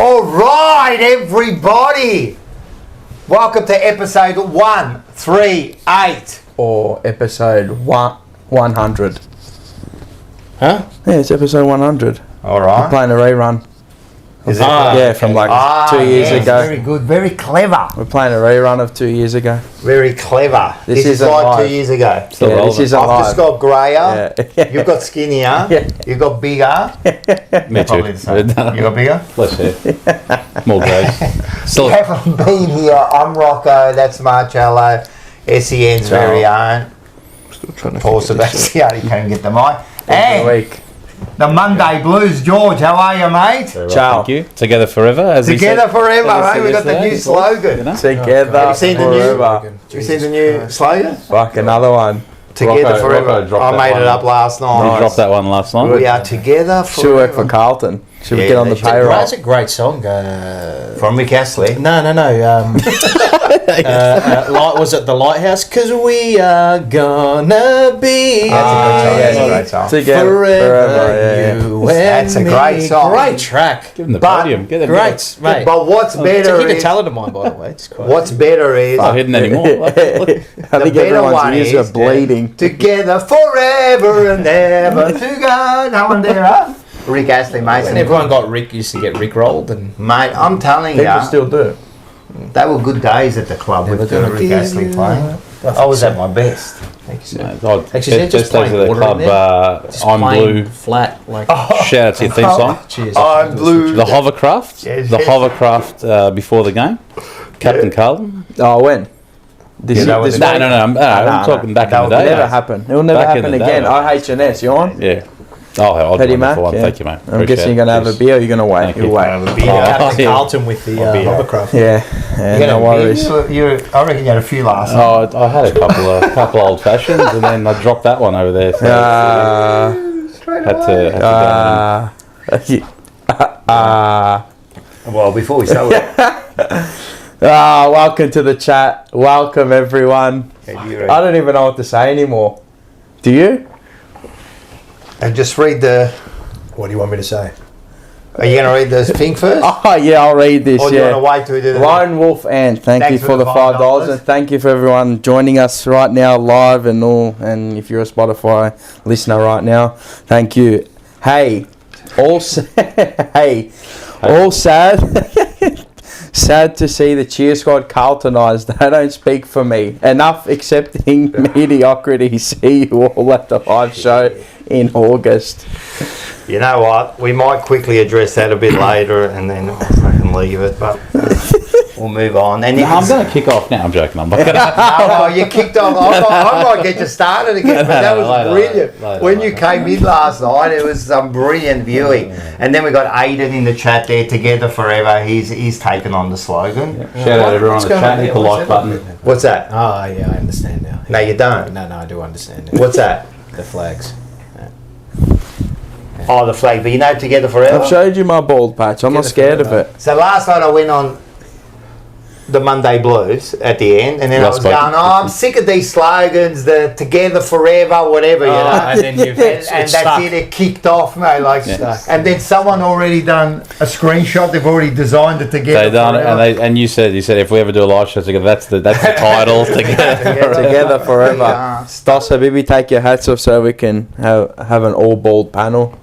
All right, everybody. Welcome to episode 138. Or episode 100. Huh? Yeah, it's episode 100. All We're right. playing a rerun. Is it? Yeah, from like 2 years yes, ago. Very good. Very clever. We're playing a rerun of 2 years ago. Very clever. This is isn't like live. 2 years ago. Yeah, this isn't I've live. just got grayer. Yeah. You've got skinnier. Yeah. You've got bigger. Me Probably too. the same. You got bigger? Less hair. More greys. Still, You haven't been here. I'm Rocco. That's Marcello. SEN's very own. still trying to Paul figure this Sebastiani can't get the mic. Every And week. the Monday Blues. George, how are you, mate? out. Very well, Ciao. Thank you. Together forever. As we Together said- forever, as we mate. said We've got the yesterday. new slogan. You know? Together Have you seen the new- forever. Have you seen the new slogan? Fuck, another one. Together Rocco forever. dropped I that made one. it up last You night. dropped that one last night. We are together Should work for forever. Carlton. Should we Yeah, get on they the should. payroll? That's a great song. From Rick Astley. No. Was it The Lighthouse? 'Cause we are gonna be That's a great song. Together forever, yeah. you and That's a me. great song. Great track. Give them the But- podium. Get them. Great, mate. But what's It's a better hidden is talent of mine, by the way. It's quite what's better is Not hidden anymore. Look, look. I think better everyone's one ears is are bleeding. together forever and ever to go. No one there, huh? Rick Astley, mate. And everyone used to get Rick rolled and Mate, I'm telling you, People still do. they were good days at the club with they're gonna Rick give Astley you- playing. think I was so. at my best. Mate, God, Actually, they're just best days playing of the water in club. there. Just I'm plain blue. flat like Shout out to your theme song. cheers. I'm blue. The hovercraft. Yes, The yes. hovercraft before the game. Captain Carlton. Oh, when? This Yeah, that was this it. No, week? no, no. I'm no. talking back That in the would day. Never mate. happen. It will never Back in happen the day, again. mate. IHNS, you on? Yeah. Oh, I'll Petty do Mac, one. yeah. Thank you, mate. I'm Appreciate guessing you're going to have a Cheers. beer or you're going to wait? Thank You'll you. wait. Have a beer. Captain yeah. Carlton with the I'll be there. hovercraft. Yeah, You no got a worries. beer? I reckon you had a few last night. Oh, I had a couple old fashions, and then I dropped that one over there. So had to Well, before we start with welcome to the chat. Welcome, everyone. I don't even know what to say anymore. Do you? and just read the. What do you want me to say? Are you going to read the thing first? Oh, yeah, I'll read this. Or do you Yeah. want to wait till we do the. Lone Wolf Ant, thank Thanks you for the $5 and thank you for everyone joining us right now live and all. And if you're a Spotify listener right now, thank you. Hey, all sad. Sad to see the cheer squad Carltonized. They don't speak for me. Enough accepting mediocrity. See you all at the live show in August. You know what? We might quickly address that a bit later and then I can leave it, but we'll move on. And I'm going to kick off now. I'm joking. I'm not going to. no, you kicked off. I might get you started again, but that was brilliant. When you came in last night, it was some brilliant viewing. And then we got Aiden in the chat there, together forever. He's taken on the slogan. Shout out everyone on the chat. Hit the like button. What's that? Oh, yeah, I understand now. No, you don't. No, I do understand now. What's that? The flags. Oh, the flag. But you know, together forever. I've showed you my bald patch. I'm not scared of it. So last night I went on the Monday Blues at the end, and then I was going, I'm sick of these slogans, the together forever, whatever, you know. And then you've And that's it. It kicked off, mate. Like, and then someone already done a screenshot. They've already designed it together. They done it, forever. and you said if we ever do a live show together, that's the title together. Together forever. Yeah. Stas, Habibi, take your hats off so we can have an all bald panel.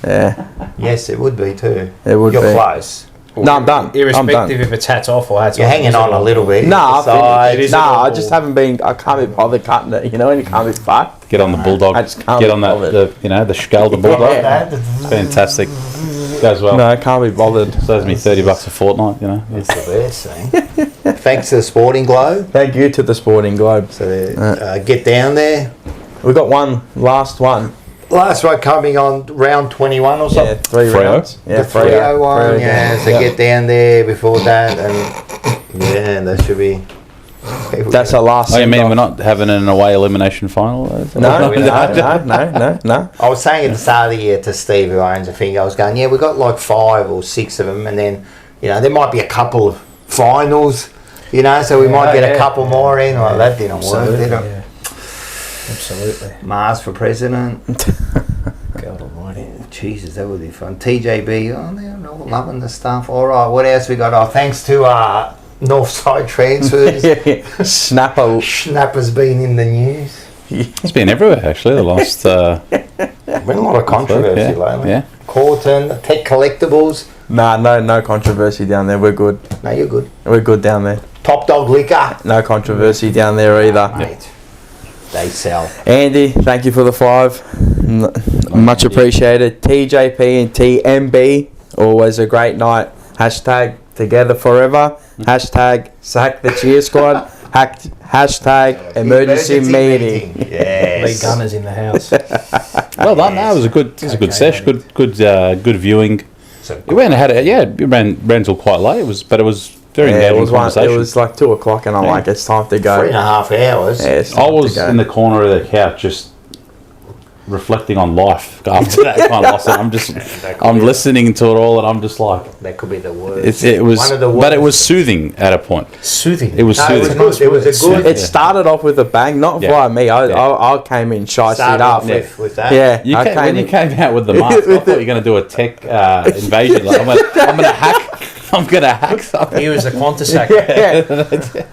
Yeah, Yes, it would be too. it would You're be. close. No, I'm done. I'm Irrespective done. if it's hats off or hats You're on. hanging on a little bit. Nah, Besides- I just haven't been. I can't be bothered cutting it. You know, when you can't be fucked. Get on the bulldog. I just can't Get be on that. bothered. The skull, the bulldog. Yeah. Fantastic. Goes well. No, I can't be bothered. Saves me $30 a fortnight. You know. That's the best thing. Thanks to the Sporting Globe. Thank you to the Sporting Globe. So get down there. We got one last one. Last one coming on round 21 or Yeah, something. 3 Freo? rounds. Yeah, The 301, yeah. So Yeah. get down there before that, and yeah, that should be. That's our last. Oh, you mean send-off. we're not having an away elimination final? No, we're not. no. I was saying at the start of the year to Steve, who owns the thing, I was going, yeah, we've got like 5 or 6 of them, and then, you know, there might be a couple of finals, you know, so we might get a couple more in. Well, that didn't work, did it? Yeah. Absolutely. Mars for president. God almighty. Jesus, that would be fun. TJB, they're all loving the stuff. All right, what else we got? Oh, thanks to Northside transfers. Snapper's been in the news. It's been everywhere actually. The last been a lot of controversy lately. Yeah. Carlton, Tech Collectibles. No controversy down there. We're good. No, you're good. We're good down there. Top Dog Liquor. No controversy down there either. Mate, they sell. Andy, thank you for the 5. Much appreciated. TJP and TMB, always a great night. Hashtag together forever. Hashtag sack the cheer squad. Hashtag emergency meeting. Yes. Lee Gunners in the house. Well done. That was a good sesh. Good viewing. So You went and had it. Yeah, you ran till quite late. It was very engaging conversation. It was like 2 o'clock, and I'm like, it's time to go. 3.5 hours. Yeah, it's I time was to go. in the corner of the couch just reflecting on life after that kind of loss, and I'm listening to it all, and I'm just like, That could be the worst. it was, One of the worst. but it was soothing at a point. Soothing. It was No, it was soothing. good. It was a good. It started off with a bang, not Yeah. via me. Yeah. I came in shy Start it up. off with that. Yeah, When you came out with the mask, I thought you were going to do a tech invasion. Like, I'm going to hack something. He was a Qantas hacker.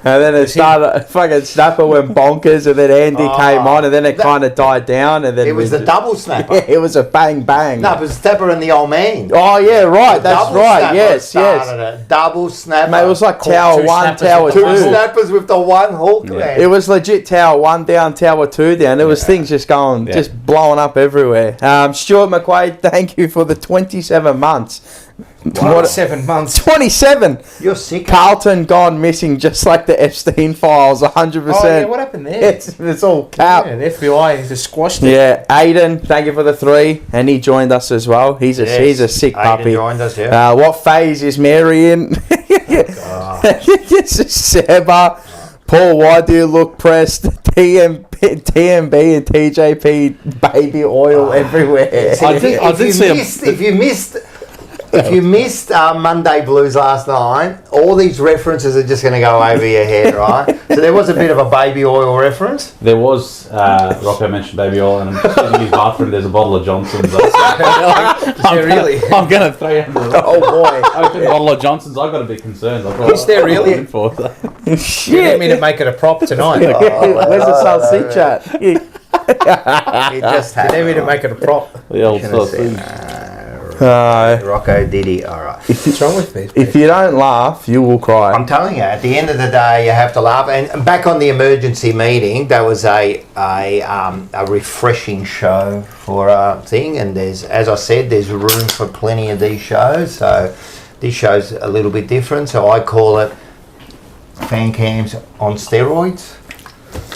And then it started, fucking Snapper went bonkers, and then Andy came on, and then it kind of died down, and then It was the double snapper. Yeah, it was a bang bang. No, it was Snapper and the old man. Oh yeah, right. The That's double right. snapper Yes. started it. Double snapper. Mate, it was like Tower two 1, snappers Tower with 2. the two snappers with the one hook. Man. It was legit Tower 1 down, Tower 2 down. There was things just going, just blowing up everywhere. Stuart McQuaid, thank you for the 27 months. 7 months. 27. You're sick. Carlton gone missing, just like the Epstein files. 100%. Oh, yeah, what happened there? It's all cap. Yeah, the FBI just squashed it. Yeah, Aiden, thank you for the 3, and he joined us as well. He's a sick Aiden puppy. joined us, yeah. What phase is Mary in? Seba, Paul, why do you look pressed? TMB and TJP baby oil everywhere. If you missed Monday Blues last night, all these references are just going to go over your head, right? So there was a bit of a baby oil reference. There was Rocco mentioned baby oil, and I'm just in his bathroom. There's a bottle of Johnson's. Really? I'm gonna throw you under the Oh boy. open bottle of Johnson's. I've got to be concerned. Is there really? Shit. You need me to make it a prop tonight. Where's the South Sea chat? It just You need happened. me to make it a prop. The old Gonna sausage. Rocco Diddy, all right. What's wrong with me? If you don't laugh, you will cry. I'm telling you, at the end of the day, you have to laugh. And back on the emergency meeting, that was a refreshing show for a thing. And there's, as I said, there's room for plenty of these shows. So this show's a little bit different. So I call it fan cams on steroids.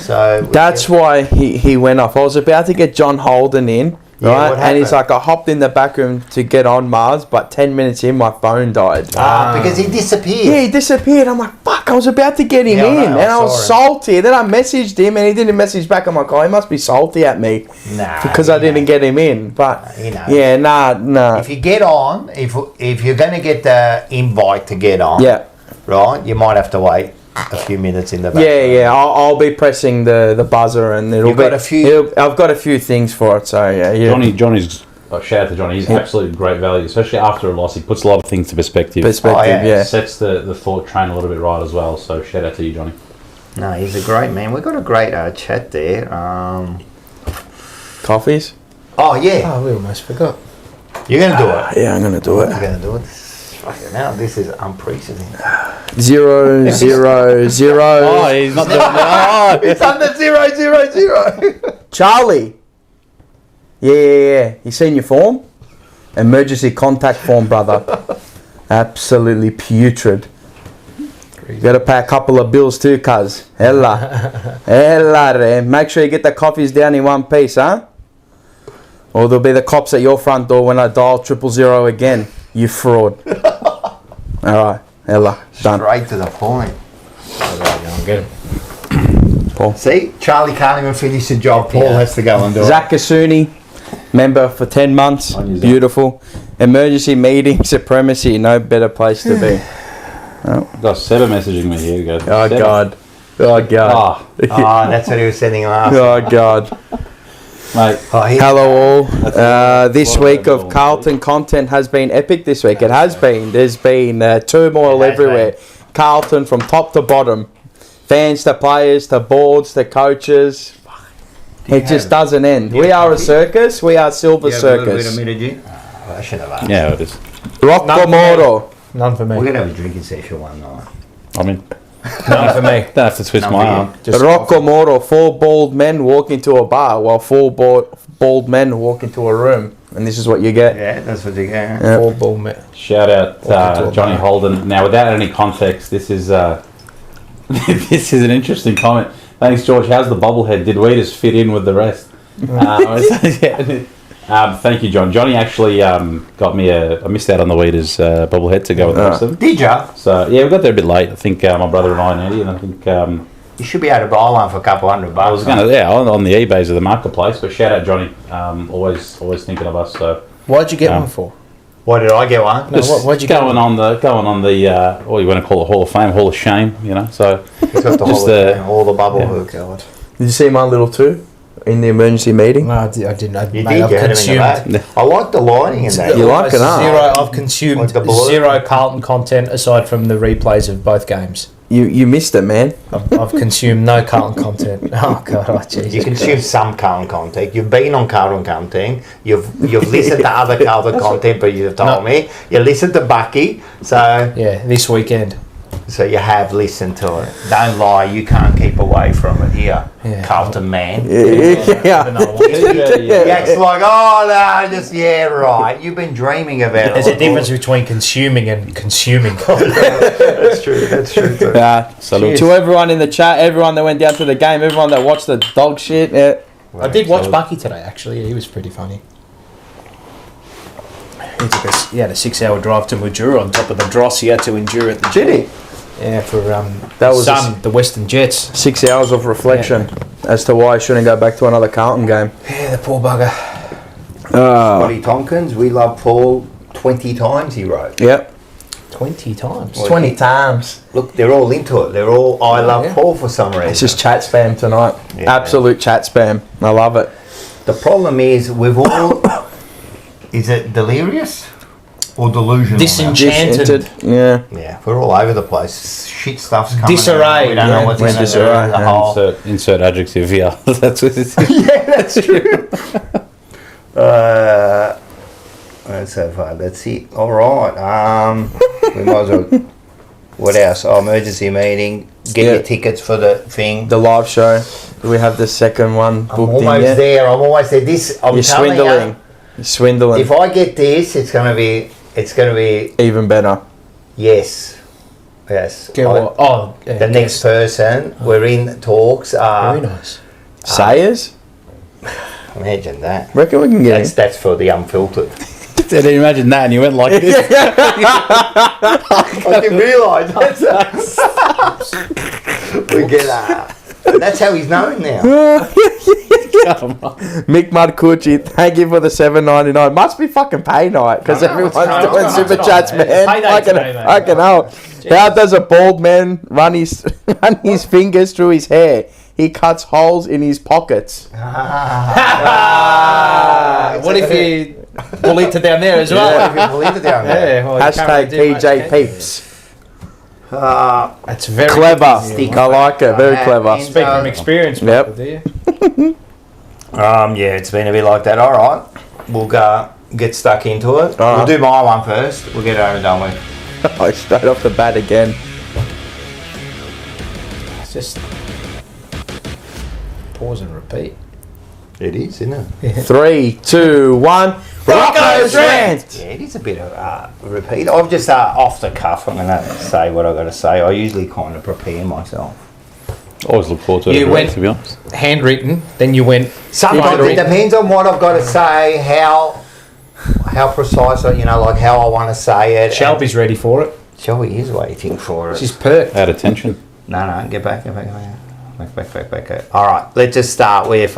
So That's why he went off. I was about to get John Holden in. Yeah, Right, what and he's happened? like, I hopped in the back room to get on Mars, but 10 minutes in, my phone died. because he disappeared. Yeah, he disappeared. I'm like, fuck, I was about to get him Yeah, I in. know, And I I was saw salty. Then I messaged him, and he didn't message back. I'm like, oh, he must be salty at me Nah, because I didn't get him in. But, He knows. yeah, nah. If you get on, if you're going to get the invite to get on, Yeah. right, you might have to wait a few minutes in the back. Yeah. I'll be pressing the buzzer, and it'll You've be. got a few- I've got a few things for it, so yeah. Johnny's. Shout out to Johnny. He's absolutely great value, especially after a loss. He puts a lot of things to perspective. Perspective, yeah. Sets the thought train a little bit right as well. So shout out to you, Johnny. No, he's a great man. We've got a great chat there. Coffees? Oh, yeah. Oh, we almost forgot. You're going to do it. Yeah, I'm gonna do it. You're going to do it. Fucking hell, this is unprecedented. 0, 0, 0. Oh, he's not doing that. It's under 000. Charlie. Yeah. You seen your form? Emergency contact form, brother. Absolutely putrid. You got to pay a couple of bills too, cuz. Hella re. Make sure you get the coffees down in one piece, huh? Or there'll be the cops at your front door when I dial 000 again. You fraud. Alright, hella. Done. Straight to the point. I'll get him. Paul. See, Charlie can't even finish the job. Paul has to go and do it. Zach Kasuni, member for 10 months. On you, Zach. Beautiful. Emergency meeting supremacy. No better place to be. Got Seba messaging me here. Goes, Oh, Seba. God. Oh, God. Ah, Oh, that's what he was sending last. Oh, God. Mate, Hello all. This lot of week little of Carlton content has been epic this week. It has been. There's been turmoil everywhere. Carlton from top to bottom. Fans to players to boards to coaches. It just doesn't end. We are a circus. We are Silver Circus. I should have asked. yeah, it is. Rocco Moro. None for me. We're going to have a drinking session one night. I mean, None for me. don't have to twist my arm. Rocco Moro. 4 bald men walk into a bar while 4 bald men walk into a room. And this is what you get. Yeah, that's what you get. Yeah. 4 ball met. Shout out Johnny Holden. Now, without any context, this is this is an interesting comment. Thanks, George. How's the bobblehead? Did we just fit in with the rest? Thank you, John. Johnny actually got me I missed out on the Weeders bobblehead to go with the rest of them. Did ya? So, yeah, we got there a bit late. I think my brother and I and Andy, and I think... You should be able to buy one for a couple $100. I was going to, on the eBays of the marketplace, but shout out Johnny. Always thinking of us. So Why'd you get one for? Why did I get one? No, why'd you get going on the what you want to call it, Hall of Fame, Hall of Shame, you know. So It's got the Just all the bubble yeah. hooks. God. Did you see my little two in the emergency meeting? No, I didn't. You Mate, did I've get him in the consumed. back. I like the lighting in that. You like it, huh? Zero. I've consumed Like the blue? 0 Carlton content aside from the replays of both games. You missed it, man. I've consumed no Carlton content. Oh God, oh Jesus. You consume some Carlton content. You've been on Carlton content. You've listened to other Carlton content, but you've told me you listened to Bucky. So This weekend. you have listened to it. Don't lie. You can't keep away from it here, Yeah. Carlton man. Yeah. He acts like, oh no, just right. You've been dreaming about it. There's a difference between consuming and consuming. That's true. That's true. Too. salute. To everyone in the chat, everyone that went down to the game, everyone that watched the dog shit. Yeah. I did watch Bucky today. Actually, he was pretty funny. He had a 6-hour drive to Mildura on top of the dross he had to endure at the gym. Did he? Yeah, for That was the Western Jets. 6 hours of reflection as to why I shouldn't go back to another Carlton game. Yeah, the poor bugger. Scotty Tompkins, we love Paul 20 times, he wrote. Yep. 20 times. 20 times. Look, they're all into it. They're all I love Yeah. Paul for some reason. It's just chat spam tonight. Yeah. Absolute chat spam. I love it. The problem is we've all... Is it delirious or delusional? Disenchanted. Yeah. Yeah, we're all over the place. Shit stuff's coming. Disarray, out. We don't know what's we're in in it. disarray, The yeah. whole- Insert adjective here. That's what it is. Yeah, that's true. That's so far. That's it. All right. We might as well. What else? Oh, emergency meeting. Get your tickets for the thing. The live show. Do we have the second one booked I'm in almost yet? there. I'm almost there. This. I'm You're telling swindling. you. You're swindling. If I get this, it's gonna be. Even better. Yes. Yes. Get what? Oh, yeah, The next person. We're in talks. Very nice. Sayers? Imagine that. Reckon we can get him. That's for the unfiltered. Did you imagine that? And you went like this. I didn't realise. We get that. That's how he's known now. Come on. Mick Mudcucci, thank you for the $7.99. Must be fucking pay night because everyone's doing super chats, man. I can help. How does a bald man run his fingers through his hair? He cuts holes in his pockets. What if you bullied to down there as well? What if you believe it down there? Yeah, well, you can't Hashtag really do much, PJ can you? Peeps. That's very Clever. Yeah, I like it. Very clever. Speak from experience, Yep. Michael, do you? Yeah, it's been a bit like that. All right, we'll go get stuck into it. All We'll right. do my one first. We'll get it over and done with. Oh, straight off the bat again. It's just pause and repeat. It is, isn't it? 3, 2, 1. Rocco's rant. Yeah, it is a bit of repeat. I've just off the cuff. I'm going to say what I've got to say. I usually kind of prepare myself. Always look forward to it. You every went- week, to be honest. Handwritten, then you went. Sometimes it depends on what I've got to say, how precise, like how I want to say it. Shelby's ready for it. Shelby is waiting for it. She's perked. Out of tension. No, get back. Back. All right, let's just start with.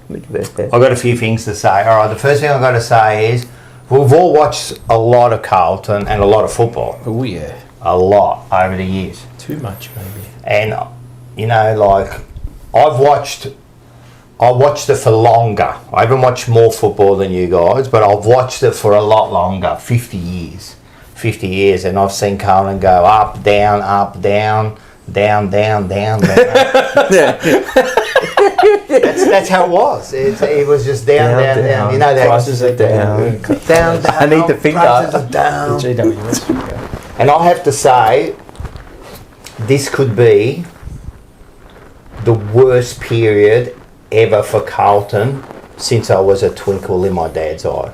I've got a few things to say. All right, the first thing I've got to say is we've all watched a lot of Carlton and a lot of football. Oh yeah, A lot over the years. too much maybe. And, like, I've watched I watched it for longer. I haven't watched more football than you guys, but I've watched it for a lot longer, 50 years. 50 years, and I've seen Carlton go up, down, down, down, down. That's how it was. It was just down. You know that. Prices are down. Down. I need to think prices are down. The GWS. And I have to say, this could be the worst period ever for Carlton since I was a twinkle in my dad's eye.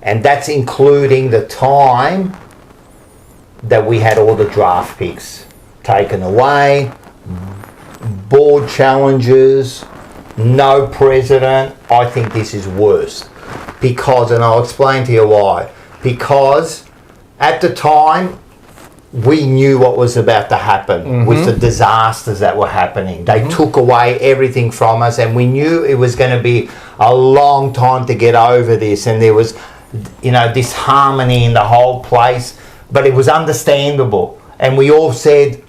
And that's including the time that we had all the draft picks taken away, board challenges, no president. I think this is worse. Because, and I'll explain to you why. Because at the time, we knew what was about to happen with the disasters that were happening. They took away everything from us, and we knew it was going to be a long time to get over this, and there was, disharmony in the whole place, but it was understandable. And we all said,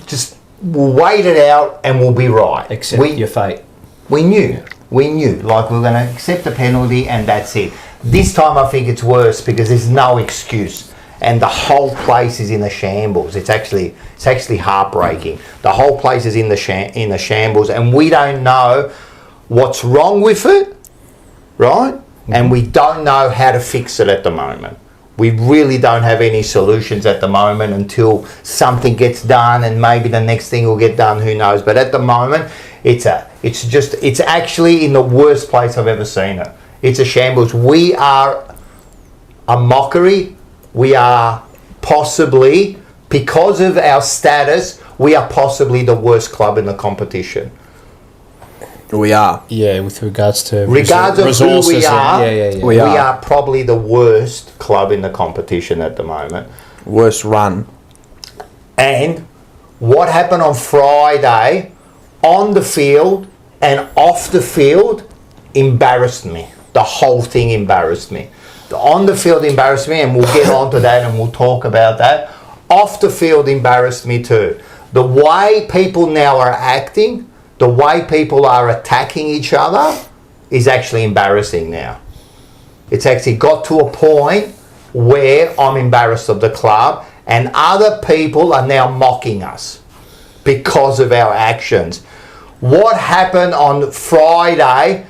just we'll wait it out and we'll be right. Accept your fate. We knew, like we were going to accept the penalty and that's it. This time I think it's worse because there's no excuse, and the whole place is in a shambles. It's actually heartbreaking. The whole place is in the shambles, and we don't know what's wrong with it, right? And we don't know how to fix it at the moment. We really don't have any solutions at the moment until something gets done, and maybe the next thing will get done. Who knows? But at the moment, it's actually in the worst place I've ever seen it. It's a shambles. We are a mockery. We are possibly, because of our status, we are possibly the worst club in the competition. We are. Yeah, with regards to resources of who we are, We are probably the worst club in the competition at the moment. Worst run. And what happened on Friday on the field and off the field embarrassed me. The whole thing embarrassed me. The on the field embarrassed me, and we'll get on to that and we'll talk about that. Off the field embarrassed me too. The way people now are acting, the way people are attacking each other is actually embarrassing now. It's actually got to a point where I'm embarrassed of the club, and other people are now mocking us because of our actions. What happened on Friday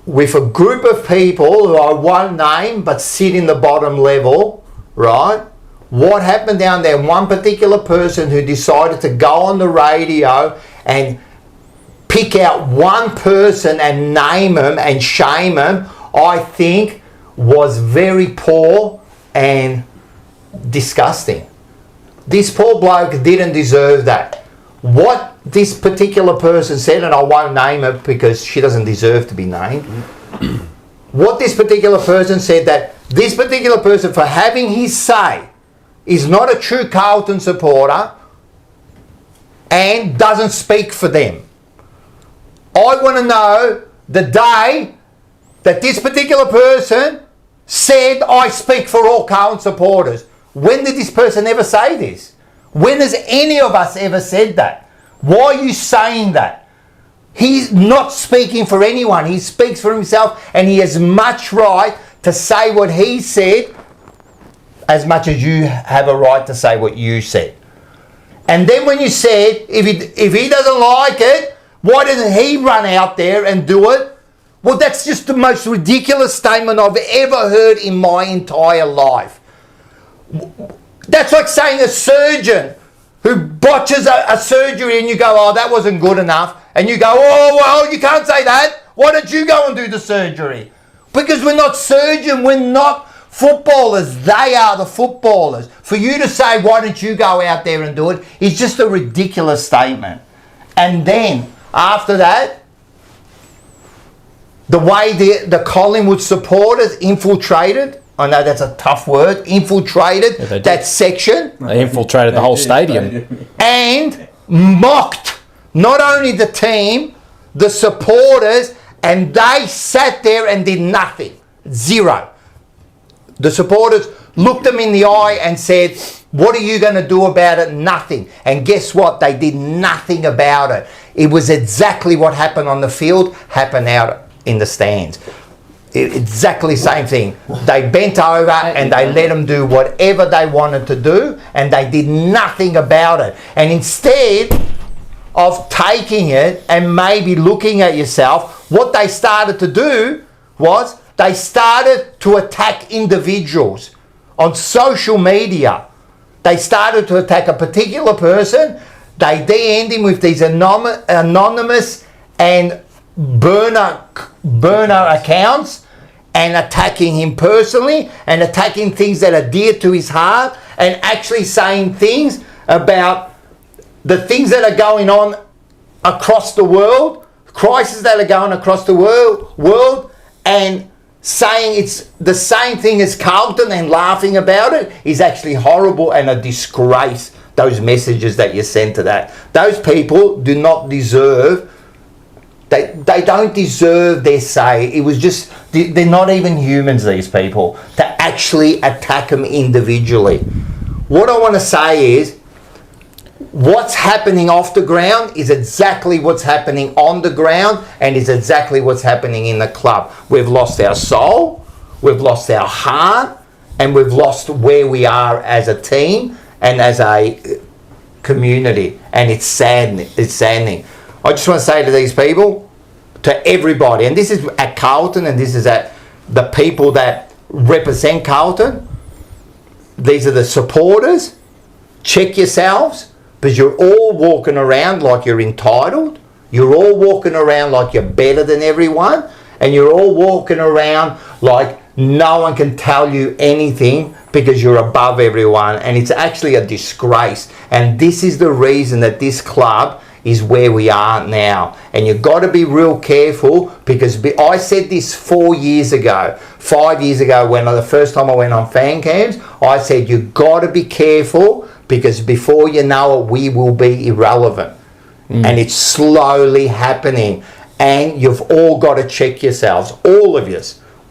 with a group of people who I won't name but sit in the bottom level, right? What happened down there? One particular person who decided to go on the radio and pick out one person and name him and shame him, I think was very poor and disgusting. This poor bloke didn't deserve that. What this particular person said, and I won't name it because she doesn't deserve to be named. What this particular person said, that this particular person, for having his say, is not a true Carlton supporter and doesn't speak for them. I want to know the day that this particular person said, I speak for all Carlton supporters. When did this person ever say this? When has any of us ever said that? Why are you saying that? He's not speaking for anyone. He speaks for himself, and he has much right to say what he said as much as you have a right to say what you said. And then when you said, if he doesn't like it, why doesn't he run out there and do it? Well, that's just the most ridiculous statement I've ever heard in my entire life. That's like saying a surgeon who botches a surgery and you go, oh, that wasn't good enough. And you go, oh, well, you can't say that. Why don't you go and do the surgery? Because we're not surgeons, we're not footballers. They are the footballers. For you to say, why don't you go out there and do it, is just a ridiculous statement. And then, after that, the way the Collingwood supporters infiltrated, I know that's a tough word, infiltrated that section. They infiltrated the whole stadium. And mocked not only the team, the supporters, and they sat there and did nothing. Zero. The supporters looked them in the eye and said, What are you going to do about it? Nothing. And guess what? They did nothing about it. It was exactly what happened on the field, happened out in the stands. Exactly same thing. They bent over and they let them do whatever they wanted to do, and they did nothing about it. And instead of taking it and maybe looking at yourself, what they started to do was they started to attack individuals on social media. They started to attack a particular person. They DM'd him with these anonymous and burner accounts, and attacking him personally, and attacking things that are dear to his heart, and actually saying things about the things that are going on across the world, crises that are going across the world, and saying it's the same thing as Carlton and laughing about it is actually horrible and a disgrace. Those messages that you send to that. Those people do not deserve, they don't deserve their say. It was just, they're not even humans, these people, to actually attack them individually. What I want to say is, what's happening off the ground is exactly what's happening on the ground, and is exactly what's happening in the club. We've lost our soul, we've lost our heart, and we've lost where we are as a team and as a community, and it's saddening. I just want to say to these people, to everybody, and this is at Carlton, and this is at the people that represent Carlton, these are the supporters, check yourselves, because you're all walking around like you're entitled, you're all walking around like you're better than everyone, and you're all walking around like no one can tell you anything because you're above everyone, and it's actually a disgrace. And this is the reason that this club is where we are now. And you've got to be real careful, because I said this 5 years ago, when the first time I went on fan cams, I said you've got to be careful, because before you know it, we will be irrelevant. And it's slowly happening. And you've all got to check yourselves, all of you.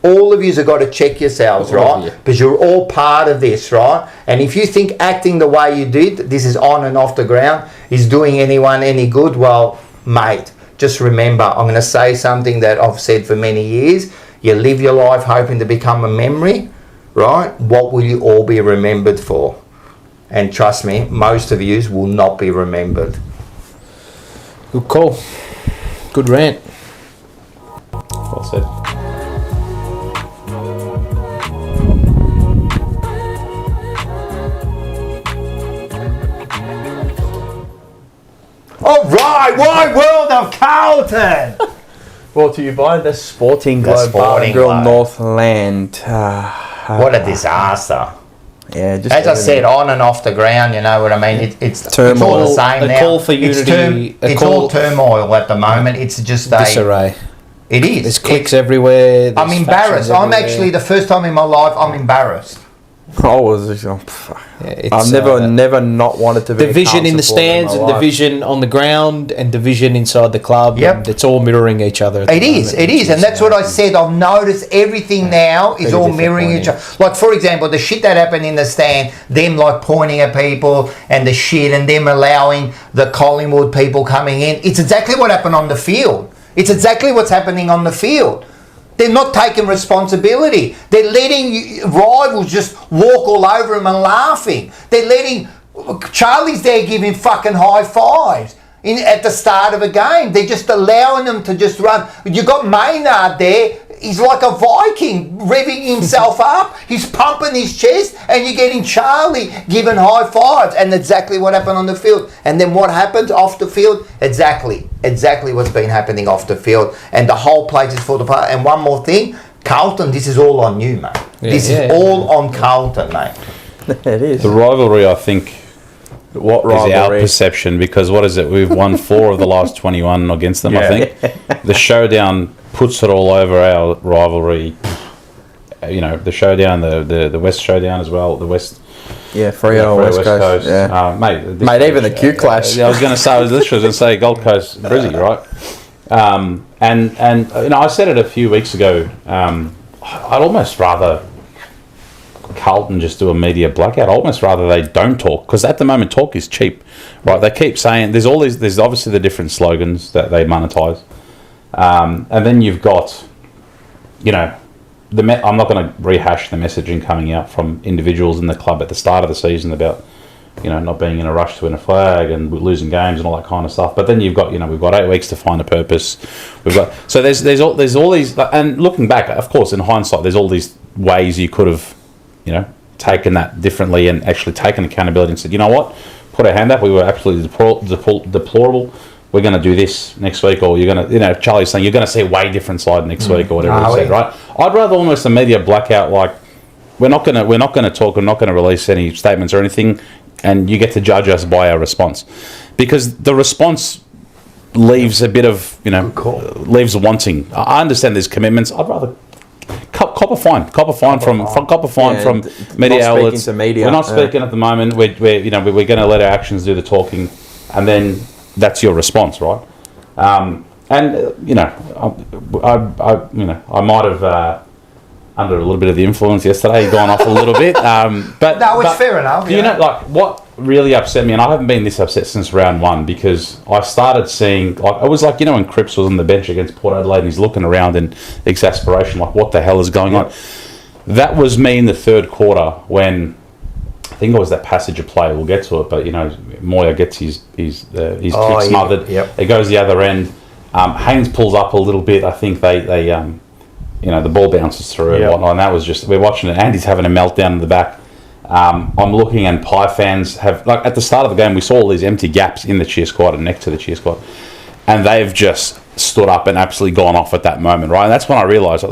All of you have got to check yourselves, right? Because you're all part of this, right? And if you think acting the way you did, this is on and off the ground, is doing anyone any good, well, mate, just remember, I'm going to say something that I've said for many years. You live your life hoping to become a memory, right? What will you all be remembered for? And trust me, most of you will not be remembered. Good call. Good rant. Well said. All right, wide world of Carlton. Brought to you by the Sporting Globe Bar and Grill Northland. What a disaster. Yeah, just as I said, on and off the ground, you know what I mean? It's turmoil. all the same now. A call for unity. It's all turmoil at the moment. It's just disarray. It is. There's clicks everywhere. I'm embarrassed. I'm actually, the first time in my life, I'm embarrassed. I was just, I've never not wanted to be division in the stands, and division on the ground, and division inside the club. Yep, it's all mirroring each other. It is, and that's what I said. I've noticed everything now is all mirroring each other. Like, for example, the shit that happened in the stand, them like pointing at people and the shit, and them allowing the Collingwood people coming in. It's exactly what happened on the field. It's exactly what's happening on the field. They're not taking responsibility. They're letting rivals just walk all over them and laughing. They're letting... Charlie's there giving fucking high fives at the start of a game. They're just allowing them to just run. You got Maynard there. He's like a Viking, revving himself up. He's pumping his chest, and you're getting Charlie giving high fives. And exactly what happened on the field. And then what happened off the field? Exactly what's been happening off the field. And the whole place is full of part. And one more thing, Carlton, this is all on you, mate. This is all on Carlton, mate. It is. The rivalry, I think, what is our perception, because what is it? We've won 4 of the last 21 against them, I think. The showdown puts it all over our rivalry. You know, the showdown, the West showdown as well, the West... Yeah, Freo West Coast. Yeah. Mate, even the Q Clash. I was going to say Gold Coast Brizzy, right? And you know, I said it a few weeks ago. I'd almost rather Carlton just do a media blackout. I'd almost rather they don't talk, because at the moment talk is cheap, right? They keep saying there's obviously the different slogans that they monetize, and then you've got, I'm not going to rehash the messaging coming out from individuals in the club at the start of the season about, not being in a rush to win a flag and losing games and all that kind of stuff. But then you've got, we've got 8 weeks to find a purpose. So there's all these, and looking back, of course, in hindsight, there's all these ways you could have, taken that differently and actually taken accountability and said, you know what, put a hand up. We were absolutely deplorable. We're going to do this next week, or you're going to, Charlie's saying you're going to see a way different side next week, or whatever he said, right? I'd rather almost a media blackout, like we're not going to talk, we're not going to release any statements or anything, and you get to judge us by our response, because the response leaves a bit of, leaves wanting. I understand there's commitments. I'd rather cop a fine from media outlets. We're not speaking at the moment. We're going to let our actions do the talking, and then that's your response, right? I might have under a little bit of the influence yesterday, gone off a little bit. But no, it's fair enough. What really upset me, and I haven't been this upset since round 1, because I started seeing, it was like, when Cripps was on the bench against Port Adelaide and he's looking around in exasperation, like, what the hell is going on? That was me in the third quarter when, I think it was that passage of play, we'll get to it, but, Moya gets his kick smothered. Yep. It goes the other end. Haynes pulls up a little bit. I think they the ball bounces through and whatnot, and that was just, we're watching it. Andy's having a meltdown in the back. I'm looking, and Pie fans have, at the start of the game, we saw all these empty gaps in the cheer squad and next to the cheer squad, and they've just stood up and absolutely gone off at that moment, right? And that's when I realised,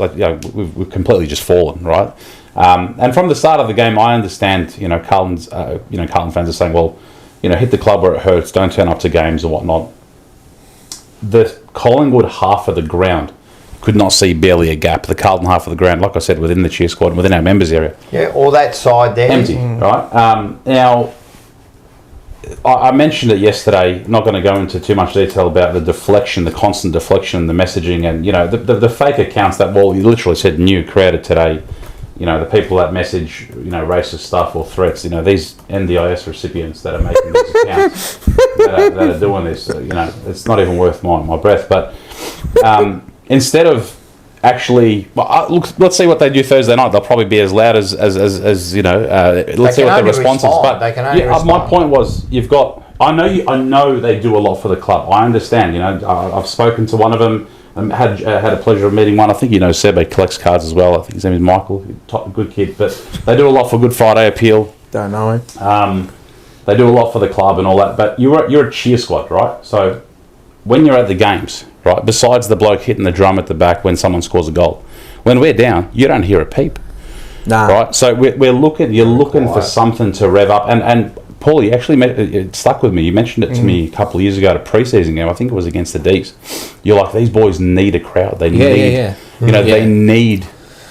we've completely just fallen, right? And from the start of the game, I understand, Carlton fans are saying, well, hit the club where it hurts, don't turn up to games or whatnot. The Collingwood half of the ground could not see barely a gap. The Carlton half of the ground, like I said, within the cheer squad and within our members area. Yeah, all that side there. Empty, right? Now, I mentioned it yesterday, not going to go into too much detail about the deflection, the constant deflection, the messaging, and, the fake accounts that, you literally said created today, the people that message, racist stuff or threats, these NDIS recipients that are making these accounts, that are doing this, it's not even worth my breath. But instead of actually, look, let's see what they do Thursday night. They'll probably be as loud as let's see what their response is. But they can only respond. My point was, you've got, I know they do a lot for the club. I understand, I've spoken to one of them. Had a pleasure of meeting one. I think Sebe collects cards as well. I think his name is Michael. Good kid. But they do a lot for Good Friday Appeal. Don't know him. They do a lot for the club and all that. But you're a cheer squad, right? So when you're at the games, right, besides the bloke hitting the drum at the back when someone scores a goal, when we're down, you don't hear a peep. Nah. Right? So you're looking for something to rev up. And Paulie, actually, it stuck with me. You mentioned it to me a couple of years ago at a pre-season game. I think it was against the D's. You're like, these boys need a crowd. They need, they need.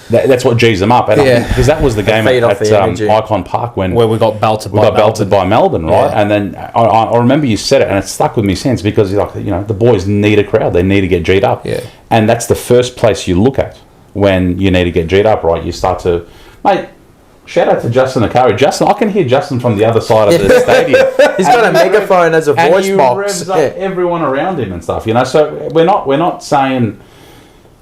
That's what G's them up. And because that was the game at Icon Park where we got belted by Melbourne, right? Yeah. And then I remember you said it, and it stuck with me since, because you're like, the boys need a crowd. They need to get G'd up. Yeah. And that's the first place you look at when you need to get G'd up, right? You start to, mate. Shout out to Justin Akari. Justin, I can hear Justin from the other side of the stadium. He's got a megaphone as a voice box. Revs up everyone around him and stuff. So we're not saying,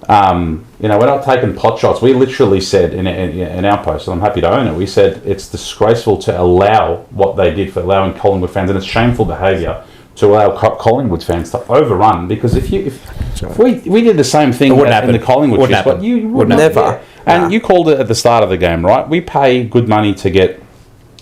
we're not taking pot shots. We literally said in our post, and I'm happy to own it. We said it's disgraceful to allow what they did for allowing Collingwood fans, and it's shameful behaviour to allow Collingwood fans to overrun. Because if we did the same thing in the Collingwood spot, you would never. Yeah. And you called it at the start of the game, right? We pay good money to get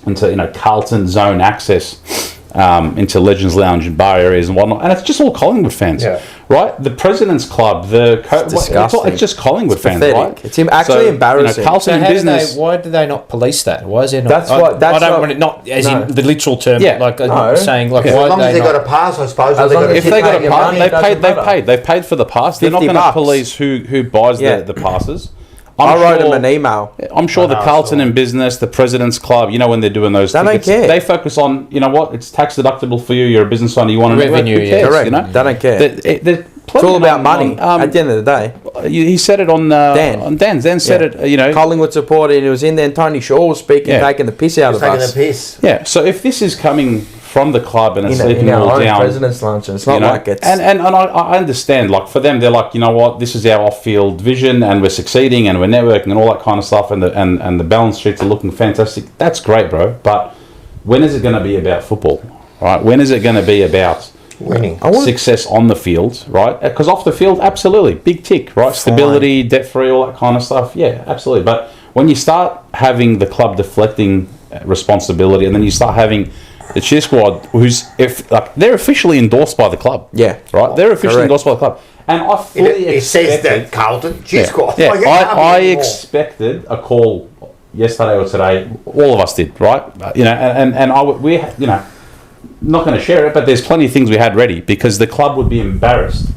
into Carlton zone access into Legends Lounge and bar areas and whatnot, and it's just all Collingwood fans, right? The President's Club, it's just Collingwood fans, right? It's actually embarrassing. Carlton in business. Why do they not police that? Why is there not? That's what. I don't want it not as in the literal term. Yeah, saying like. As long as they got a pass, I suppose. If they got a pass, they've paid for the pass. They're not going to police who buys the passes. I wrote him an email. I'm sure the Carlton in business, the President's Club, when they're doing those tickets, they focus on, it's tax deductible for you, you're a business owner, you want to revenue, who cares, correct. They don't care. It's all about money at the end of the day. He said it on Dan. On Dan's. Dan said it, you know. Collingwood supporter, and it was in there, and Tony Shaw was speaking, taking the piss out of us. Taking the piss. Yeah, so if this is coming from the club and it's sleeping in our all own down... president's lunch, it's not like it's... And I understand, like, for them, they're like, you know what, this is our off-field vision, and we're succeeding, and we're networking, and all that kind of stuff, and the balance sheets are looking fantastic. That's great, bro, but when is it going to be about football, right? When is it going to be about... winning, success on the field, right? Because off the field, absolutely, big tick, right? Stability, debt-free, all that kind of stuff. Yeah, absolutely. But when you start having the club deflecting responsibility, and then you start having the cheer squad, they're officially endorsed by the club. Yeah, right. They're officially endorsed by the club, and I fully it says that Carlton cheer squad. Yeah, I expected a call yesterday or today. All of us did, right? You know, and we you know. Not going to share it, but there's plenty of things we had ready because the club would be embarrassed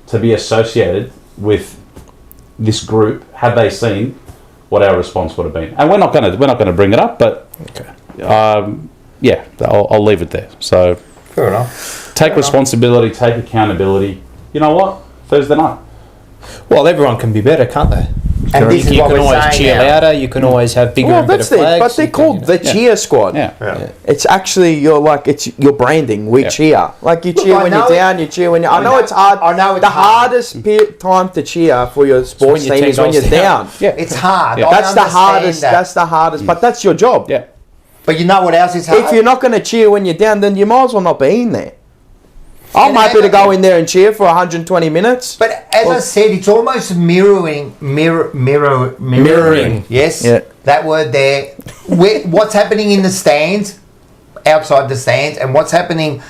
to be associated with this group had they seen what our response would have been. And we're not going to bring it up, but I'll leave it there. So fair enough. Take responsibility, take accountability. You know what? Thursday night. Well, everyone can be better, can't they? And this is you what can we're always cheer now. louder. You can always have bigger and better flags. But they're called the cheer squad. Yeah. It's actually it's your branding. We cheer. Like you cheer when you're down. You cheer when you. I know it's hard. I know it's the hard. hardest time to cheer for your sports team is when you're down. Yeah, it's hard. Yeah. That's the hardest. That's the hardest. But that's your job. Yeah. But you know what else is hard? If you're not going to cheer when you're down, then you might as well not be in there. I'm happy to go in there and cheer for 120 minutes. But as I said, it's almost mirroring. Yes, that word there. What's happening in the stands, outside the stands, and what's happening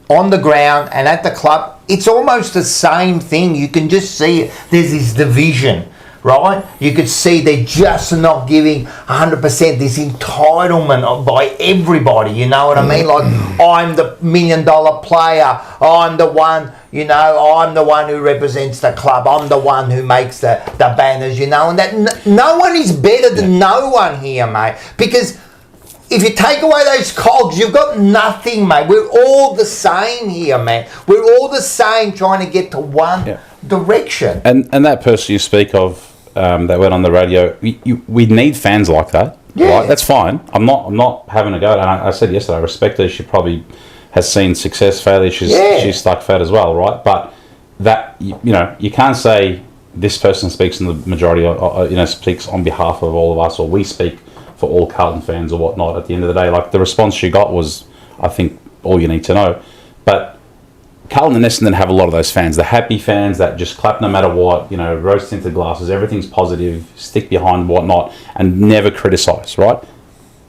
on the ground and at the club, it's almost the same thing. You can just see it. There's this division, right? You could see they're just not giving 100%, this entitlement by everybody, you know what I mean? Like, I'm the $1 million player, I'm the one, you know, I'm the one who represents the club, I'm the one who makes the banners, you know, and that no one is better than no one here, mate, because if you take away those cogs, you've got nothing, mate. We're all the same here, man. We're all the same trying to get to one direction. And that person you speak of, that went on the radio, we need fans like that. Yeah. Right? That's fine. I'm not having a go at it. And I said yesterday, I respect her. She probably has seen success, failure. She's stuck fat as well, right? But that, you know, you can't say this person speaks in the majority, or, you know, speaks on behalf of all of us, or we speak for all Carlton fans or whatnot. At the end of the day, like, the response she got was, I think, all you need to know. But Carlton and Essendon have a lot of those fans, the happy fans that just clap no matter what, you know, rose-tinted glasses, everything's positive, stick behind whatnot, and never criticise, right?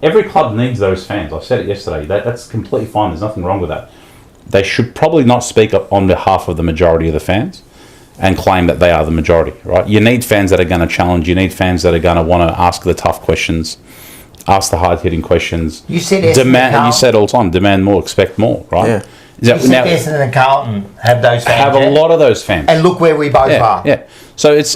Every club needs those fans. I said it yesterday. That's completely fine. There's nothing wrong with that. They should probably not speak up on behalf of the majority of the fans and claim that they are the majority, right? You need fans that are going to challenge. You need fans that are going to want to ask the tough questions, ask the hard-hitting questions. You said demand. You said all the time, demand more, expect more, right? Yeah. Essendon and Carlton have those fans. Have a lot of those fans. And look where we both are. Yeah. So it's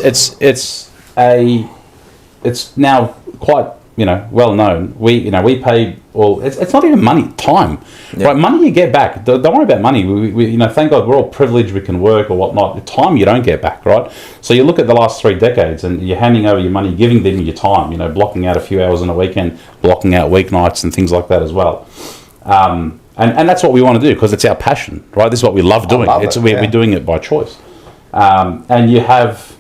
now quite, you know, well known. We pay, well, it's not even money, time. Yeah. Right, money you get back. Don't worry about money. We you know, thank God we're all privileged, we can work or whatnot. The time you don't get back, right? So you look at the last 3 decades and you're handing over your money, giving them your time, you know, blocking out a few hours on a weekend, blocking out weeknights and things like that as well. And that's what we want to do because it's our passion, right? This is what we love doing. We're doing it by choice. And you have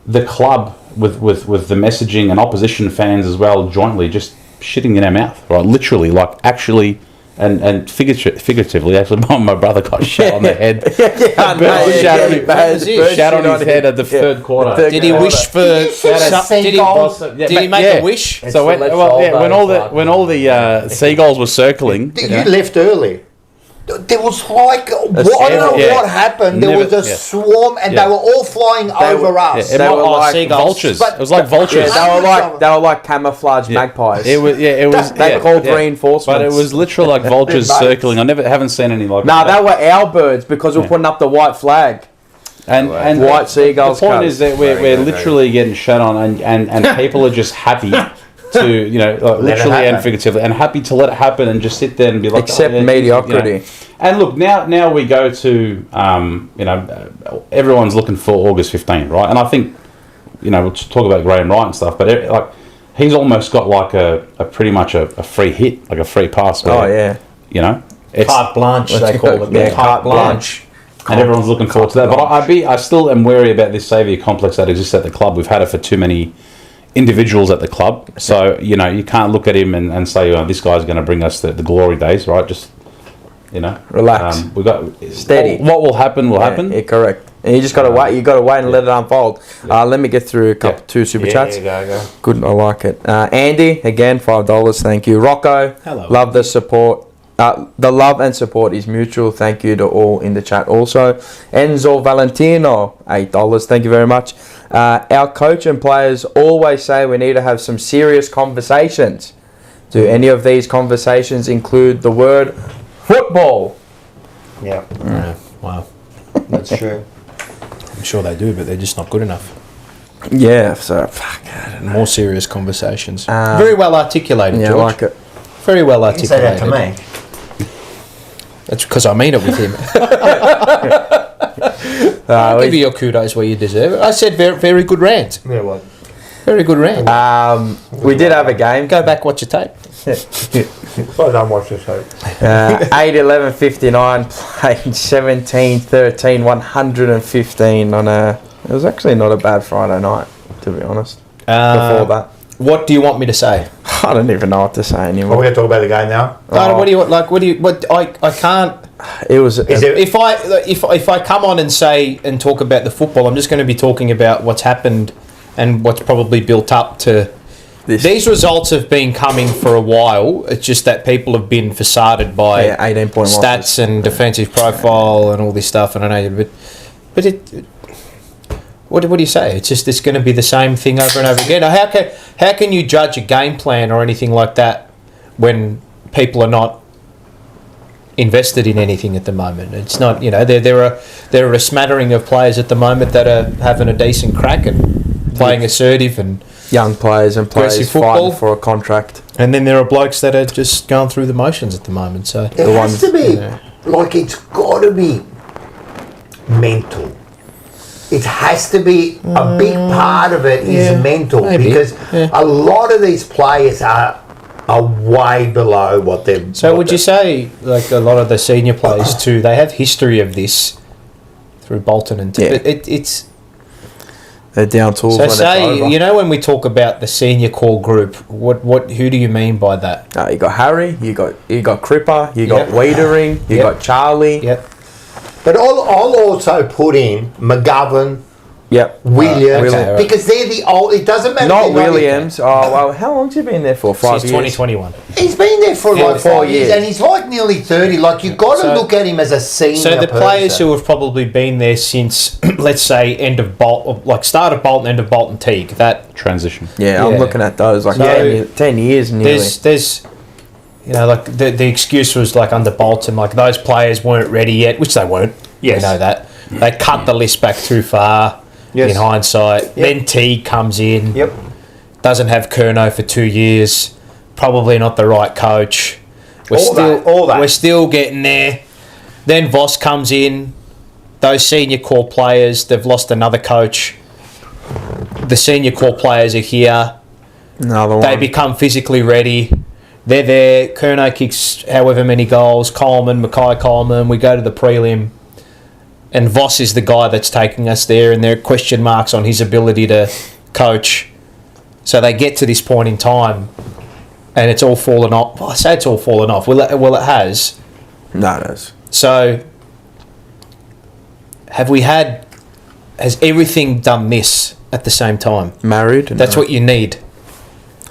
the club with the messaging and opposition fans as well, jointly just shitting in our mouth, right? Literally, like actually, and figuratively. Actually, my brother got shot on the head. Shot on his head at the third quarter. Did he wish for? Did he make a wish? So when all the seagulls were circling, you left early. There was like, I don't know what happened. There was a swarm, and they were all flying over us. They were like vultures. It was like vultures. They were like camouflage magpies. It was. They called reinforcements. But it was literally like vultures circling. haven't seen any like. No, they were our birds because we're putting up the white flag. And white seagulls. The point is that we're literally getting shut on, and people are just happy to, you know, like literally and figuratively, and happy to let it happen and just sit there and be like, accept mediocrity. You know. And look, now we go to, you know, everyone's looking for August 15, right? And I think, you know, we'll talk about Graham Wright and stuff, but like he's almost got like a pretty much a free hit, like a free pass. Where, you know, it's carte blanche, they call it. Yeah, carte blanche. And everyone's looking forward to that. But I still am wary about this saviour complex that exists at the club. We've had it for too many individuals at the club. So, you know, you can't look at him and say, oh, this guy's going to bring us the glory days, right? Just, you know. Relax. We got steady. What will happen will happen. Yeah, correct. And you just got to wait. You got to wait and let it unfold. Let me get through two super chats. Go. Good, I like it. Andy, again, $5. Thank you. Rocco, hello. Love the support. The love and support is mutual. Thank you to all in the chat also. Enzo Valentino, $8. Thank you very much. Our coach and players always say we need to have some serious conversations. Do any of these conversations include the word football? Yeah. Wow. That's true. I'm sure they do, but they're just not good enough. Yeah, so I don't know. More serious conversations. Very well articulated, Yeah, George. I like it. Very well You say articulated. that to me. That's because I mean it with him. I'll give you your kudos where you deserve it. I said very, very good rant. Yeah, what? Very good rant. We did have a game. Go back, watch your tape. I don't watch this tape. 8-11-59, played 17-13, 115 on a... It was actually not a bad Friday night, to be honest. Before that. What do you want me to say? I don't even know what to say Are we anymore. going to talk about the game now? What do you want? Like, I can't. It was... If I come on and say and talk about the football, I'm just going to be talking about what's happened and what's probably built up to. These results have been coming for a while. It's just that people have been facaded by 18-point stats losses. and defensive profile and all this stuff. And I know, but it. What do you say? It's just it's going to be the same thing over and over again. Now, how can you judge a game plan or anything like that when people are not invested in anything at the moment? It's not, you know, there are a smattering of players at the moment that are having a decent crack and playing assertive and young players and players aggressive football. fighting for a contract. And then there are blokes that are just going through the motions at the moment. So It has to be, like, it's got to be mental. It has to be, a big part of it is mental, maybe. because a lot of these players are way below what they're... So would you say, like a lot of the senior players too, they have history of this through Bolton and... Yeah. It's... They're down tools So when it's say, over. you know, when we talk about the senior core group, who do you mean by that? You got Harry, you got Cripper, you got Wiedering, you got Charlie. Yep. But I'll also put in McGovern, Yep. Williams, okay, right. because they're the old... It doesn't matter... Not if they're Williams. Oh, well, how long's he been there for? 5 Since years? 2021. He's been there for like 4 4 years, years. and he's like nearly 30. Like, you've got to So- look at him as a senior So the players person. who have probably been there since, let's say, start of Bolton, end of Bolton Teague, that Transition. Yeah, I'm Yeah. looking at those, like So 10 years nearly. there's you know, like the excuse was like under Bolton, like those players weren't ready yet, which they weren't. Yes. We know that. They cut the list back too far in hindsight. Then Teague comes in. Yep. Doesn't have Curnow for 2 years. Probably not the right coach. All that. We're still getting there. Then Voss comes in. Those senior core players, they've lost another coach. The senior core players are here. Another They one. become physically ready. They're there. Curnow kicks however many goals. Mackay Coleman. We go to the prelim. And Voss is the guy that's taking us there, and there are question marks on his ability to coach. So they get to this point in time, and it's all fallen off. Well, I say it's all fallen off. Well, it has. No, it is. So has everything done this at the same time? Married? That's what you need.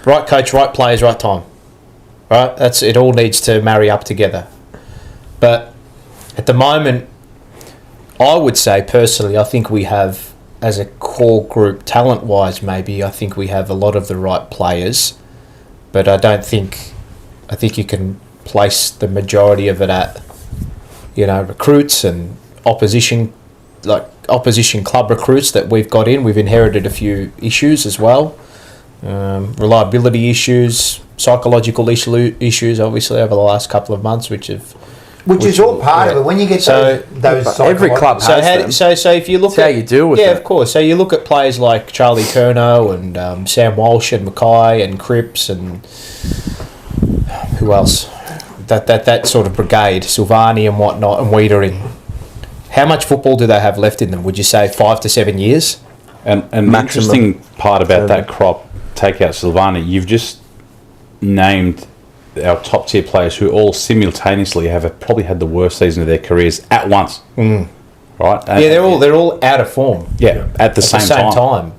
Right coach, right players, right time. Right? It all needs to marry up together. But at the moment, I would say personally, I think we have, as a core group, talent-wise maybe, I think we have a lot of the right players. But I think you can place the majority of it at, you know, recruits and opposition club recruits that we've got in. We've inherited a few issues as well. reliability issues, psychological issues, obviously over the last couple of months, which is all part of it. When you get those every club has them. So if you look at how you deal with it. Yeah, of course. So you look at players like Charlie Curnow and Sam Walsh and Mackay and Cripps and who else? That sort of brigade, Silvani and whatnot, and Wiedering. How much football do they have left in them? Would you say 5 to 7 years? And the interesting part about that crop, take out Silvani, you've just named our top tier players who all simultaneously have probably had the worst season of their careers at once. Right? Yeah, they're all out of form. Yeah, at the same time.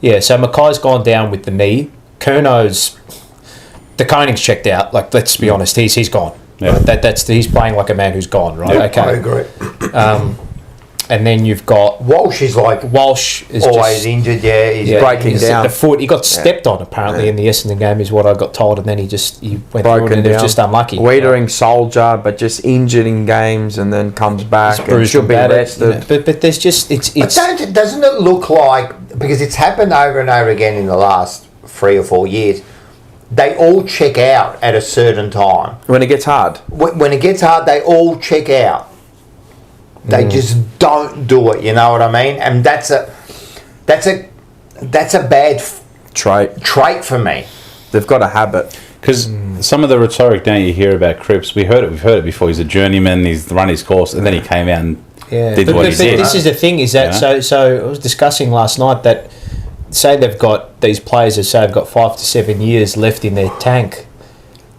Yeah, so Mackay's gone down with the knee. Kernow's, the Koning's checked out. Like, let's be honest, he's gone. Yeah. Right? He's playing like a man who's gone, right? Yeah, okay. I agree. And then you've got Walsh is always just injured. Yeah, he's breaking down. The foot, he got stepped on apparently in the Essendon game, is what I got told, and then he went through it, and it was just unlucky. Wiedering soldier, but just injured in games, and then comes back and should be rested. But there's just it's. But doesn't it look like, because it's happened over and over again in the last 3 or 4 years, they all check out at a certain time. When it gets hard. When it gets hard, they all check out. They just don't do it. You know what I mean? And that's a bad trait for me. They've got a habit. Because some of the rhetoric now you hear about Cripps, we've heard it before. He's a journeyman. He's run his course, and then he came out and did what he did. This is the thing: is that so? I was discussing last night that say they've got these players that say they've got 5 to 7 years left in their tank.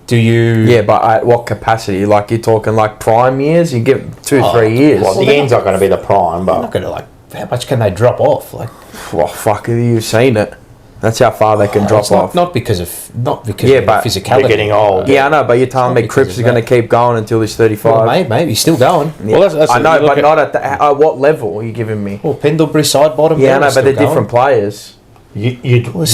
Do you? Yeah, but at what capacity? Like, you're talking like prime years? You give 2-3 years. Well, the end's not going to be the prime, but not going to how much can they drop off? Like, well, fuck, have you seen it? That's how far they can drop off. Not because of physicality. They're getting old. Yeah, I know, but you're telling me Cripps is going to keep going until he's 35. Well, maybe he's still going. Yeah. Well, that's I know, but not at what level are you giving me? Well, Pendlebury side bottom. Yeah, I know, but they're different players. You'd hope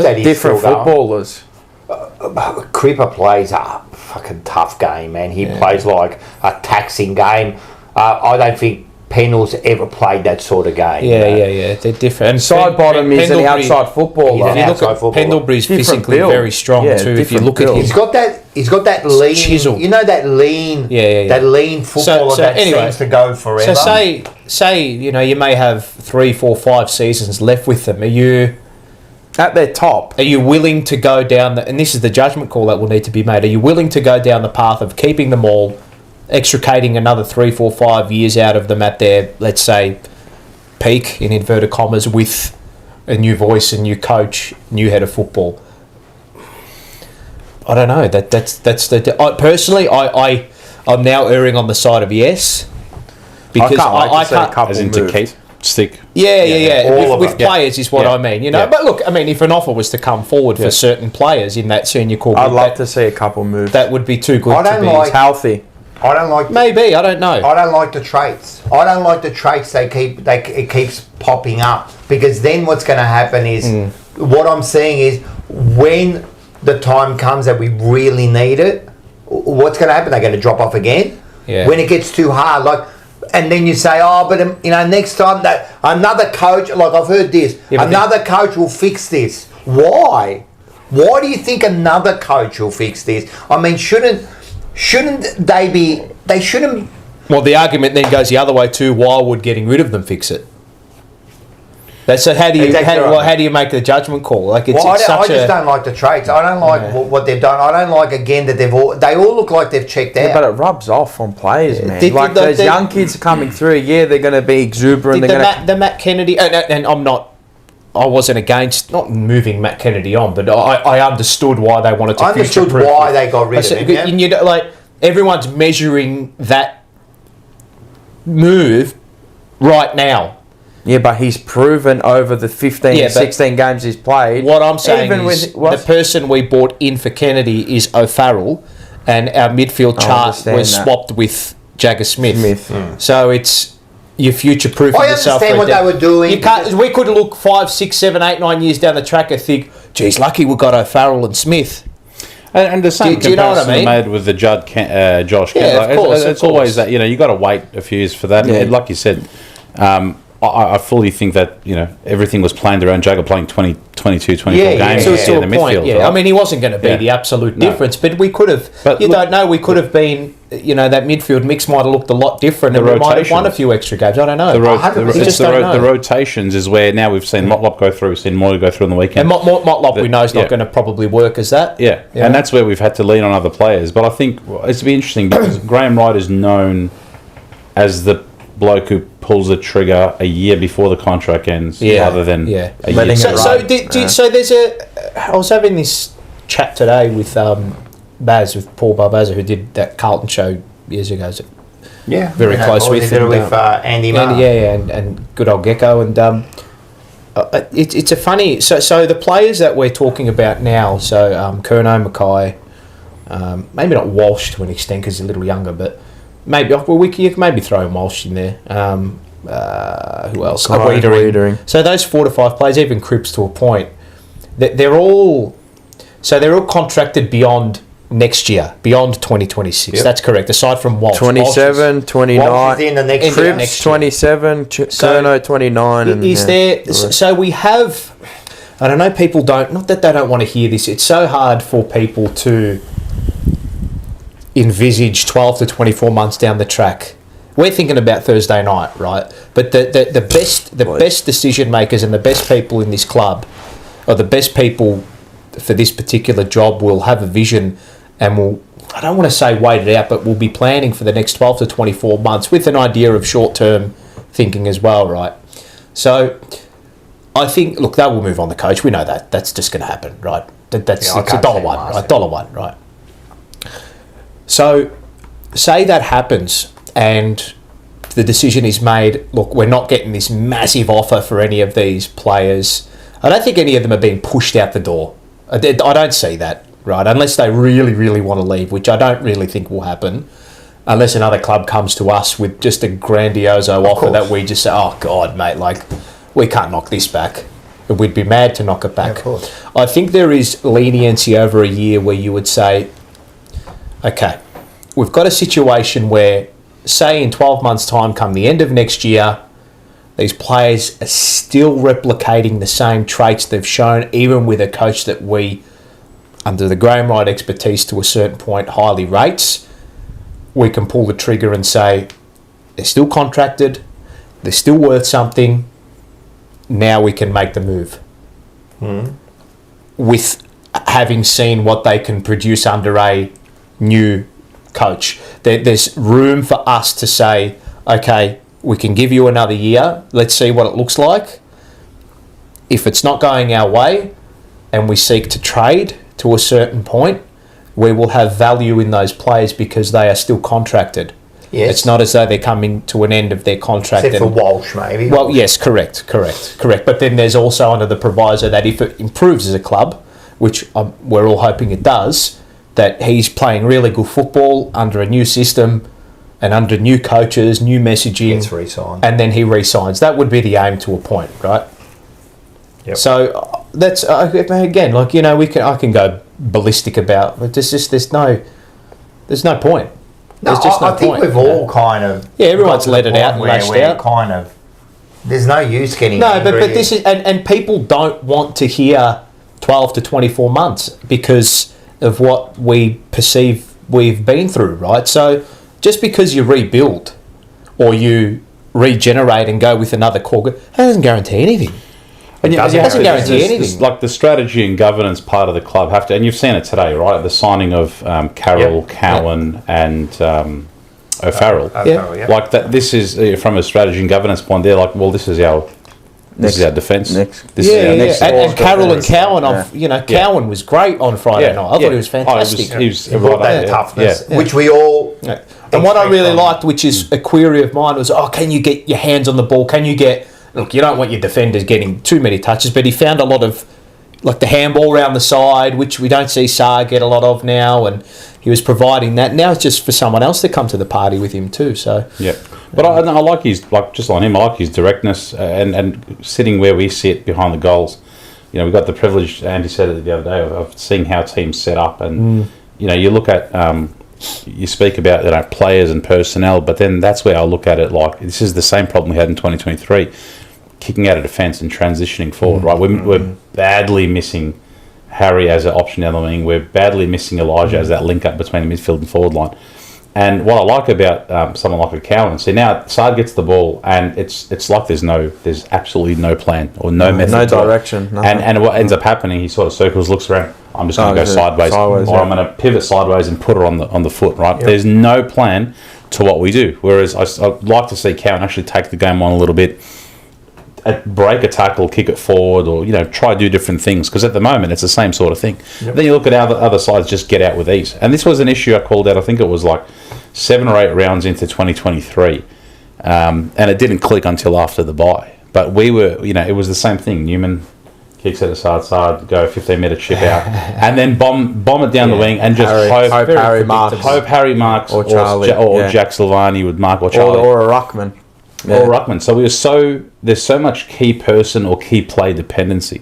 that he's different still footballers. Cripper plays a fucking tough game, man. He plays like a taxing game. I don't think Pendle's ever played that sort of game. Yeah. They're different. And side bottom is an outside footballer. If you look at Pendlebury's physically very strong too. If you look at him, he's got that lean chisel. You know, that lean, that lean footballer that seems to go forever. So say you may have 3, 4, 5 seasons left with them. Are you at their top? Are you willing to go down and this is the judgment call that will need to be made? Are you willing to go down the path of keeping them all, extricating another 3, 4, 5 years out of them at their, let's say, peak in inverted commas, with a new voice, a new coach, new head of football? I don't know. That's personally, I'm now erring on the side of yes, because I can't as into keep stick. Yeah. With players is what I mean. But look, I mean, if an offer was to come forward for certain players in that senior core, I'd love to see a couple move. That would be too good. It's healthy. I don't like. Maybe I don't know. I don't like the traits. I don't like the traits it keeps popping up, because then what's going to happen is what I'm seeing is when the time comes that we really need it, what's going to happen? They're going to drop off again. Yeah. When it gets too hard, and then you say, but next time that another coach, I've heard this, another coach will fix this. Why? Why do you think another coach will fix this? I mean, shouldn't they be? They shouldn't. Well, the argument then goes the other way too. Why would getting rid of them fix it? So how do you make the judgment call? I just don't like the traits. I don't like what they've done. I don't like, again, that they all look like they've checked out. But it rubs off on players, man. Those young kids coming through, they're going to be exuberant. The Matt Kennedy, and I wasn't against not moving Matt Kennedy on, but I understood why they wanted to. I understood why they got rid of him. And everyone's measuring that move right now. Yeah, but he's proven over the 16 games he's played. What I'm saying is the person we bought in for Kennedy is O'Farrell, and our midfield chart was swapped with Jagger Smith. So it's you're future-proofing yourself. I understand what they were doing. We could look 5, 6, 7, 8, 9 years down the track and think, geez, lucky we got O'Farrell and Smith. And the same comparison made with the Josh Kent. Of course. It's always that, you got to wait a few years for that. Yeah. And like you said, I fully think that, everything was planned around Jagger playing 20, 22, 24 games to in the a point. midfield. Yeah, right? I mean, he wasn't going to be the absolute difference, but we could have. Don't know. We could have been. That midfield mix might have looked a lot different, and we might have won a few extra games. I don't know. The rotations is where now we've seen Motlop go through, seen Moy go through on the weekend. And Motlop we know is not going to probably work as that. Yeah, and that's where we've had to lean on other players. But I think it's be interesting because Graham Wright is known as the bloke who pulls the trigger a year before the contract ends, rather than a year. So there's I was having this chat today with with Paul Barbaza, who did that Carlton show years ago. Very close with him. With Andy Marr. And good old Gecko. And it's a funny. So the players that we're talking about now. So Curnow, Mackay, maybe not Walsh to an extent because he's a little younger, but. Maybe you can maybe throw in Walsh in there. Who else? Wiedering. So those 4 to 5 players, even Cripps to a point, they're all contracted beyond next year, beyond 2026. Yep. That's correct. Aside from Walsh, 27, 29. Walsh is in the next Cripps 27, Curnow 29. Is there? So we have. I don't know. People don't. Not that they don't want to hear this. It's so hard for people to envisage 12 to 24 months down the track. We're thinking about Thursday night, right? But the best decision makers and the best people in this club, or the best people for this particular job, will have a vision and will, I don't want to say wait it out, but we'll be planning for the next 12 to 24 months with an idea of short-term thinking as well, right? So I think, look, they will move on the coach. We know that. That's just going to happen, right? It's $1, right? $1, right? So, say that happens and the decision is made, look, we're not getting this massive offer for any of these players. I don't think any of them are being pushed out the door. I don't see that, right? Unless they really, really want to leave, which I don't really think will happen, unless another club comes to us with just a grandioso offer that we just say, oh, God, mate, like, we can't knock this back. We'd be mad to knock it back. Yeah, I think there is leniency over a year where you would say, okay, we've got a situation where, say in 12 months' time, come the end of next year, these players are still replicating the same traits they've shown, even with a coach that we, under the Graham Wright expertise to a certain point, highly rates. We can pull the trigger and say, they're still contracted, they're still worth something, now we can make the move. With having seen what they can produce under a new coach. There's room for us to say, okay, we can give you another year. Let's see what it looks like. If it's not going our way and we seek to trade to a certain point, we will have value in those players because they are still contracted. Yes. It's not as though they're coming to an end of their contract. Except for Walsh, maybe. Well, yes, correct. But then there's also under the proviso that if it improves as a club, which we're all hoping it does, that he's playing really good football under a new system and under new coaches, new messaging. Gets re-signed. And then he re-signs. That would be the aim to a point, right? Yep. So that's, again, like, I can go ballistic about, but there's no point. There's just no I think point. we've all kind of... Yeah, everyone's let it out and lashed out. Kind of... There's no use getting No, angry. but this is... And people don't want to hear 12 to 24 months because of what we perceive we've been through, right? So just because you rebuild or you regenerate and go with another core, that doesn't guarantee anything. And it doesn't guarantee anything. It's like the strategy and governance part of the club have to, and you've seen it today, right? The signing of Carroll, Cowan, and O'Farrell. Like that. This is from a strategy and governance point. They're like, well, this is our defence. And Carroll and Cowan, Cowan was great on Friday night. I thought he was fantastic. He was that toughness, which we all. Yeah. And what I really liked, which is a query of mine, was, can you get your hands on the ball? Can you get... Look, you don't want your defenders getting too many touches, but he found a lot of, like the handball around the side, which we don't see Saar get a lot of now, and he was providing that. Now it's just for someone else to come to the party with him too. So yeah, but I like his, like, just on him, I like his directness and sitting where we sit behind the goals. You know, we got the privilege, Andy said it the other day, of seeing how teams set up, and you know, you look at you speak about players and personnel, but then that's where I look at it like this is the same problem we had in 2023, kicking out of defence and transitioning forward. Right, we're badly missing Harry as an option down the wing. We're badly missing Elijah as that link up between the midfield and forward line. And what I like about someone like a Cowan, see now Sard gets the ball and it's like there's absolutely no plan or no method, no direction, and what ends up happening, he sort of circles, looks around. I'm just going to go sideways, or I'm going to pivot sideways and put her on the foot. Right, there's no plan to what we do. Whereas I'd like to see Cowan actually take the game on a little bit. Break a tackle, kick it forward, or try to do different things. Because at the moment, it's the same sort of thing. Then you look at other sides, just get out with ease. And this was an issue I called out. I think it was like 7 or 8 rounds into 2023, and it didn't click until after the bye. But we were, it was the same thing. Newman kicks it to Sard, go 15-metre chip out, and then bomb it down the wing, and just hope Harry marks, or Charlie, or Jack Silvani would mark, or Charlie, or a ruckman. Or ruckman. So there's so much key person or key play dependency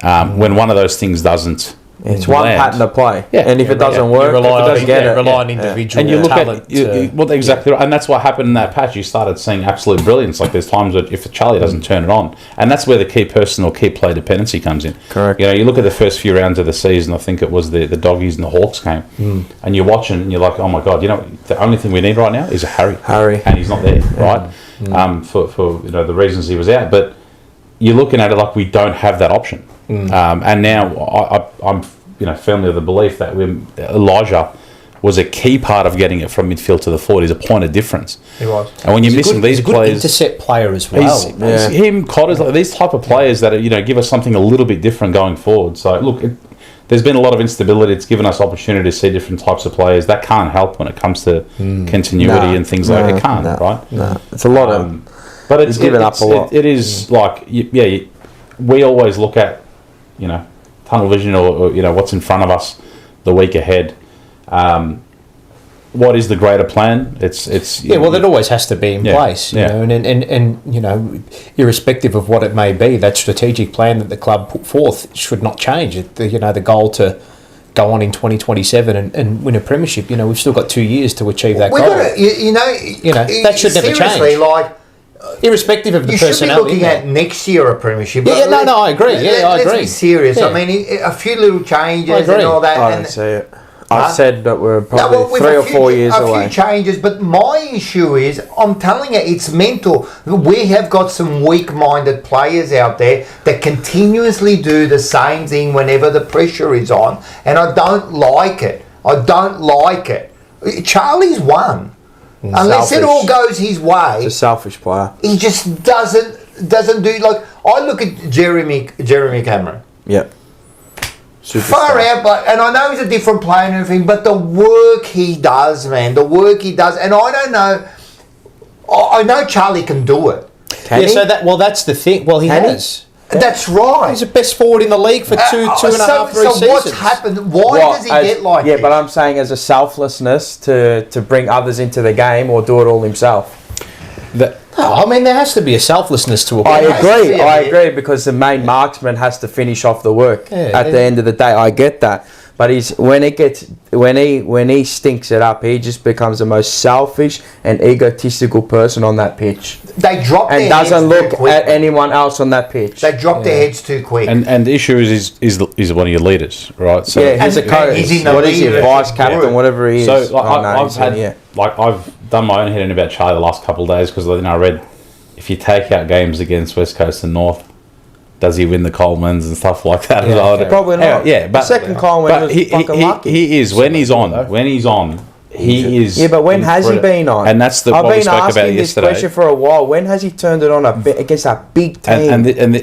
when one of those things doesn't. It's one pattern to play, and if it doesn't work, rely on individual and you look talent. Exactly right, and that's what happened in that patch. You started seeing absolute brilliance. Like there's times that if Charlie doesn't turn it on, and that's where the key person or key play dependency comes in. Correct. You look at the first few rounds of the season. I think it was the Doggies and the Hawks game, and you're watching and you're like, oh my god, the only thing we need right now is a Harry, and he's not there, right? For the reasons he was out, but you're looking at it like we don't have that option. And now I'm firmly of the belief that Elijah was a key part of getting it from midfield to the forward. He's a point of difference. He was. And when you're missing these players, intercept player as well. Him, Cotters, these type of players that give us something a little bit different going forward. So look, there's been a lot of instability. It's given us opportunity to see different types of players. That can't help when it comes to continuity and things like that. It can't, right? No, it's a lot of. But it's given up a lot. It is like we always look at tunnel vision or what's in front of us the week ahead. What is the greater plan? It's well, that always has to be in place, and irrespective of what it may be, that strategic plan that the club put forth should not change. The goal to go on in 2027 and win a premiership. We've still got 2 years to achieve that goal. That should never change. Irrespective of the personnel, you should be looking at next year a premiership. I agree. I agree. Let's be serious. I mean, a few little changes and all that. I don't see it. I've said that we're probably 3 or 4 years away. A few changes, but my issue is, I'm telling you, it's mental. We have got some weak-minded players out there that continuously do the same thing whenever the pressure is on, and I don't like it. Charlie's one. Unless it all goes his way, it's a selfish player. He just doesn't do like. I look at Jeremy Cameron. Yep. Far out, and I know he's a different player and everything, but the work he does, and I don't know. I know Charlie can do it. Can he? So that's the thing. Well, he has. That's right. He's the best forward in the league for two and a half, 3 seasons. So what's happened? Why does he get like this? Yeah, but I'm saying as a selflessness to bring others into the game or do it all himself. There has to be a selflessness to it. I agree because the main marksman has to finish off the work at the end of the day. I get that. But when he stinks it up, he just becomes the most selfish and egotistical person on that pitch. They drop their heads and doesn't look at anyone else on that pitch. They drop their heads too quick. And the issue is one of your leaders, right? So he's a coach. What is he, vice captain, whatever he is? So I've done my own head in about Charlie the last couple of days because I read if you take out games against West Coast and North, does he win the Colemans and stuff like that? Probably not. But the second Coleman was fucking lucky. He is when he's on. He is. Yeah, but when has he been on? And that's what we spoke about yesterday. I've been asking this question for a while. When has he turned it on against a big team? And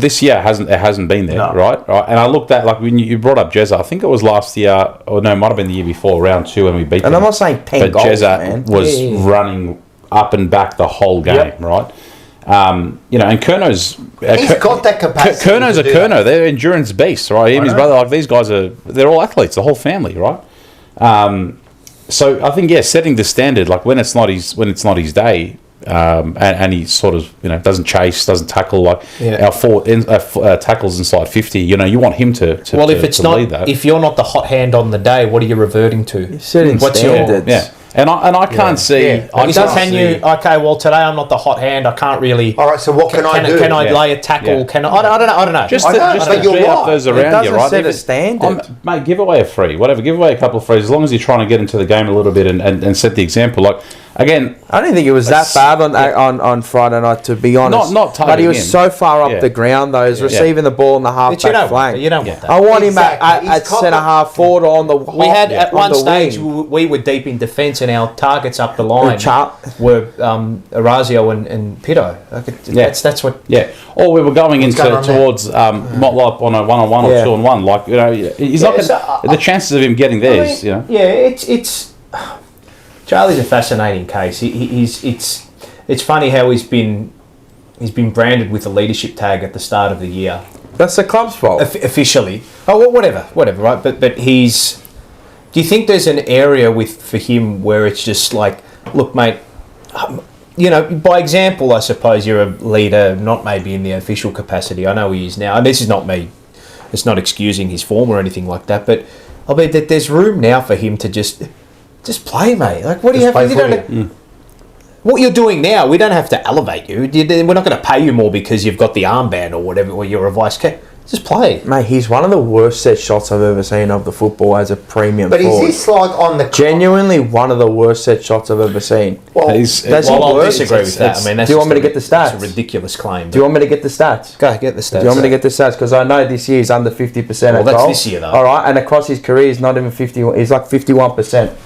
this year hasn't been there, right? And I looked at when you brought up Jezza. I think it was last year, or no, it might have been the year before, round 2 when we beat them. And I'm not saying 10 goals, Jezza was running up and back the whole game, right? And Kerno's he's got that capacity. Kerno's a Kerno. They're endurance beasts, right? Him and his brother, these guys they're all athletes, the whole family, right? So I think setting the standard, when it's not his day, and he sort of doesn't chase, doesn't tackle like our tackles inside 50. You want him to well, if it's not lead that. if you're not the hot hand on the day, what are you reverting to? You're setting standards. And I can't see. Okay, well today I'm not the hot hand. I can't really. All right, so what can I do? Can I lay a tackle? Yeah. Can I don't know. Just but to you're G up right. those It around you, doesn't right? set a standard. Mate, give away a free, whatever. Give away a couple of frees as long as you're trying to get into the game a little bit and set the example. Like again, I don't think it was that bad on Friday night, to be honest. Not but he was in. so far up the ground though. He's receiving the ball in the half-back flank. You don't want that. I want him at centre half forward on the. We had at one stage we were deep in defence and our targets up the line were Orazio and Pito. That's what. Yeah. Or we were going towards Motlop on a 1-on-1 or 2-on-1. Like he's not the chances of him getting theirs. Yeah, it's. Charlie's a fascinating case. It's funny how he's been branded with a leadership tag at the start of the year. That's the club's fault. Officially. Oh, well, whatever, right? But he's. Do you think there's an area for him where it's just like, look, mate, by example, I suppose you're a leader, not maybe in the official capacity. I know he is now, and this is not me. It's not excusing his form or anything like that, but I mean, there's room now for him to just play, mate. Like, what do you have? What you're doing now, we don't have to elevate you. We're not going to pay you more because you've got the armband or whatever, or you're a vice captain. Just play. Mate, he's one of the worst set shots I've ever seen of the football as a premium forward. But is this like on the... Genuinely one of the worst set shots I've ever seen. Well, I'll disagree with that. I mean, that's do you want me to get the stats? That's a ridiculous claim. Do you want me to get the stats? Go get the stats. Do you want me to get the stats? Because I know this year he's under 50% well, at that's goal. this year, though. All right, and across his career he's not even 50. He's like 51%.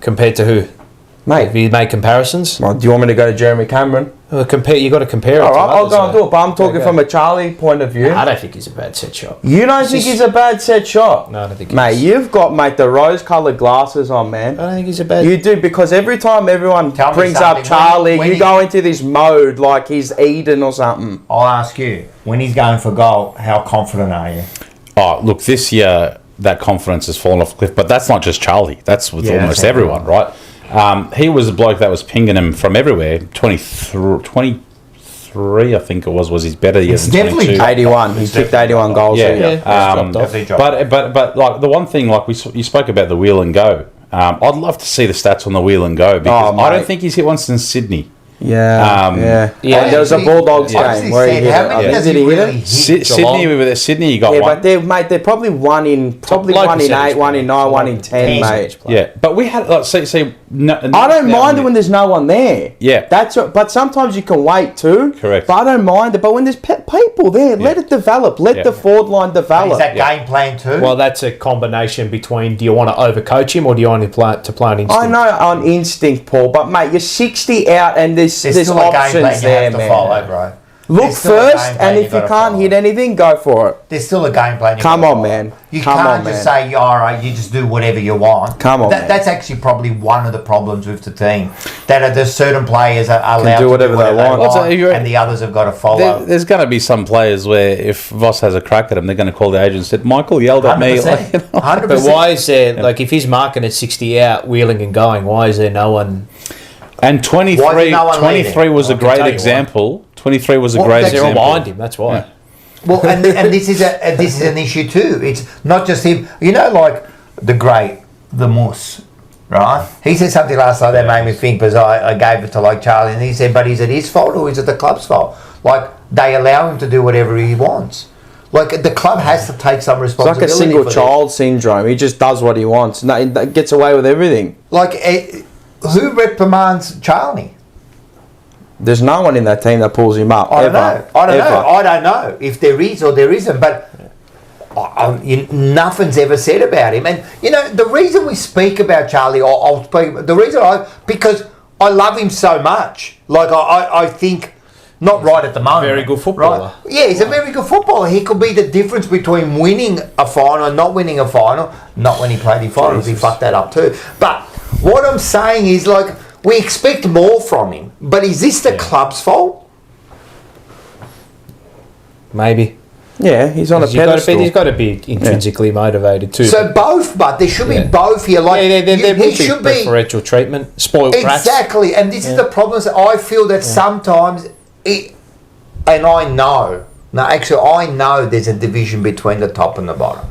Compared to who? Mate. Have you made comparisons? Well, do you want me to go to Jeremy Cameron? Well, you got to compare it. All right, to I'll go and do it. But I'm talking from a Charlie point of view. I don't think he's a bad set shot. You don't think he's a bad set shot? No, I don't think. Mate, you've got the rose-coloured glasses on, man. I don't think he's a bad. You do, because every time everyone brings up Charlie, you go into this mode like he's Eden or something. I'll ask you, when he's going for goal, how confident are you? Oh, look, this year that confidence has fallen off a cliff, but that's not just Charlie. That's with almost everyone, right? He was a bloke that was pinging him from everywhere. 23, I think it was his better year than 22. 81. He's kicked 81 goals. But like the one thing, like you spoke about the wheel and go. I'd love to see the stats on the wheel and go, because I don't think he's hit one since Sydney. Yeah. There was a Bulldogs game where he hit how many does he really hit? Sydney, you got one. But they're probably one in 8, 1 in 9, 1 in 10, mate. Yeah, but we had I don't mind it when there's no one there. Yeah, but sometimes you can wait too. Correct. But I don't mind it. But when there's people there, let it develop. Let the forward line develop. Is that game plan too? Well, that's a combination between, do you want to overcoach him or do you want to play on instinct? I know on instinct, Paul, but mate, you're 60 out and there's still options a game plan there, you have to man. follow, bro. Look first, and if you can't hit anything, go for it. There's still a game plan. Come on, man. You can't just say, all right, you just do whatever you want. Come on, man. That's actually probably one of the problems with the team. That there's certain players are allowed to do whatever they want, and the others have got to follow. There's going to be some players where if Voss has a crack at them, they're going to call the agent and say, Michael yelled at me. 100%. But why is there, like, if he's marking at 60 out, wheeling and going, why is there no one... And 23 was a great example. 23 was a great example. They're all behind him, that's why. Yeah. Well, and this is an issue too. It's not just him. You know, like the Moose, right? He said something last night that made me think, because I gave it to like Charlie, and he said, but is it his fault or is it the club's fault? Like, they allow him to do whatever he wants. Like, the club has to take some responsibility. It's like a single child syndrome. He just does what he wants. No, he gets away with everything. Like, who reprimands Charlie? There's no one in that team that pulls him up. I don't know if there is or there isn't, but nothing's ever said about him. And you know, the reason we speak about Charlie, because I love him so much. Like, I think, not right at the moment. Very good footballer. Right? Yeah, he's a very good footballer. He could be the difference between winning a final and not winning a final. Not when he played in finals, he fucked that up too. But what I'm saying is, like, we expect more from him. But is this the club's fault? Maybe. Yeah, he's on a pedestal. He's got to be intrinsically motivated too. So both, but there should be both here. Like there will be preferential treatment, spoiled brats. Exactly, and this is the problem. I feel that sometimes and I know. No, actually, I know there's a division between the top and the bottom.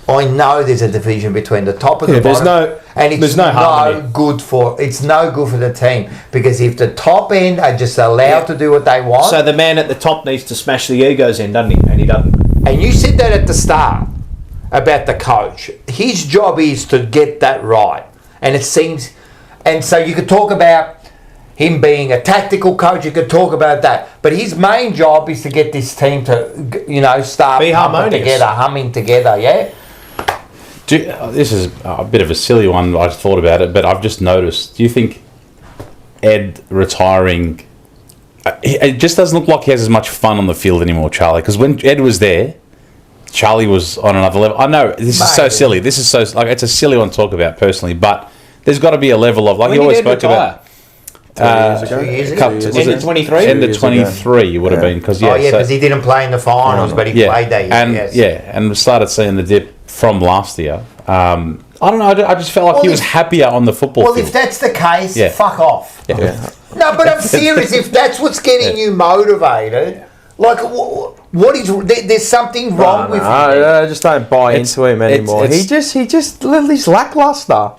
I know there's a division between the top and the bottom. It's no good for the team, because if the top end are just allowed to do what they want. So the man at the top needs to smash the egos in, doesn't he? And he doesn't. And you said that at the start about the coach. His job is to get that right. And it seems, and so you could talk about him being a tactical coach, you could talk about that. But his main job is to get this team to, start humming together, yeah? This is a bit of a silly one. I thought about it, but I've just noticed. Do you think Ed retiring? It just doesn't look like he has as much fun on the field anymore, Charlie. Because when Ed was there, Charlie was on another level. I know this is so silly. This is so it's a silly one to talk about personally, but there's got to be a level of he always spoke about. 2 years ago. End of 23? End of 23 would have been. Because he didn't play in the finals, but he played that year. And we started seeing the dip from last year. I don't know. I just felt like he was happier on the football field. Well, if that's the case, fuck off. Yeah. No, but I'm serious. If that's what's getting you motivated, like, what is? There's something wrong with him. I just don't buy into him anymore. He's lackluster.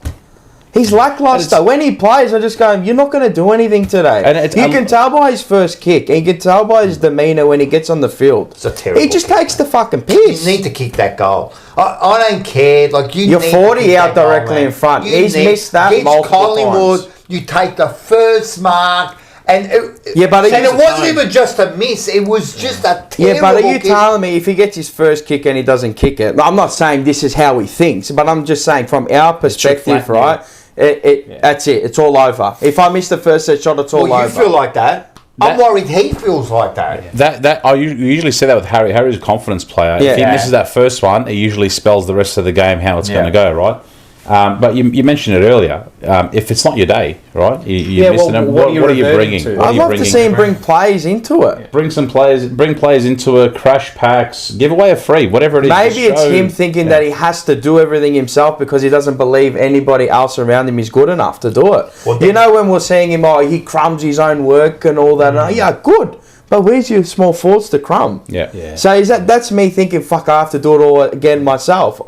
He's lackluster. When he plays, I just go, you're not going to do anything today. And you can tell by his first kick. And you can tell by his demeanour when he gets on the field. It's a terrible He just takes the fucking piss. You need to kick that goal. I don't care. Like You're 40 out directly in front. He's missed that multiple Collingwood, times. You take the first mark. And it wasn't even just a miss. It was just a terrible Yeah, but are you telling me if he gets his first kick and he doesn't kick it? I'm not saying this is how he thinks, but I'm just saying from our perspective, right? That's it. It's all over. If I miss the first set shot, it's all over. You feel like that. I'm worried he feels like that. That I usually say that with Harry. Harry's a confidence player. If he misses that first one, it usually spells the rest of the game how it's going to go, right? But you mentioned it earlier. If it's not your day, right? You're missing it. What are you bringing? I'd love to see him bring players into it. Bring players into it. Crash packs. Give away a free, whatever it is. Maybe it's him thinking that he has to do everything himself because he doesn't believe anybody else around him is good enough to do it. When we're seeing him, he crumbs his own work and all that. Yeah, good. But where's your small forwards to crumb? Yeah. So that's me thinking, fuck, I have to do it all again myself.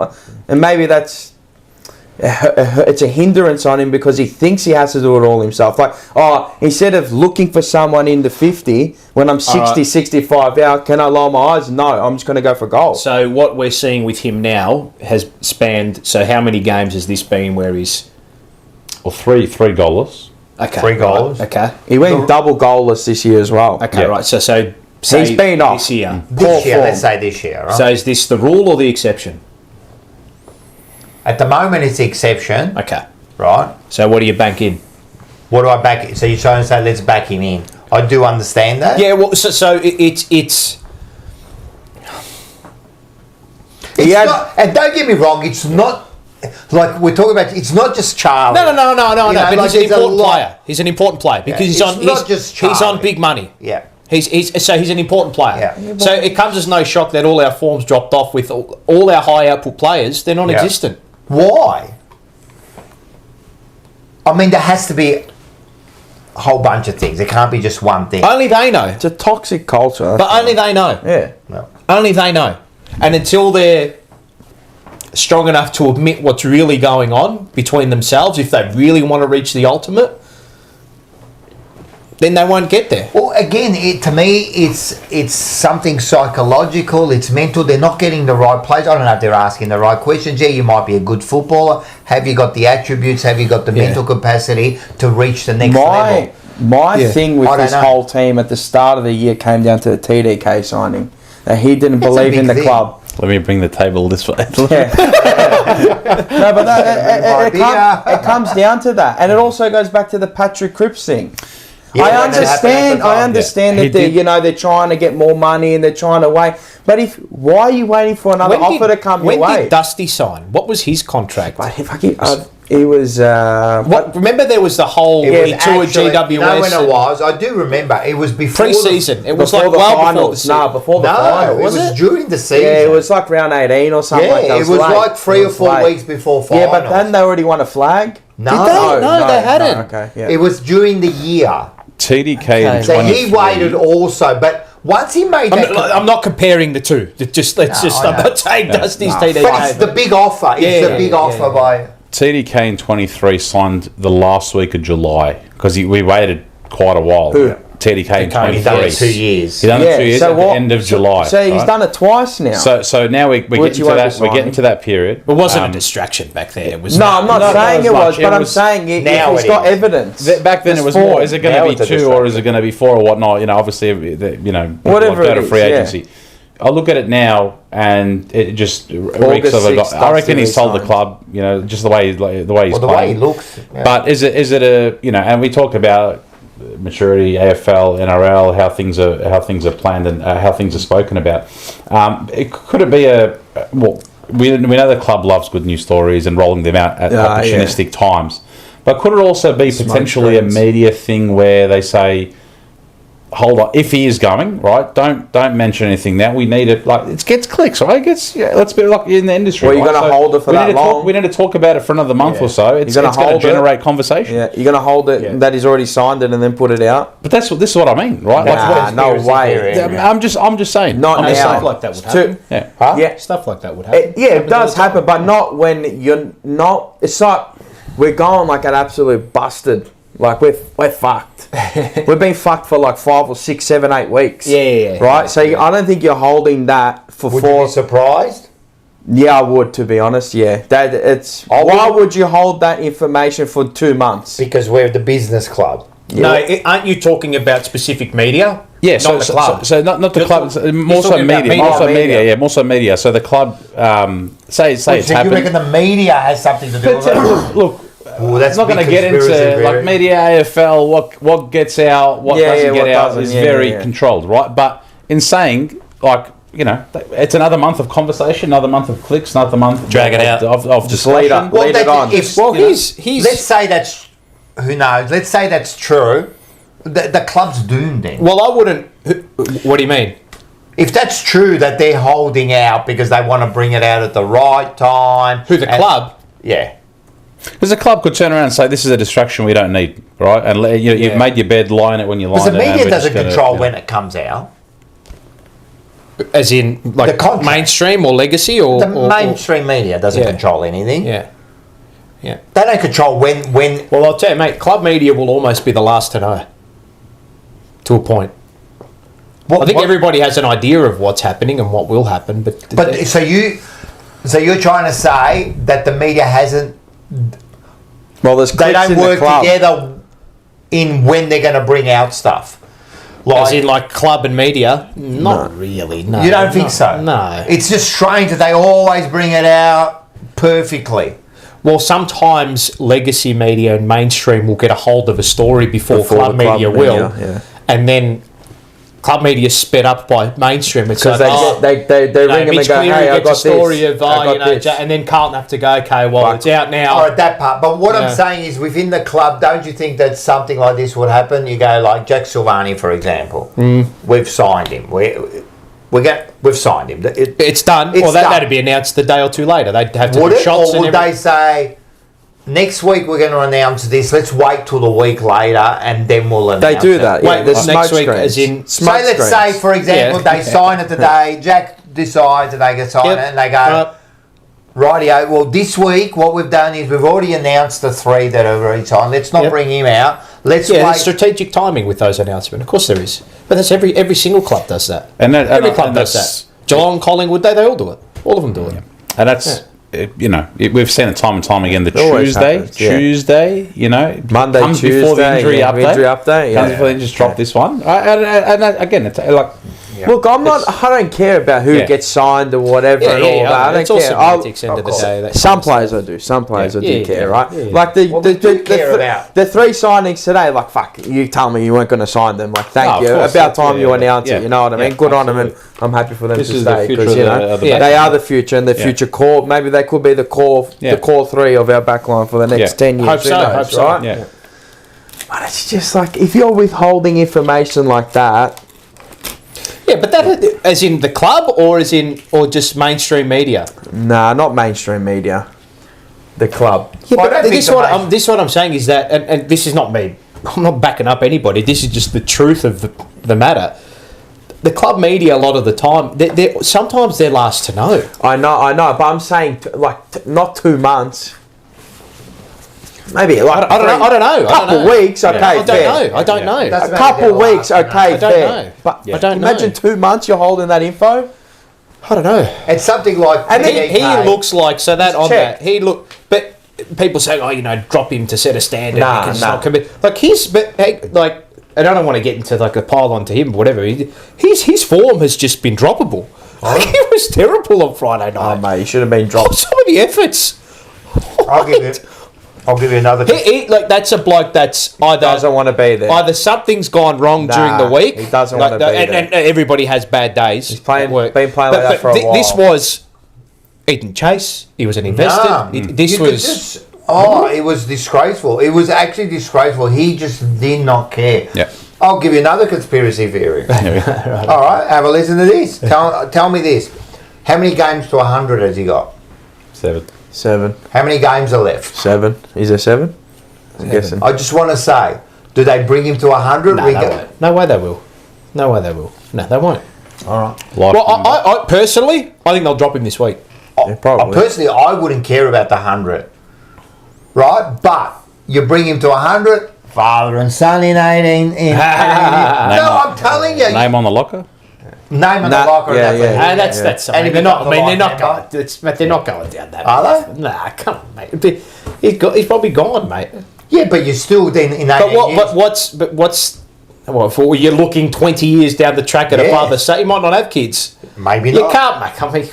And maybe it's a hindrance on him because he thinks he has to do it all himself. Like, instead of looking for someone in the 50, when I'm 60, 65 out, can I lower my eyes? No, I'm just going to go for goal. So what we're seeing with him now has spanned, so how many games has this been where he's... Well, three goalless. Okay. 3 goals. Okay. He went double goalless this year as well. Okay, right. So he's been off. This year. Let's say this year, right? So is this the rule or the exception? At the moment, it's the exception. Okay. Right? So what do you bank in? What do I back? So you're trying to say let's back him in. I do understand that. Yeah, well, so it's not, and don't get me wrong, it's not like we're talking about. It's not just Charlie. No. But he's an important player. He's an important player because he's on big money. Yeah. He's an important player. Yeah. So it comes as no shock that all our forms dropped off with all our high output players. They're non-existent. Yeah. Why? I mean, there has to be a whole bunch of things. It can't be just one thing. Only they know. It's a toxic culture. But only they know. Yeah. No. Only they know. And until they're strong enough to admit what's really going on between themselves, if they really want to reach the ultimate, then they won't get there. Well, again, to me, it's something psychological. It's mental. They're not getting the right players. I don't know if they're asking the right questions. Yeah, you might be a good footballer. Have you got the attributes? Have you got the mental capacity to reach the next level? My thing with this whole team at the start of the year came down to the TDK signing. That he didn't believe in the club. Let me bring the table this way. Yeah. No, but it comes down to that. And it also goes back to the Patrick Cripps thing. Yeah, I understand that they're trying to get more money and they're trying to wait. But why are you waiting for another offer to come your way? When did Dusty sign? What was his contract? He was. Remember there was the whole tour GWS. No, when it was, I do remember. It was before pre-season. It was before like the finals. before the finals. It was during the season. Yeah, it was like round 18 or something. like that. It was like 3 or 4 weeks before finals. Yeah, but then they already won a flag. No, No, they hadn't. Okay, yeah. It was during the year. TDK in 23. So he waited also, but once he made that... I'm not comparing the two. I'm not saying Dusty's TDK. But it's the big offer. It's the big offer by... TDK in 23 signed the last week of July because we waited quite a while. Who? TDK in 23. He's done it 2 years. He's done it 2 years at the end of July. So he's done it twice now. So now we're getting to that period. It wasn't a distraction back then. It was. No, I'm not saying it was, but I'm saying if he's got evidence. Back then it was more. Is it going to be 2 or is it going to be 4 or whatnot? You know, obviously, whatever like it is, free agency. I look at it now, and it just reeks of a guy. I reckon he's told the club, just the way he's playing. The way he looks. Yeah. But is it a and we talk about maturity, AFL, NRL, how things are planned and how things are spoken about. Could it be we know the club loves good news stories and rolling them out at opportunistic times, but could it also be potentially a media thing where they say, hold on, if he is going, right, don't mention anything now. We need it, it gets clicks, right? Let's be like in the industry. Well, you're going to hold it for that long? We need to talk about it for another month or so. It's going to generate conversation. Yeah, you're going to hold it that he's already signed it and then put it out? But this is what I mean, right? No way. I'm just saying. Not now. Stuff like that would happen. Yeah. Stuff like that would happen. It does happen, but not when you're not... It's like we're going like an absolute busted... Like we're fucked. We've been fucked for like 5 or 6, 7, 8 weeks. Yeah. Right. So I don't think you're holding that for Would 4. you be surprised? Yeah, I would, to be honest. Yeah. Why would you hold that information for 2 months? Because we're the business club. Yeah. No, aren't you talking about specific media? Yeah, not the club. So not the club. More so media. More so media. So the club. Say it's happened. You reckon the media has something to do with it? Look. That's not going to get into like media AFL. What gets out, what doesn't get out is very controlled, right? But in saying it's another month of conversation, another month of clicks, another month drag it out of discussion. Lead it on. He's let's say that's who knows. Let's say that's true. The club's doomed then. Well, I wouldn't. What do you mean? If that's true that they're holding out because they want to bring it out at the right time. Who, the club? Yeah. Because the club could turn around and say, this is a distraction we don't need, right? And you've made your bed, lie in it when you lie in it. Because the media doesn't control when it comes out. As in, like, the mainstream or legacy? Or the mainstream media doesn't control anything. Yeah. They don't control when... Well, I'll tell you, mate, club media will almost be the last to know. To a point. I think everybody has an idea of what's happening and what will happen, but so you're trying to say that the media hasn't... Well, they don't work together in when they're going to bring out stuff. As in, like, club and media? Not really, no. You don't think so? No. It's just strange that they always bring it out perfectly. Well, sometimes legacy media and mainstream will get a hold of a story before club media will. Yeah. And then club media sped up by mainstream. It's because like, they ring them and go, hey, I got this. Story of, and then Carlton have to go, okay, well, it's out now. All right, that part. But what I'm saying is, within the club, don't you think that something like this would happen? You go like Jack Silvani, for example. We've signed him. We've signed him. It's done. That'd be announced a day or two later. They'd have to do shots. Or would they say, next week we're going to announce this, let's wait till the week later and then we'll announce it? They do that. Wait, next week as in... let's say, for example, they sign it today, Jack decides that they can sign it and they go, rightio, well, this week what we've done is we've already announced the 3 that have already signed. Let's not bring him out. Let's wait. There's strategic timing with those announcements. Of course there is. But that's every single club does that. Every club does that. Geelong, Collingwood, they all do it. All of them do it. And that's... we've seen it time and time again. The Tuesday, Monday, comes Tuesday, before the injury update. Comes before they just drop this one. And again, it's like Look, I don't care about who gets signed or whatever and all that. I don't care. Semantics end of the day. Some players I do. Some players I do care, right? Yeah. Like the 3 signings today. Like, fuck, you tell me you weren't going to sign them. Like, thank you. About time you announce it. You know what I mean? Good on them, and I'm happy for them to stay because they are the future and the future core. Maybe they could be the core 3 of our backline for the next 10 years. Hope so. Right? Yeah. But it's just like if you're withholding information like that. Yeah, but that as in the club or just mainstream media? Nah, not mainstream media. The club. Yeah, but this is what I'm saying is that, and this is not me. I'm not backing up anybody. This is just the truth of the matter. The club media, a lot of the time, sometimes they're last to know. I know, but I'm saying not 2 months. Maybe like I don't know. A couple weeks, okay, I don't know. A couple weeks, okay, fair. But I don't know. Imagine 2 months you're holding that info. I don't know. It's something like... And he looks like... So that on that... He look... But people say, drop him to set a standard because he's not committed. Like, and I don't want to get into like a pile onto him, whatever. His form has just been droppable. Like, he was terrible on Friday night. Oh, mate, he should have been dropped. Some of the efforts. I'll give you another. That's a bloke that's either doesn't want to be there. Either something's gone wrong during the week. He doesn't want to be there. And everybody has bad days. He's been playing like that for a while. This was. He didn't chase. He was an investor. It was disgraceful. It was actually disgraceful. He just did not care. Yeah. I'll give you another conspiracy theory. All right, have a listen to this. Tell me this. How many games to 100 has he got? 7. How many games are left? 7. Is there 7? I'm guessing. I just want to say, do they bring him to 100? No way they will. No, they won't. All right. Well, I personally, I think they'll drop him this week. Probably. Personally, I wouldn't care about the 100. Right? But you bring him to 100, father and son in 18. I'm telling you. Name on the locker? Name on the locker. That's something. They're not going down that. Are they? Nah, come on, mate. He's probably gone, mate. Yeah, but you're still then in 18 years. But what's for you're looking 20 years down the track at a father say he might not have kids. Maybe you not. You can't, mate. I mean,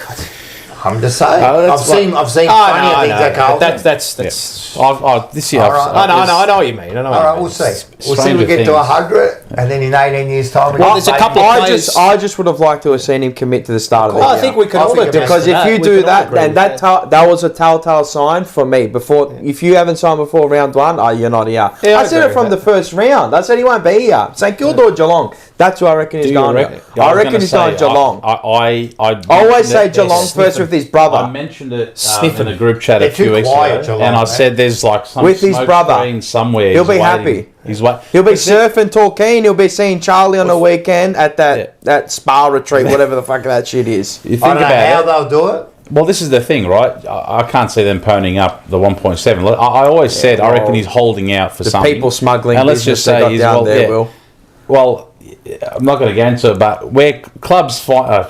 I'm just saying. I've seen funny things at Carlton. That's. This year. I know what you mean. All right, we'll see. We'll see if we get to 100, and then in 18 years' time. Well, there's a couple of players. I just would have liked to have seen him commit to the start of the year. I think we can all agree because if you do that, and that was a telltale sign for me. If you haven't signed before round 1, you're not here. I said it from the first round. I said he won't be here. St Kilda or Geelong. That's who I reckon he's going. I reckon he's going Geelong. I always say Geelong first with his brother. I mentioned it in a group chat a few weeks ago, and I said there's like some with his brother somewhere. He'll be happy. He'll be surfing Torquay. He'll be seeing Charlie on the weekend at that spa retreat, whatever the fuck that shit is. You think about how they'll do it. Well, this is the thing, right? I can't see them ponying up the 1.7. I always said I reckon he's holding out for something. People smuggling. And let's just say he's well. I'm not going to get into it, but where clubs find,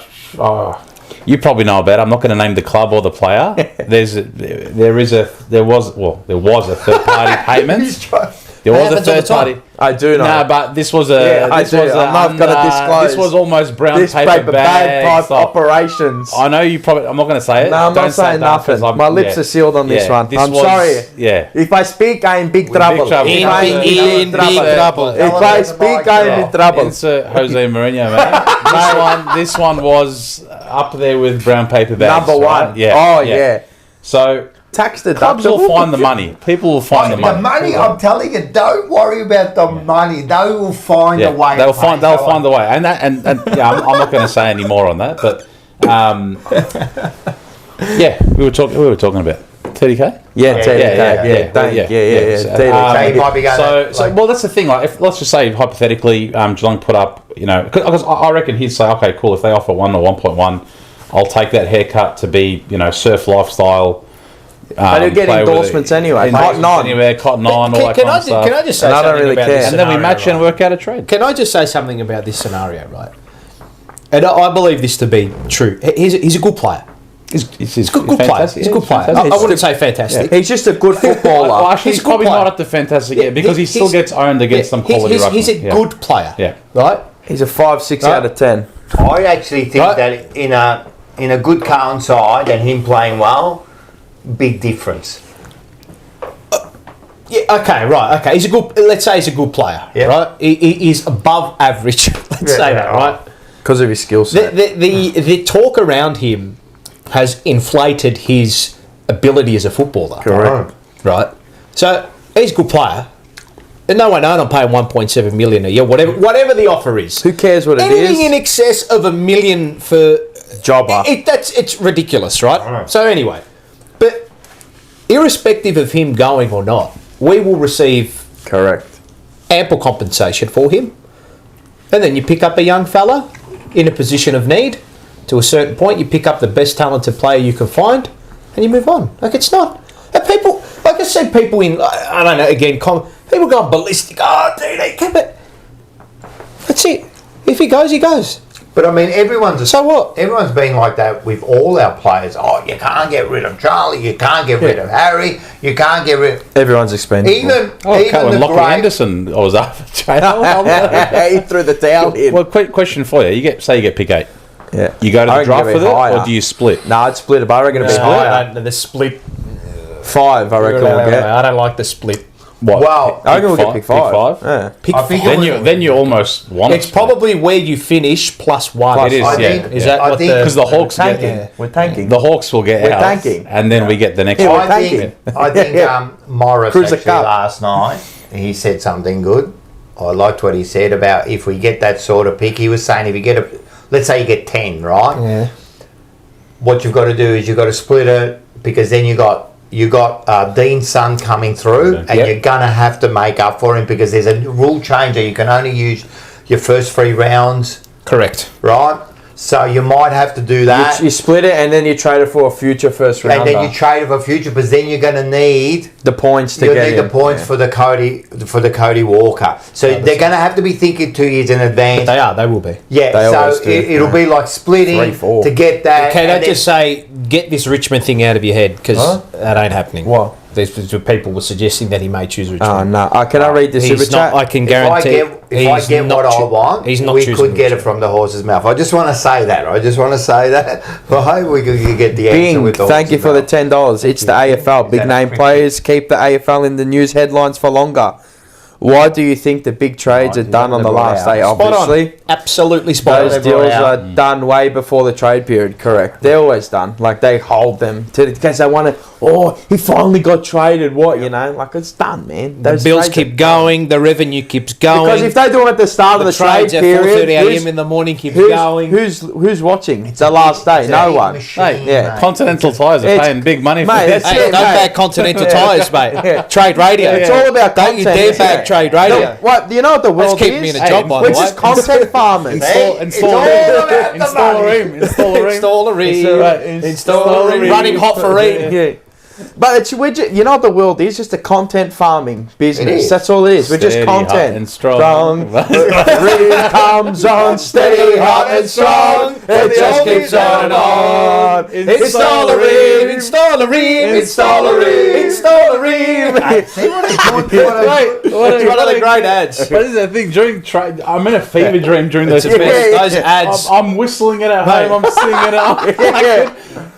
you probably know about it. I'm not going to name the club or the player. There was a third party payment. There was a third party. I do know. No, but this was a. I'm not going to disclose. This was almost brown paper bag type operations. I know you probably. I'm not going to say it. No, I'm not saying nothing. My lips are sealed on this one. I'm sorry. Yeah. If I speak, I'm in big trouble. In big trouble. If I speak, I'm in trouble. Insert Jose Mourinho, man. This one was up there with brown paper bags. Number 1. Right? Yeah. Oh yeah. So. Tax deductible. Clubs will find the money. People will find the money. The money, I'm telling you, don't worry about the money. They will find a way. They'll find the way. And I'm not going to say any more on that. But we were talking about 30K. Yeah. So well, that's the thing. Like, if let's just say hypothetically, Geelong put up, because I reckon he'd say, okay, cool. If they offer 1 or 1.1, I'll take that haircut to be, surf lifestyle. But he'll get endorsements anyway. Cotton on. Anywhere, Cotton on, all that kind of stuff. Can I just say something about this scenario? And then we match and work out a trade. Can I just say something about this scenario, right? And I believe this to be true. He's a good player. He's a good player. He's a good player. I wouldn't say fantastic. He's just a good footballer. Well, actually, he's probably not at the fantastic yet because he still gets owned against some quality ruckman. He's a good player. Yeah. Right? He's a 5, 6 out of 10. I actually think that in a good Carlton side and him playing well, big difference. Yeah. Okay. Right. Okay. He's a good. Let's say he's a good player. Yep. Right. He is above average. Let's say that. Right. Because of his skill set. The talk around him has inflated his ability as a footballer. Correct. Right. So he's a good player. And no one knows I'm paying 1.7 million a year. Whatever the offer is. Who cares what it is? Anything in excess of $1 million for Jobber. It's ridiculous, right? So anyway, but irrespective of him going or not, we will receive Correct. ample compensation for him. And then you pick up a young fella in a position of need. To a certain point, you pick up the best talented player you can find, and you move on. Like, it's not. And people, like I said, people in, I don't know, again, people going ballistic. Oh, dude, they kept it. That's it. If he goes, he goes. But I mean, everyone's So what? Everyone's been like that with all our players. Oh, you can't get rid of Charlie. You can't get rid of Harry. You can't get rid. Everyone's expendable. Even When the Lockie great. Anderson, I was after. He threw the towel in. Well, quick question for you. Say you get pick 8. Yeah. You go to I the reckon draft it'll with be it, higher. or do you split? No, I'd split it, but I reckon it'll be higher. The split. 5, I reckon we'll get. I don't like the split. What? Well, I reckon we'll get pick 5. Yeah. Pick I think five. Then you almost want It's it. probably where you finish plus 1. It is, I yeah. think- Is that I what think- the... Because the Hawks Tanking. get We're tanking. the Hawks will get We're out, tanking. and then we get the next Yeah, one. I think Morris Cruiser actually Cup. last night, he said something good. I liked what he said about if we get that sort of pick. He was saying if you get let's say you get 10, right? Yeah. What you've got to do is you've got to split it, because then you got Dean's son coming through, and Yep. you're gonna have to make up for him, because there's a rule change that you can only use your first 3 rounds, Correct. right? So you might have to do that. You split it and then you trade it for a future first rounder. and then you trade it for future, because then you're going to need the points to you get need in. the points for the Cody Walker. So they're going to have to be thinking 2 years in advance. They will be. Yeah, They always so do. it'll be like splitting 3-4. to get that. Can I and then- just say, get this Richmond thing out of your head, because that ain't happening. What? There's people were suggesting that he may choose Richmond. Oh, no. Can I read the super He's not. chat? I can If guarantee. I he's get not what I choo- want, he's not we choosing could get it Richmond. from the horse's mouth. I just want to say that. Well, I hope we could get the answer Bing, with the thank you horse's for the mouth. $10. It's the AFL. Big name players keep the AFL in the news headlines for longer. Why do you think the big trades are done on the last day? Spot on. Obviously, Absolutely spot on. those deals are done way before the trade period. Correct. They're always done. Like, they hold them to because they want to. Oh, he finally got traded. What, you know? Like, it's done, man. The Those bills trades are keep going. The revenue keeps going. Because if they do it at the start of the trade trades at period, 4:30 a.m. in the morning keeps going. who's watching? It's the last day. It's a No big one. machine, Hey, yeah. mate. Continental Tires are It's- paying big money for Mate, this. that's Hey, it, don't mate. bag Continental Tyres, mate. Yeah. Trade radio. It's all about Don't you content, dare isn't bag it? trade radio. No, what, you know what the world keeping me is? in a job, by We're the just way. content farmers. Install a rim. Install a ring. Install a ring. Running hot for rain. Yeah. But we're just, you know what the world is? Just a content farming business. It is. That's all it is. We're just Steady, content. hot and strong. Rain comes on steady, hot and strong. It just keeps on and on. Install a ring. Install a ring. Install a ring. Install a ring. See what a good- what a- It's one of the great ads. What is that thing during trade? I'm in a fever dream during those. Yeah. Those ads. I'm whistling it at home. I'm singing it up. Yeah.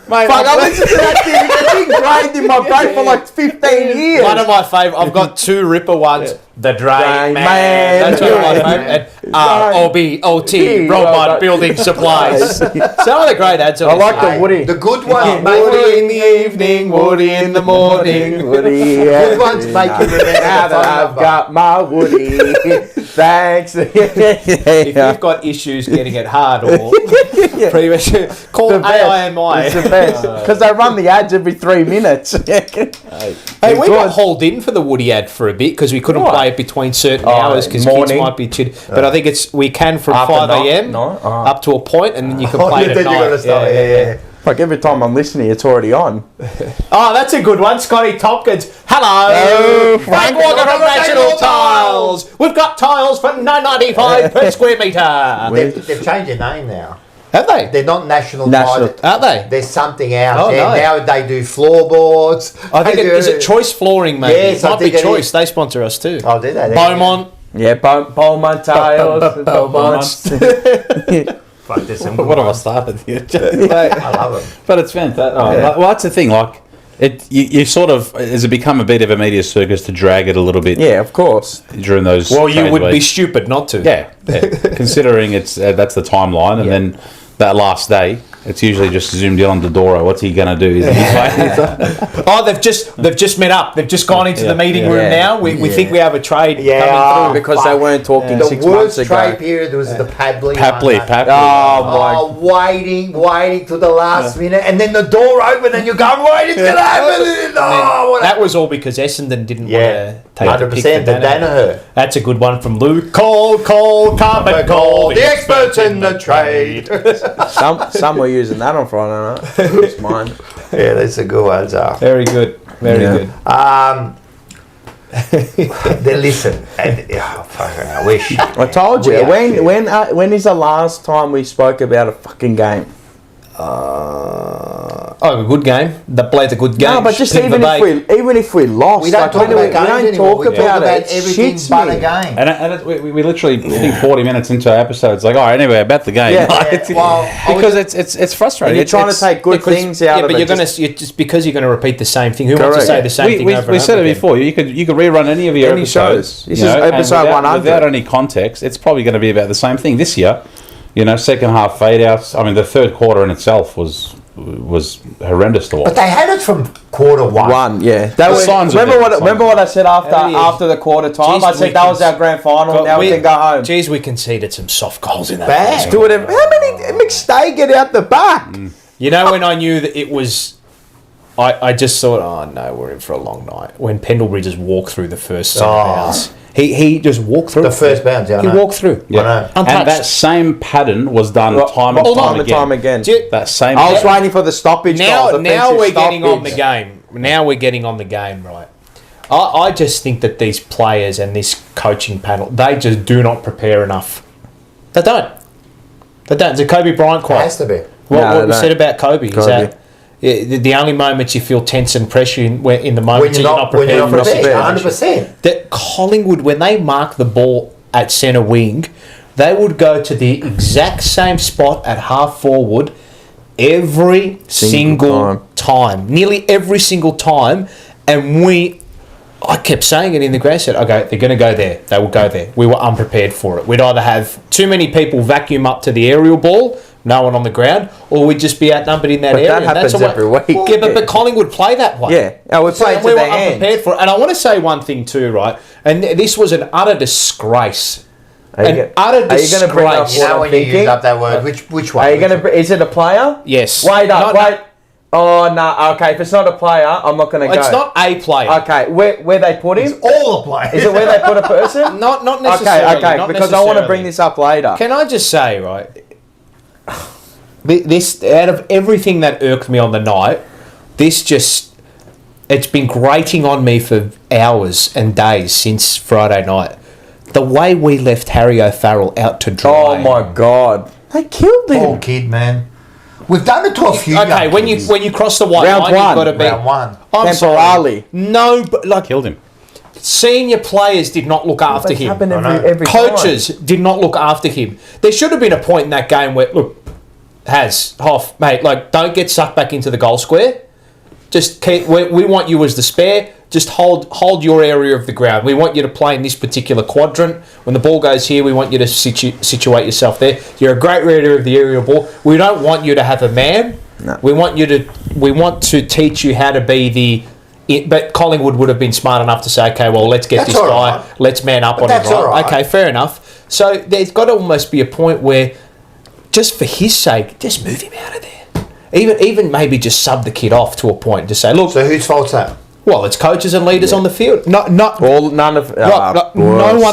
Mate, Fuck, I listened to that thing. It's been ingrained in my brain for like 15 years. One of my favourite. I've got 2 Ripper ones. The Drain Drain Man. Man. That's one of my favourite. And ROBOT, Robot Building Supplies. Some of the great ads. I like Hey, the Woody. The good ones, Woody mate. in the evening, Woody in the morning. Woody, Good ones make you remember now the that phone I've number. got my Woody. Thanks. If you've got issues getting it hard or previous, call The best. AIMI. It's the best. Because they run the ads every 3 minutes. Hey, we got hauled in for the Woody ad for a bit because we couldn't Right. play it between certain Oh, hours because kids morning. might be chid. But I think we can from After 5 night, a.m. no? Oh. up to a point, and then you can Oh, play yeah, it then at you night. gotta start. Yeah. Like every time I'm listening, it's already on. Oh, that's a good one, Scotty Tompkins. Hello, Frank Walker from National Tiles. We've got tiles for $9.95 per square metre. They've changed their name now. Have they? They're not National National- Tiles. Aren't they? There's something else. Oh, there. no. Now they do floorboards. I think is it Choice Flooring, maybe? Yes, it I might be think it Choice. is. They sponsor us too. Oh, do they? Beaumont. Yeah, Beaumont tiles. Beaumont. Fuck, there's some What have I started here? I love it. But it's fantastic. Well, that's the thing. Like, you sort of, has it become a bit of a media circus to drag it a little bit? Yeah, of course. During those. Well, you would be weeks. stupid not to. Yeah. Considering it's that's the timeline, and then that last day, it's usually just zoomed in on Dodoro. What's he going to do? They've just met up. They've just gone into the meeting room now. We think we have a trade coming through. Because they weren't talking 6 months ago. The worst trade period was the Padley. Papley. Waiting to the last minute, and then the door opened, and you go, right, it's going to happen. That was all because Essendon didn't want to take 100%. the pick for The Danaher. That's a good one from Luke. Call, carpet, call. The experts in the trade. Some were using that on Friday night. It's mine. Yeah, that's a good one, Zara. Very good. Very good. Then listen. I wish. I told you. When is the last time we spoke about a fucking game? A good game. They played a good game. No, but just even if we lost, We don't talk about games anymore. We talk about it. everything Shits but me. a game. And we literally, I think 40 minutes into our episode, it's like, all right, anyway, about the game. Yeah. Because it's frustrating. You're trying to take good things out of it. But just because you're going to repeat the same thing. Who wants to say the same thing over We and said over it again? before. You could rerun any of your Any episodes. shows. This is episode 100. Without any context, it's probably going to be about the same thing this year. Second half fade outs. I mean, the third quarter in itself was horrendous to watch. But they had it from quarter one. Remember what I said after the quarter time? I said that was our grand final. Now we can go home. Geez, we conceded some soft goals in that. Bad. Do whatever. How many McStay get out the back? You know when I knew that it was, I just thought, oh no, we're in for a long night. When Pendlebury just walked through the first set of bounds. He just walked through The first bounds, He walked through. Yeah. I know. Untouched. And that same pattern was done time and time again. That same. I was waiting for the stoppage. Now we're getting on the game. Now we're getting on the game, right? I just think that these players and this coaching panel, they just do not prepare enough. They don't. It's a Kobe Bryant quote. It has to be. What we said about Kobe is that the only moments you feel tense and pressure in the moments you're not prepared for 100%. That Collingwood, when they mark the ball at centre wing, they would go to the exact same spot at half forward every single time. Nearly every single time. And I kept saying it in the ground, said, okay, they're going to go there. They will go there. We were unprepared for it. We'd either have too many people vacuum up to the aerial ball, no one on the ground, or we'd just be outnumbered in that area. That happens every week. Yeah, but Collingwood play that way. Yeah, we played to we were their hand. unprepared for it. And I want to say one thing too, right? And this was an utter disgrace. Are you going to bring up You know when you use up that word, which one? Are you going to? Is it a player? Yes. Wait. Oh no. Okay, if it's not a player, I'm not going to go. It's not a player. Okay, where they put him? It's all the players. Is it where they put a person? Not necessarily. Okay. Not Because I want to bring this up later. Can I just say, right? This, out of everything that irked me on the night, it's been grating on me for hours and days since Friday night. The way we left Harry O'Farrell out to dry. Oh my God, they killed him. Poor kid, man. We've done it to a few. Okay, when you cross the white Round line, one. you've got to be Round one. I'm Temporarily. sorry. No, but Killed him. senior players did not look after him. Happen every Coaches did not look after him. There should have been a point in that game where, look, Hoff, mate, don't get sucked back into the goal square. Just keep. We want you as the spare. Just hold your area of the ground. We want you to play in this particular quadrant. When the ball goes here, we want you to situate yourself there. You're a great reader of the aerial ball. We don't want you to have a man. No. We want to teach you how to be but Collingwood would have been smart enough to say, okay, well, let's get this guy. Right. Let's man up on him. Right? Okay, fair enough. So there's got to almost be a point where, just for his sake, just move him out of there. Even maybe just sub the kid off to a point. Just say, look. So whose fault's that? Well, it's coaches and leaders on the field. No one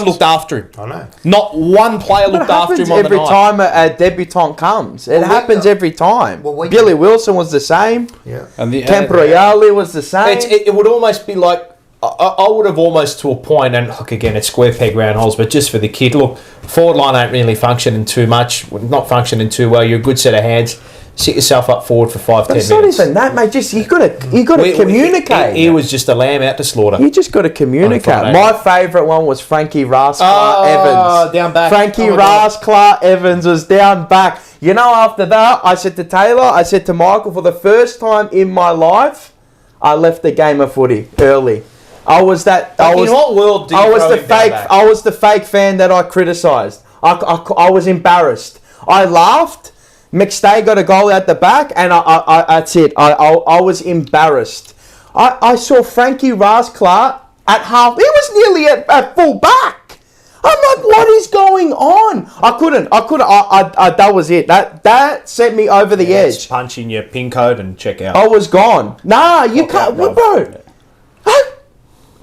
looked after him. I know. Not one player looked after him on the night. Every time a debutant comes, it happens every time. Billy Wilson was the same. Yeah. And Temporarily was the same. It would almost be like, I would have almost to a point, and look, again, it's square peg round holes, but just for the kid, look, forward line ain't really functioning too much, not functioning too well. You're a good set of hands. sit yourself up forward for 5-10 minutes. It's not even that, mate. Just you got to communicate. He was just a lamb out to slaughter. You just got to communicate. My favourite one was Frankie Rasklar Evans. Down back. Frankie Rasklar Evans was down back. You know, after that, I said to Taylor, I said to Michael, for the first time in my life, I left the game of footy early. I was in what world do you I was the fake fan that I criticised. I was embarrassed. I laughed. McStay got a goal out the back, and that's it. I was embarrassed. I saw Frankie Rasklar at half. He was nearly at full back. I'm like, what is going on? I couldn't. That was it. That sent me over the edge. Punch in your pin code and check out. I was gone. Nah, you can't, bro.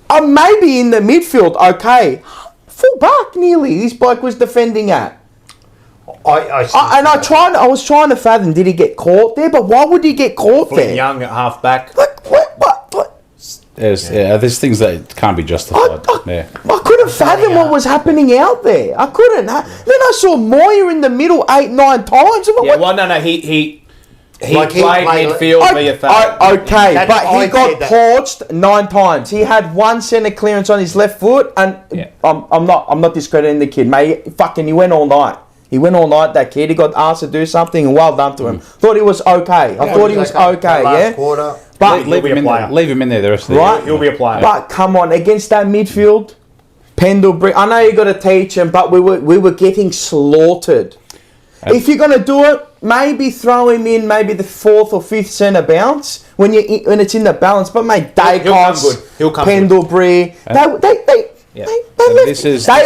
I'm maybe in the midfield. Okay, full back nearly. This bloke was defending at. I was trying to fathom, did he get caught there? But why would he get caught there? Young at half back. Like, what? There's things that can't be justified. I couldn't fathom what was happening out there. I couldn't. Then I saw Moyer in the middle 8-9 times. He played midfield VFL. Okay, but he got torched 9 times. He had one centre clearance on his left foot, and I'm not discrediting the kid, mate. He went all night. He went all night, that kid. He got asked to do something, and well done to him. Thought he was okay. I thought he was okay, yeah? Quarter. But leave him in there the rest of the year. He'll be a player. But come on, against that midfield, Pendlebury, I know you got to teach him, but we were getting slaughtered. If you're going to do it, maybe throw him in maybe the 4th or 5th centre bounce when it's in the balance. But mate, Dacos, Pendlebury, they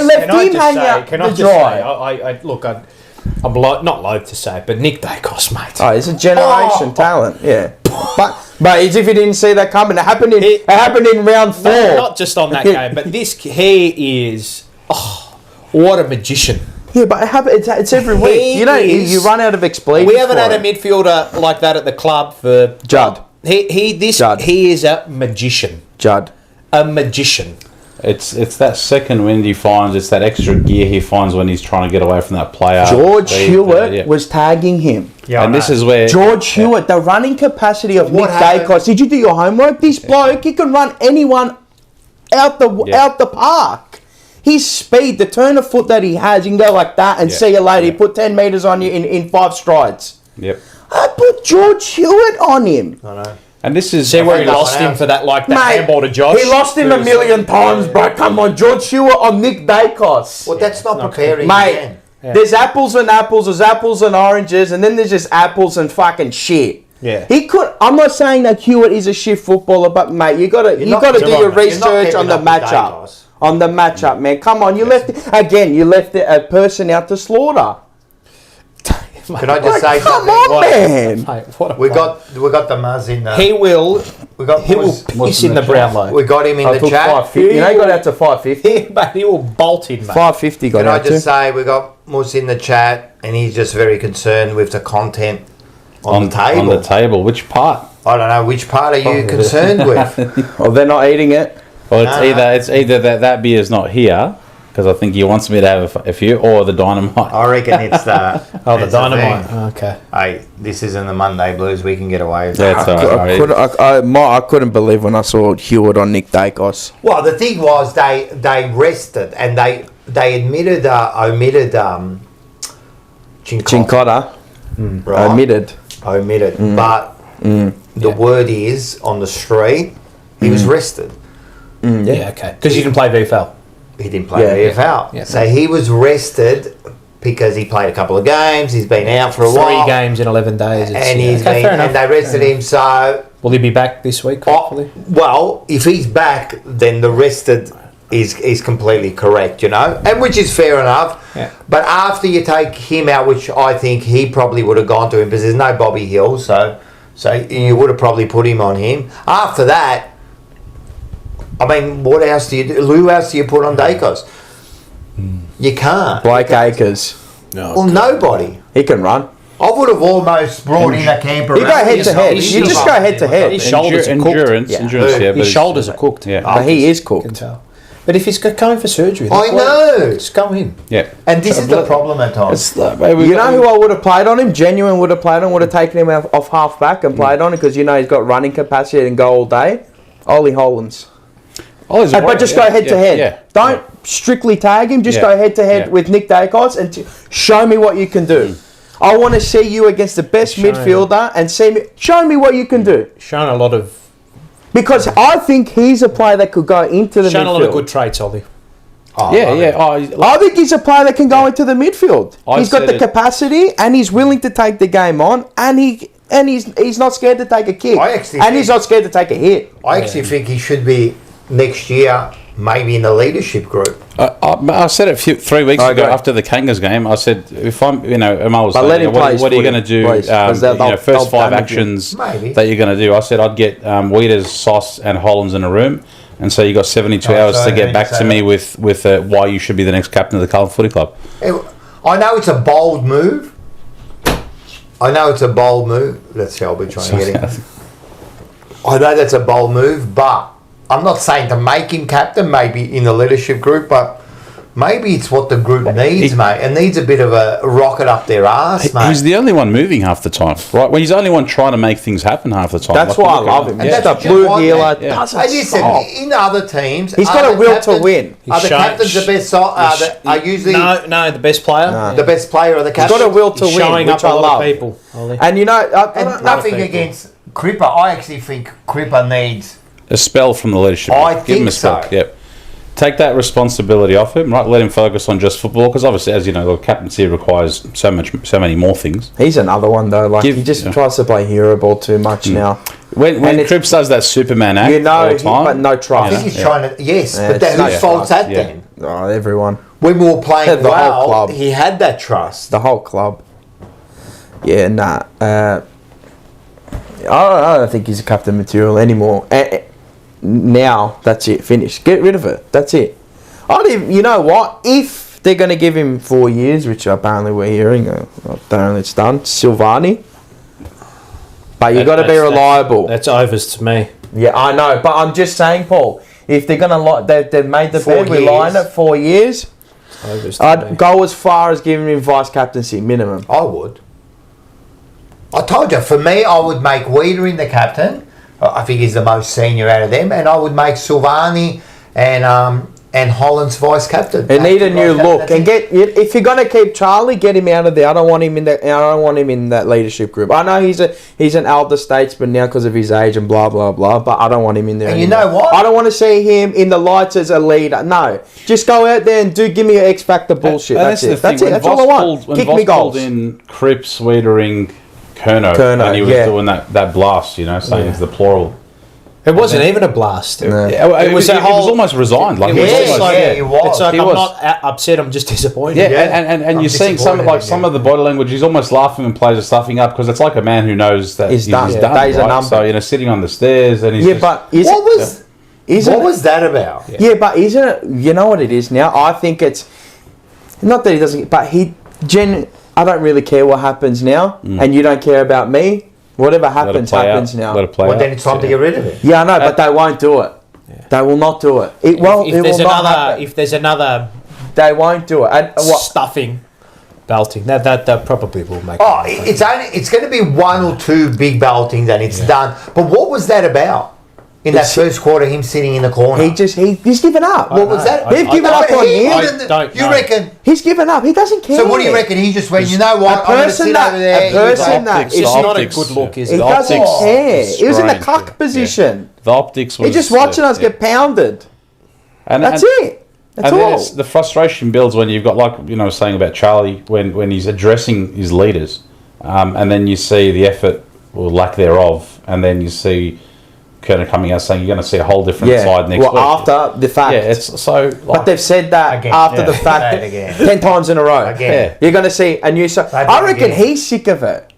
left him hanging out to dry. I'm not loath to say it, but Nick Dacos, mate. Oh, he's a generation talent, yeah. But as if you didn't see that coming. It happened in round 4. No, not just on that game, but he is, what a magician. Yeah, but it's every week. You run out of expletives. We haven't had a midfielder like that at the club for Judd. He is a magician. Judd. A magician. It's that second wind he finds. It's that extra gear he finds when he's trying to get away from that player. George Hewitt was tagging him. Yeah, and this is where George Hewitt, the running capacity of Nick Dacos. Did you do your homework? This bloke, he can run anyone out the park. His speed, the turn of foot that he has, you can go like that and see you later. He put 10 metres on you in 5 strides. Yep. I put George Hewitt on him. I know. And this is... See where he lost him for that handball to Josh? He lost him a million times, bro. Come on, George Hewitt on Nick Dacos. Well, that's not preparing. Mate, there's apples and apples, there's apples and oranges, and then there's just apples and fucking shit. Yeah. I'm not saying that Hewitt is a shit footballer, but mate, you gotta do your research on the matchup. On the matchup, man. Come on, you left a person out to slaughter. Can I just say come something? on, man. Mate, we got the Muzz in there. He will piss in the Brownlow. We got him in the chat. He got out to 550. But he will bolt in, mate. 550 got out to. Can I just say, we got Mus in the chat, and he's just very concerned with the content on the table. On the table, which part? I don't know, which part are you concerned with? Well, they're not eating it. Well, it's either that beer's not here, because I think he wants me to have a few, or the dynamite. I reckon it's the... the dynamite. Okay. Hey, this isn't the Monday Blues. We can get away with That's that. I couldn't believe when I saw Hewitt on Nick Dacos. Well, the thing was, they rested, and they omitted Chincotta. Right? Omitted. But the word is, on the street, he was rested. Yeah, okay. Because he didn't play VFL. He didn't play VFL. Yeah. So he was rested because he played a couple of games. He's been out for a while. 3 games in 11 days. And they rested him. So will he be back this week? Hopefully. Well, if he's back, then the rested is completely correct, and which is fair enough. Yeah. But after you take him out, which I think he probably would have gone to him because there's no Bobby Hill, so you would have probably put him on him. After that, I mean, what else do you do? Who else do you put on Dacos? You can't. Blake Acres. No. Well, nobody. He can run. I would have almost brought in a camper. You go head to head. You just go head to head. His shoulders are cooked. Endurance, his shoulders are cooked. Yeah. But he is cooked. Can tell. But if he's going for surgery, I know. Just go in. Yeah. And this is the problem at times. You know who I would have played on him? Genuine would have played on. Would have taken him off half back and played on him because he's got running capacity and go all day. Ollie Hollands. But just go head to head. Yeah. Don't strictly tag him. Just go head to head with Nick Dacos and show me what you can do. I want to see you against the best midfielder and show me what you can do. Shown a lot of... Because I think he's a player that could go into the midfield. Shown a lot of good traits, Ollie. I think he's a player that can go into the midfield. He's got the capacity and he's willing to take the game on and he's not scared to take a kick. He's not scared to take a hit. I actually think he should be next year maybe in the leadership group. I said it 3 weeks ago after the Kangas game. I said, if I'm, Amal was saying, what are you going to do? First 5 actions that you're going to do. I said I'd get Weeders, Sauce, and Hollands in a room, and so you got 72 hours to get back to me with why you should be the next captain of the Carlton Footy Club. I know it's a bold move. That's Shelby trying to get him. I know that's a bold move, but I'm not saying to make him captain, maybe in the leadership group, but maybe it's what the group needs, mate. It needs a bit of a rocket up their arse, mate. He's the only one moving half the time, right? Well, he's the only one trying to make things happen half the time. That's why I love him. Just a blue healer. In other teams, he's got a will to win. Are the captains the best? Are usually no the best player. The best player or the captain? He's got a will to win, showing which up I love. People, and nothing against Cripper. I actually think Cripper needs a spell from the leadership. Give him a spell. So. Yep. Take that responsibility off him, right? Let him focus on just football, because obviously, as you know, the captaincy requires so many more things. He's another one though. He just tries to play hero ball too much now. When Cripps does that Superman act, all the time, but no trust. I think he's trying to. Yes, but whose fault's that then? Oh, everyone. When we were playing the whole club. He had that trust. The whole club. Yeah, nah. I don't think he's a captain material anymore. Now, that's it. Finished. Get rid of it. That's it. You know what? If they're going to give him 4 years, which apparently we're hearing, apparently it's done, Silvani. But you've got to be reliable. That's overs to me. Yeah, I know. But I'm just saying, Paul, if they're going to they've made the bed, we're lying at 4 years, I'd go as far as giving him vice captaincy, minimum. I would. I told you, for me, I would make Wiedering the captain. I think he's the most senior out of them, and I would make Silvani and Hollands vice captain. They need a new look, and if you're gonna keep Charlie, get him out of there. I don't want him in that leadership group. I know he's an elder statesman now because of his age and blah blah blah, but I don't want him in there. And anymore. You know what? I don't want to see him in the lights as a leader. No, just go out there and give me an X Factor bullshit. That's it. That's it. That's all I want. Kick me goals. In Cripps, Wiedering, Kerno, and he was doing that blast, saying it's the plural. It wasn't even a blast. No. It was almost resigned. He was. It's like I'm not upset. I'm just disappointed. Yeah, and you're seeing some of the body language. He's almost laughing and players are stuffing up because it's like a man who knows that he's done. Days are numbered. So sitting on the stairs and he's what was that about? Yeah, but isn't it? You know what it is now. I think it's not that he doesn't, but I don't really care what happens now, and you don't care about me. Whatever happens now. Well, then it's time to get rid of it. Yeah, I know, but they won't do it. Yeah. They will not do it. If there's another, they won't do it. And stuffing, belting, that probably will make. Oh, it's going to be 1 or 2 big beltings and it's done. But what was that about? In that first quarter, him sitting in the corner. He's given up. What was that? They've given up on him. You reckon? He's given up. He doesn't care. So what do you reckon? He just went, you know what? I'm going to sit over there. It's not a good look, is it? He doesn't care. He was in the cuck position. The optics was... He's just watching us get pounded. That's it. That's all. The frustration builds when you've got, like, saying about Charlie, when he's addressing his leaders, and then you see the effort or lack thereof, and then you see Kerner coming out saying you're going to see a whole different side next week. After the fact. Yeah, it's so... but they've said that after the fact 10 times in a row. Again. You're going to see a new side. I reckon he's sick of it.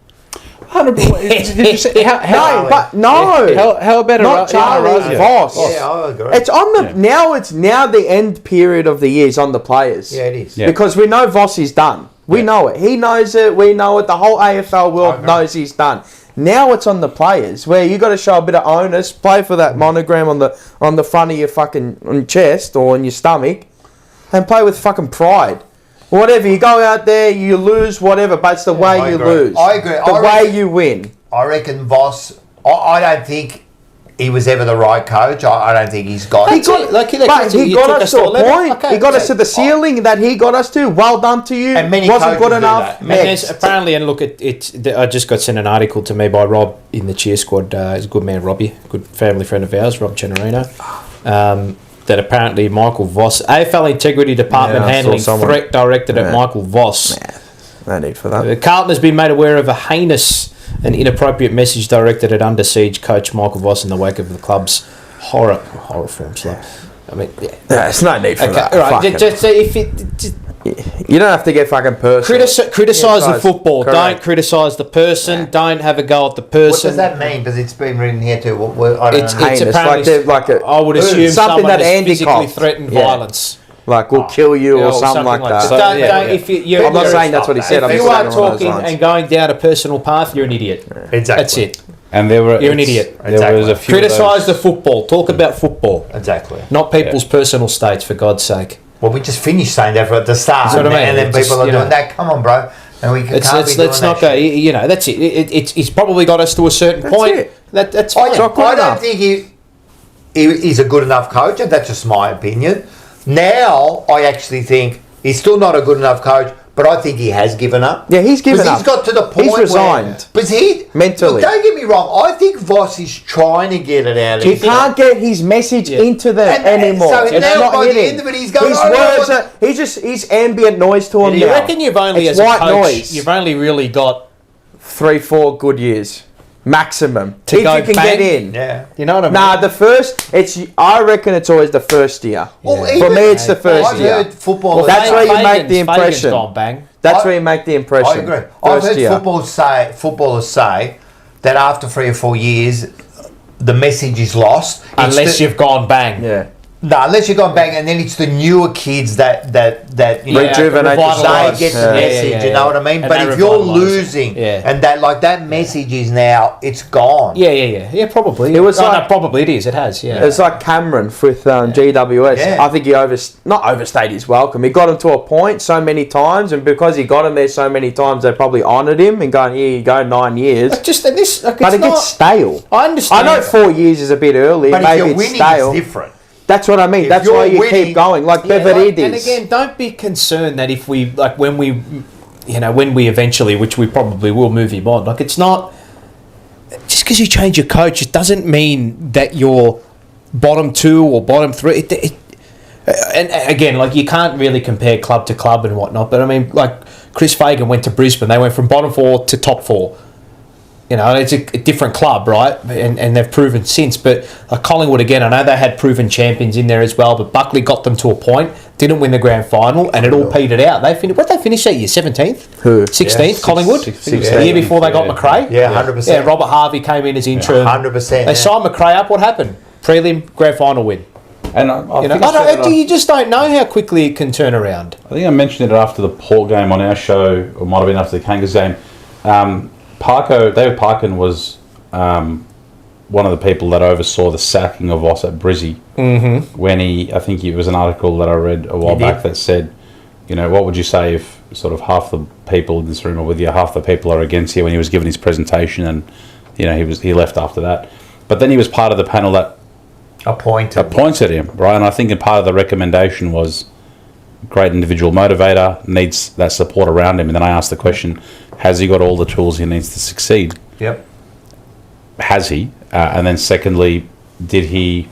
100%. How about not Charlie, Voss. Yeah, I agree. It's on the now. It's now the end period of the year is on the players. Yeah, it is. Yeah. Because we know Voss is done. We know it. He knows it. We know it. The whole AFL world knows he's done. Now it's on the players, where you got to show a bit of onus, play for that monogram on the front of your fucking on chest or on your stomach, and play with fucking pride. Whatever, you go out there, you lose, whatever, but it's the way you lose. I agree. The way you win. I reckon Voss, I don't think he was ever the right coach. I don't think he's got... He got us to a point. Okay, he got us to the ceiling that he got us to. Well done to you. And many wasn't good enough. And there's apparently, and look, I just got sent an article to me by Rob in the cheer squad. He's a good man, Robbie, good family friend of ours, Rob Generino. That apparently Michael Voss, AFL Integrity Department handling threat directed at Michael Voss. No need for that. Carlton has been made aware of a heinous and inappropriate message directed at under siege coach Michael Voss in the wake of the club's horror films. Like, I mean, there's no need for that. Right, you don't have to get fucking personal. Criticise the football. Correct. Don't criticise the person. Yeah. Don't have a go at the person. What does that mean? Because it's been written here too. It's apparently I would assume something that has physically threatened violence. Like, we'll kill you or something like that. So I'm not saying that's what he said. If you are talking and going down a personal path, you're an idiot. Exactly. That's it. And you're an idiot. There was a few criticise the football. Talk about football. Exactly. Not people's personal states, for God's sake. Well, we just finished saying that at the start, and then people are doing that. Come on, bro. And we can't be doing let's not go. You know, that's it. It's probably got us to a certain point. That's fine. I don't think he's a good enough coach, and that's just my opinion. Now, I actually think he's still not a good enough coach, but I think he has given up. Yeah, he's given up. He's got to the point he's resigned. Mentally. Don't get me wrong. I think Voss is trying to get it out of him. He can't get his message into them anymore. So it's now not by hitting. the end of it, he's going... He's ambient noise to him now. You reckon you've only, it's as a white coach, noise. You've only really got 3-4 good years. Maximum. To go if you can get in. Yeah. You know what I mean? Nah, I reckon it's always the first year. Well, for me, it's the first year. Heard football. That's where you make the impression. That's where you make the impression. I agree. I've heard footballers say that after 3 or 4 years, the message is lost. Unless you've gone bang. Yeah. No, unless you've gone bang, and then it's the newer kids that rejuvenate they get the message. You know what I mean? And but if you're losing, and that message is now, it's gone. Yeah. Probably. It was probably it is. It has. Yeah. It was like Cameron with GWS. Yeah. I think he not overstayed his welcome. He got him to a point so many times, and because he got him there so many times, they probably honoured him and going, here you go, 9 years. But it gets stale. I understand. I know 4 years is a bit early. But maybe if you're winning, stale. it's different. That's what I mean. If that's why you keep going, like Beveridis. And again, don't be concerned that if we when we eventually, which we probably will, move him on. Like, it's not just because you change your coach, it doesn't mean that you're bottom 2 or bottom 3. And again, like, you can't really compare club to club and whatnot. But I mean, like, Chris Fagan went to Brisbane. They went from bottom 4 to top 4. You know, it's a different club, right? And they've proven since. But Collingwood, again, I know they had proven champions in there as well, but Buckley got them to a point, didn't win the grand final, and it all petered out. They finished that year? 17th? Who? 16th, Collingwood? 16th. The year before they got McRae? Yeah, 100%. Yeah, Robert Harvey came in as interim. 100%. They signed McRae up. What happened? Prelim, grand final win. And you just don't know how quickly it can turn around. I think I mentioned it after the Port game on our show, or might have been after the Kangas game. David Parkin was one of the people that oversaw the sacking of Voss at Brizzy. Mm-hmm. When I think it was an article that I read a while back that said, what would you say if sort of half the people in this room are with you, half the people are against you, when he was given his presentation, and he left after that. But then he was part of the panel that appointed him, right? And I think part of the recommendation was great individual motivator, needs that support around him. And then I asked the question, has he got all the tools he needs to succeed? Yep. Has he? And then secondly, did he...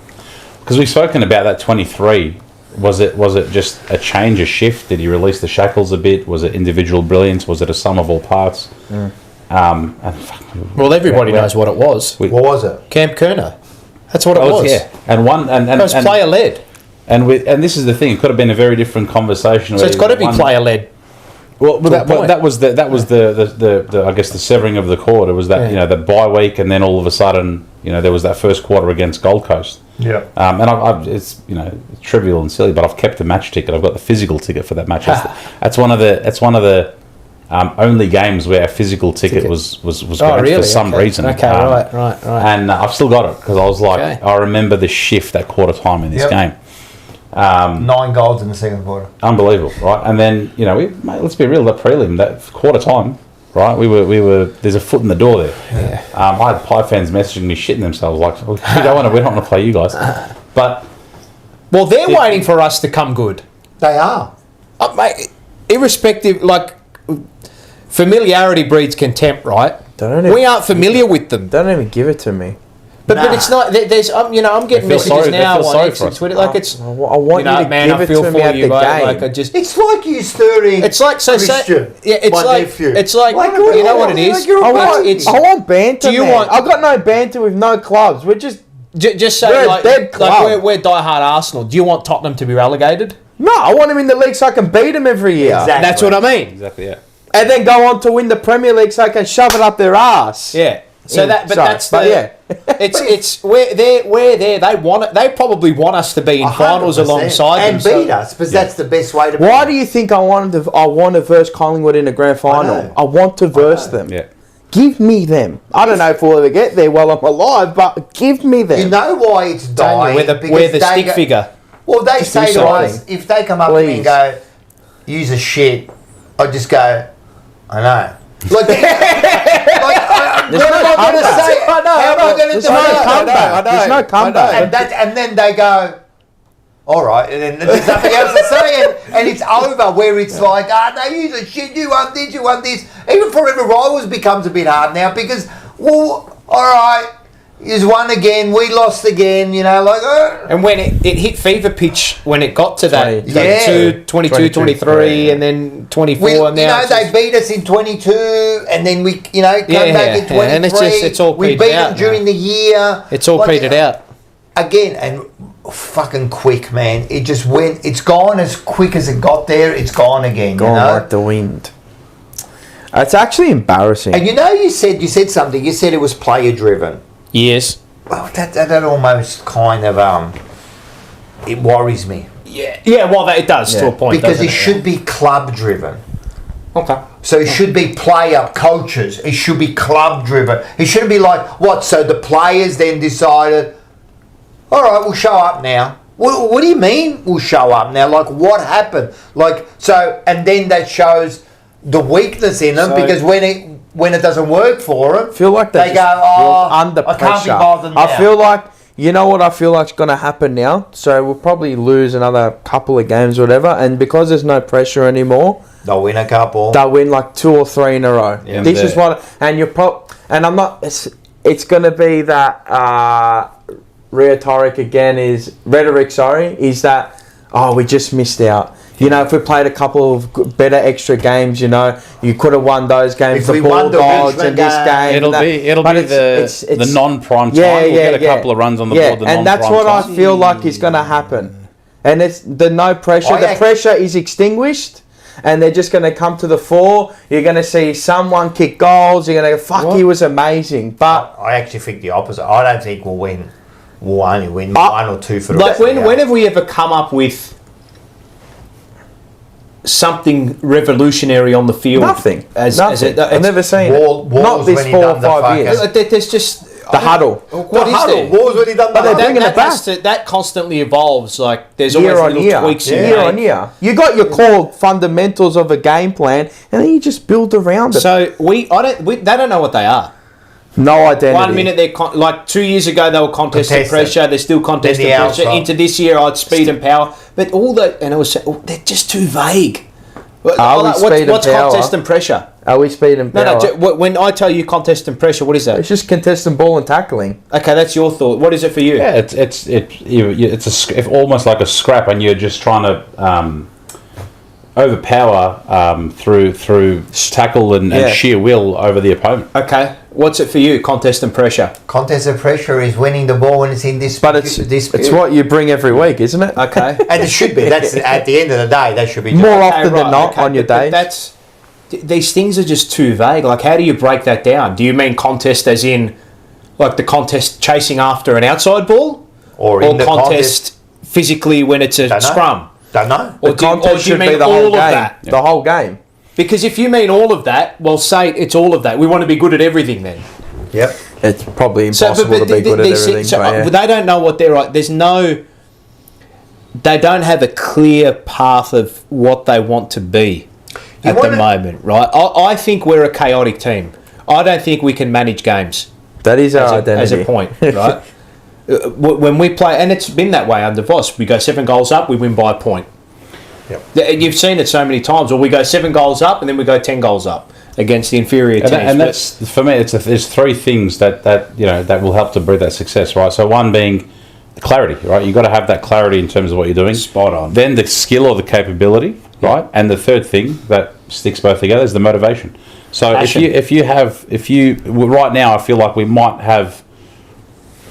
Because we've spoken about that 23. Was it just a change, a shift? Did he release the shackles a bit? Was it individual brilliance? Was it a sum of all parts? Well, everybody knows what it was. What was it? Camp Kerner. That's what it was. Yeah. It was player-led. And this is the thing. It could have been a very different conversation. So it's got to be player-led. Well, that was the I guess the severing of the cord. It was that the bye week, and then all of a sudden there was that first quarter against Gold Coast. Yeah. And it's trivial and silly, but I've kept the match ticket. I've got the physical ticket for that match. That's one of the only games where a physical ticket was granted for some reason. Okay, right. And I've still got it because I was like, I remember the shift at quarter time in this game. 9 goals in the second quarter. Unbelievable, right? And then, let's be real, the prelim, that quarter time, right? We were. There's a foot in the door there. Yeah. I had Pie fans messaging me, shitting themselves, like, we don't want to play you guys. But they're waiting for us to come good. They are. Mate, irrespective, familiarity breeds contempt, right? We aren't familiar with them. Don't even give it to me. But it's not. There's I'm getting messages now on X and Twitter. It's I want you to give it to me at the game. It's like you stirring. It's like Christian. It's like you know what it is. I want banter. I've got no banter with no clubs. We're just say we're a dead club. We're diehard Arsenal. Do you want Tottenham to be relegated? No, I want them in the league so I can beat them every year. Exactly. That's what I mean. Exactly. Yeah. And then go on to win the Premier League so I can shove it up their ass. Yeah. It's we're there. They want it. They probably want us to be in finals alongside and them beat us, because that's the best way to. Why do you think I want to verse Collingwood in the grand final? I want to verse them. Yeah. Give me them. I don't know if we'll ever get there while I'm alive, but give me them. You know why it's dying? We're the stick figure. Well, they say to us, if they come up to me and go, use a shit, I just go, I know. What am I going to say? How am I going to do it? There's no comeback. And then they go, all right, and then there's nothing else to say, and it's over, where it's like, they use a shit, you want this. Even Forever Rivals becomes a bit hard now, because, well, all right, he's won again, we lost again, And when it hit fever pitch, when it got to that 22, 23, and then 24, and now they beat us in 22, and then we, come back in 23. And it's all we beat them during the year. It's all petered out. Again, and fucking quick, man. It just went. It's gone as quick as it got there. It's gone again. Gone like the wind. It's actually embarrassing. And you said something. You said it was player driven. Yes. Well, that almost kind of it worries me. Yeah. Well, it does to a point. Because it should be club driven. Okay. So it should be player coaches. It should be club driven. It shouldn't be like what? So the players then decided, all right, we'll show up now. What do you mean we'll show up now? Like, what happened? And then that shows the weakness in them, because when it doesn't work for them, feel like they go, under pressure. I can't be bothered now. I feel like, you know what I feel like's going to happen now? So we'll probably lose another couple of games or whatever, and because there's no pressure anymore, they'll win a couple. They'll win like 2 or 3 in a row. Yeah, this is what, and I'm not. It's going to be that rhetoric again. Is that we just missed out. If we played a couple of better extra games, you could have won those games. If the we won the Bulldogs and this game. It'll be the non-prime time. We'll get a couple of runs on the board. And that's what I feel like is going to happen. And it's the no pressure. The pressure is extinguished. And they're just going to come to the fore. You're going to see someone kick goals. You're going to go, he was amazing. But I actually think the opposite. I don't think we'll win. We'll only win 1 or 2 for the rest. When have we ever come up with something revolutionary on the field? Nothing. I've never seen it. Not this 4 or 5 years. There's just the huddle. What is there? Wars when he done the huddle. That constantly evolves. Like there's always little tweaks. Year on year. You got your core fundamentals of a game plan, and then you just build around it. So they don't know what they are. No identity. 1 minute they're 2 years ago they were contesting pressure. They're still contesting pressure. Into this year, I'd speed and power. But all that, and I was saying, they're just too vague. What's contest and pressure? Are we speed and power? No. When I tell you contest and pressure, what is that? It's just contesting ball and tackling. Okay, that's your thought. What is it for you? Yeah, it's almost like a scrap, and you're just trying to overpower through tackle and sheer will over the opponent. Okay, what's it for you? Contest and pressure. Contest and pressure is winning the ball when it's in this. But it's what you bring every week, isn't it? Okay, and it should be. That's at the end of the day. That should be more often than not on your day. These things are just too vague. Like, how do you break that down? Do you mean contest as in, like the contest chasing after an outside ball, or in the contest physically when it's a scrum? Don't know. The contest should be the whole game. The whole game. Because if you mean all of that, well, say it's all of that. We want to be good at everything then. Yep. It's probably impossible to be good at everything. They don't know what they're right. They don't have a clear path of what they want to be at the moment, right? I think we're a chaotic team. I don't think we can manage games. That is our identity. As a point, right? When we play, and it's been that way under Voss, we go 7 goals up, we win by a point. Yep. You've seen it so many times. Or we go 7 goals up, and then we go 10 goals up against the inferior teams. And that's, for me, there's 3 things that will help to breed that success, right? So one being clarity, right? You've got to have that clarity in terms of what you're doing. Spot on. Then the skill or the capability, right? And the third thing that sticks both together is the motivation. So passion. if you right now, I feel like we might have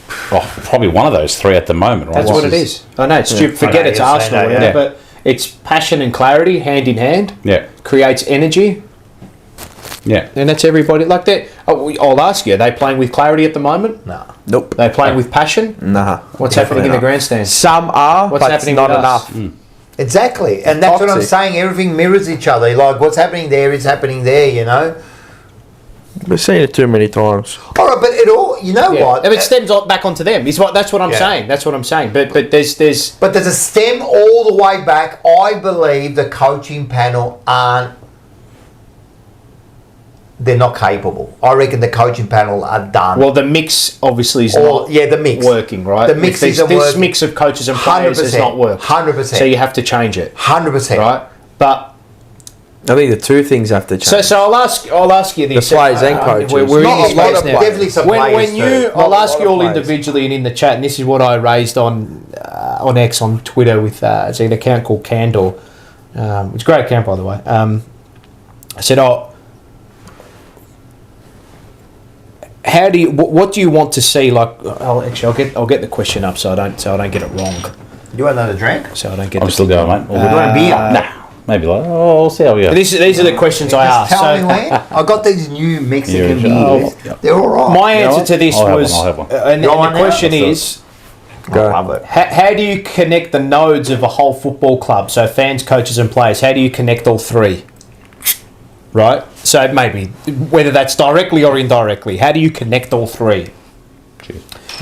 probably one of those 3 at the moment, right? That's what it is. I know, it's stupid. Forget it's Arsenal, but it's passion and clarity hand in hand. Yeah. Creates energy. Yeah. And that's everybody like that. I'll ask you, are they playing with clarity at the moment? No. Nope. They playing with passion? Nah. What's happening in the grandstand? Some are, what's but happening not with enough. Us? Exactly. And that's what I'm saying. Everything mirrors each other. Like, what's happening there is happening there, you know? We've seen it too many times. All right, but it all, you know what? It stems back onto them. That's what I'm saying. That's what I'm saying. But there's a stem all the way back. I believe the coaching panel they're not capable. I reckon the coaching panel are done. Well, the mix obviously is not the mix. working, right? The mix isn't working. This mix of coaches and players has not worked. 100%. So you have to change it. 100%. Right? But I think the 2 things have to change. So I'll ask you this. The players and coaches. We're not in this now. Definitely some players too. I'll ask you all individually and in the chat, and this is what I raised on X on Twitter with it's an account called Candor. It's a great account, by the way. I said, what do you want to see? Like, I'll get the question up so I don't get it wrong. You want another drink? So I don't get. I'm still going, mate. We're doing a beer. Nah. Maybe we'll see how we go. These are the questions I asked. Tell me when. I got these new Mexican beers. They're all right. My answer to this was, I'll have one. And the question is, how do you connect the nodes of a whole football club? So fans, coaches, and players. How do you connect all 3? Right. So maybe whether that's directly or indirectly, how do you connect all 3?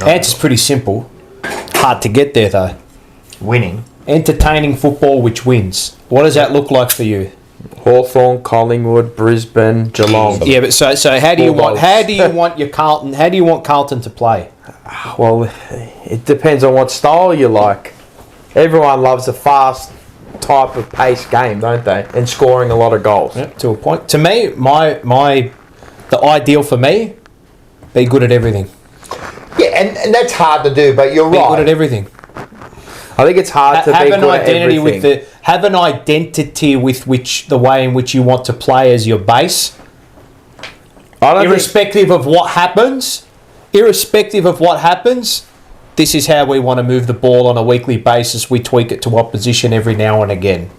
Answer's pretty simple. Hard to get there though. Winning. Entertaining football which wins. What does that look like for you? Hawthorn, Collingwood, Brisbane, Geelong. Yeah, but so how do you want your Carlton? How do you want Carlton to play? Well, it depends on what style you like. Everyone loves a fast type of pace game, don't they? And scoring a lot of goals. Yep, to a point. To me, the ideal for me, be good at everything. Yeah, and that's hard to do, but you're right. Be good at everything. I think it's hard to be good at everything. Have an identity with the way in which you want to play as your base. Irrespective of what happens, this is how we want to move the ball on a weekly basis. We tweak it to opposition every now and again.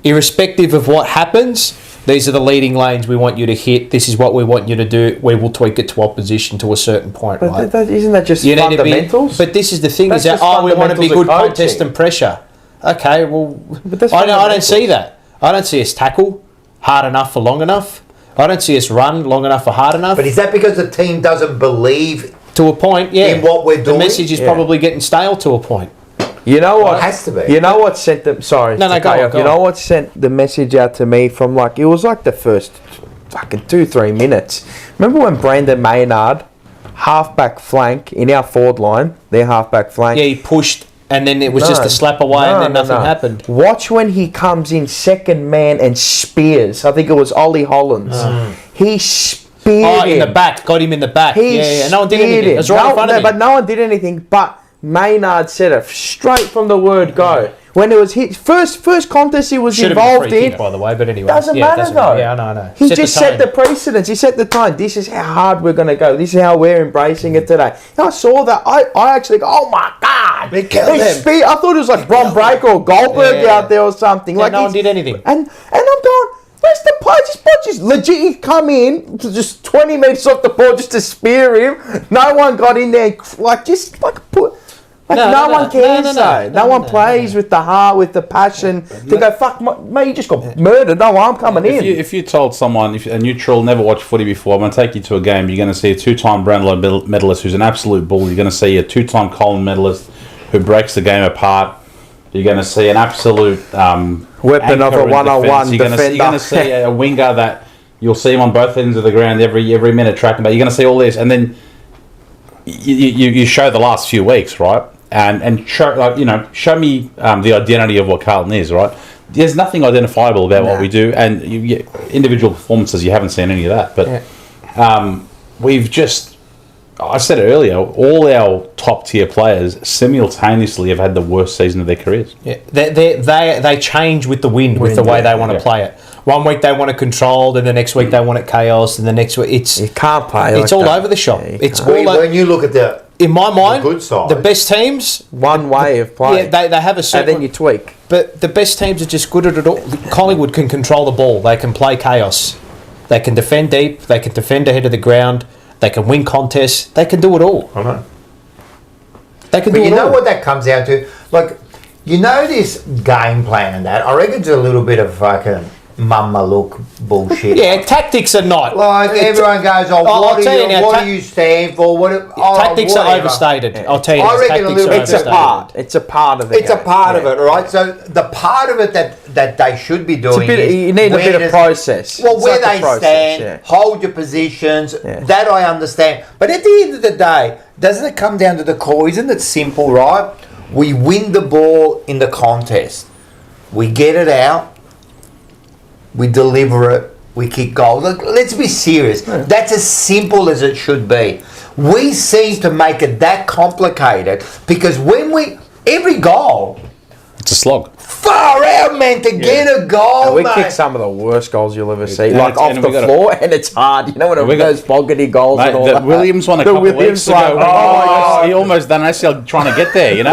Irrespective of what happens, these are the leading lanes we want you to hit. This is what we want you to do. We will tweak it to opposition to a certain point, right? Isn't that just fundamentals? But this is the thing, is that, we want to be good contest and pressure. Okay, well, I don't see that. I don't see us tackle hard enough for long enough. I don't see us run long enough for hard enough. But is that because the team doesn't believe to a point, in what we're doing? The message is probably getting stale to a point. You know what? It has to be. You know what sent them? Sorry, go on. You know what sent the message out to me from it was like the first fucking 2-3 minutes. Remember when Brandon Maynard, halfback flank in our forward line, their halfback flank. Yeah, he pushed, and then it was just a slap away, and then nothing happened. Watch when he comes in second man and spears. I think it was Ollie Hollands. He speared him. In the back, got him in the back. Yeah. No one did anything. It was right in front of him. But no one did anything. But Maynard said it straight from the word go. When it was his first contest he was involved in. Kick, by the way, but anyway. Doesn't matter though. Yeah, I know. He just set the precedence. He set the tone. This is how hard we're going to go. This is how we're embracing it today. And I saw that. I actually go, oh my God. They killed him. I thought it was like Bron Breaker or Goldberg out there or something. Like no one did anything. And I'm going, where's the play? Just legit, he come in to just 20 metres off the ball just to spear him. No one got in there. No one cares though. No one plays with the heart, with the passion. They go, fuck, mate, you just got murdered. No, I'm coming in. If you told someone, if a neutral never watched footy before, I'm going to take you to a game, you're going to see a 2-time Brownlow medalist who's an absolute bull. You're going to see a 2-time Collingwood medalist who breaks the game apart. You're going to see an absolute weapon of a one-on-one defender. You're going to see a winger that you'll see him on both ends of the ground every minute tracking. But you're going to see all this, and then you show the last few weeks, right? And show me the identity of what Carlton is, right? There's nothing identifiable about what we do, and you get individual performances. You haven't seen any of that, but we've just. I said it earlier. All our top tier players simultaneously have had the worst season of their careers. Yeah, they change with the wind, with the way they want to play it. One week they want to control, then the next week they want it chaos, and the next week you can't play. It's all over the shop. It's all when you look at in my mind, the good side, the best teams, one way of playing. Yeah, they have a certain, and then you tweak. But the best teams are just good at it all. Collingwood can control the ball. They can play chaos. They can defend deep. They can defend ahead of the ground. They can win contests. They can do it all. I know. They can do it all. But you know what that comes down to? Like, you know this game plan that I reckon it's a little bit of fucking mama look bullshit. Yeah, tactics are not. Like everyone goes, what do you stand for? Tactics are overstated. I'll tell you, I reckon it's a part. It's a part of it. It's a part of it, right? So the part of it that they should be doing you need a bit of process. Well, where they stand, hold your positions. That I understand. But at the end of the day, doesn't it come down to the core? Isn't it simple, right? We win the ball in the contest. We get it out. We deliver it. We kick goals. Look, let's be serious. That's as simple as it should be. We seem to make it that complicated because every goal, it's a slog. Far out, man, to get a goal, we kick some of the worst goals you'll ever see. Like off the floor, and it's hard. You know what I mean? Those boggity goals and all that. Williams won a couple of weeks ago. He almost done ACL trying to get there, you know?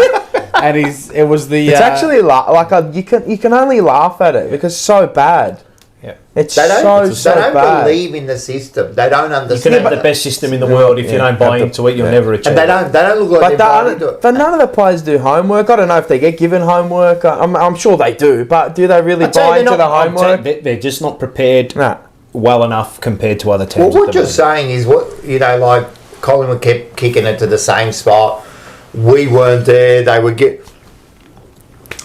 And it was the... It's actually you can only laugh at it because it's so bad. Yeah. They don't believe in the system. They don't understand. You can have the best system in the world. If you don't buy into it, you'll never achieve it. And they don't look like but none of the players do homework. I don't know if they get given homework. I'm sure they do, but do they really buy into the homework? They're just not prepared well enough compared to other teams. Well, what you're saying is like Collingwood kept kicking it to the same spot. We weren't there. They would get...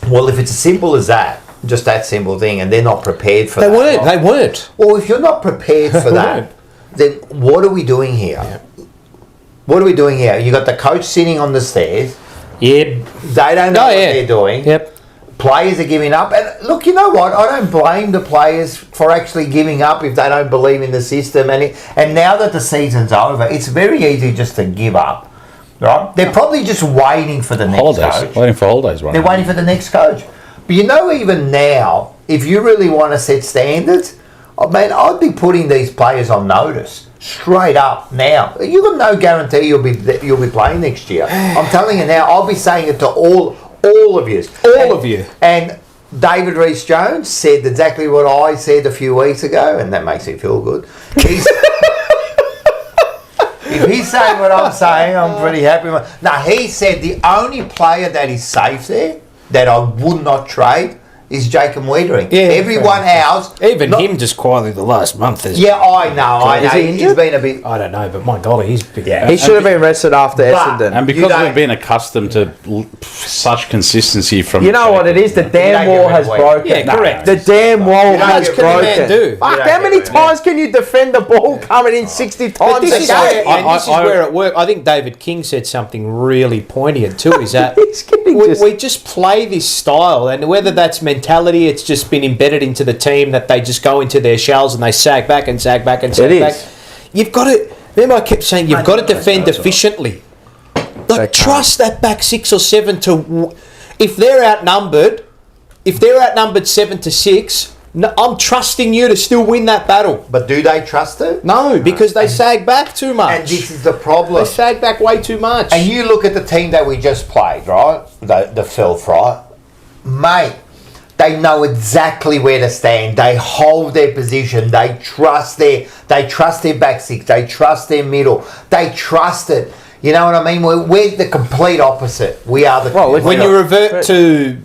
Well, if it's as simple as that, just that simple thing, and they're not prepared for that. They weren't. Well, if you're not prepared for that, then what are we doing here? Yeah. What are we doing here? You got the coach sitting on the stairs. Yeah. They don't know what they're doing. Yep. Players are giving up. And look, you know what? I don't blame the players for actually giving up if they don't believe in the system. And now that the season's over, it's very easy just to give up. Right? They're probably just waiting for the next coach. Waiting for holidays, right? They're waiting for the next coach. But you know, even now, if you really want to set standards, I'd be putting these players on notice straight up now. You've got no guarantee you'll be playing next year. I'm telling you now. I'll be saying it to all of you. All of you. And David Rees-Jones said exactly what I said a few weeks ago, and that makes me feel good. If he's saying what I'm saying, I'm pretty happy. Now, he said the only player that is safe there that I would not trade is Jacob Wiedering. Yeah, everyone else... Even him just quietly the last month. Yeah, I know. Is he injured? He's been a bit... I don't know, but my God, he's been... Yeah. He should have been rested after Essendon. And because we've been accustomed to such consistency from... You know what it is? The damn wall has broken. Yeah, correct. The damn wall has broken. Fuck, how many times can you defend the ball coming in 60 times this is where it works. I think David King said something really poignant too, is that we just play this style, and whether that's mentality, it's just been embedded into the team that they just go into their shells and they sag back and sag back and sag back. You've got to... Remember I kept saying you've got to defend efficiently. Like, trust that back 6 or 7 to... If they're outnumbered 7-6... No, I'm trusting you to still win that battle. But do they trust it? No, because they sag back too much. And this is the problem. They sag back way too much. And you look at the team that we just played, right? The filth, right? Mate, they know exactly where to stand. They hold their position. They trust their back six. They trust their middle. They trust it. You know what I mean? We're the complete opposite. We are the... Well, when you revert to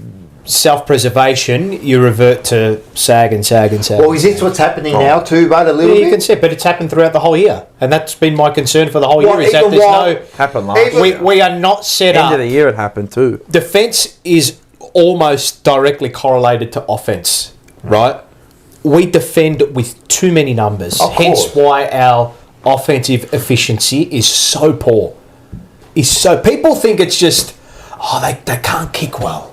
self-preservation, you revert to sag. Well, is this what's happening now too, bud, a little bit? You can see it, but it's happened throughout the whole year. And that's been my concern for the whole year, is that there's no... Happened last year. We are not set up... End of the year it happened too. Defence is almost directly correlated to offence, right? We defend with too many numbers. Hence why our offensive efficiency is so poor. People think it's just, they can't kick well.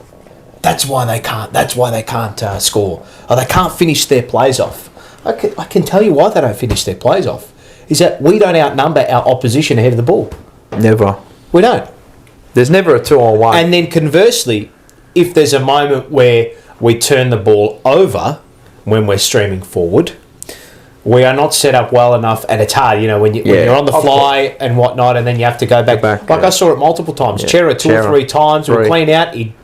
That's why they can't score. Or they can't finish their plays off. I can tell you why they don't finish their plays off. Is that we don't outnumber our opposition ahead of the ball. Never. We don't. There's never a 2-on-1. And then conversely, if there's a moment where we turn the ball over when we're streaming forward, we are not set up well enough, and it's hard, when you're on the fly and whatnot, and then you have to go back. I saw it multiple times. Chera 2 or 3 times, we'd clean out, he'd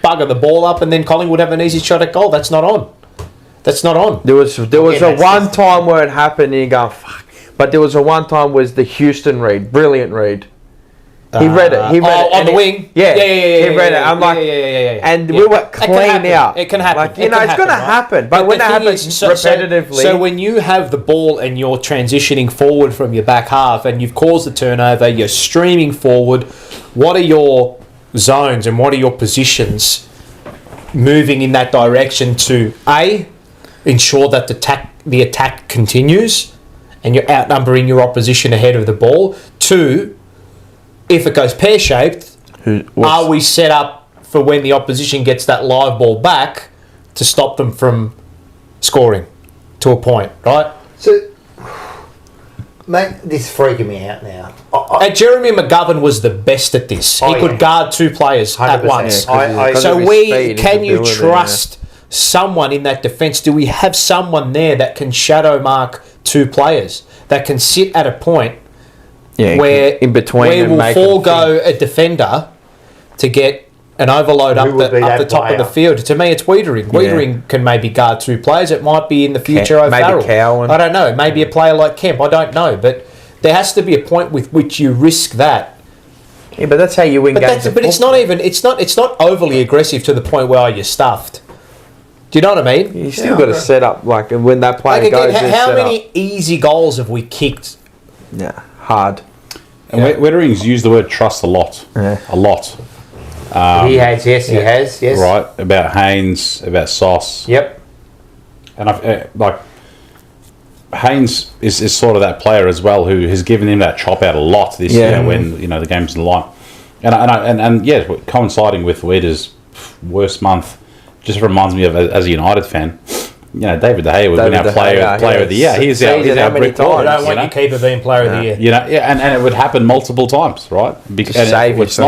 bugger the ball up, and then Collingwood have an easy shot at goal. That's not on. There was a one time where it happened, and you go, fuck. But there was a one time was the Houston read, brilliant read. He read it. On the wing. Yeah. He read it. I'm like, and we were clean out. It can happen. It's going to happen. But when it happens repetitively. So when you have the ball and you're transitioning forward from your back half and you've caused the turnover, you're streaming forward, what are your zones and what are your positions moving in that direction to A, ensure that the attack continues and you're outnumbering your opposition ahead of the ball. 2, if it goes pear-shaped, are we set up for when the opposition gets that live ball back to stop them from scoring to a point, right? So, mate, this is freaking me out now. Jeremy McGovern was the best at this. He could guard 2 players at once. Can you trust someone in that defence? Do we have someone there that can shadow mark 2 players, that can sit at a point where in between we will forego a defender to get an overload up the top of the field? To me, it's Wiedering. Wiedering can maybe guard 2 players. It might be in the future O'Farrell. Maybe Cowan. I don't know. Maybe a player like Kemp. I don't know. But there has to be a point with which you risk that. Yeah, but that's how you win games. But it's not even. It's not overly aggressive to the point where you're stuffed. Do you know what I mean? You still got to set up when that player goes. How many easy goals have we kicked? Yeah. Hard. And Wettering's used the word trust a lot. Yeah. A lot. He has, yes. Right, about Haynes, about Sauce. Yep. And Haynes is sort of that player as well who has given him that chop out a lot this year when the game's in the line. And coinciding with Wedder's worst month, just reminds me of, as a United fan, David De Gea would win our player of the year. He's our brick wall. I don't want your keeper being player of the year. And it would happen multiple times, right? Because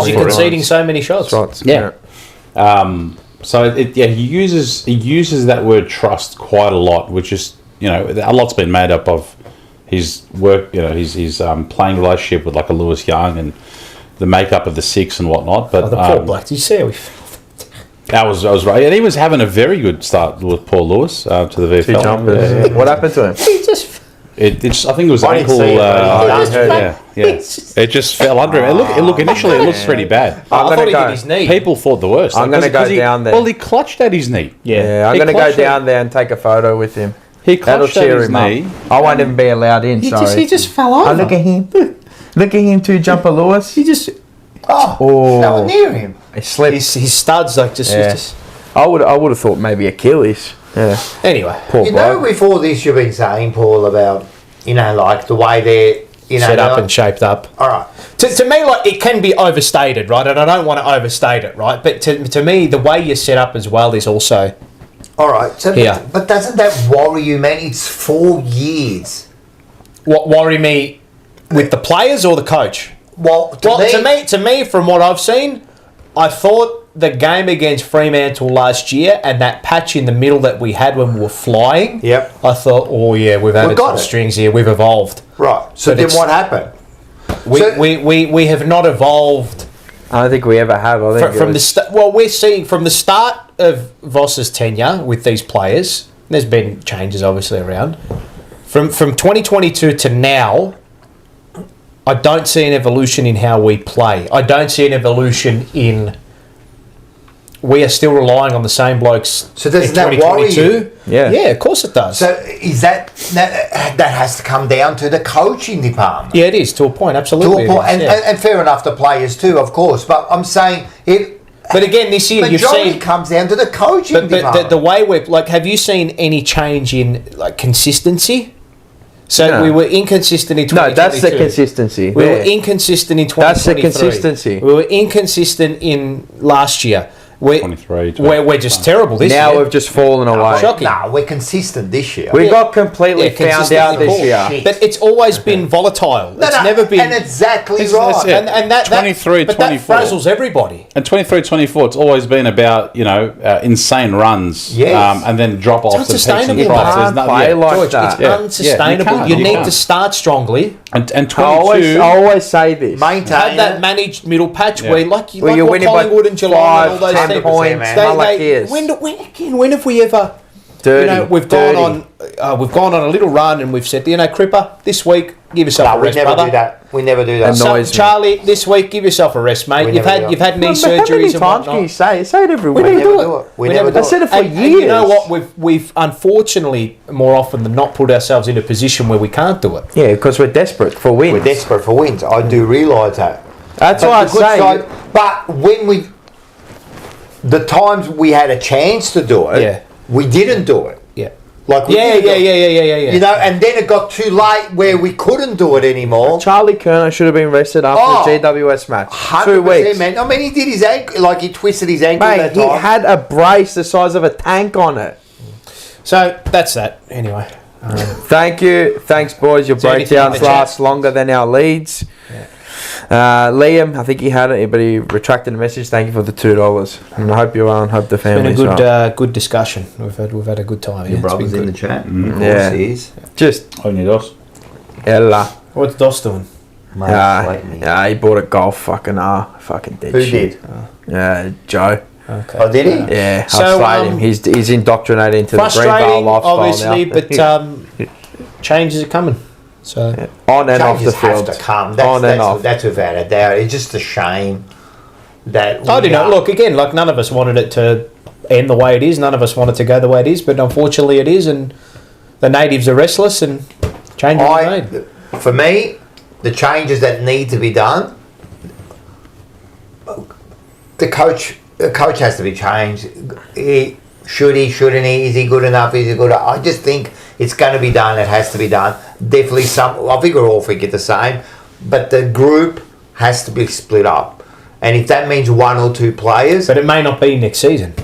you're conceding so many shots. Yeah. So he uses that word trust quite a lot, which is a lot's been made up of his work. His playing relationship with like a Lewis Young and the makeup of the 6 and whatnot. But the poor bloke. Did you see how he? I was right, and he was having a very good start with Paul Lewis to the VFL. 2 jumpers. What happened to him? He just. I think it was ankle. It just fell under him. Initially it looks pretty bad. I thought he hit his knee. People thought the worst. I'm going to go down there. Well, he clutched at his knee. Yeah, I'm going to go down there and take a photo with him. He clutched at his knee. I won't even be allowed in. He just fell over. Oh, look at him. Look at him, 2 jumper Lewis. He just. Fell near him. He slipped. His studs just. I would have thought maybe Achilles. Yeah. Anyway, poor bloke. Before this you've been saying, Paul, about like the way they're set up and shaped up. All right. To me, it can be overstated, right? And I don't want to overstate it, right? But to me, the way you're set up as well is also. All right. So, but doesn't that worry you, man? It's 4 years. What worry me with the players or the coach? Well, to me, from what I've seen, I thought the game against Fremantle last year and that patch in the middle that we had when we were flying. Yep. I thought, we've added some strings here. We've evolved. Right. So then what happened? We have not evolved. I don't think we ever have. We're seeing from the start of Voss's tenure with these players. There's been changes obviously around. From 2022 to now. I don't see an evolution in how we play. I don't see an evolution in... We are still relying on the same blokes. So does that worry you? Yeah, of course it does. So is that has to come down to the coaching department? Yeah, it is to a point. Absolutely, to a point, and fair enough, the players too, of course. But I'm saying it. But again, this year you've seen comes down to the coaching department. But the way we're like, have you seen any change in like consistency? So we were inconsistent in 2022. No, that's the consistency. We were inconsistent in 2023. That's the consistency. We were inconsistent in last year. We're just terrible this year. Now we've just fallen away. Shocking. No, we're consistent this year. We got completely found out this year. Shit. But it's always been volatile. It's never been... And exactly right. That's it. And that 23, but 24. that frazzles everybody. And 23, 24, it's always been about, insane runs. Yes. And then drop-offs and peaks and unsustainable, troughs. man. There's Play like George, that. it's unsustainable. You need to start strongly. And 22... I always say this. Maintain Have that managed middle patch where, like Well, you're winning by Collingwood and Geelong and all those 5, 10 things. points. When have we ever... Dirty. We've gone on a little run and we've said, Cripper, this week give yourself a rest, brother. We never do that. Annoys me. Charlie, this week give yourself a rest, mate. You've had knee surgeries and How many times whatnot. can you say it? Say it every We week. never do it. We never do I said it for And years. you know what? We've unfortunately more often than not put ourselves in a position where we can't do it. Yeah, because we're desperate for wins. We're desperate for wins. I do realise that. That's why I say. But when the times we had a chance to do it, we didn't do it. Yeah. Like Yeah. And then it got too late where we couldn't do it anymore. Charlie Kerner should have been rested after the GWS match. 2 weeks. Man. I mean, he did his ankle, like he twisted his ankle Mate, that he time. had a brace the size of a tank on it. So that's that. Anyway. Thank you. Thanks, boys. Your breakdowns last longer than our leads. Liam, I think he had it, but he retracted the message. Thank you for the $2. And I hope you're well and hope the family's It's been a well. good discussion. We've had a good time. Your brother's in the chat. Yeah. He is. Just Only dos. Ella. What's Dos doing? Yeah, he bought a golf fucking dead Who shit. did? Joe. Okay. Oh, did he? Yeah, So, I slayed him. He's indoctrinated into the green bar frustrating, lifestyle obviously, now. but changes are coming. So on and off the Changes have field. to come. On and off. That's without a doubt. It's just a shame that... I do not look again. Like none of us wanted it to end the way it is. None of us wanted to go the way it is, but unfortunately, it is. And the natives are restless, and changes are made. For me, the changes that need to be done, the coach has to be changed. Should he? Shouldn't he? Is he good enough? Is he good? I just think it's going to be done. It has to be done. Definitely I think we're all thinking the same, but the group has to be split up. And if that means 1 or 2 players, But it may not be next season.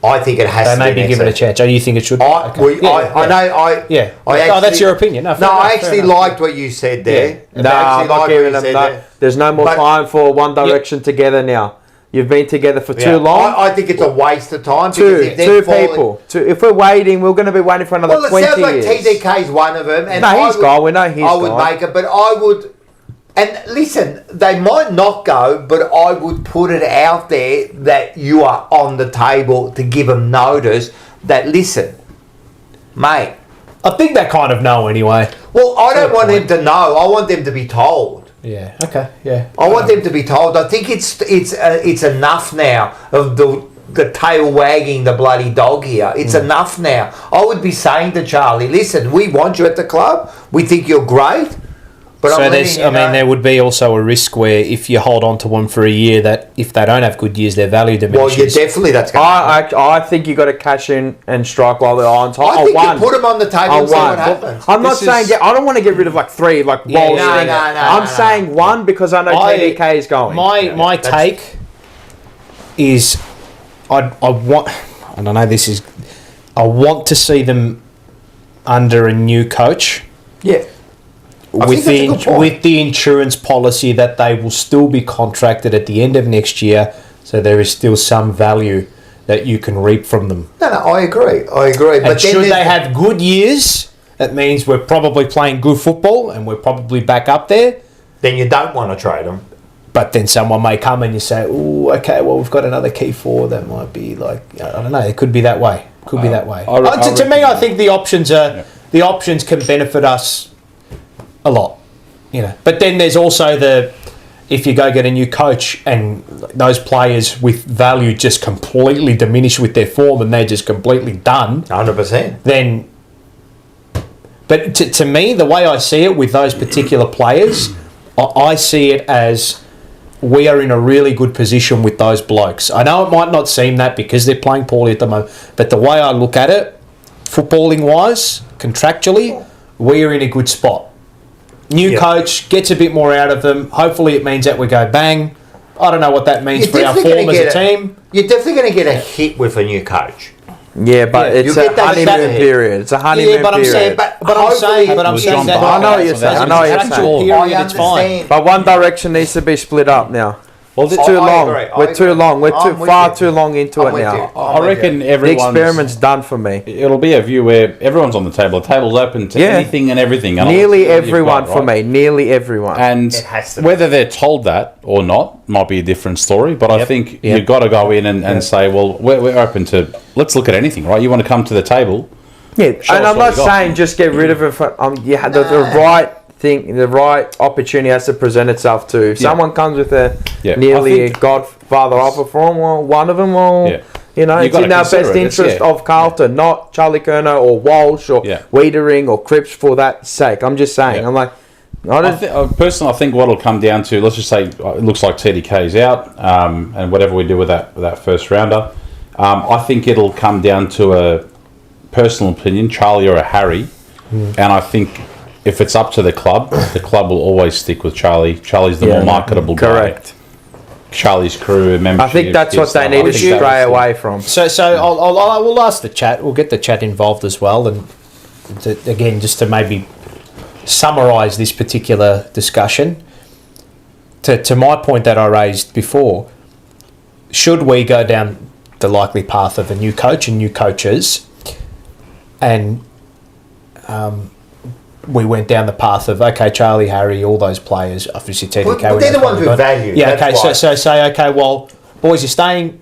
I think it has They to may be be given a chance. Oh, you think it should? I know. That's your opinion. No, I actually liked what you said there. No, I'm not giving them that. There's no more time for One Direction together now. You've been together for too long. I think it's a waste of time. Two people. If we're waiting, we're going to be waiting for another 20 years. Well, it sounds like TDK's one of them. And no, he's gone. We know he's gone. I would make it, but I would... And listen, they might not go, but I would put it out there that you are on the table to give them notice that, listen, mate... I think they kind of know anyway. Well, I don't want them to know. I want them to be told. Yeah. Okay. Yeah. I want them to be told. I think it's enough now of the tail wagging the bloody dog here. It's enough now. I would be saying to Charlie, listen, we want you at the club. We think you're great. But so there would be also a risk where if you hold on to one for a year, that if they don't have good years, their value diminishes. Well, yeah, definitely that's going to happen. I think you got to cash in and strike while they're on top. I think you put them on the table and see what happens. I'm not saying I don't want to get rid of like 3, like balls. No. I'm saying 1 because I know TDK is going. My take is I want to see them under a new coach. Yeah. With the insurance policy that they will still be contracted at the end of next year, so there is still some value that you can reap from them. No, I agree. And but should they have good years, that means we're probably playing good football and we're probably back up there. Then you don't want to trade them. But then someone may come and you say, "Oh, okay, well we've got another key 4 that might be like I don't know. It could be that way. To me, I think the options can benefit us a lot. But then there's also if you go get a new coach and those players with value just completely diminish with their form and they're just completely done. 100%. Then, but to me, the way I see it with those particular players, I see it as we are in a really good position with those blokes. I know it might not seem that because they're playing poorly at the moment, but the way I look at it, footballing-wise, contractually, we are in a good spot. New coach gets a bit more out of them. Hopefully it means that we go bang. I don't know what that means for our form as a team. You're definitely going to get a hit with a new coach. Yeah, but it's a honeymoon period. It's a honeymoon period. I'm saying that. I know what you're saying. It's fine. But One Direction needs to be split up now. Well, it's too long. We're too long. We're far too long into it now. I reckon the experiment's done for me. It'll be a view where everyone's on the table. The table's open to anything and everything. And nearly everyone for me. Nearly everyone. And whether they're told that or not might be a different story. But I think you've got to go in and say, well, we're open to. Let's look at anything, right? You want to come to the table. Yeah, and I'm not saying just get rid of it. The right thing, the right opportunity has to present itself to. If someone comes with a nearly godfather offer for them, well, one of them will, it's in our best interest of Carlton, not Charlie Kerner or Walsh or Wiedering or Cripps for that sake. I'm just saying. I'm like, personally, I think what it'll come down to, let's just say it looks like TDK's out, and whatever we do with that first rounder, I think it'll come down to a personal opinion, Charlie or a Harry, and I think if it's up to the club will always stick with Charlie. Charlie's the more marketable guy. Correct. Charlie's crew, membership. I think that's what they need to stray away from. So we'll ask the chat. We'll get the chat involved as well, and again, just to maybe summarise this particular discussion. To my point that I raised before, should we go down the likely path of a new coach and new coaches, and we went down the path of Charlie, Harry, all those players, obviously TDK. Well, they're the ones with value. Yeah, okay. So say, well, boys, you're staying.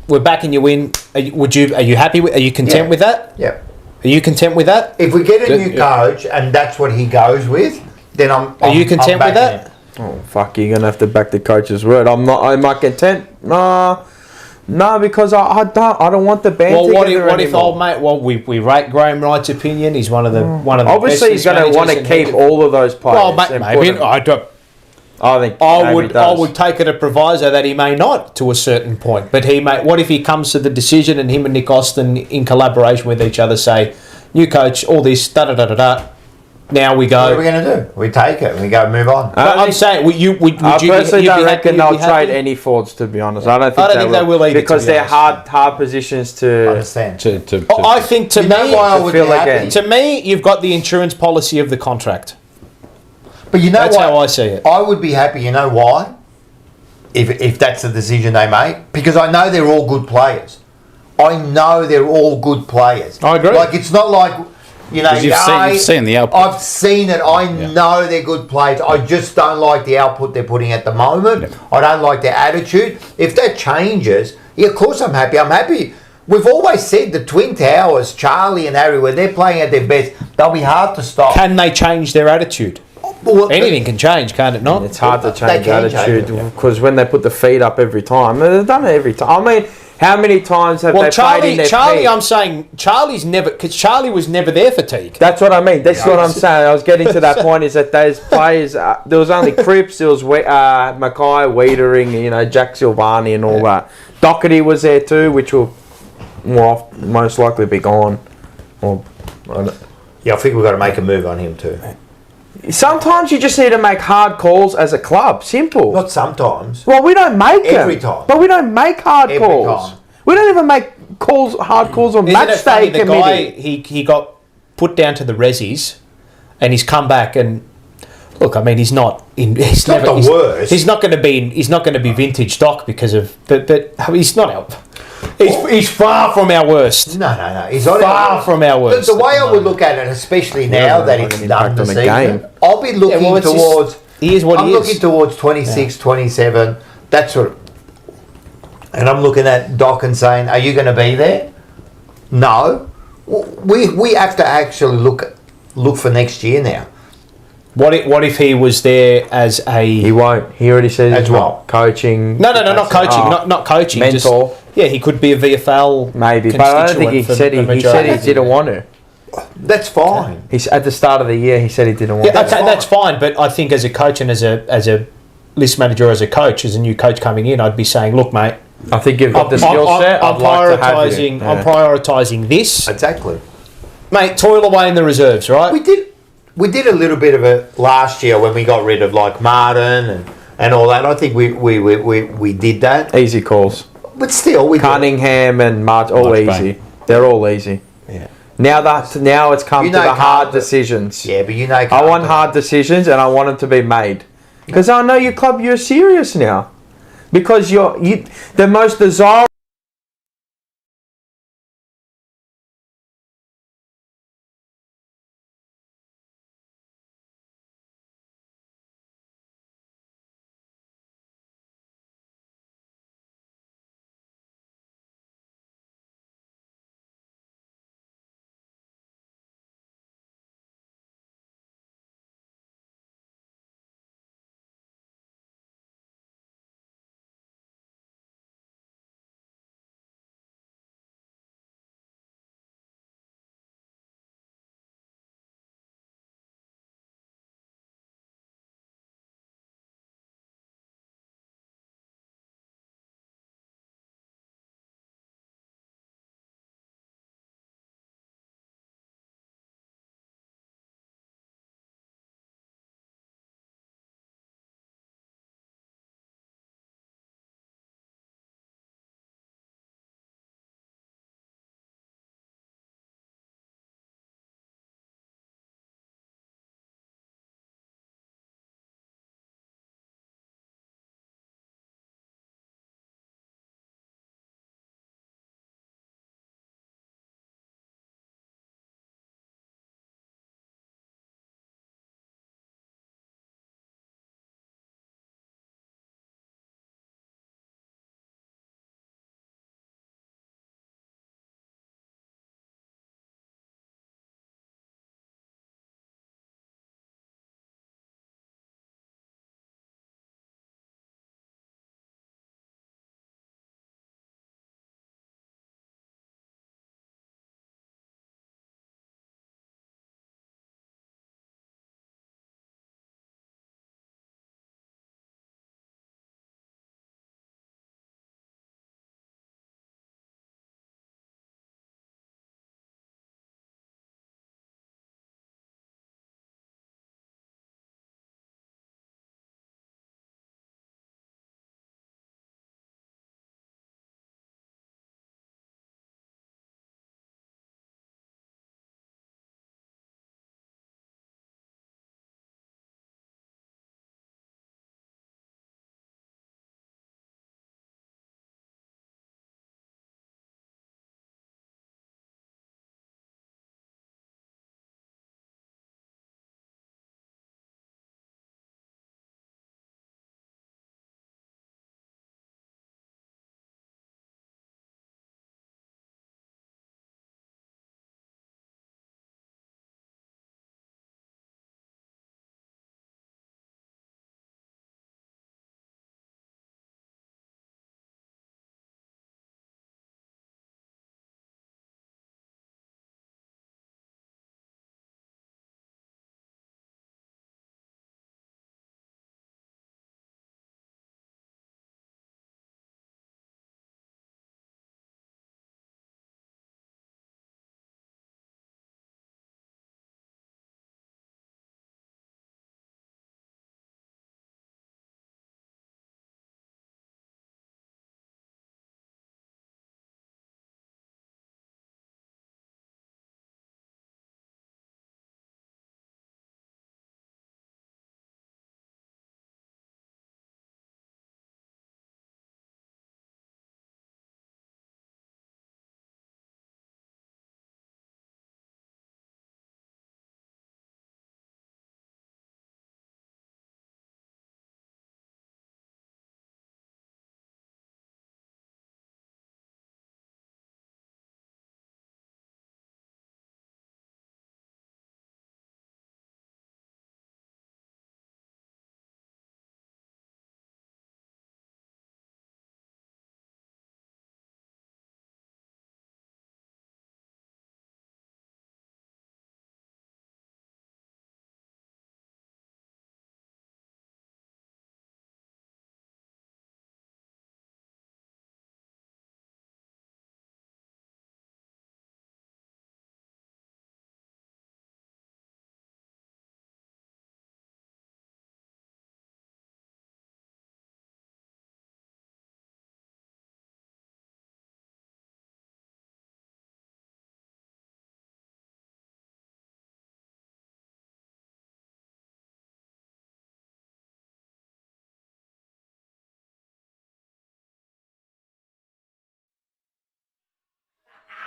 We're backing you in. Are you happy with? Are you content with that? Yeah. Are you content with that? If we get a new coach and that's what he goes with, then Are you content with that? It. Oh fuck! You're gonna have to back the coach's word. I'm not. Am I content? No, because I don't want the band. Well, what if old mate? Well, we rate Graham Wright's opinion. He's one of the obviously he's going to want to keep all of those players. Well, maybe I would take it a proviso that he may not to a certain point, but he may. What if he comes to the decision and him and Nick Austin in collaboration with each other say, new coach, all this Now we go. What are we going to do? We take it and we go move on. I'm saying, would you personally don't reckon they'll trade any forwards, to be honest. I don't think they will either, because they're hard positions to understand. I think to me, you've got the insurance policy of the contract. But you know that's how I see it. I would be happy. You know why? If that's the decision they make, because I know they're all good players. I know they're all good players. I agree. Like it's not like. You've seen the output. I've seen it. I know they're good players. I just don't like the output they're putting at the moment. Yep. I don't like their attitude. If that changes, of course I'm happy. I'm happy. We've always said the Twin Towers, Charlie and Harry, when they're playing at their best, they'll be hard to stop. Can they change their attitude? Well, anything can change, can't it not? It's hard to change attitude because when they put the feet up every time, they've done it every time. I mean, how many times have they played in their Charlie, I'm saying Charlie's never, because Charlie was never there for Teague. That's what I mean. That's what I'm saying. I was getting to that point is that those players, there was only Cripps, there was Mackay, Wiedering, Jack Silvani and all that. Doherty was there too, which will most likely be gone. I think we've got to make a move on him too. Sometimes you just need to make hard calls as a club. Simple. Not sometimes. Well, we don't make them. Every time. But we don't make hard calls. Time. We don't even make hard calls on match day committee. The guy, he got put down to the resis and he's come back and look, I mean, he's not the worst. He's not going to be vintage stock because of but he's not out. He's far from our worst. No. He's far from our worst. The way I would look at it, especially now that it's done the season, I'll be looking towards. I'm looking towards 26, 27. That sort of. And I'm looking at Doc and saying, "Are you going to be there?" No. We have to actually look for next year now. What if he was there as a... He won't. He already said As he's what? not coaching. No, not coaching. Not coaching. Mentor. He could be a VFL Maybe, but I don't think he said he didn't want to. That's fine. He's at the start of the year. He said he didn't want. Yeah, okay, that's fine. But I think as a coach and as a list manager, or as a coach, as a new coach coming in, I'd be saying, look, mate, I think you've got the skill set. I'm prioritising. I'm prioritising this. Exactly, mate. Toil away in the reserves, right? We did a little bit of it last year when we got rid of like Martin and all that. I think we did that. Easy calls. But still, we Cunningham and March all easy. They're all easy. Yeah. Now it's come to the hard decisions. Yeah, but I want hard decisions, and I want them to be made because I know your club. You're serious now because you're the most desirable.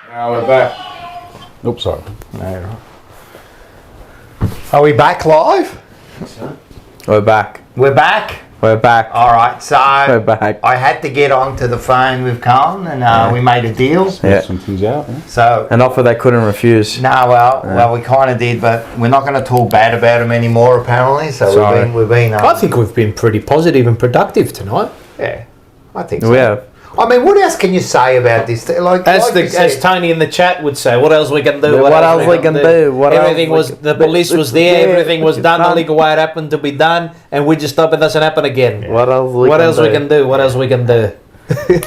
We're back. Oops, sorry. No, you're right. Are we back live? We're back. We're back. We're back. All right, so We're back. I had to get onto the phone with Carlton, and we made a deal. Yeah. Some things out. Yeah. So An offer they couldn't refuse. no, well, we kind of did, but we're not going to talk bad about him anymore, apparently. So Sorry. we've been. I think we've been pretty positive and productive tonight. Yeah, I think so. We have. I mean, what else can you say about this? Like, As Tony in the chat would say, what else we can do? What else we can do? What Everything else was the police was there. Everything was done the legal way it happened to be done, and we just hope it doesn't happen again. What else What else we can do? What else we can do?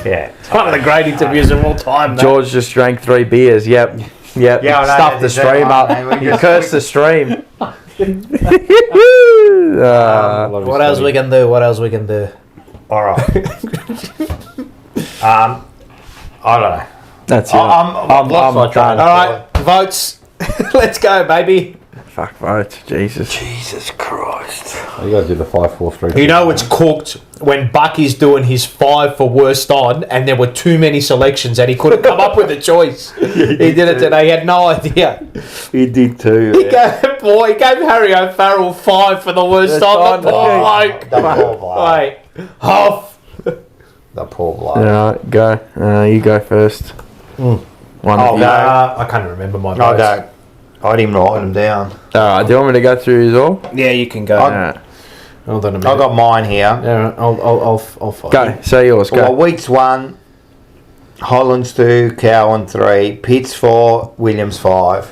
Yeah. It's one of the great interviews of all time. George just drank 3 beers. Yep. Yeah, I know, Stuffed the that's stream right, up. man. We He just- cursed the stream. What else we can do? What else we can do? All right. I don't know. That's it. I'm done. All right, votes. Let's go, baby. Fuck votes. Jesus. Jesus Christ. You guys did the 5-4-3. You know it's cooked when Bucky's doing his 5 for worst on, and there were too many selections and he couldn't come up with a choice. He did it today. He had no idea. He did too. He gave Harry O'Farrell 5 for the worst on. The poor bloke. The poor bloke. Wait, half. The poor bloke. Alright, go. You go first. One I'll of you. go. I can't remember my I'll votes. go. I didn't write them down. Alright, do you want me to go through his all? Yeah, you can go. Alright. Hold on a minute. I got mine here. Yeah, I'll follow. Go. Say yours. Go. Well, weeks 1, Hollands 2, Cowan 3, Pitts 4, Williams 5.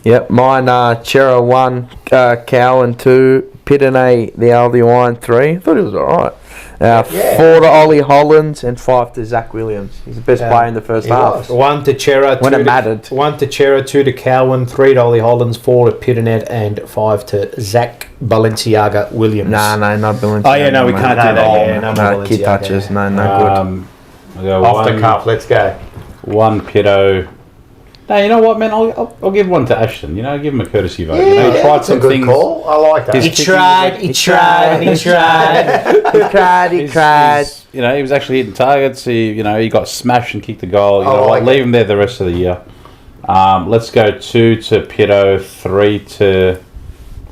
Yep. Mine Chera 1, Cowan 2, Pitane, the Aldi Wine 3. I thought it was alright. 4 to Ollie Hollands and 5 to Zach Williams. He's the best player in the first he half. was. 1 to Chera, When 2 it mattered. 1 to Chera, 2 to Cowan, 3 to Ollie Hollands, 4 to Pitternet, and 5 to Zach Balenciaga Williams. No, not Balenciaga. Oh yeah, no, we mate. can't do that. Yeah, No, key Balenciaga. touches. No good. I'll go Off the cuff, let's go. 1 Pitto. No, you know what, man? I'll give one to Ashton. You know, give him a courtesy vote. You know, he tried that's a some good things. call. I like that. He tried. He tried. You know, he was actually hitting targets. He got smashed and kicked the goal. You I know what? like Leave him there the rest of the year. Let's go 2 to Pitto, 3 to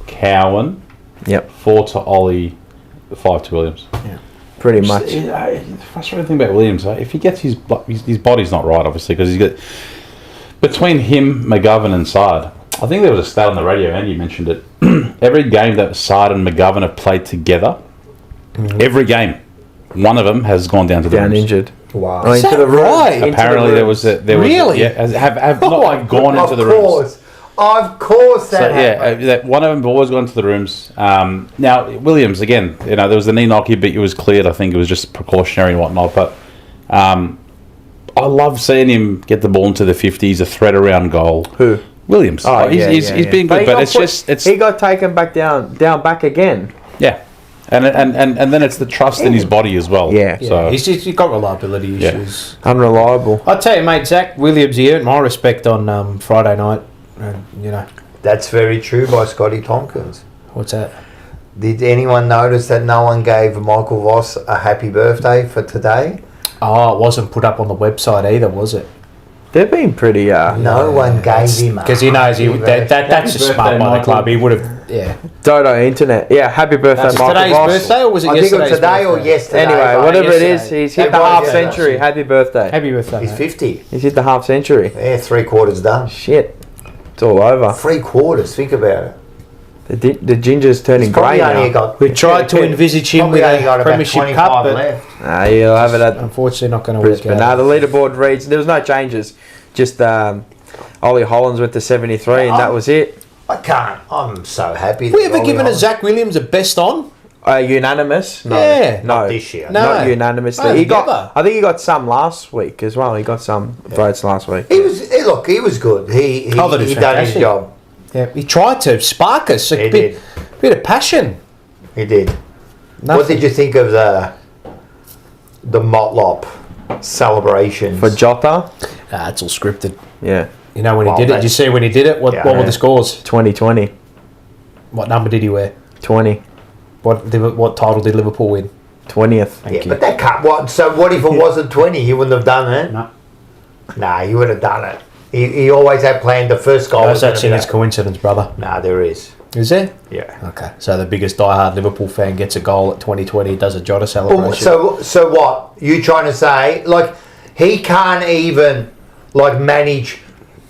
Cowan, Yep. 4 to Ollie, 5 to Williams. Pretty much. The frustrating thing about Williams, if he gets his body's not right, obviously, because he's got between him, McGovern, and Sard. I think there was a stat on the radio, and you mentioned it. Every game that Sard and McGovern have played together, every game, one of them has gone down to the rooms. injured. Wow. Oh, Is into that the room. right? Into Apparently, the there room. was Really? have not like gone into the rooms. Of course So that happened. that one of them always gone to the rooms. Now Williams again, there was the knee knock, but it was cleared. I think it was just precautionary and whatnot. But I love seeing him get the ball into the 50s, a threat around goal. Who? Williams. Oh, he's been good, but he got taken back down back again. yeah, and then it's the trust in his body as well. Yeah. So He's got reliability issues. Unreliable. I'll tell you, mate, Zach Williams, he earned my respect on Friday night. And, That's very true by Scotty Tompkins. what's that? Did anyone notice that no one gave Michael Voss a happy birthday for today? Oh, it wasn't put up on the website either, was it? They've been pretty. No one gave him a Because he knows happy birthday. that's just smart by the Michael. club. He would have, Dodo Internet. Yeah, happy birthday, That's Michael today's Voss. birthday, or was it I think it yesterday's was today or birthday? yesterday. Anyway, but whatever it yesterday. is, he's hit That the half was century. yesterday. Happy birthday. Happy birthday, He's mate. 50. He's hit the half century. Yeah, 3/4 done. Shit. It's all over. 3/4, think about it. The ginger's turning He's probably grey only now. got, We tried to envisage him probably with only got a about Premiership 25 Cup, but left. You'll have it at unfortunately not going to work Brisbane. Now out. the leaderboard reads there was no changes. Just Ollie Hollands went to 73, and that was it. I can't. I'm so happy. Have we that ever Ollie given a Hollands- Zach Williams a best on? Unanimous? No. Yeah. No. Not this year. No. Not unanimously. No, He got. never. I think he got some last week as well. He got some votes last week. He was. Look, he was good. He I thought he was done his fantastic. job. Yeah, he tried to spark us a He bit of passion. He did. Nothing. What did you think of the Motlop celebration For Jota, It's all scripted. yeah, You know when Well, he did it? Did you see when he did it? What were Yeah. the scores? 2020. What number did he wear? 20. What title did Liverpool win? 20th. Yeah, but that can't. What? So what if it wasn't 20? He wouldn't have done that. No. Nah, he would have done it. He always had planned the first goal. No such thing as coincidence, brother. Nah, there is. Is there? Yeah. Okay. So the biggest diehard Liverpool fan gets a goal at 2020, does a Jota celebration. So what? You trying to say, like, he can't even, like, manage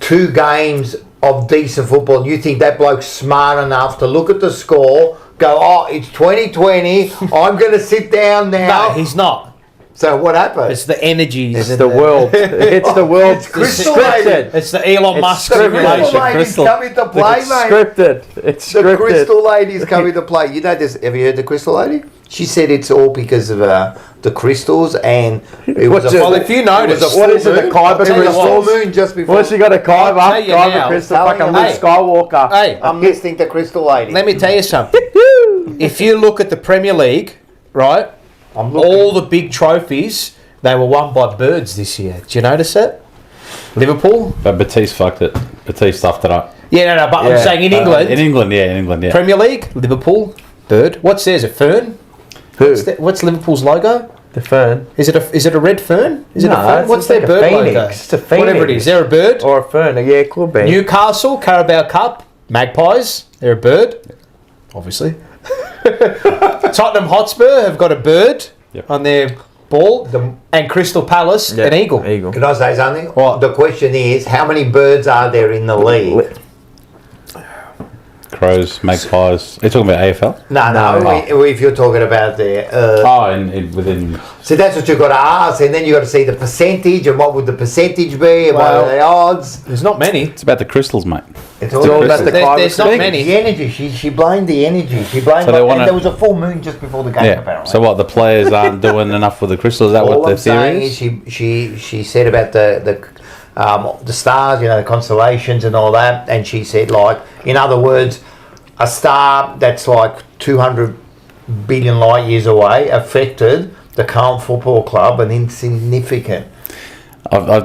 2 games of decent football. You think that bloke's smart enough to look at the score, go, oh, it's 2020, I'm going to sit down now. No, he's not. So what happened? It's the energy. It's the world. It's the world. It's crystal scripted. It's the Elon Musk The crystal simulation. ladies coming to play, It's mate. scripted. It's The scripted. crystal lady's coming to play. You know this? Have you heard the crystal lady? She said it's all because of the crystals, and it was What's a it? full, Well, if you notice, What is it? The Kyber it was a full crystals? moon just before. What's she got a Kyber? I'll tell you Kyber now. crystal, Telling fucking you, Luke hey. Skywalker. Hey, I'm listening to crystal lady. let me tell you something. If you look at the Premier League, right, I'm looking. all the big trophies, they were won by birds this year. Did you notice it? Liverpool? But Batiste fucked it. Batiste stuffed it up. Yeah, no, but Yeah. I'm saying in England. In England, yeah. Premier League, Liverpool, bird. What's theirs? A fern? Who? What's Liverpool's logo? The fern. Is it a red fern? Is it No, a fern? it's What's like their a bird phoenix. logo? It's a Whatever it phoenix. is. They're a bird. Or a fern. Yeah, it could be. Newcastle, Carabao Cup, Magpies. They're a bird. Obviously. Tottenham Hotspur have got a bird on their ball. And Crystal Palace, an eagle. Eagle. Can I say something? What? The question is, how many birds are there in the league? Crows, magpies. Are you talking about AFL? No. If you're talking about the... Within... So that's what you've got to ask, and then you've got to see the percentage, and what would the percentage be, and what Well, are the odds. There's not many. It's about the crystals, mate. It's It's all about the There's not Kyber many. The energy. She blamed the energy. She blamed. So they and wanna- there was a full moon just before the game. Yeah. Apparently. So what? The players aren't doing enough with the crystals. Is that All what the I'm saying theory is is? she said about the stars, the constellations and all that, and she said, like, in other words, a star that's like 200 billion light years away affected the Carlton Football Club, and insignificant. I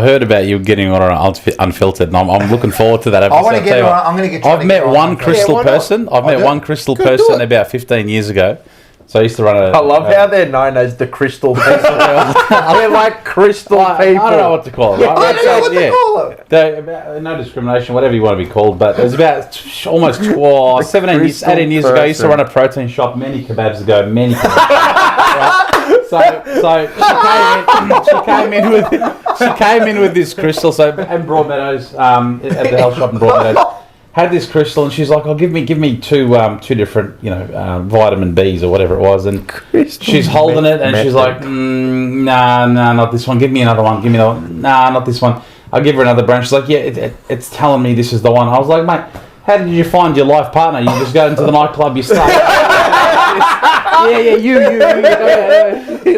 heard about you getting on Unfiltered, and I'm looking forward to that episode. I want to get. I'm going to get. I've met one crystal why not? person. I've met one crystal person about 15 years ago. So I used to run a... I love how they're known as the crystal people. They're like crystal people. I don't know what to call it. I don't know what to call it. No discrimination, whatever you want to be called, but it was about almost 17 years, 18 years ago. I used to run a protein shop many kebabs ago, many kebabs. Right? So she came in with this crystal. So in Broadmeadows, at the health shop in Broadmeadows, had this crystal, and she's like, "Oh, give me two different, vitamin Bs or whatever it was." And she's holding it, and she's like, "Nah, not this one. Give me another one. Give me another one. Nah, not this one." I'll give her another brand. She's like, "Yeah, it's telling me this is the one." I was like, "Mate, how did you find your life partner? You just go into the nightclub, you start." You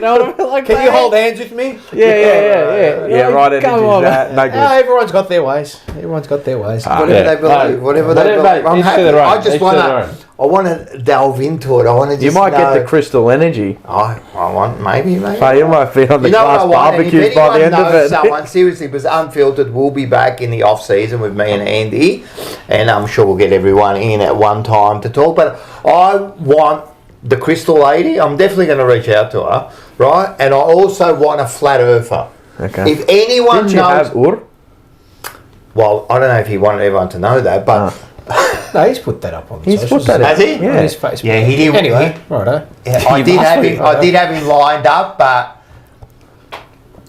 know what I mean? Like, Can you hold hands with me? Yeah, right into that. No good. Everyone's got their ways. Everyone's got their ways. Whatever they believe, whatever they believe. mate, I'm each to happy. their own, I just each to want their to. own. I want to delve into it. I want to just. You might know, get the crystal energy. I want maybe. Hey, you might be on the class barbecues by the end of it. Someone seriously, because Unfiltered will be back in the off season with me and Andy, and I'm sure we'll get everyone in at one time to talk. But I want the crystal lady. I'm definitely going to reach out to her, right? And I also want a flat earther. Okay. If anyone Didn't you knows, have Ur? well, I don't know if he wanted everyone to know that, but No, he's put that up on the He's socials. put that has he? On his Facebook. Yeah, he did. Anyway, righto. I did have him lined up, but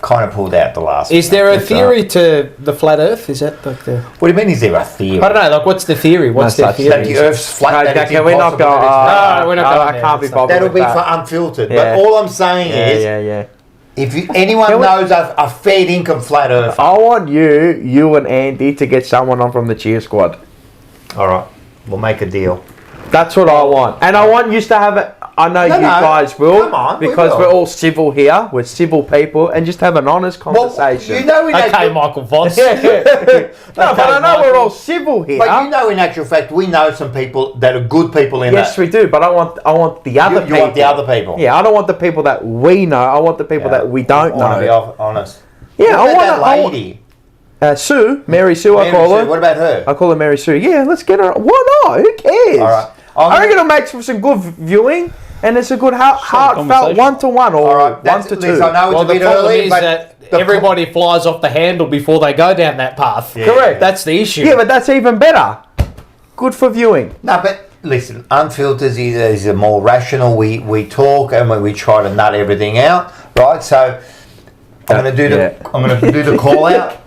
kind of pulled out the last. Is one. there a theory to the flat Earth? Is that like the? What do you mean? Is there a theory? I don't know. Like, what's the theory? What's No their such theory? That the Earth's flat. No, that it's can we not impossible go? that it's No, we're not going I there. can't be That's bothered That'll with be that. for Unfiltered. Yeah. But all I'm saying is, Yeah. if anyone Can we- knows a fair income flat earth, I want you and Andy to get someone on from the cheer squad. all right, we'll make a deal. That's what I want. And I want you to have it. I know No, you guys will. come on, we because will. we're all civil here. We're civil people. And just have an honest Well, conversation. you know, in Okay, actual, Michael Voss. No, but I know Michael. we're all civil here. but you know, in actual fact, we know some people that are good people in Yes, that. we do. But I want the other You people. want the other people. Yeah, I don't want the people that we know. I want the people that we don't I want to be know. honest. Yeah, what I about want that lady. Sue, Mary Sue, I Mary call Sue, her. What about her? I call her Mary Sue. Yeah, let's get her. Why not? Who cares? All right. I reckon it'll make for some good viewing. And it's a good heartfelt conversation. 1-to-1 or All right, 1-to-2. I know it's Well, a the bit problem early, is but that everybody flies off the handle before they go down that path. Yeah. Correct. That's the issue. Yeah, but that's even better. Good for viewing. No, but listen, Unfiltered is a more rational. We talk and we try to nut everything out, right? So I'm going to do the call out.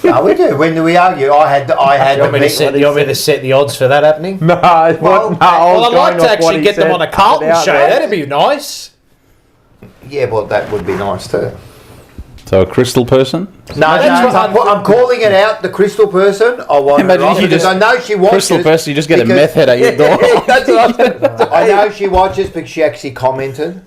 No, we do. When do we argue? I had. You want me to set the odds for that happening? No, Well, I'd like to actually get them on a Carlton show. That'd be nice. Yeah, well, that would be nice too. So a crystal person? No, I'm calling it out. The crystal person. I want her on because I know she watches. Crystal person, you just get a meth head at your door. That's what I know she watches because she actually commented.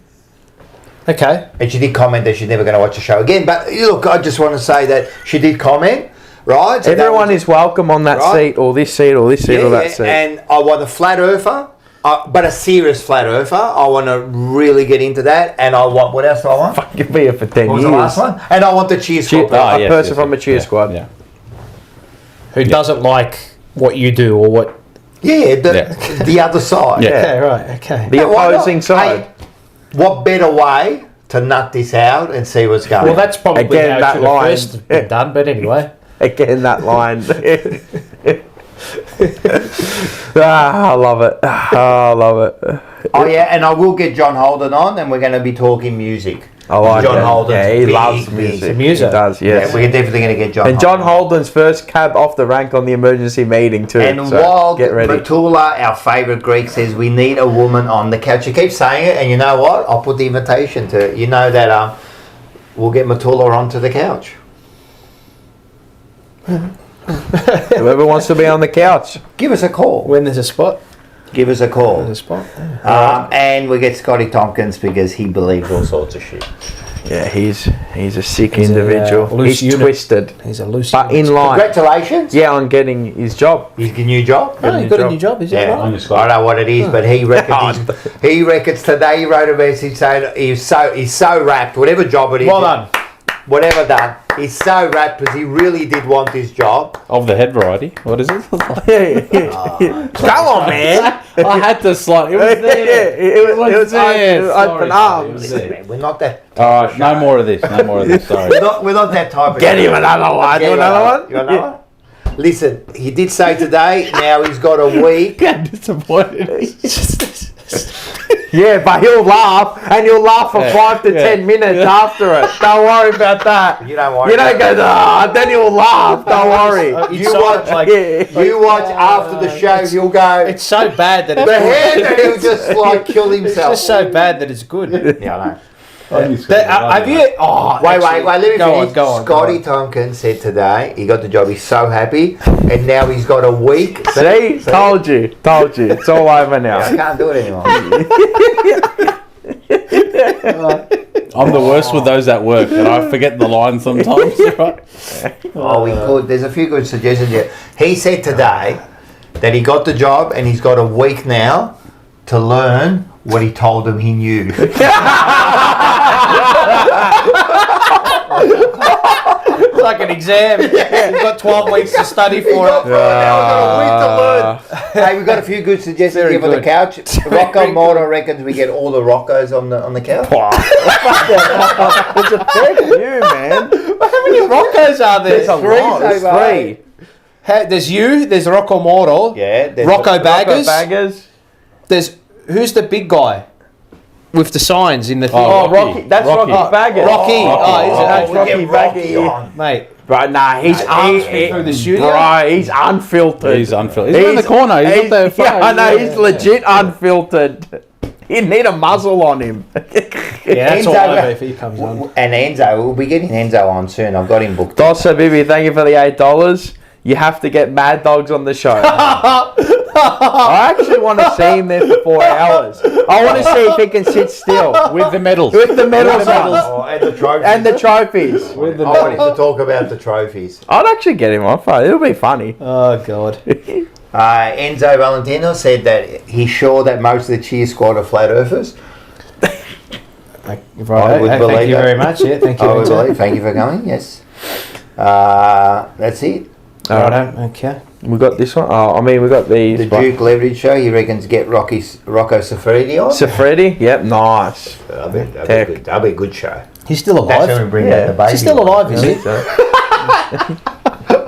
Okay. And she did comment that she's never going to watch the show again. But look, I just want to say that she did comment, right? So everyone is welcome on that seat or this seat or this seat or that seat. And I want a flat earther, but a serious flat earther. I want to really get into that. And I want, what else do I want? Fucking be here for 10 What was years. the last one? And I want the cheer squad. A person from a cheer squad. Yeah. Who doesn't like what you do or what? Yeah, the other side. Yeah. Okay, right. Okay. The opposing side. Hey, what better way to nut this out and see what's going on? Well, that's probably Again, how it that should have line. first been done. But anyway. Again, that line. I love it. I love it. Oh, yeah, and I will get John Holden on and we're going to be talking music. I like John it. Holden's Yeah, he big loves music. music. He does, yes. Yeah, we're definitely going to get John And John Holden's first cab off the rank on the emergency meeting too. And so Wild get ready. Matula, our favourite Greek, says we need a woman on the couch. You keep saying it, and you know what? I'll put the invitation to it. You know that we'll get Matula onto the couch. Whoever wants to be on the couch. Give us a call. When there's a spot. Give us a call. There's a spot. Yeah. And we get Scotty Tompkins because he believes all sorts of shit. Yeah, he's a sick individual. loose He's unit. twisted. He's a loose. But unit. in line. Congratulations. Yeah, on getting his job. His new job. Oh, you got a new job, is that Yeah, right? I don't know what it is, but he reckons today he wrote a message saying he's so wrapped, whatever job it is. Well done. Whatever done. He's so wrapped because he really did want this job. Of the head variety. What is it? Come on, man. I had to slide. It was there. It was there. open arms. Listen, man, we're not that. All right, no more of this. No more of this. Sorry. We're not that type of. Get him another one. Get You him another one? You want another one? Listen, he did say today. Now he's got a week. Disappointed. Yeah, but he'll laugh, and he'll laugh for 5 to 10 minutes after it. Don't worry about that. You don't worry. You don't go, then he'll laugh. Don't worry. You watch after the show. He'll go. It's so bad that it's The good. hand, and he'll just like kill It's himself. just so bad that it's good. Yeah, I know. Have you? Oh, Wait, let me finish. Go on. Scotty Tompkins said today he got the job. He's so happy, and now he's got a week. See? Told you. It's all over now. I can't do it anymore. I'm the worst with those at work, and I forget the line sometimes. Right? Oh, we could. There's a few good suggestions here. He said today that he got the job, and he's got a week now to learn what he told him he knew. It's like an exam. You've got 12 weeks to study for it. Hey, we've got a few good suggestions here for the couch. Rocco Mortar reckons we get all the Roccos on the couch. It's a fair view, man. How many Roccos are there? There's a lot. There's three. There's you. There's Rocco Mortal. Yeah. there's Rocco Baggers. Baggers. There's who's the big guy with the signs in the thing? Oh, Rocky. That's Rocky Baggers. Rocky. That's we Rocky get Rocky Baggers. on. Mate. Right, nah, he's through the studio. Bro, he's unfiltered. He's unfiltered. He's in the corner. He's not there far. Yeah, I know, he's legit unfiltered. You need a muzzle on him. Yeah, that's all over if he comes on. And Enzo, we'll be getting Enzo on soon. I've got him booked. Dossa, Bibi, thank you for the $8. You have to get Mad Dogs on the show. I actually want to see him there for 4 hours. I want to see if he can sit still. With the medals. With the medals Oh, and the trophies. and the trophies. With the I want him to talk about the trophies. I'd actually get him on. It'll be funny. Oh God. Enzo Valentino said that he's sure that most of the cheer squad are flat earthers. Right, would thank believe you that. very much. Yeah, thank you. I would Enzo. believe. Thank you for coming. Yes. That's it. Righto, okay. We got this one. Oh, I mean, we got these. The Duke Leverage show. He reckons get Rocco Siffredi on. Siffredi, yep, nice. That'll be a good show. He's still alive. That's when we bring back the baby. He's still alive, is he? So.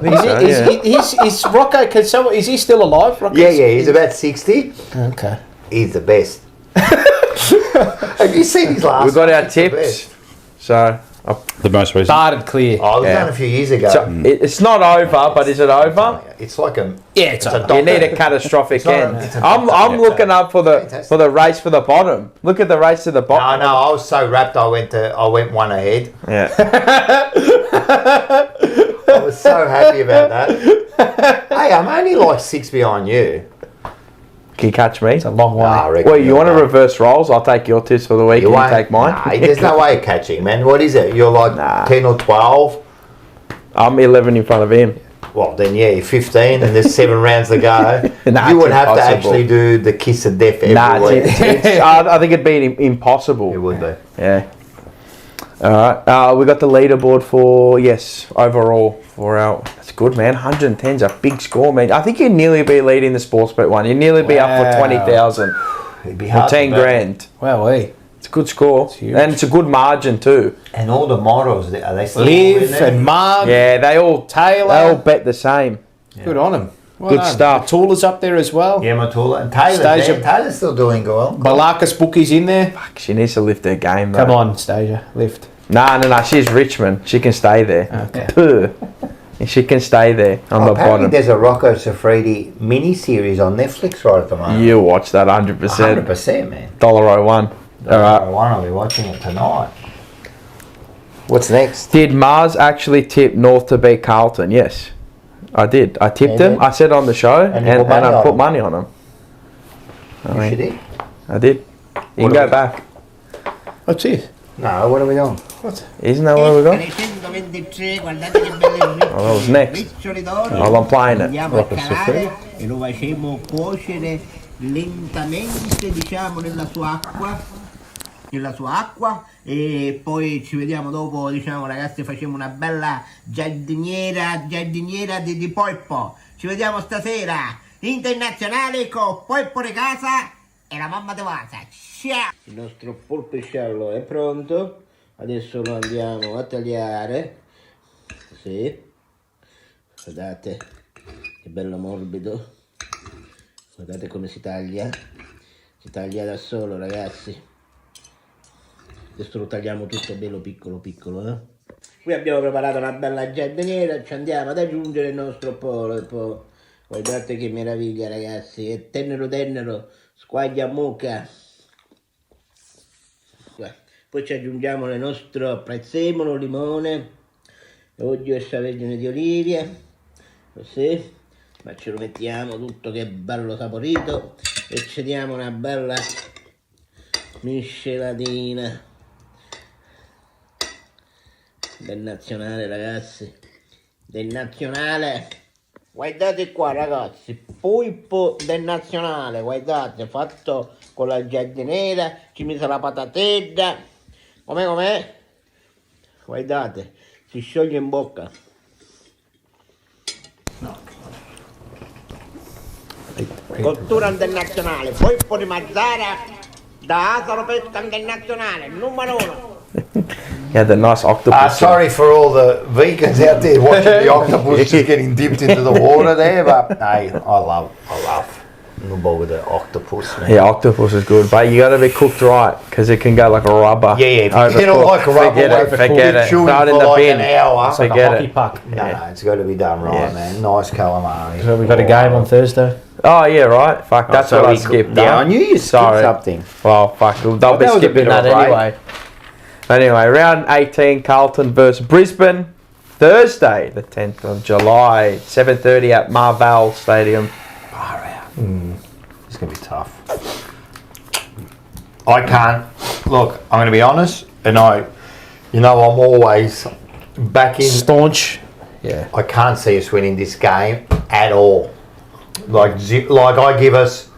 Is Rocco? Is he still alive? Rocco? Yeah. He's about 60. Okay. He's the best. Have you seen his last? We got our It's the tips. best. So The most recent. Started clear. Oh, it was done a few years ago. So it's not over, but is it over? It's like a It's a over. You need a catastrophic It's not a- end. it's a I'm doctor. looking up for the Fantastic. race for the bottom. Look at the race to the bottom. No, I was so wrapped. I went one ahead. Yeah. I was so happy about that. Hey, I'm only like 6 behind you. Can you catch me? It's a long way. I reckon Well, you you're want to right. reverse roles? I'll take your tips for the week. You won't- take mine. Nah, there's no way of catching, man. What is it? You're like Nah. 10 or 12. I'm 11 in front of him. Well, then you're 15, and there's 7 rounds to go. Nah, You would it's have to impossible. actually do the kiss of death every week. I think it'd be impossible. It would be. Yeah. All right. We got the leaderboard for overall for our. That's good, man. 110's a big score, man. I think you'd nearly be leading the sports bet one. You'd nearly be up for Wow. 20,000 It'd be or hard 10 to beat. grand. Wow, we. It's a good score, huge. and it's a good margin too. And all the models, are they still Liv in there? and Marg. Yeah, they all Taylor. bet the same. Good on him. Well Good done. stuff. Tula's up there as well. Yeah, Matula. And Taylor's Stasia- there. Taylor's still doing well. Balakis Bookie's in there. Fuck, she needs to lift her game. Though. Come on, Stasia. Lift. No. She's Richmond. She can stay there. Okay. She can stay there on the Apparently bottom. there's a Rocco Siffredi mini-series on Netflix right at the moment. You watch that 100%. 100%, man. $1.01. All right. One will be watching it tonight. What's next? Did Mars actually tip North to beat Carlton? Yes, I did. I tipped Yeah, them. yeah. I said on the show, And and, you put money I on put them. money on them. You should eat. I did. You can go back. What's it? No, what are we on? Isn't that where we got? 323, guardate che bello Oh, that was next. riccioli d'oro. While I'm playing it. Andiamo a calare e lo facciamo cuocere lentamente, diciamo, nella sua acqua, e poi ci vediamo dopo, diciamo, ragazzi, facciamo una bella giardiniera di polpo. Ci vediamo stasera internazionale con polpo di casa e la mamma di casa. Ciao! Il nostro polpicciello è pronto, adesso lo andiamo a tagliare, così, guardate che bello morbido, guardate come si taglia da solo, ragazzi. Adesso lo tagliamo tutto bello piccolo, Qui abbiamo preparato una bella giardiniera, ci andiamo ad aggiungere il nostro polpo. Guardate che meraviglia, ragazzi, è tenero, squaglia a mucca. Poi ci aggiungiamo il nostro prezzemolo, limone, olio extravergine di olive, così, ma ce lo mettiamo tutto che è bello saporito e ci diamo una bella miscelatina del nazionale, ragazzi, del nazionale. Guardate qua, ragazzi, polpo del nazionale, guardate, fatto con la giardiniera, ci mise la patatella. Com'è? Guardate, si scioglie in bocca. Cottura internazionale, polpo di Mazzara da Asaro Pesca internazionale, numero 1. Yeah, the nice octopus. Sorry for all the vegans out there watching the octopus just getting dipped into the water there, but hey, I love Nubble with the octopus, man. Yeah, octopus is good, but you got to be cooked right because it can go like a rubber. Yeah, if you don't like a rubber, forget it. chew Throw it in for the like bin. an hour. It's like a Forget hockey it. puck. No, it's got to be done right, Yeah. man. Nice calamari. So we've got a game on Thursday. Oh yeah, right. Fuck, that's so what I we skipped. Yeah, huh? I knew you skipped Sorry. something. Well, fuck, they'll Well, be that was a skipping bit of that a break. anyway. Anyway, round 18, Carlton versus Brisbane, Thursday, the 10th of July, 7:30 at Marvel Stadium. Far out. It's going to be tough. I can't. Look, I'm going to be honest, and I'm always back in. Staunch. Yeah. I can't see us winning this game at all. Like I give us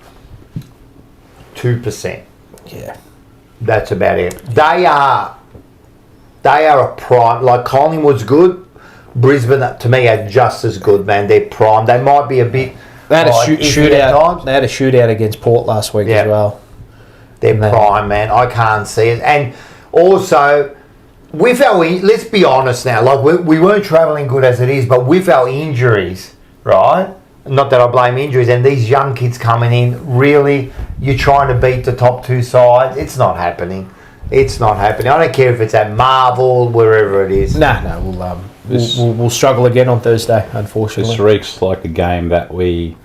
2%. Yeah. That's about it. They are a prime. Like Collingwood's good. Brisbane, to me, are just as good, man. They're prime. They might be a bit... They had a iffy at shootout. times. They had a shootout against Port last week as well. They're prime, man. I can't see it. And also, with our... Let's be honest now. Like, we weren't travelling good as it is, but with our injuries, right? Not that I blame injuries, and these young kids coming in, really, you're trying to beat the top two sides. It's not happening. It's not happening. I don't care if it's at Marvel, wherever it is. No, we'll struggle again on Thursday, unfortunately. This reeks like a game that we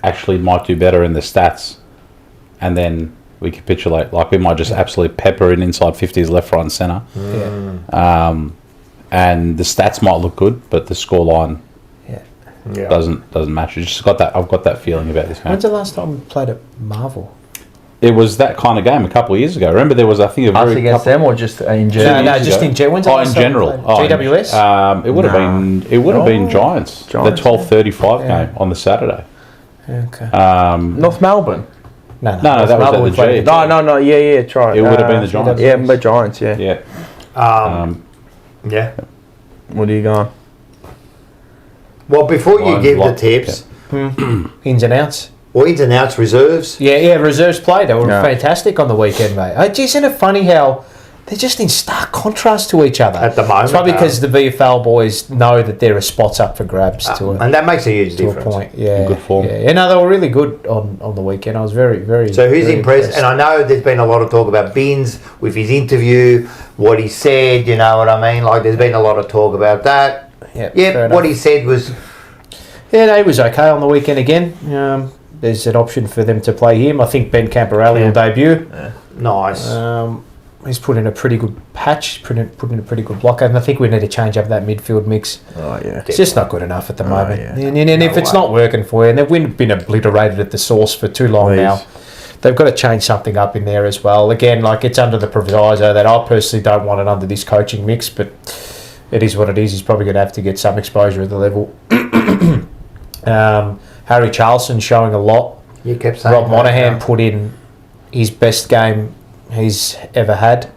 actually might do better in the stats, and then we capitulate. Like, we might just absolutely pepper in inside 50s left, right and centre. And the stats might look good, but the scoreline doesn't match. It's just got that. I've got that feeling about this game. When's the last time we played at Marvel? It was that kind of game a couple of years ago. Remember, there was, I think, Us against them, or just in general? No, just in general. In general. GWS. It would have been. It would have been Giants. The 12:35 game on the Saturday. Okay. North Melbourne. No, that was at the G. No. Yeah. Try. It would have been the Giants. Yeah, but Giants. Yeah. Yeah. What are you going? Well, before you give the tips... Ins and outs. Well, ins and outs, reserves. Yeah, reserves played. They were fantastic on the weekend, mate. Isn't it funny how they're just in stark contrast to each other? At the moment. It's probably because the VFL boys know that there are spots up for grabs and that makes a huge difference. A point. Yeah. Good form. Yeah, no, they were really good on the weekend. I was very, very... So who's very impressed? And I know there's been a lot of talk about Binns with his interview, what he said, you know what I mean? Like, there's been a lot of talk about that. Yeah, what he said was... Yeah, no, he was okay on the weekend again. There's an option for them to play him. I think Ben Camporelli will debut. Nice. He's put in a pretty good patch, put in a pretty good block, and I think we need to change up that midfield mix. Oh, yeah. It's just not good enough at the moment. Yeah. And if it's not working for you, and they've been obliterated at the source for too long now, they've got to change something up in there as well. Again, like, it's under the proviso that I personally don't want it under this coaching mix, but it is what it is. He's probably going to have to get some exposure at the level. Harry Charlson showing a lot. You kept saying Rob Monaghan put in his best game he's ever had.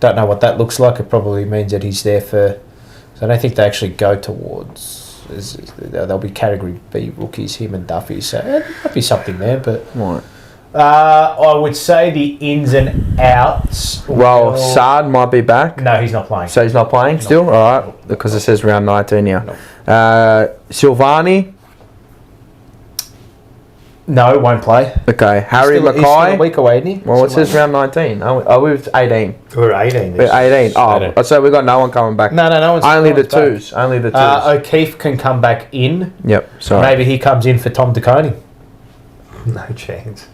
Don't know what that looks like. It probably means that he's there for... So I don't think they actually go towards... There'll be category B rookies, him and Duffy. So there might be something there, but... Right. I would say the ins and outs... Well, Saad might be back. No, he's not playing. So he's not playing still? No. All right. Because it says round 19 here. No. Silvani? No, won't play. Okay. Harry He's still Mackay? a week away, isn't he? Well, it says round 19. Oh, we're 18. We're 18. We're 18. Oh, 18. so we've got no one coming back. No one's... Only no the one's back. twos. Only the twos. O'Keefe can come back in. Yep. Sorry. Maybe he comes in for Tom DeConey. No chance.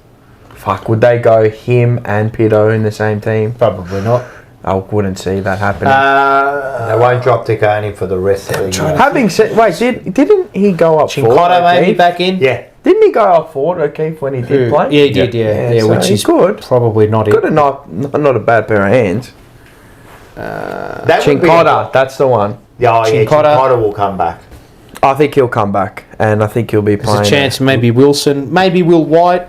Fuck, would they go him and Pito in the same team? Probably not. I wouldn't see that happening. They won't drop Ticoni for the rest of the year. Having said, wait, didn't he go up forward? Chincotto maybe O'Keefe? back in? Yeah. Didn't he go up forward, O'Keefe, when he did play? Yeah, he did, yeah, so which he's is good. Probably not Good it. and not a bad pair of hands. That would be Chincotto, that's the one. Chincotto will come back. I think he'll come back, and I think he'll be playing. There's a chance maybe Wilson, maybe Will White,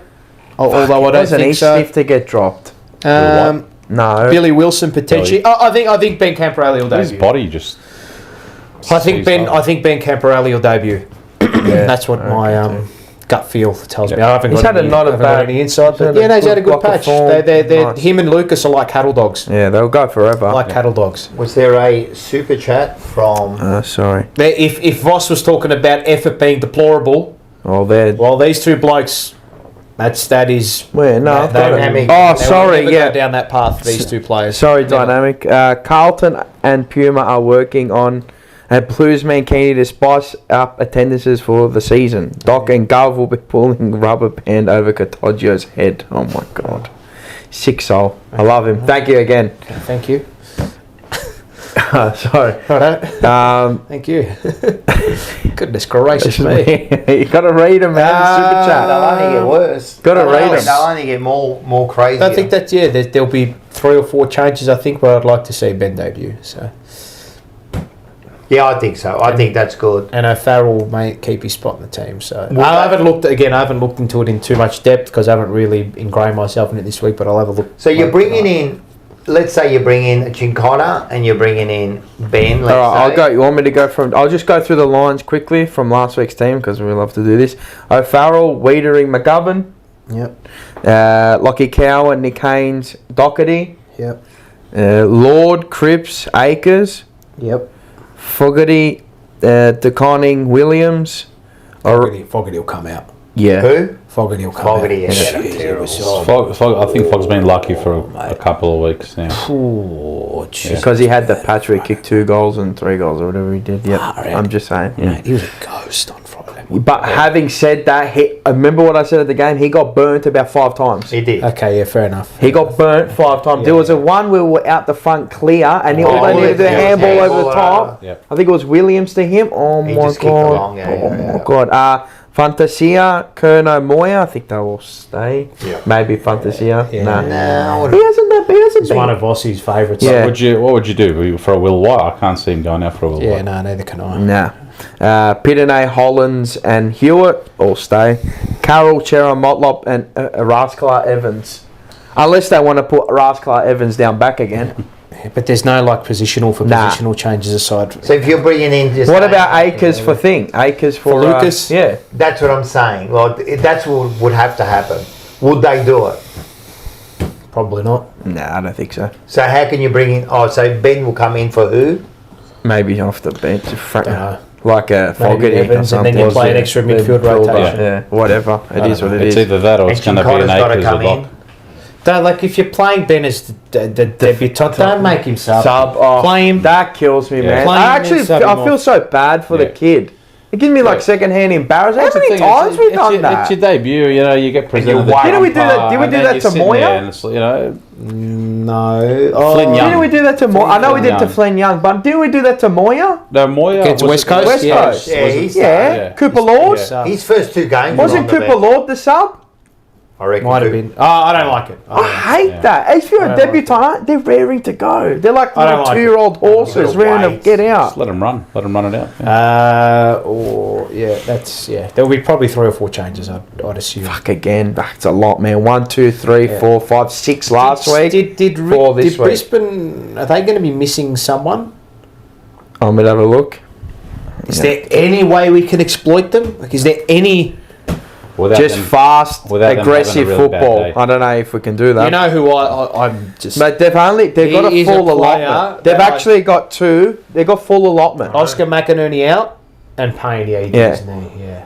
although I don't think so. Wasn't he stiff to get dropped? No. Billy Wilson potentially. I think Ben Camporelli will His debut. body just... I think Ben Camporelli will debut. That's what my gut feel tells me. I haven't He's got had any insight, but he's had a good block of patch. form. Nice. Him and Lucas are like cattle dogs. Yeah, they'll go forever. Like cattle dogs. Was there a super chat from... Sorry. If Ross was talking about effort being deplorable, well, these two blokes, that is... Where? No. Dynamic. Go down that path, these two players. Sorry, Dynamic. Carlton and Puma are working on a Bluesman Keeney to spice up attendances for the season. Doc and Gov will be pulling rubber band over Katoggio's head. Oh my God. Sick soul. I love him. Thank you again. Thank you. Sorry. Righto. Thank you. Goodness gracious me. You got to read them, man. Super chat. They'll only get worse. Got to read them. They'll only get more crazy. I think that's there'll be 3 or 4 changes. I think where I'd like to see Ben debut. So. Yeah, I think so. I think that's good. And Farrell may keep his spot in the team. So I haven't looked into it in too much depth because I haven't really ingrained myself in it this week. But I'll have a look. So you're bringing in let's say you bring in Chincona and you're bringing in Ben. All right, I'll go. You want me to go from? I'll just go through the lines quickly from last week's team because we love to do this. O'Farrell, Wiedering, McGovern. Yep. Lockie Cower, Nick Haynes, Doherty. Yep. Lord, Cripps, Akers. Yep. Fogarty, DeConning, Williams. Fogarty will come out. Yeah. Who? Fogarty will come Fogarty, out. yeah. I think Fog's been lucky for a couple of weeks now. Oh, jeez. Because he had the Patrick kick 2 goals and 3 goals or whatever he did. Yep. I'm just saying. Yeah. Mate, he was a ghost on Friday. But having said that, remember what I said at the game? He got burnt about 5 times. He did. Okay, yeah, fair enough. He got burnt 5 times. Yeah. There was a one where we were out the front clear and all they needed to do a handball over the top. Yep. I think it was Williams to him. Oh He my just kicked god. along, yeah, Oh yeah, my god. Fantasia, Kerno, Moya. I think they will stay. Yeah. Maybe Fantasia. Yeah. Nah. No. He hasn't He's been. one of Vossi's favourites. Yeah. What would you do for a Will White? I can't see him going out for a Will Yeah, White. no, neither can I. Nah. Pittenay, Hollands, and Hewitt all stay. Carroll, Chera, Motlop, and Rasklar Evans. Unless they want to put Rasklar Evans down back again. But there's no positional changes aside. So if you're bringing in just... What about Akers for thing? Akers for Lucas? Yeah. That's what I'm saying. Like, that's what would have to happen. Would they do it? Probably not. Nah, I don't think so. So how can you bring in... Oh, so Ben will come in for who? Maybe off the bench. Dunno. Like a Fogarty Evans, or and then something. you play an extra midfield rotation. Yeah, whatever. It is what it It's is. either that or it's going to be an Chincona's got to Akers come or in. Lock. Don't, like, if you're playing Ben as the debutant, don't make him sub. Play him. That kills me, Yeah. man. Play him I and actually, sub him I feel off. so bad for the Yeah. kid. It gives me like Yeah. second-hand embarrassment. How That's the many thing, times we've done It's that? your debut, you know, you get presented the Didn't we do that- jumper, did we and do then that you're to sitting Moya? there and it's, you know, No. Flynn Young. Didn't we do that to Moya? I know we did it to Young. Flynn Young, but didn't we do that to Moya? no, Moya Against was West it- Coast? West Yeah. Coast. Yeah, he's Yeah. Cooper Lord? Yeah. His first 2 games Wasn't were on the Cooper bench. Lord the sub? I reckon. Might have been. Oh, I don't like it. I hate Yeah. that. If you're I a don't like debutant, they're raring to go. They're like I don't little like it. 2-year-old horses Little raring to weights. get out. Just let him run it out. Yeah. There'll be probably 3 or 4 changes, I'd assume. Fuck again. That's a lot, man. 1, 2, 3, 4, 5, 6 last week. Did 4 this week. Brisbane? Are they going to be missing someone? I'm gonna have a look. Is there any way we can exploit them? Like, is there any? Without Just them- fast, without them aggressive having a really bad football. day. I don't know if we can do that. You know who I'm just. But they've got a He is a full player allotment. They've that actually got 2. They've got full allotment. Oscar McInerney out and Payne, yeah, he did Yeah. his knee, yeah.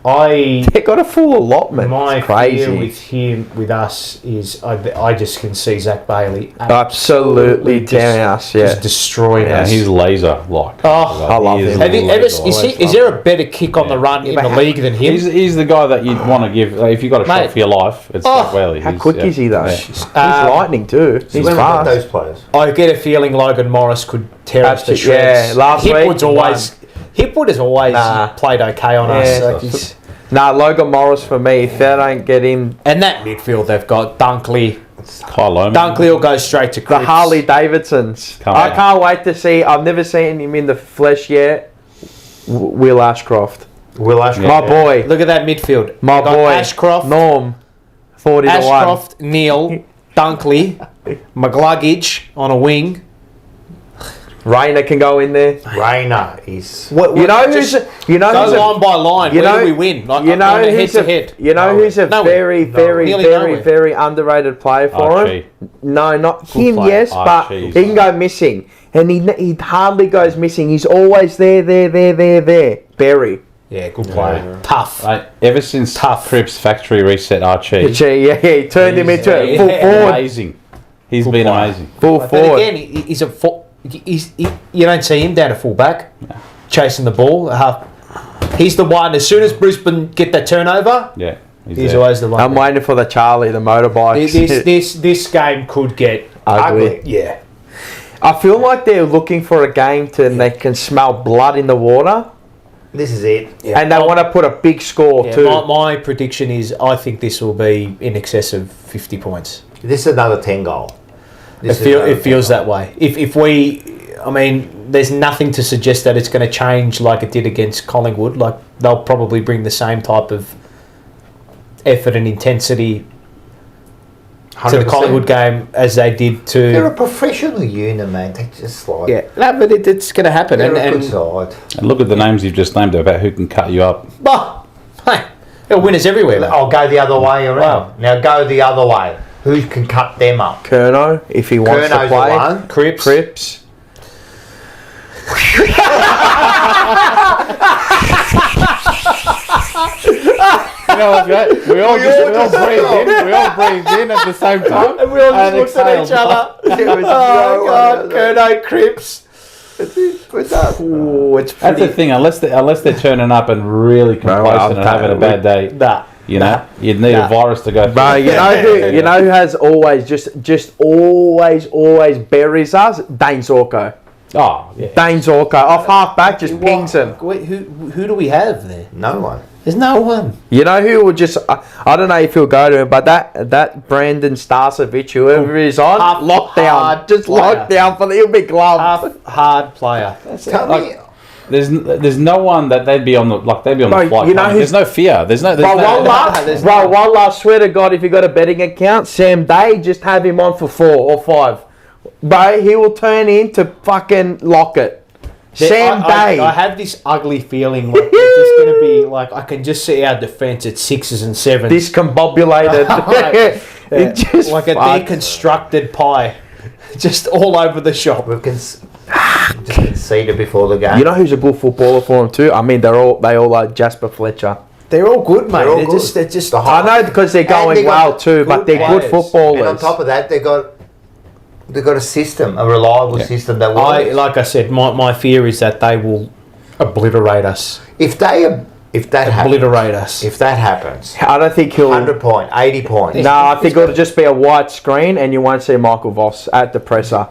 They've got a full allotment. My It's crazy. fear with us is I just can see Zach Bailey Absolutely tearing us. Yeah. just destroying Yeah, us. he's laser like. Oh, I love him. Have you ever? Is there a better kick on the run in the but league than him? He's the guy that you'd want to give. Like, if you got a Mate. shot for your life, it's Zach Bailey. How He's- quick yeah. is he though? Yeah. He's lightning too. He's When we got fast. those players. I get a feeling Logan Morris could tear us to Absolutely, shreds. yeah, last week, Hipwood has always Nah. played okay on us. Yeah. Like he's, Nah, Logan Morris for me. If they don't get him, and that midfield they've got Dunkley. Kyle Loman. Dunkley will go straight to the Cripps. Harley Davidsons. Come I on. can't wait to see. I've never seen him in the flesh yet. Will Ashcroft, Will Ashcroft. my boy, Look at that midfield. my They've got boy, Ashcroft, Norm, 40 to 1. Ashcroft, Neil, Dunkley, McGluggage on a wing. Rayner can go in there. Rayner is... You know who's Just you know go who's a, line by line. you Where know- do we win? Like, you know on a head who's to a head. you know who's a Nowhere. very very Nearly very nowhere. very underrated player for Archie. him. No, not him. player. Yes, Archie. but he can go missing, and he hardly goes missing. He's always there. Berry. Yeah, good player. Tough. Mate, ever since Cripps factory reset Archie, Yeah, he turned him into a full yeah. forward. amazing. He's been player. amazing. Full But forward. again, he's a you don't see him down a full back chasing the ball. He's the one. As soon as Brisbane get that turnover, Yeah, he's there. always the one. I'm waiting for the Charlie, the motorbike. This game could get Ugly. Yeah. I feel like they're looking for a game and they can smell blood in the water, This is it. Yeah. and they want to put a big score Yeah, too. my prediction is I think this will be in excess of 50 points. This is another 10 goal. It feels that way. If we, I mean, there's nothing to suggest that it's going to change like it did against Collingwood. Like they'll probably bring the same type of effort and intensity. to the Collingwood game as they did to... They're a professional unit, man. They just like... Yeah, no, but it's going to happen. They're a good side. And look at the names you've just named about who can cut you up. Bah, hey, there are winners everywhere. Mate. I'll go the other way around. Wow. Now go the other way. Who can cut them up? Curnow, if he wants to Curno's play. one. Cripps. You know what's great? We all breathed in at the same time. And we all just looked at each other. Oh, God, Curnow, Cripps. Oh, it's That's the thing. Unless they're turning up and really complacent and having a bad day, you'd need a virus to go. Bro, you know who has always just always buries us? Dane Zorko. Oh, yeah. Dane Zorko off half back just pings him. Wait, who do we have there? No one. There's no one. You know who will just? I don't know if he'll go to him, but that Brandon Starcevic, whoever is on, lockdown, just lockdown for he'll be gloved. Hard player. Tell me. There's no one that they'd be on the flight. You know there's no fear. There's no. One last. Swear to God, if you got a betting account, Sam Day, just have him on for 4 or 5. Bro, he will turn into fucking Lockett. Sam Day. I have this ugly feeling like they're just going to be like, I can just see our defence at 6s and 7s. Discombobulated. It just like a deconstructed pie. Just all over the shop. We can just conceded before the game. You know who's a good footballer for him too? I mean, they all are Jasper Fletcher. They're all good, mate. They're just I know because they're going well too, but they're good footballers. And on top of that, they've got a system, a reliable system that works. Like I said, my fear is that they will obliterate us. If that happens, I don't think he'll 100 point, 80 points. No, I think it'll just be a white screen, and you won't see Michael Voss at the presser.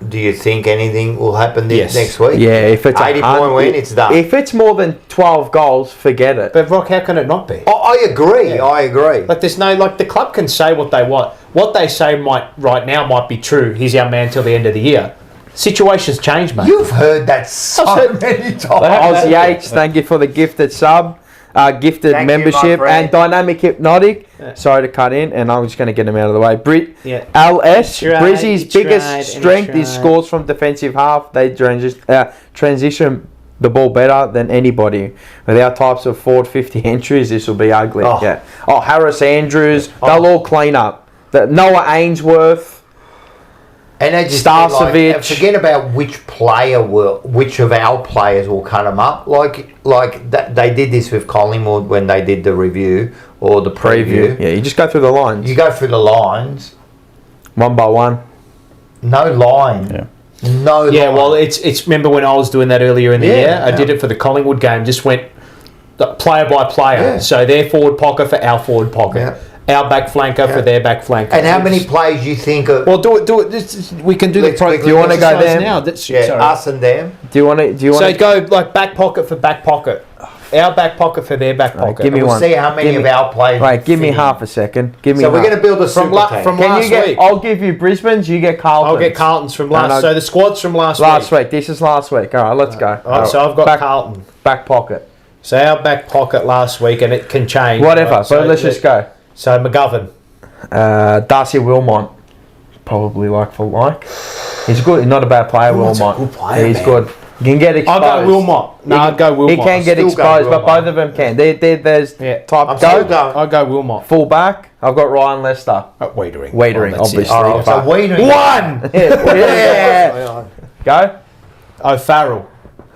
Do you think anything will happen next week? Yeah, if it's 80 point win, it's done. If it's more than 12 goals, forget it. But Rock, how can it not be? I agree. Yeah. I agree. Like there's no the club can say what they want. What they say right now might be true. He's our man till the end of the year. Situations change, mate. You've heard that so many times. Oz Yates, thank you for the gifted sub, gifted membership, and Dynamic Hypnotic. Yeah. Sorry to cut in, and I'm just going to get him out of the way. LS, Brizzy's biggest strength is scores from defensive half. They transition the ball better than anybody. With our types of forward 50 entries, this will be ugly. Harris Andrews, they'll all clean up. Noah Ainsworth. And they just Starcevic. forget about which of our players will cut them up. They did this with Collingwood when they did the review or the preview. Yeah, you just go through the lines. You go through the lines, one by one. No line. Yeah. No line. Yeah, well, it's. Remember when I was doing that earlier in the year? I did it for the Collingwood game. Just went player by player. Yeah. So their forward pocket for our forward pocket. Yeah. Our back flanker for their back flanker. And how many plays you think of? Well, do it. We can do the. Do you want to go there now? Us and them. Do you want to? So go like back pocket for back pocket. Our back pocket for their back pocket. Give me one. See how many of our players. Right, give me half a second. Give me. So we're going to build a super team. From last week. I'll give you Brisbane's. You get Carlton. I'll get Carlton's from last. So the squad's from last week. Last week. This is last week. All right, let's go. All right, so I've got Carlton back pocket. So our back pocket last week, and it can change. Whatever. Right? So let's just go. So McGovern. Darcy Wilmot, probably like. He's good. He's not a bad player. Wilmot. Good player, he's good. You can get exposed. I'll go Wilmot. No, I'd go Wilmot. He can get exposed, but both of them can. There's type. I'll go Wilmot. Full back. I've got Ryan Lester. Wiedering, obviously. Right, so Wiedering. One. Yeah. Go. O'Farrell.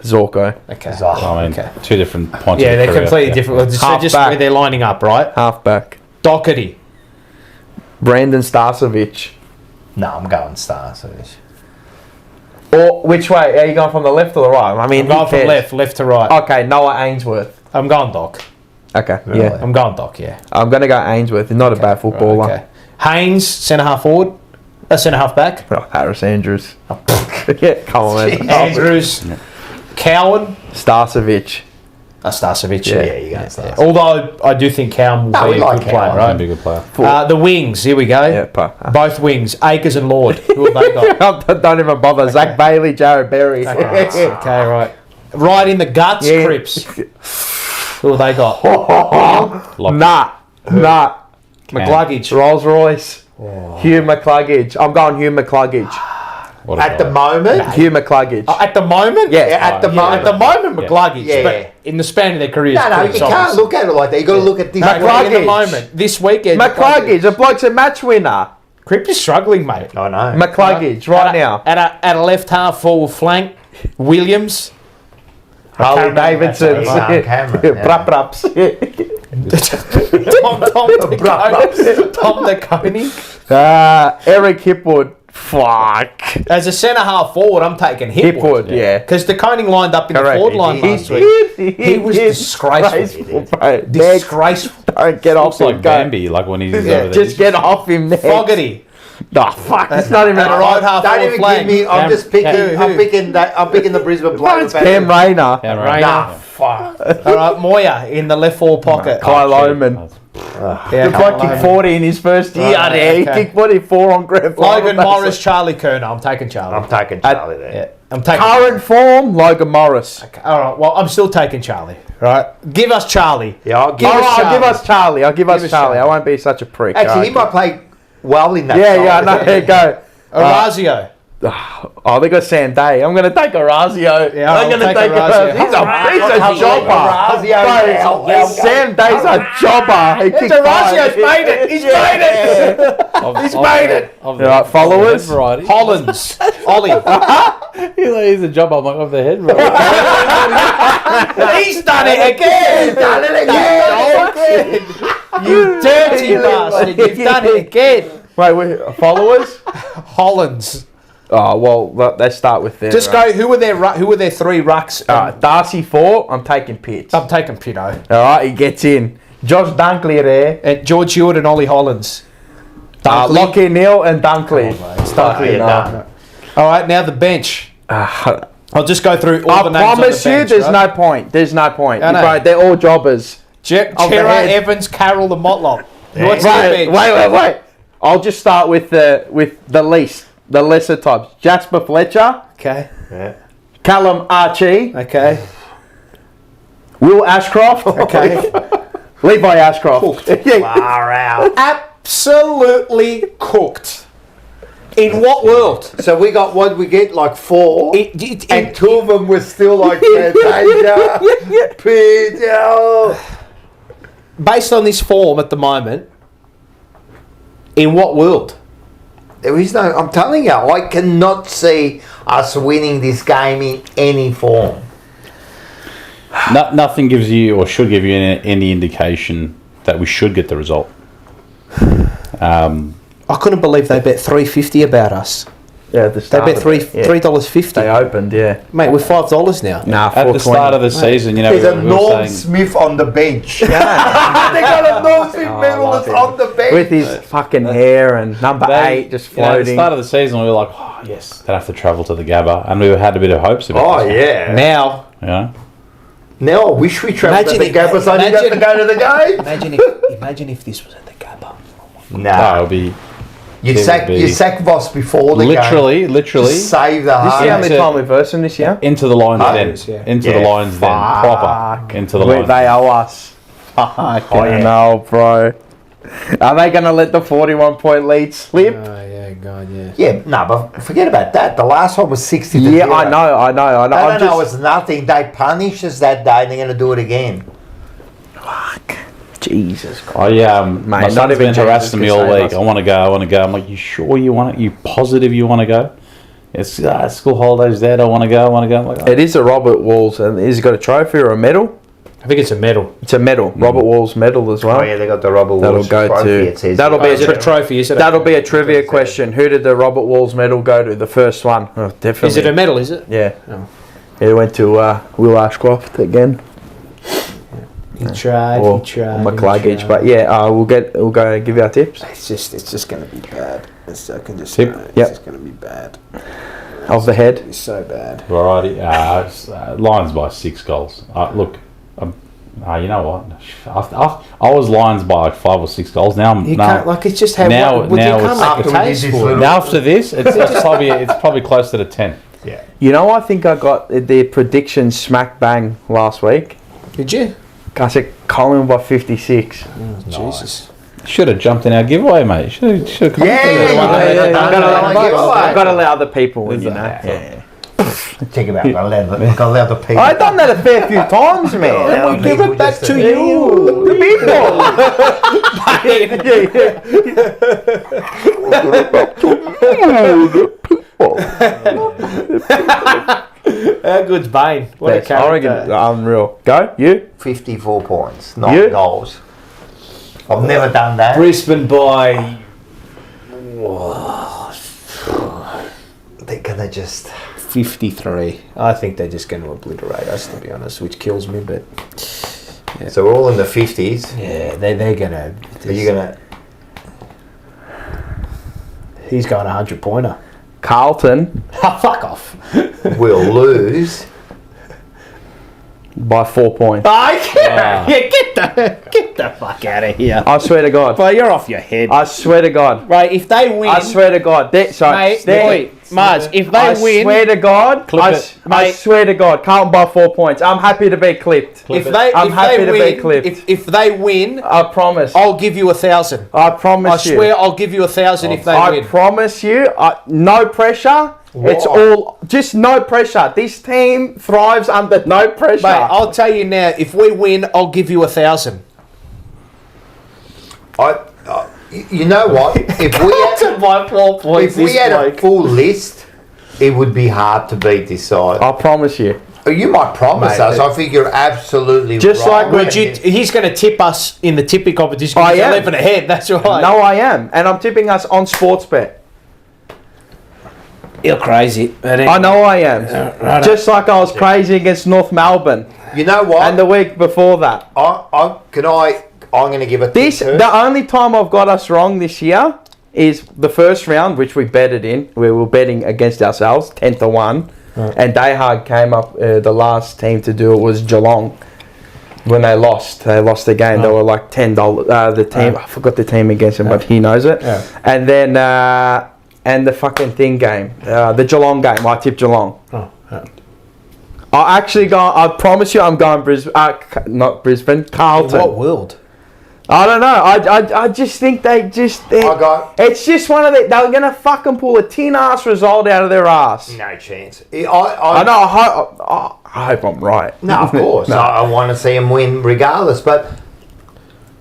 Zorko. Okay. Two different points. Yeah, they're completely different. Just where they're lining up, right? Half back. Doherty. Brandon Starcevic. No, I'm going Starcevic. Or which way? Are you going from the left or the right? I mean, I'm going from left to right. Okay, Noah Ainsworth. I'm going Doc. Okay, really? yeah. I'm going Doc, yeah. I'm going to go Ainsworth. He's not a bad footballer. Right, okay. Haynes, centre half forward. Centre half back. Oh, Harris Andrews. Yeah, come on, man. Andrews. Yeah. Cowan. Starcevic. Starcevic, yeah, you got Starcevic. Although I do think Cowan will be a good player, right? Be a good player. The wings, here we go. Yeah, both wings, Akers and Lord. Who have they got? Don't even bother. Zach Bailey, Jared Berry. Okay, right. Right in the guts, Cripps. Who have they got? Nah. McGluggage. Rolls Royce. Hugh McCluggage. I'm going Hugh McCluggage. At the moment? Hugh McCluggage. At the moment? Yeah. At the moment. At the moment, McCluggage. Yeah. But in the span of their careers, No, you can't look at it like that. You got to look at this. McCluggage. In the moment, this weekend. McCluggage, the bloke's a match winner. Cripps is struggling, mate. I know. McCluggage, right now. At a left half forward flank, Williams. Harley Davidson's. Cameron. Brups. Tom the Coney. Eric Hipwood. Fuck. As a centre half forward, I'm taking Hipwood. Yeah. Because the Koning lined up in the forward line last week. He was disgraceful. Disgraceful. Don't get off Looks like him. Bambi, like when he's over there. Just get off him now. Fogarty. Oh, fuck. It's not even At a right half Don't forward even flank. give me. I'm just picking. Who? I'm picking that. I'm picking the Brisbane player. It's Cam Rayner. Nah, fuck. All right, Moya in the left forward pocket. Kyle Oman. Yeah, The bloke kicked 40 in his first year. Right, He okay. kicked 44 on grand final. Logan Morris, Charlie Kerner. I'm taking Charlie. I'm taking Charlie there. Yeah, I'm taking. Current form, Logan Morris. Okay, all right. Well, I'm still taking Charlie. Right. Give us Charlie. Yeah, I'll give All us right, Charlie. give us Charlie. I'll give us us Charlie. I Charlie. won't be such a prick. Actually, he might play well in that. Yeah, side. yeah, I know. There you go. Orazio. Oh, they got Sam Day. I'm going to take Orazio. Yeah, I'm going to take Orazio. He's a jobber. Orazio. Bro, Sam Day's a jobber. He kicked Orazio's five. made it. He's made it. He's made it. Right, followers? Variety. Hollins. Ollie. He's a job on of the head. He's done it again. He's done it again. You dirty bastard. You've done it again. Wait, followers? Hollins. Oh, well, let's start with them. Just go. Who are their three rucks? Darcy 4, I'm taking Pitts. I'm taking Pito. All right, he gets in. Josh Dunkley there. And George Hewitt and Ollie Hollins. Lockie Neal and Dunkley. It's Dunkley. No. All right, now the bench. I'll just go through all I the names on the promise you, bench, there's right? no point. There's no point. I know. Bro, they're all jobbers. Gerard, the head. Evans, Carroll, the Motlop. What's your Wait, bench? wait. I'll just start with the lesser types. Jasper Fletcher, Okay. Yeah. Callum Archie, Okay. Will Ashcroft, Okay. Levi Ashcroft. Far out. Absolutely cooked. In what world? So we got what we get like 4, It- and 2 of them were still like Fantasia, Peter. based on this form at the moment, in what world? There is no. I'm telling you, I cannot see us winning this game in any form. Nothing gives you or should give you any indication that we should get the result. I couldn't believe they bet $3.50 about us. Yeah, the They start bet of it, yeah. $3.50. They opened, yeah. Mate, we're $5 now. Nah, At the start of the season, you know, There's a we were Norm saying Smith on the bench. they got a Norm Smith medalist on the bench. With his fucking hair and number 8 just you know, at the floating. start of the season, we were like, oh, yes, they'd have to travel to the Gabba. And we had a bit of hopes about Oh this. yeah. Now, You know? Now I wish we travelled to Imagine the it, Gabba so you have to go to the game. imagine if this was at the Gabba. Nah, it'll be you sack Voss before the game. literally Just save the This is the heart. only time we've versed them this year. into the lines Hundreds, then. yeah. Into Yeah, the lines then. Proper. Into the lines. They owe us. No, bro. Are they going to let the 41-point lead slip? Oh, yeah, God, yeah. Yeah, no, but forget about that. The last one was 60 to Yeah, 0. I know. No, I'm no, it's nothing. They punished us that day and they're going to do it again. Fuck. Jesus Christ. My not son's even been harassing me Jesus all could save week. us. I want to go. I'm like, you sure you want it? You positive you want to go? It's school holidays there. I want to go. I'm like, oh. It is a Robert Walls, and has he got a trophy or a medal? I think it's a medal. It's a medal. Robert Walls medal as well. Oh, yeah, they got the Robert That'll Walsh go trophy, to- it says. that'll be Is it a trophy? Is it? That'll be a trivia question. Who did the Robert Walls medal go to? The first one. Oh, definitely. Is it a medal? Is it? Yeah. Oh. It went to Will Ashcroft again. He tried. Or he tried. McCluggage. But yeah, we'll go give you our tips It's just going to be bad. I can just Tip. know, it's Yep. just going to be bad. of the head. It's so bad. Variety. Lions by 6 goals. Look, you know what? I was Lions by like 5 or 6 goals. Now I'm You can't, like, it's just how now you it's can't make a after we did case this for it. little- now after this, it's probably closer to 10. Yeah. You know, I think I got the prediction smack bang last week. Did you? I said Collingwood by 56. Jesus. Should have jumped in our giveaway, mate. Should have come I've got to allow the people, you know. Yeah. Check him out. I'll allow the people. I've done that a fair few times, man. Then we give it back to you. The How good's Bane? What a people. I reckon character. unreal. Go, you. 54 points, 9 You? goals. I've never done that. Brisbane by They're gonna just. 53. I think they're just going to obliterate us, to be honest, which kills me. But So we're all in the 50s. yeah, they're going to. Are you gonna? He's going 100-pointer. Carlton Fuck off. We'll lose. by 4 points. Yeah, get the fuck out of here. I swear to God. Bro, you're off your head. I swear to God. Right, if they win, I swear to God. mate, Mars, if they I win, swear to God. Clip I it. I swear to God. Carlton by 4 points. I'm happy to be clipped. I'm happy to be clipped. If they win, I promise. I'll give you 1,000. I promise I you. swear I'll give you 1,000 if they I win. promise you. No pressure. It's all just no pressure. This team thrives under no pressure. Mate, I'll tell you now, if we win, I'll give you 1,000. You know what? If we had, by 4 points. if we had a full list, it would be hard to beat this side. I promise you. You might promise Mate, us. I think you're absolutely Just right. like Would you, he's going to tip us in the tipping competition. I He's am. 11 ahead. That's right. No, I am, and I'm tipping us on Sportsbet. You're crazy. I know I am. Just like I was crazy against North Melbourne, You know what? and the week before that. I'm going to give a This tip the only time I've got us wrong this year is the first round, which we betted in. We were betting against ourselves, 10-1, and Dayhard came up. The last team to do it was Geelong. When they lost the game. They were like $10. The team, I forgot the team against him, but he knows it. Yeah. And then and the fucking thing game, the Geelong game. I tipped Geelong. I actually go. I promise you, I'm going Brisbane. Not Brisbane, Carlton. What world? I don't know. I just think it's just one of the. They're gonna fucking pull a tin ass result out of their ass. no chance. I know. I hope I'm right. No, of course. No. I want to see him win regardless, but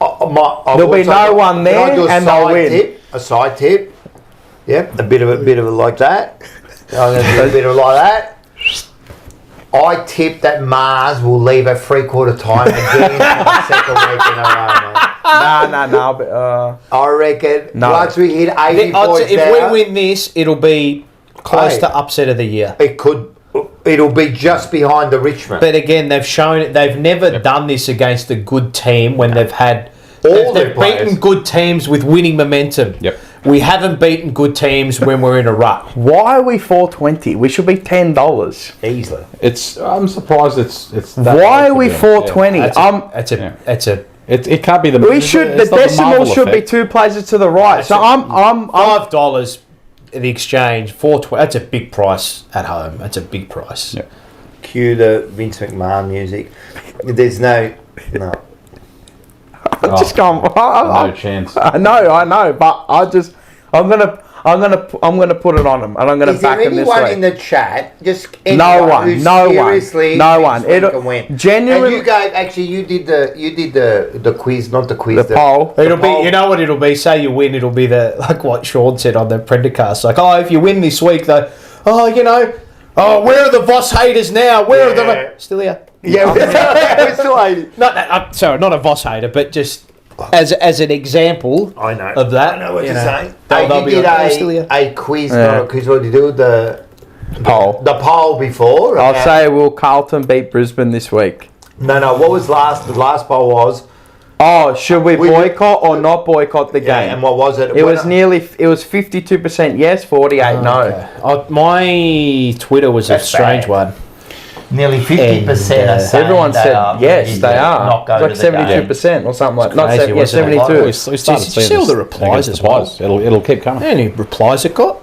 There'll be no one there, Can I do and they'll win. A side tip. Yep, a bit of it like that. I'm going to do a bit of like that. I tip that Mars will leave at 3/4 time again for the second week in a row, man. No. But I reckon once we hit 80 points If down, we win this, it'll be close to upset of the year. it'll be just behind the Richmond. But again, they've shown it. They've never done this against a good team when they've had. All They've their players. beaten good teams with winning momentum. Yep. We haven't beaten good teams when we're in a rut. why are we $4.20? We should be $10. Easily. I'm surprised it's that Why low are we for them. $4.20? It can't be the. We should. The it's not decimal Marvel should be effect. 2 places to the right. So I'm $5 the exchange. $4.20. That's a big price at home. That's a big price. Yeah. Cue the Vince McMahon music. There's no. just going. No chance. I know, but I'm gonna put it on them, and I'm gonna Is there back them this anyone way. in the chat? Just No anyone one, who no one, seriously no thinks one. we It'll- can win. genuinely- And you guys, actually, you did the quiz, not the quiz. The poll. It'll be, you know what it'll be? Say you win, it'll be like what Sean said on the Prendercast. Like, if you win this week, though, where are the Voss haters now? Where are the still here? Yeah, we're still 80. Sorry, not a Voss hater, but just as an example. I know of that. I know what you you're know. saying. They'll You be did like, still here. a quiz, Yeah. not a quiz. What did you do? The Poll. poll before. I'll say, will Carlton beat Brisbane this week? No. What was last? The last poll was. Oh, should we boycott or not boycott the game? Yeah, and what was it? It was 52% yes, 48 no. Okay. My Twitter was a That's strange bad. one. Nearly 50% are saying Everyone they said are yes, going they to are. not go It's to like the game. 72% or something like. Not Crazy, 70, yeah, wasn't it? 72. We started Did you seeing see all this the replies against as the Pies. It'll keep coming. How many replies it got?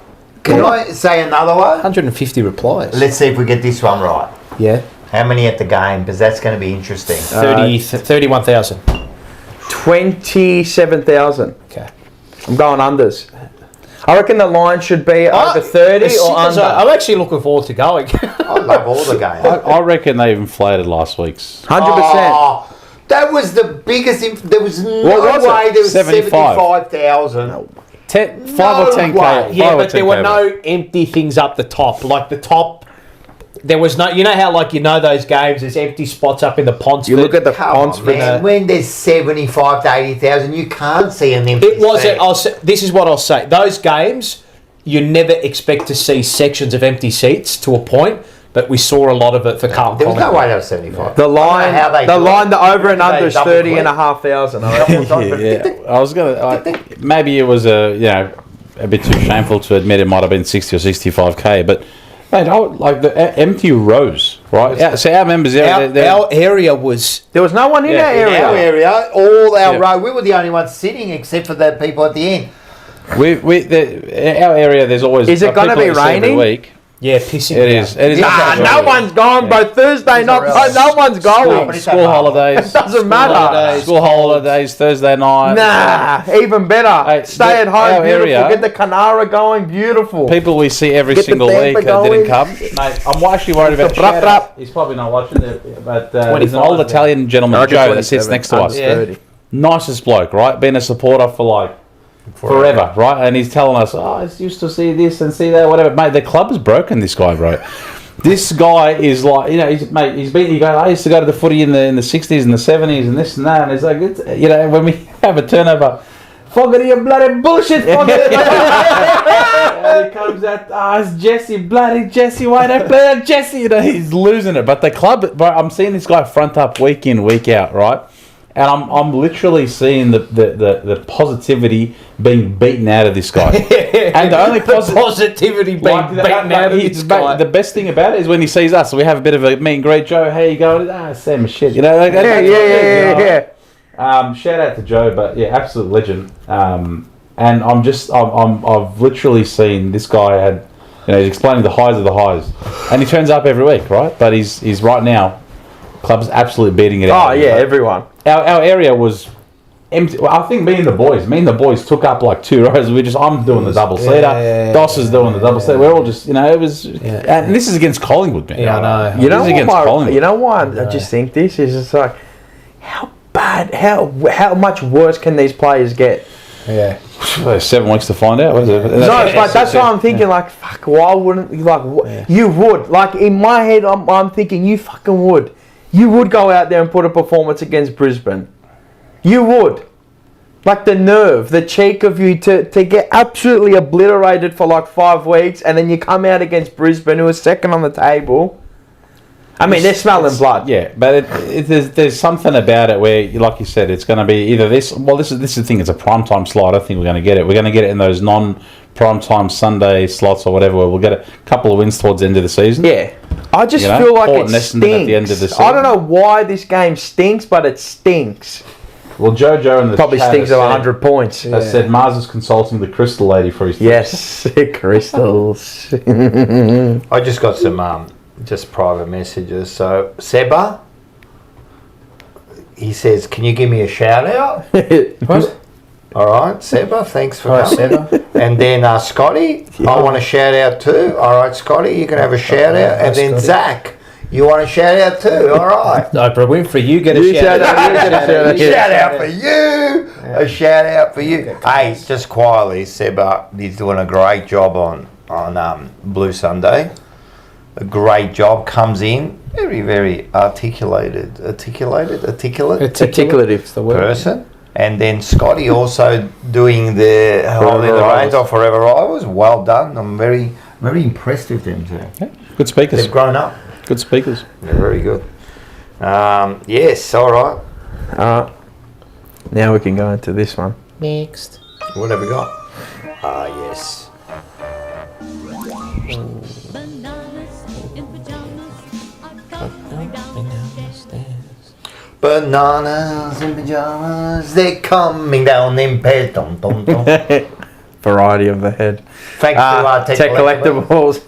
Can I say another one? 150 replies. Let's see if we get this one right. Yeah. How many at the game? Because that's going to be interesting. 31,000. 27,000. Okay. I'm going unders. I reckon the line should be over 30 or under. I'm actually looking forward to going. I love all the games. I reckon they inflated last week's. 100%. Oh, that was the biggest. There was no way there was 75,000. 5 or 10k. Yeah, but there were no empty things up the top. Like the top, there was no. You know how those games. There's empty spots up in the ponds. You look at the Come on, man. When there's 75 to 80,000, you can't see an empty. It wasn't. This is what I'll say. Those games, you never expect to see sections of empty seats to a point. But we saw a lot of it for Carlton. There was no way that was 75. The line, the over and under is 30,500. Yeah, I was gonna. Maybe it was a bit too shameful to admit it might have been 60 or 65k, but mate, like the empty rows, right? Yeah, so our members, our area was. There was no one in our area. Our area, all our row, we were the only ones sitting except for the people at the end. Our area, there's always. Is it going to be raining? Every week. Yeah, pissing. It is. No one's gone, bro. Thursday night, no one's going. School holidays. It doesn't matter. School holidays, Thursday night. Nah, even better. Hey, Stay at home, beautiful. Area, get the Canara going, beautiful. People we see every single week that didn't come. Mate, I'm actually worried about Shout. He's probably not watching it, but there's an old Italian gentleman, Joe, that sits next to us. Yeah. Nicest bloke, right? Been a supporter for forever, right? And he's telling us, I used to see this and see that, whatever. Mate, the club is broken, this guy, bro. This guy is like, I used to go to the footy in the 60s and the 70s and this and that. And it's like, when we have a turnover, Fogarty, you bloody bullshit, Fogarty. And he comes out, it's Jesse, bloody Jesse, why don't play that Jesse? He's losing it. But the club, bro, I'm seeing this guy front up week in, week out, right? And I'm literally seeing the positivity being beaten out of this guy. And the only positivity being beaten out of this guy. The best thing about it is when he sees us, we have a bit of a meet and greet. Joe, how you going? Same as shit. Yeah. Shout out to Joe, but yeah, absolute legend. And I've literally seen this guy he's explaining the highs of the highs, and he turns up every week, right? But he's right now. Club's absolutely beating it out. Oh yeah, everyone. Our area was empty. Well, I think me and the boys took up like 2 rows. I'm doing the double seater. Doss is doing the double seater. We're all just, it was. And this is against Collingwood, man. Yeah, I know. You know why? I just think this is just like, how bad? How much worse can these players get? Yeah. 7 weeks to find out. That's why I'm thinking like, fuck. Why wouldn't you would like in my head? I'm thinking you fucking would. You would go out there and put a performance against Brisbane. You would. Like the nerve, the cheek of you to get absolutely obliterated for like 5 weeks and then you come out against Brisbane who is second on the table. I mean, they're smelling blood. Yeah, but there's something about it where, like you said, it's going to be either this... Well, this is the thing. It's a primetime slot. I don't think we're going to get it. We're going to get it in those non-primetime Sunday slots or whatever where we'll get a couple of wins towards the end of the season. Yeah. I just feel like it stinks. At the end of the season. I don't know why this game stinks, but it stinks. Well, Jojo in the probably stinks of 100 points. I said Mars is consulting the Crystal Lady for his... Yes, crystals. I just got some just private messages. So, Seba, he says, can you give me a shout out? What? All right, Seba, thanks for coming. And then Scotty, I want a shout out too. All right, Scotty, you can have a shout out. And then Scotty. Zach, you want a shout out too. All right. Oprah Winfrey, you get a shout out. Shout out for you. A shout out for you. Hey, just quietly, Seba, he's doing a great job on Blue Sunday. A great job, comes in very, very articulative is the word. Person. And then Scotty also doing the holding the reins off Forever Rivals. Well done. I'm very, very impressed with them too. Yeah. Good speakers. They've grown up. Good speakers. They're very good. Yes, all right. Now we can go into this one. Next. What have we got? Yes. Bananas in pajamas, they're coming down them pairs. Variety of the head. Thanks to Tech Collectibles.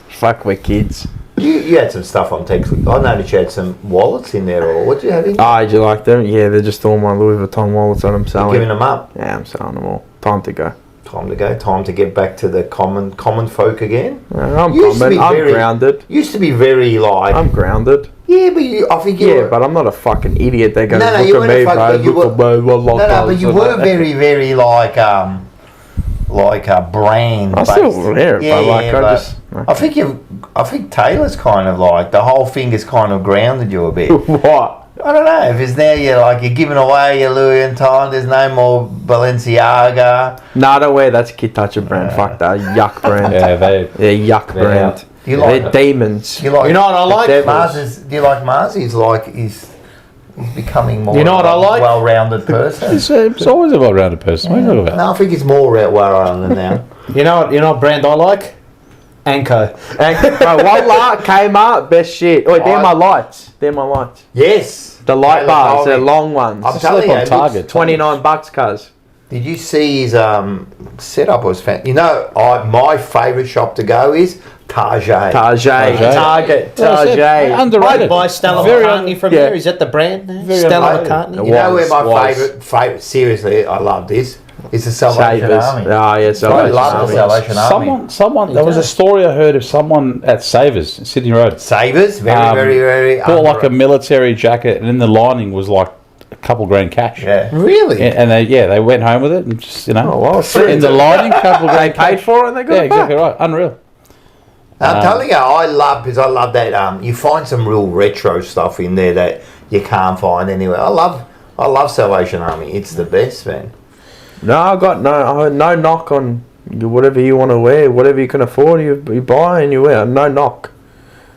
Fuck, we're kids. You had some stuff on text. I noticed you had some wallets in there, or what did you have in there? Oh, do you like them? Yeah, they're just all my Louis Vuitton wallets that I'm selling. You're giving them up? Yeah, I'm selling them all. Time to go. Time to go. Time to get back to the common folk again. I'm common. I'm grounded. Used to be very like. I'm grounded. Yeah, but I think you were. But I'm not a fucking idiot. They're going to you look at me, bro. But you were very, very like a brand. I still wear it, I think Taylor's kind of like the whole thing has kind of grounded you a bit. What? I don't know. If it's now you're giving away your Louis Vuitton, there's no more Balenciaga. No, I don't wear. That's a Kid Toucher brand. Fuck that. Yuck brand. they're yuck brand. They're demons. You know what I like? Mars do you like Mars? He's becoming more. You know what I like? Well-rounded person. It's always a well-rounded person. What are you talking about? No, I think he's more well-rounded now. You know what brand I like? Anko. Bro, Wallah, Kmart, best shit. Oh, they're my lights. Yes. The light bars, they're long ones. I'm telling you, on Target. $29, cuz. Did you see his setup was fantastic? You know, my favourite shop to go is Target. Target. Underrated. Buy Stella McCartney from there. Is that the brand there? Stella McCartney. You know where my favourite, seriously, I love this, is the Salvation Army. Oh, yeah, I love the Salvation Army. Someone. There was a story I heard of someone at Savers, Sydney Road. Savers, very bought like a military jacket, and in the lining was like a couple grand cash. Yeah, really. And they went home with it, and just in the lining, couple grand paid for it, and they got it back. Exactly right. Unreal. I'm telling you, I love that. You find some real retro stuff in there that you can't find anywhere. I love Salvation Army. It's the best, man. No, I got no knock on whatever you want to wear, whatever you can afford. You buy and you wear. No knock.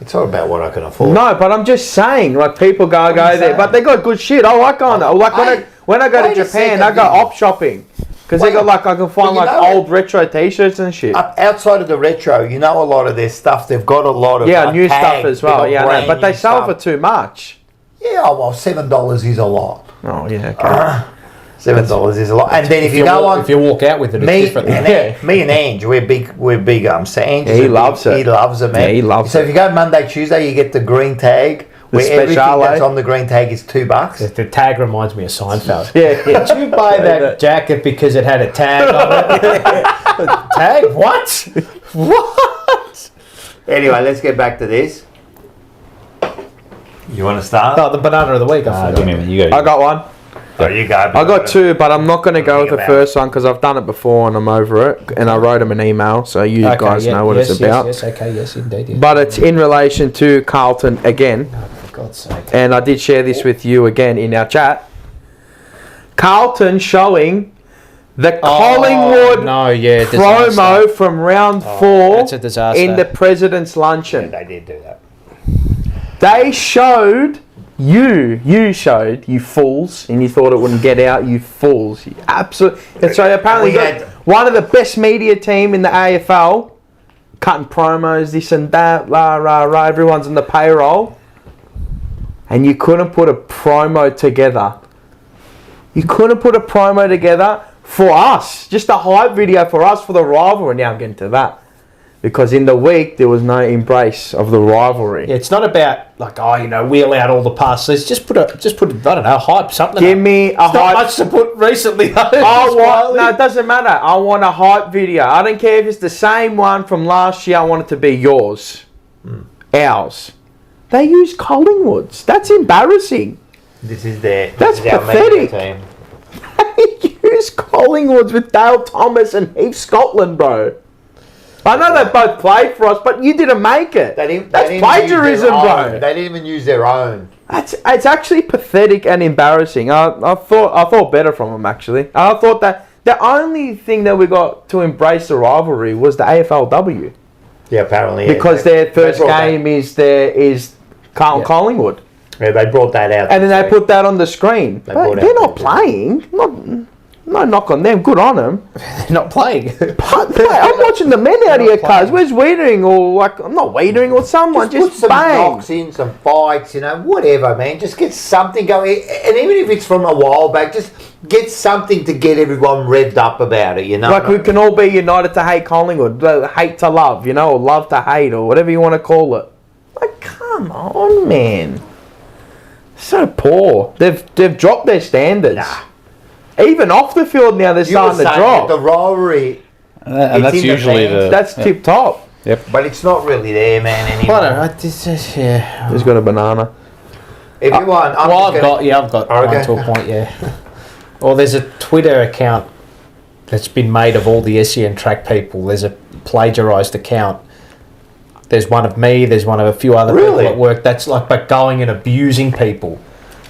It's not about what I can afford. No, but I'm just saying, like people go there, but they got good shit. I like on it. Like when I go to Japan, I go op shopping. Because they got I can find old retro T-shirts and shit. Outside of the retro, a lot of their stuff. They've got a lot of new stuff as well. Yeah, but they sell for too much. Yeah, well, $7 is a lot. Oh yeah, okay. $7 is a lot. And then if you walk out with it, it's different. Me and Ange, we're big. So Ange, he loves it. He loves it, man. Yeah, he loves it. So if you go Monday, Tuesday, you get the green tag. Where everything that's on the green tag is $2. The tag reminds me of Seinfeld. Yeah. Did you buy that jacket because it had a tag on it? Tag? What? What? Anyway, let's get back to this. You want to start? No, the banana of the week. I got one. Oh, you go. I got two, but I'm not going to go with the first one because I've done it before and I'm over it. And I wrote him an email, so you guys know what it's about. Yes, indeed. Yeah. But it's in relation to Carlton again. Oh, for God's sake. And I did share this with you again in our chat. Carlton showing the Collingwood promo from round 4 that's a disaster. in the President's Luncheon. Yeah, they did do that. They showed... You showed, you fools, and you thought it wouldn't get out, you fools. You absolutely. And so apparently one of the best media team in the AFL, cutting promos, this and that, rah, everyone's on the payroll. And you couldn't put a promo together. You couldn't put a promo together for us. Just a hype video for us for the rivalry. Now I'm getting to that. Because in the week, there was no embrace of the rivalry. Yeah, it's not about, wheel out all the passes. Just put I don't know, hype something. Give me a hype. Not much to put recently, though. No, it doesn't matter. I want a hype video. I don't care if it's the same one from last year. I want it to be yours. Ours. They use Collingwood's. That's embarrassing. That's pathetic. They use Collingwood's with Dale Thomas and Heath Scotland, bro. I know they both played for us, but you didn't make it. That's plagiarism, bro. They didn't even use their own. It's actually pathetic and embarrassing. I thought better from them, actually. I thought that the only thing that we got to embrace the rivalry was the AFLW. Yeah, apparently. Because their first game is Collingwood. Yeah, they brought that out. And then they put that on the screen. But they're not playing. No knock on them. Good on them. They're not playing. I'm watching the men out here, cuz. Where's Wiedering I'm not Wiedering or someone. Just put some knocks in, some fights, whatever, man. Just get something going. And even if it's from a while back, just get something to get everyone revved up about it, Like we can all be united to hate Collingwood, hate to love, or love to hate, or whatever you want to call it. Come on, man. So poor. They've dropped their standards. Nah. Even off the field now, they're starting to drop. The rivalry, and that's usually that's tip top. Yep. But it's not really there, man, anymore. I don't know. Yeah. He's got a banana. Everyone, I've got one to a point, yeah. Well, there's a Twitter account that's been made of all the SEN track people. There's a plagiarised account. There's one of me. There's one of a few other people at work. That's like, but going and abusing people.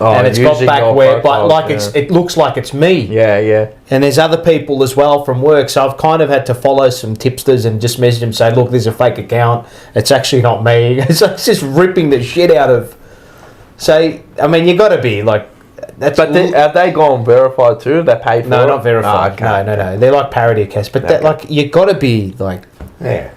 Oh, and it's got back where, but like it looks like it's me. Yeah, yeah. And there's other people as well from work. So I've kind of had to follow some tipsters and just message them, say, look, there's a fake account. It's actually not me. It's just ripping the shit out of. So I mean, you got to be like. But have they gone verified too? They paid for it? No, not verified. Oh, okay. No. They're like parody accounts. But that, like, you got to be like. Yeah.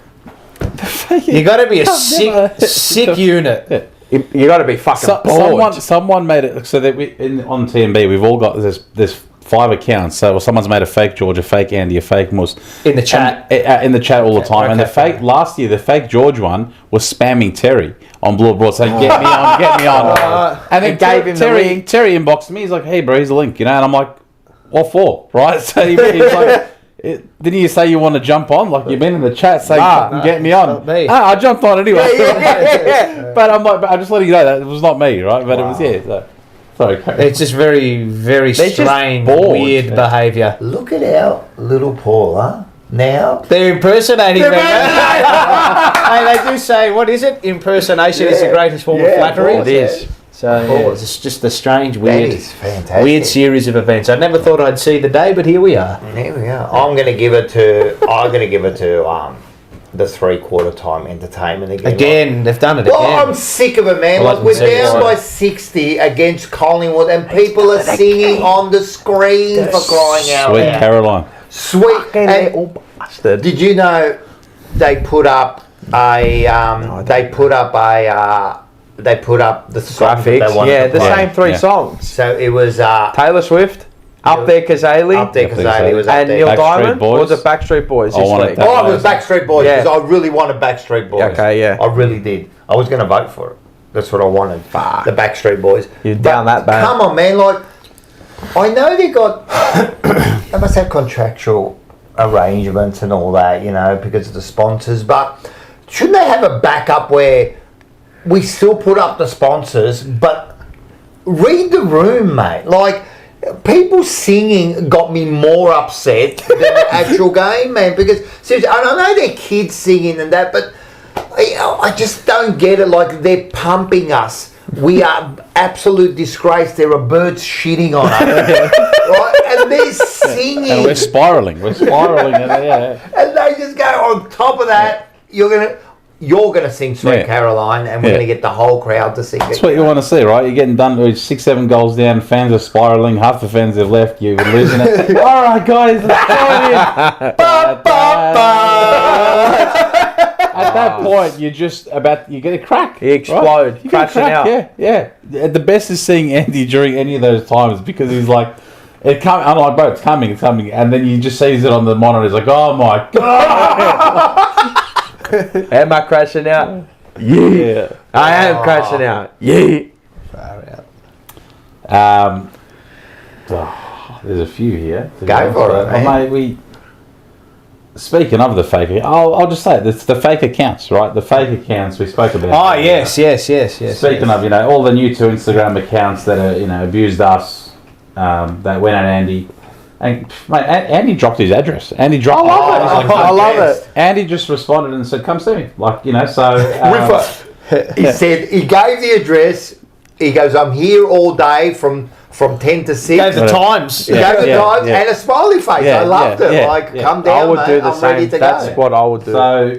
You got to be a sick unit. Yeah. You got to be fucking bored. Someone made it so that on TMB we've all got there's 5 accounts. So someone's made a fake George, a fake Andy, a fake Mus in the chat. In the chat all the time. And the fake last year, the fake George one was spamming Terry on Blue Broad saying, "Get me on, get me on." And then gave him Terry inboxed me. He's like, "Hey, bro, here's the link," And I'm like, "What for?" Right? So he's like. Didn't you say you want to jump on? Like, you've been in the chat saying, get me on. I jumped on anyway. Yeah. But I'm like, I'm just letting you know that it was not me, right? But it was, So. Sorry, it's just very, very strange, weird behaviour. Look at our little Paula now. They're impersonating me. Hey, they do say, what is it? Impersonation is the greatest form of flattery. It is. So it's just a strange, weird series of events. I never thought I'd see the day, but here we are. Here we are. I'm going to give it to the 3/4 time entertainment again. Again, they've done it again. I'm sick of it, man. Like, we're down by 60 against Collingwood, and people are singing on the screen for crying out loud. Sweet Caroline. Sweet. And bastard. Did you know they put up the graphics. The same 3 songs. So it was Taylor Swift, Up There Kazali, and Neil Diamond. Or was it Backstreet Boys this week? It was Backstreet Boys because I really wanted Backstreet Boys. Okay, yeah. I really did. I was going to vote for it. That's what I wanted. Fuck. The Backstreet Boys. You're down that bad. Come on, man. Like, I know they must have contractual arrangements and all that, because of the sponsors, but shouldn't they have a backup where we still put up the sponsors, but read the room, mate? Like, people singing got me more upset than the actual game, man, because seriously, I know they're kids singing and that, but I just don't get it. Like, they're pumping us. We are absolute disgrace. There are birds shitting on us, right? And they're singing. And we're spiralling. And they just go on top of that. You're gonna sing Sweet Caroline, and we're gonna get the whole crowd to sing it. That's what you want to see, right? You're getting done with 6-7 goals down. Fans are spiraling. Half the fans have left. You're losing it. All right, guys, let's go in. At that point, you get a crack. You explode. Right? You get a crack. Yeah. The best is seeing Andy during any of those times because he's like, I'm like, bro, it's coming, and then you just sees it on the monitor. He's like, oh my god. Am I crashing out? Yeah. I am crashing out. Yeah. Far out. There's a few here. Go for it, man. Speaking of the fake, I'll just say it. It's the fake accounts, right? The fake accounts we spoke about. Oh, yes. Speaking of, all the new to Instagram accounts that are, abused us, that went at Andy. And mate, Andy dropped his address. Andy dropped. I love it. Andy just responded and said, "Come see me." He said he gave the address. He goes, "I'm here all day from 10 to 6." He gave the times. He gave the times and a smiley face. I loved it. Come down, I would do the I'm same. ready to That's go. what I would do. So,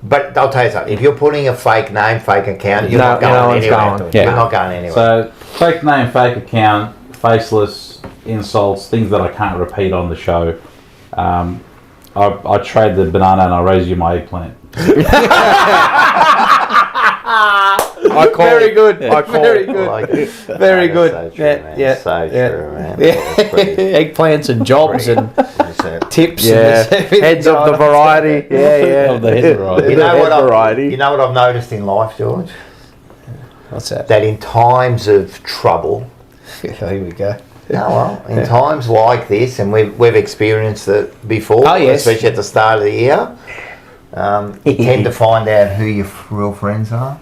but I'll tell you something. If you're putting a fake name, fake account, you're not going anywhere. You're not going anywhere. So, fake name, fake account, faceless insults, things that I can't repeat on the show. I trade the banana and I raise you my eggplant. I call Very it. good. I call Very it. good. Like it. Very That good. is so true, Yeah, man. yeah, So yeah. true, man. Yeah. That's pretty- Eggplants and jobs and tips. Yeah, And heads of the variety. Yeah. Of the head variety. You know what? variety. You know what I've noticed in life, George? What's that? That in times of trouble. Here we go. No, well, in times like this, and we've experienced it before, Oh, yes. especially at the start of the year, you tend to find out who your real friends are,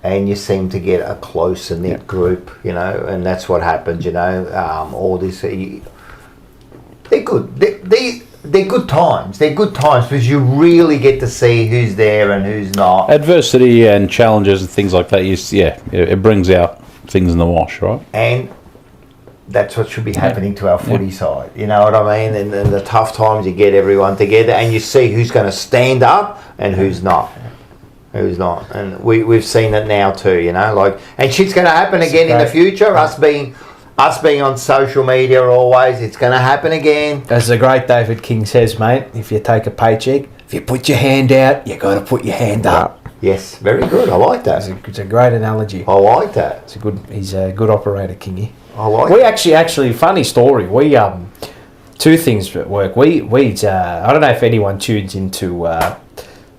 and you seem to get a closer knit group, you know, and that's what happens, you know. All this, they're good. They're good times. They're good times because you really get to see who's there and who's not. Adversity and challenges and things like that. It brings out things in the wash, right? And that's what should be happening to our footy side. You know what I mean? And the tough times, you get everyone together and you see who's going to stand up and who's not. Who's not. And we've seen it now too, you know. Like, and shit's going to happen again in the future. Us being on social media always, it's going to happen again. As the great David King says, mate, if you take a paycheck, if you put your hand out, you got to put your hand up. Yes, very good. I like that. It's a great analogy. I like that. He's a good operator, Kingy. I like We it. actually, funny story. We two things at work. We I don't know if anyone tunes into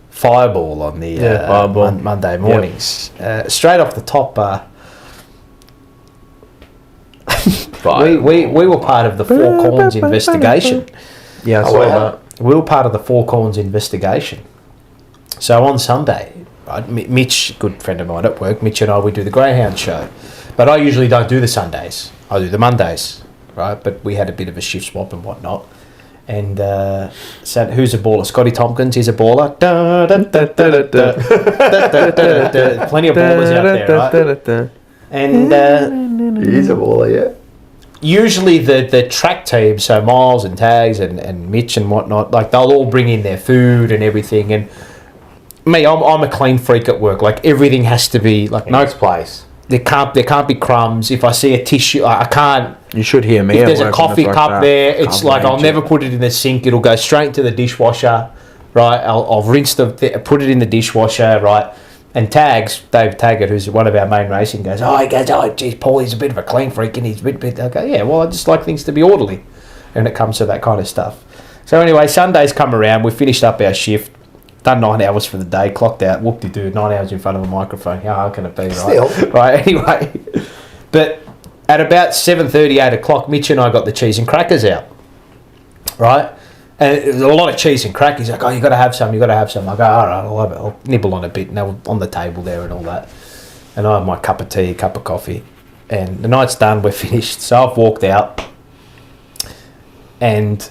Fireball on the Fireball. Monday mornings. Straight off the top, we were part of the Four Corns investigation. Yeah, I Oh, saw wow. that. We were part of the Four Corns investigation. So on Sunday, right, Mitch, good friend of mine at work, Mitch and I, we do the Greyhound show. But I usually don't do the Sundays. I do the Mondays, right? But we had a bit of a shift swap and whatnot. And so who's a baller? Scotty Tompkins is a baller. Da, da, da, da, da, da, da, da, da, da. Plenty of ballers out there, right? And He is a baller, yeah. usually the track team, so Miles and Tags and Mitch and whatnot, like they'll all bring in their food and everything. And me, I'm a clean freak at work. Like everything has to be like No place. There can't be crumbs. If I see a tissue, I can't. You should hear me. If at there's a work coffee and it's cup like that. there, it's Can't like blame I'll you. never put it in the sink. It'll go straight into the dishwasher, right? I'll rinse put it in the dishwasher, right? And Tags, Dave Taggart, who's one of our main racing, goes, geez, Paul, he's a bit of a clean freak and he's a bit. I go, yeah, well, I just like things to be orderly when it comes to that kind of stuff. So anyway, Sundays come around. We finished up our shift. Done 9 hours for the day, clocked out, whoop-de-doo, 9 hours in front of a microphone. How hard can it be, right? Still. Right, anyway. But at about 7:30, 8 o'clock, Mitch and I got the cheese and crackers out, right? And it was a lot of cheese and crackers. He's like, oh, you got to have some, I go, all right, I'll nibble on a bit. And they were on the table there and all that. And I have my cup of tea, cup of coffee. And the night's done, we're finished. So I've walked out. And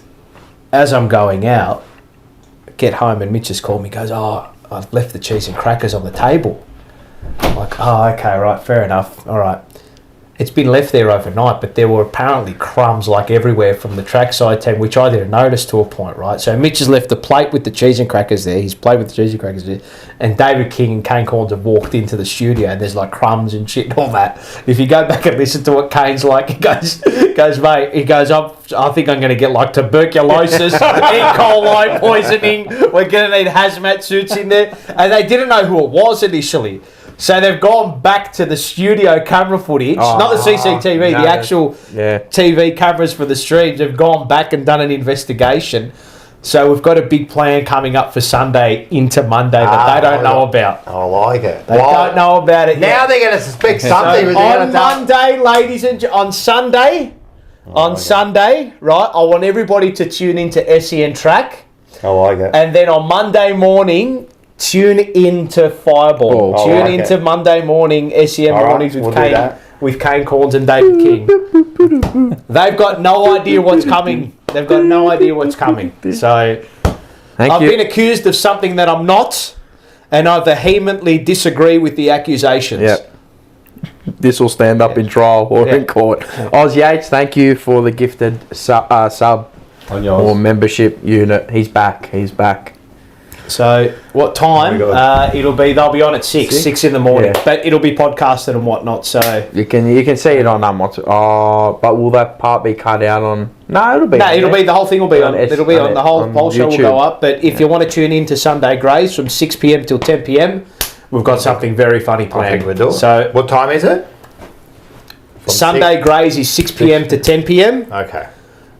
as I'm going out, get home and Mitch has called me, goes, oh, I've left the cheese and crackers on the table. I'm like, oh, okay, right, fair enough, all right. It's been left there overnight, but there were apparently crumbs like everywhere from the trackside team, which I didn't notice to a point, right? So Mitch has left the plate with the cheese and crackers there. He's played with the cheese and crackers there. And David King and Kane Corns have walked into the studio and there's like crumbs and shit and all that. If you go back and listen to what Kane's like, he goes, mate, he goes, I think I'm going to get like tuberculosis, E. coli poisoning. We're going to need hazmat suits in there. And they didn't know who it was initially. So they've gone back to the studio camera footage, not the CCTV, no, the actual yeah. TV cameras for the streams. They've gone back and done an investigation. So we've got a big plan coming up for Sunday into Monday that they don't know about. I like it. They don't know about it Now yet. they're going to suspect something. So on Monday, ladies and on Sunday, right, I want everybody to tune into SEN Track. I like it. And then on Monday morning, tune into Fireball. Oh, Tune I like into it. Monday morning, SEM All right, mornings with we'll do Kane, that. with Kane Corns and David King. They've got no idea what's coming. They've got no idea what's coming. So I've been accused of something that I'm not, and I vehemently disagree with the accusations. Yep. This will stand up in trial or in court. Oz Yates, thank you for the gifted sub or membership unit. He's back. So what time? They'll be on at 6 in the morning. Yeah. But it'll be podcasted and whatnot. So You can see it on but will that part be cut out on? No, it'll be. the whole thing will be on. It'll be on the whole show will YouTube. go up. But if you want to tune in to Sunday Grays from 6 p.m. till 10 p.m, we've got something very funny I planned. think we do. So what time is it? From Sunday Grays is 6 p.m. to 10 p.m. Okay.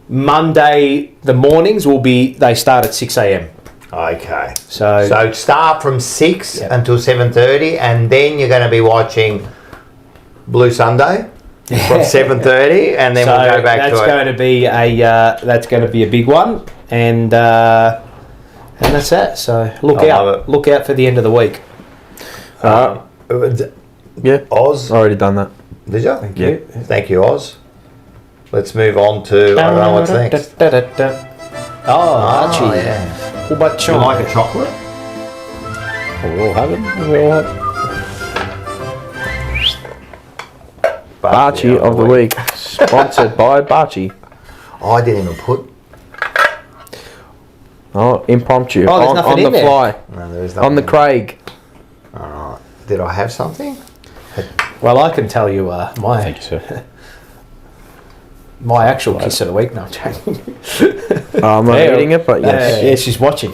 Monday the mornings they start at 6 a.m. Okay. So start from 6 Yep. until 7:30, and then you're going to be watching Blue Sunday from 7:30, and then we'll go back to it. That's going to be a big one, and that's that. So look out for the end of the week. Yeah. Oz, Already done that. did you? Thank you. Thank you, Oz. Let's move on to, I don't know what's next. Archie. Yeah. What about Do you like a chocolate? We all have it. We all have it. Barchi of the week. Sponsored by Barchi. I didn't even put. Oh, impromptu. Oh, there's on nothing the in there. fly. No, there is On the nothing. Craig. Alright. Did I have something? Well, I can tell you Thank you, sir. my actual kiss of the week. No, I'm joking. I'm not eating it, but yes. Yeah, she's watching.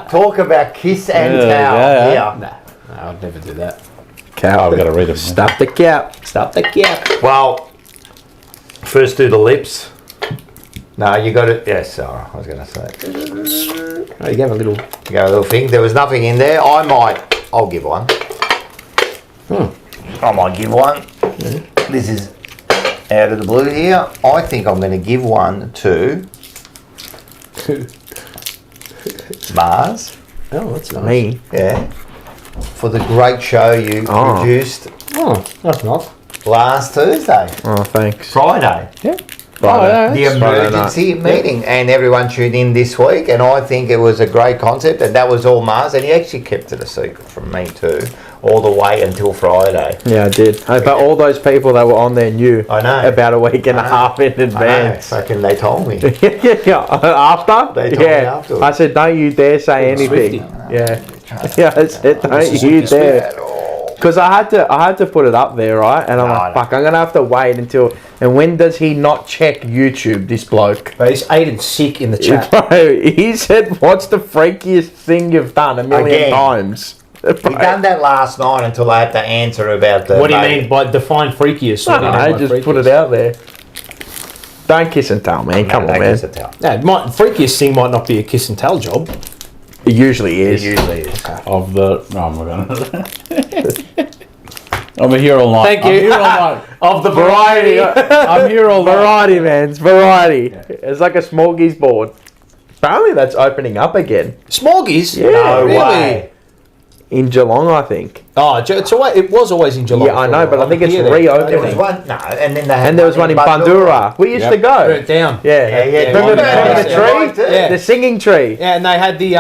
Talk about kiss and towel. yeah. No, I'd never do that. Cap. I've got to read them. Stop the cap. Stop the gap. Well, first do the lips. No, you got it. Yes, sorry, I was going to say. Oh, you gave a little. You got a little thing. There was nothing in there. I'll give one. I might give one. This is out of the blue here. I think I'm going to give one to Mars. Oh, that's nice. Me. Yeah. For the great show you produced Oh, that's nice. last Thursday. Oh, thanks. Friday. Yeah. The emergency meeting, and everyone tuned in this week, and I think it was a great concept, and that was all Mars, and he actually kept it a secret from me too, all the way until Friday. Yeah, I did. But all those people that were on there knew I know. about a week and a half in advance. Fucking they told me. yeah. After? They told me afterwards. I said, don't you dare say anything. Yeah. Yeah, I said, don't you dare. At all. Because I had to put it up there, right? And I'm like, fuck, I'm going to have to wait until... And when does he not check YouTube, this bloke? But he's Aiden sick in the chat. Bro, he said, what's the freakiest thing you've done 1,000,000 times? He done that last night until I had to answer about the... What do you mean by define freakiest? What do you mean I by just freakiest? put it out there. Don't kiss and tell, man. Come on, man. Kiss and tell. No, freakiest thing might not be a kiss and tell job. It usually is. It usually is. Of the... No, I'm not going to... I'm here all night. Thank you. I'm here all night. Of the variety. I'm here all night. Variety, man. It's variety. It's like a smorgasbord. Apparently that's opening up again. Smorgies? Yeah. No really? way. In Geelong, I think. Oh, it was always in Geelong. Yeah, I for a know, but while. I think it's Here there. There was reopening. one... No, and then they had And there was one in Bandura. We used to go. Burnt down. Yeah. Remember Yeah, the yeah. tree? Yeah. The singing tree. Yeah, and they had the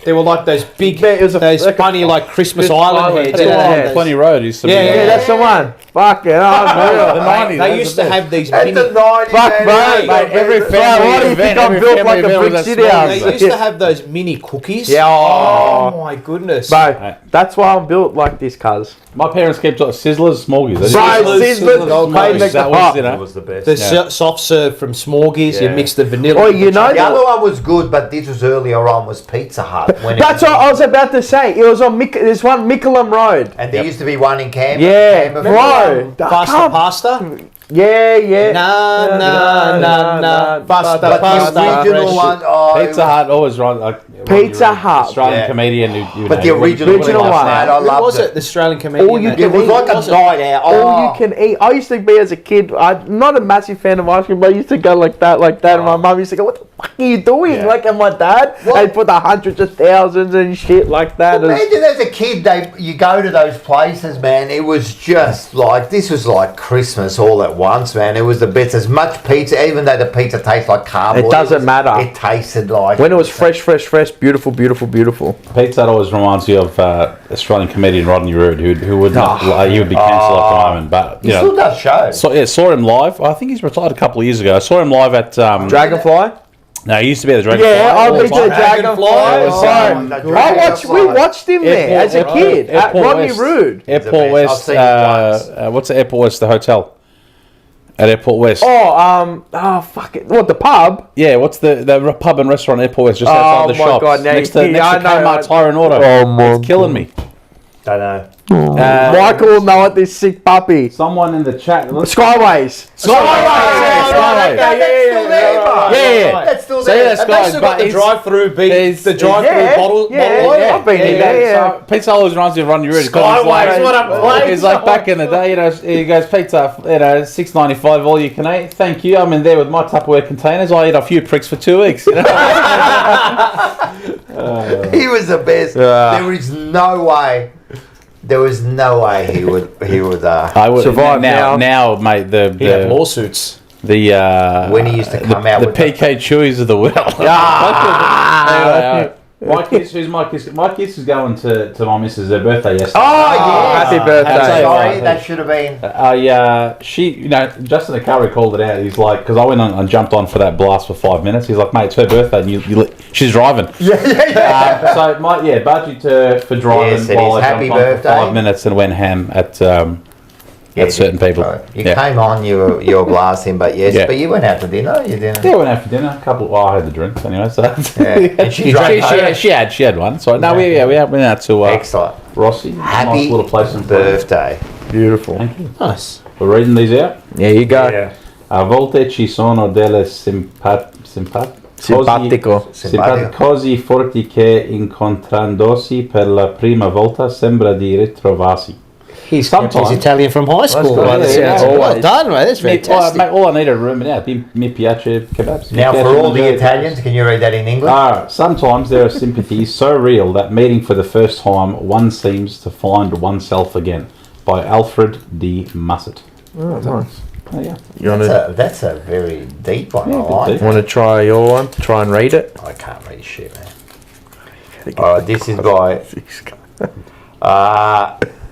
there were like those big, It was those like funny like Christmas Christmas Island Island, heads. yeah. Yeah, Yeah. Plenty Road used to be. Yeah, Yeah, that's the one. Fuck it. Oh, The 90s. They used to have these At mini. the 90s, Fuck, man, mate, every Why family do you think I'm every built family like a event brick was city that house? They used to have those mini cookies. Yeah. Oh my goodness. Bro, that's why I'm built like this, cuz. My parents kept Sizzlers, Smorgies. They Bro, just- Sizzlers. Smorgies, that was, you That know. was the best. The soft serve from Smorgies. You Yeah. mix the vanilla. Oh, with you the know The that- other one was good, but this was earlier on, was Pizza Hut. When That's what I was about to say. It was on there's one Mickleham Road. And there used to be one in Canberra. Yeah, Canberra. bro. Pasta pasta. Yeah. Nah. Pasta But the pasta. original one, oh, Pizza Hut always run like Pizza Hut. Australian Yeah. comedian. Who But the original one. man, I Who loved was it? The Australian comedian. All you that- can It was eat. like a Was it? night out. All you can eat. I used to be as a kid. I'm not a massive fan of ice cream, but I used to go like that. And my mum used to go, "What the fuck are you doing?" Yeah. Like, and my dad, What? they'd put the hundreds of thousands and shit like that. It was- Imagine as a kid, you go to those places, man. It was just like, this was like Christmas all at once, man. It was the best. As much pizza, even though the pizza tastes like cardboard. It doesn't matter. It tasted like... when it was fresh, beautiful. Pizza Hut always reminds you of Australian comedian Rodney Rood, who would not, he would be cancelled at the moment. But He you still know, does shows. saw him live. I think he's retired a couple of years ago. I saw him live at Dragonfly. No, he used to be at the Dragonfly. Yeah, all I've the been to the time. Dragonfly. Oh, We watched him there as a kid at Airport Rodney West. Rood. Airport I've West. seen him once. What's the Airport West? The hotel. At Airport West. Fuck it. What, the pub? Yeah, what's the pub and restaurant at Airport West, just outside the shops? God, next to Kmart's Hire and Auto. It's killing me. Don't know. Michael will know it, this sick puppy. Someone in the chat. Skyways. That's still there, bro. Yeah. That's still So, there. yeah, Have they still got the drive-through bottle? Yeah. I've been in there. So Pizza always runs me run you ready. Skyways, what a place. It's like back in the day, he goes, pizza, $6.95 all you can eat. Thank you. I'm in there with my Tupperware containers. I eat a few pricks for 2 weeks. He was the best. There is no way. There was no way he would. I would survive now, mate. He had lawsuits. When he used to come out the with PK Chewies of the world. Anyway, my kiss. Who's my kiss? My kiss is going to my missus. Her birthday yesterday. Happy birthday. Sorry, that should have been. She, Justin Acari called it out. He's like, because I went on and jumped on for that blast for 5 minutes. He's like, mate, it's her birthday, and she's driving. Yeah. So, budgie to for driving. Yes, it while is. I Happy jumped on birthday. for 5 minutes and went ham at certain people. You came on, you were blasting, but but you went out to dinner. You didn't. Yeah, went out for dinner. I had the drinks anyway. So And she drank home. she had one. So no, we went out to Excellent. Rossi. Happy nice little place in birthday. Beautiful. Thank you. Nice. We're reading these out. There you go. Yeah. A volte ci sono delle simpaticosi forti che incontrandosi per la prima volta sembra di ritrovarsi. He's Sometimes. Italian from high school. Well done, mate. That's fantastic. All I need to room it out. Mi piace kebabs. Now, for all the Italians, can you read that in English? Sometimes there are sympathies so real that meeting for the first time, one seems to find oneself again. By Alfred D. Musset. Oh, nice. Oh, yeah. That's a very deep one. Yeah, I like deep. that. Want to try your one? Try and read it. I can't read shit, man. This is by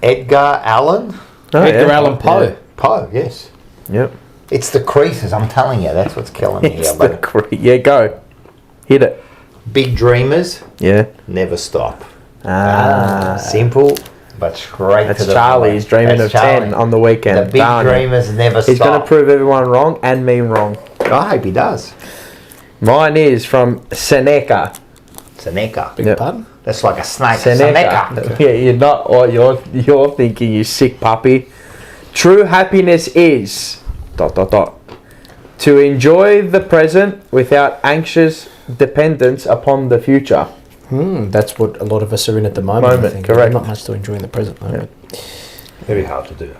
Edgar Allan. Edgar Allan Poe. Yeah. Poe, yes. Yep. It's the creases, I'm telling you. That's what's killing me It's here. the yeah, go. Hit it. Big dreamers Yeah. never stop. Simple. Simple, but straight That's to the Charlie. point. He's dreaming That's of Charlie. 10 on the weekend. The big Done. dreamers never He's going to stop. prove everyone wrong and me wrong. I hope he does. Mine is from Seneca. Seneca. Big pardon? That's like a snake. Seneca. Yeah, you're not what you're thinking, you sick puppy. True happiness is ... to enjoy the present without anxious dependence upon the future. That's what a lot of us are in at the moment. I think. Correct. Not much to enjoy in the present moment. Very hard to do.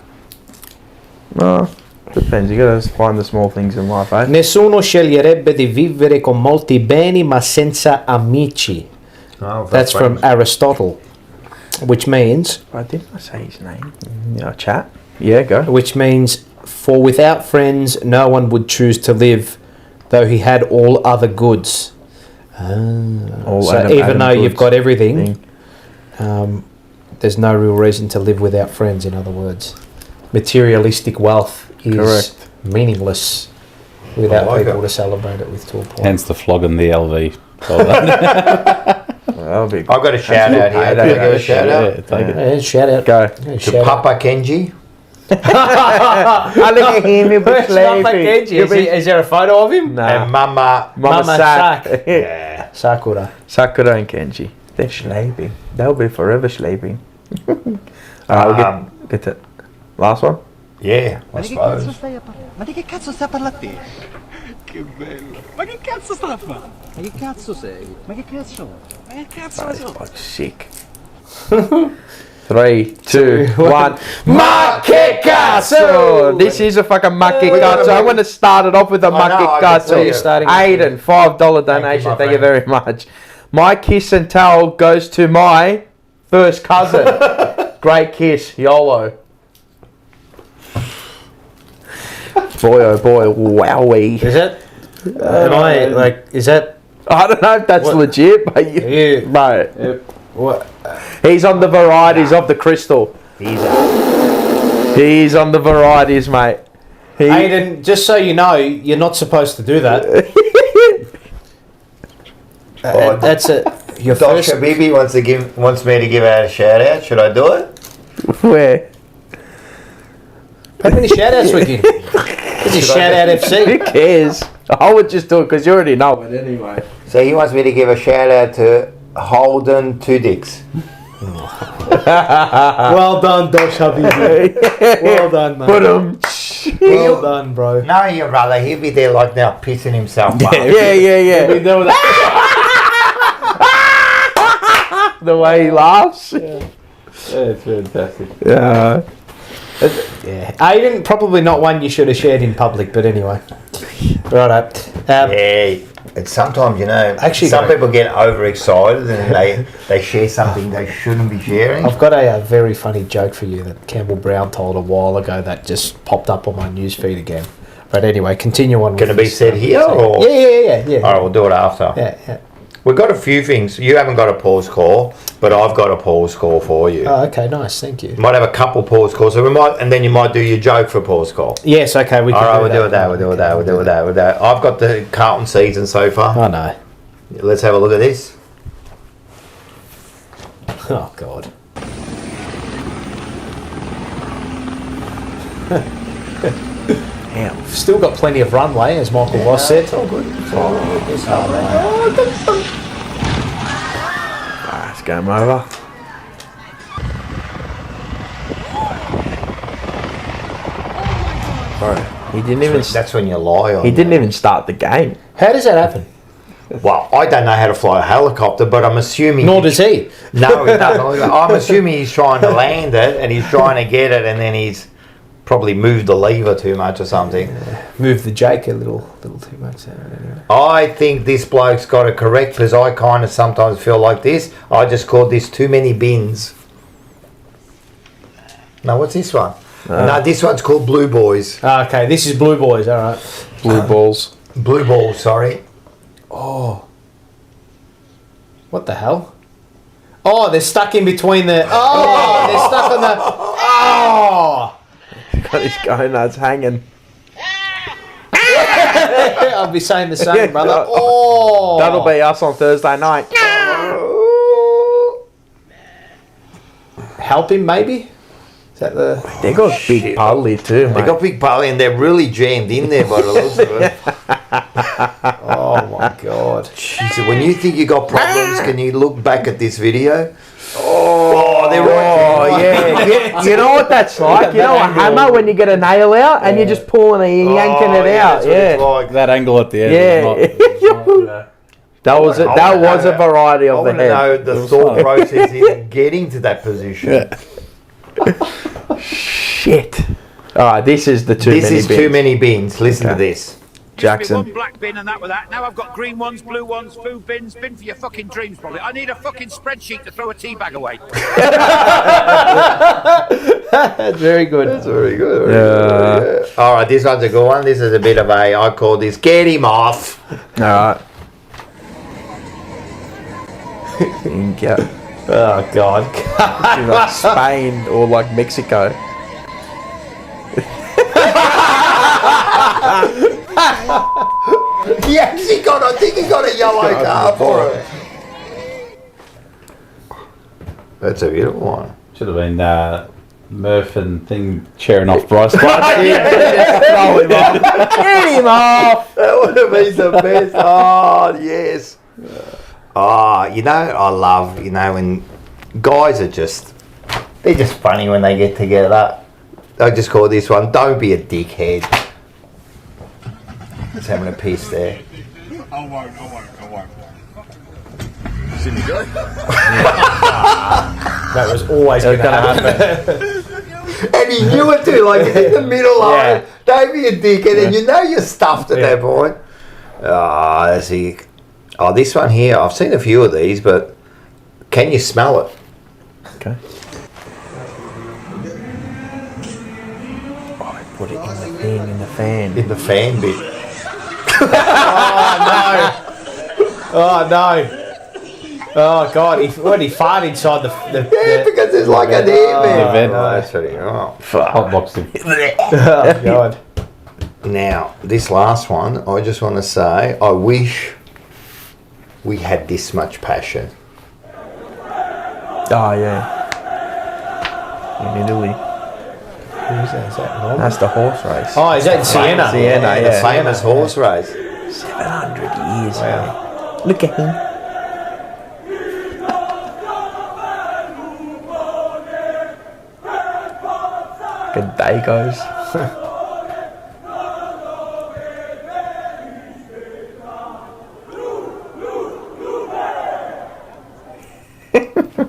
Well, depends. You gotta find the small things in life, eh? Nessuno sceglierebbe di vivere con molti beni ma senza amici. Oh, That's from Aristotle, which means Didn't I say his name? Chat. Yeah, go. for without friends no one would choose to live, though he had all other goods. So even though you've got everything, there's no real reason to live without friends. In other words, materialistic wealth is meaningless without people to celebrate it with to a point. Hence the flogging the LV. I've got a shout out here. Can I give a shout out? Yeah, shout out. Go. To Papa Kenji. Look at him, he'll be sleeping. Is there a photo of him? And Mama Sak. Yeah. Sakura. Sakura and Kenji. They're sleeping. They'll be forever sleeping. Alright, we'll get to last one. Yeah, I suppose. Ma di che cazzo sta a parlare a te? Che bello! Ma che cazzo sta a fare? Ma che cazzo sei? Ma che cazzo? Ma che cazzo It's like sick. 3, 2, 1. Makikatsu! This is a fucking makikatsu. I'm going to start it off with a makikatsu. Aiden, $5 donation. Thank you very much. My kiss and towel goes to my first cousin. Great kiss, YOLO. Boy, oh boy, wowie. Is it? Is that? I don't know if that's legit, but mate. What? He's on the varieties of the crystal. He's on the varieties, mate. Aiden, just so you know, you're not supposed to do that. That's it. Your Dr. first. Bibi wants me to give out a shout out. Should I do it? Where? How many shout outs we give? Just shout out FC. Who cares? I would just do it because you already know it anyway. So he wants me to give a shout out to Holden Two Dicks. Well done, Dosh Habibi. Well done, mate. Well done, bro. No, your brother, he'll be there like now pissing himself up. Yeah. The way he laughs. It's fantastic. Yeah. Aiden, probably not one you should have shared in public, but anyway. Righto. Yeah. And sometimes, Actually, some people get overexcited and they share something they shouldn't be sharing. I've got a very funny joke for you that Campbell Brown told a while ago that just popped up on my newsfeed again. But anyway, continue on. Can it be said here? Or? Yeah. All right, we'll do it after. Yeah. We've got a few things. You haven't got a pause call, but I've got a pause call for you. Oh, okay, nice. Thank you. Might have a couple pause calls, so and then you might do your joke for a pause call. Yes, okay. All right, we'll do it that. We'll do it that. I've got the Carlton season so far. Oh, no. Let's have a look at this. Oh, God. Damn. Still got plenty of runway, as Michael Ross said. It's all good. It's game over. Bro, he didn't even. That's when you lie on. He didn't even start the game. How does that happen? Well, I don't know how to fly a helicopter, but I'm assuming. Nor does he. No, he doesn't. I'm assuming he's trying to land it and he's trying to get it, and then he's probably moved the lever too much or something. Moved the Jake a little too much there. Anyway. I think this bloke's got it correct because I kind of sometimes feel like this. I just called this too many bins. No, what's this one? No, this one's called Blue Boys. Okay, this is Blue Boys, all right. Blue balls. Blue Balls, sorry. Oh. What the hell? Oh, they're stuck in between the... Oh, they're stuck on the... Oh! Got his gonads hanging. I'll be saying the same, brother. Oh! That'll be us on Thursday night. Help him, maybe? Is that the... They got big puddly too, They mate. got big belly and they're really jammed in there by the looks of it. Oh, my God. Jesus, when you think you got problems, can you look back at this video? Oh, they're right. Oh, yeah. You know what that's like? You know a hammer when you get a nail out and you're just pulling it and yanking it out? That's what it's like. That angle at the end. Yeah. That was a variety I of the want to head. know the thought process in getting to that position. Shit. Alright, this is the too This many is bins. too many bins. Listen to this. Jackson. One black bin and that with that. Now I've got green ones, blue ones, food bins, bin for your fucking dreams probably. I need a fucking spreadsheet to throw a tea bag away. That's very good. That's very good. Yeah. All right, this one's a good one. This is a bit of I call this get him off. Alright. Yeah. Oh, God. Like Spain or like Mexico. Yes, I think he got a yellow card for it. That's a beautiful one. Should have been Murph and thing cheering off Bryce. Throw him off. Get him off. That would have been the best. Oh, yes. Oh, I love, when guys are they're just funny when they get together. I just call this one, don't be a dickhead. Just having a piss there. I won't. That was always going to happen. And he knew it too, like in the middle of it. Don't be a dickhead, and you're stuffed at that point. Oh, that's it. Oh, this one here, I've seen a few of these, but can you smell it? Okay. Oh, put it in the thing, in the fan. In the fan bit. Oh, no. Oh, God. He farted inside the Yeah, because it's like an air vent. vent. That's really Hot boxing. Oh, God. Now, this last one, I just want to say, I wish we had this much passion. Oh, yeah. In Italy. Who's that? Is that Norman? That's the horse race. Oh, is that Sienna? Sienna, The famous horse race. 700 years, Wow. man. Look at him. Good day goes.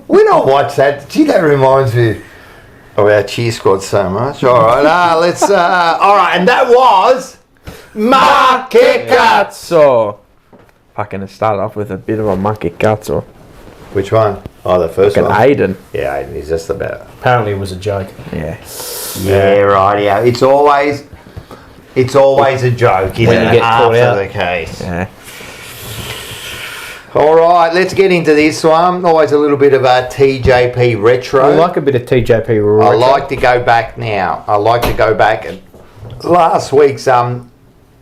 When I watch that, gee, that reminds me of our cheer squad so much. All right, let's. All right, and that was Monkey Cuts. So, fucking it started off with a bit of a monkey cazzo. Which one? Oh, the first Fucking one. Aiden. Yeah, Aiden is just about. Apparently it was a joke. Yeah. Yeah, right. Yeah, it's always a joke, isn't When you it? get caught After out. the case. Yeah. All right, let's get into this one. Always a little bit of a TJP retro. I like a bit of TJP retro. I like to go back now. I like to go back. And last week's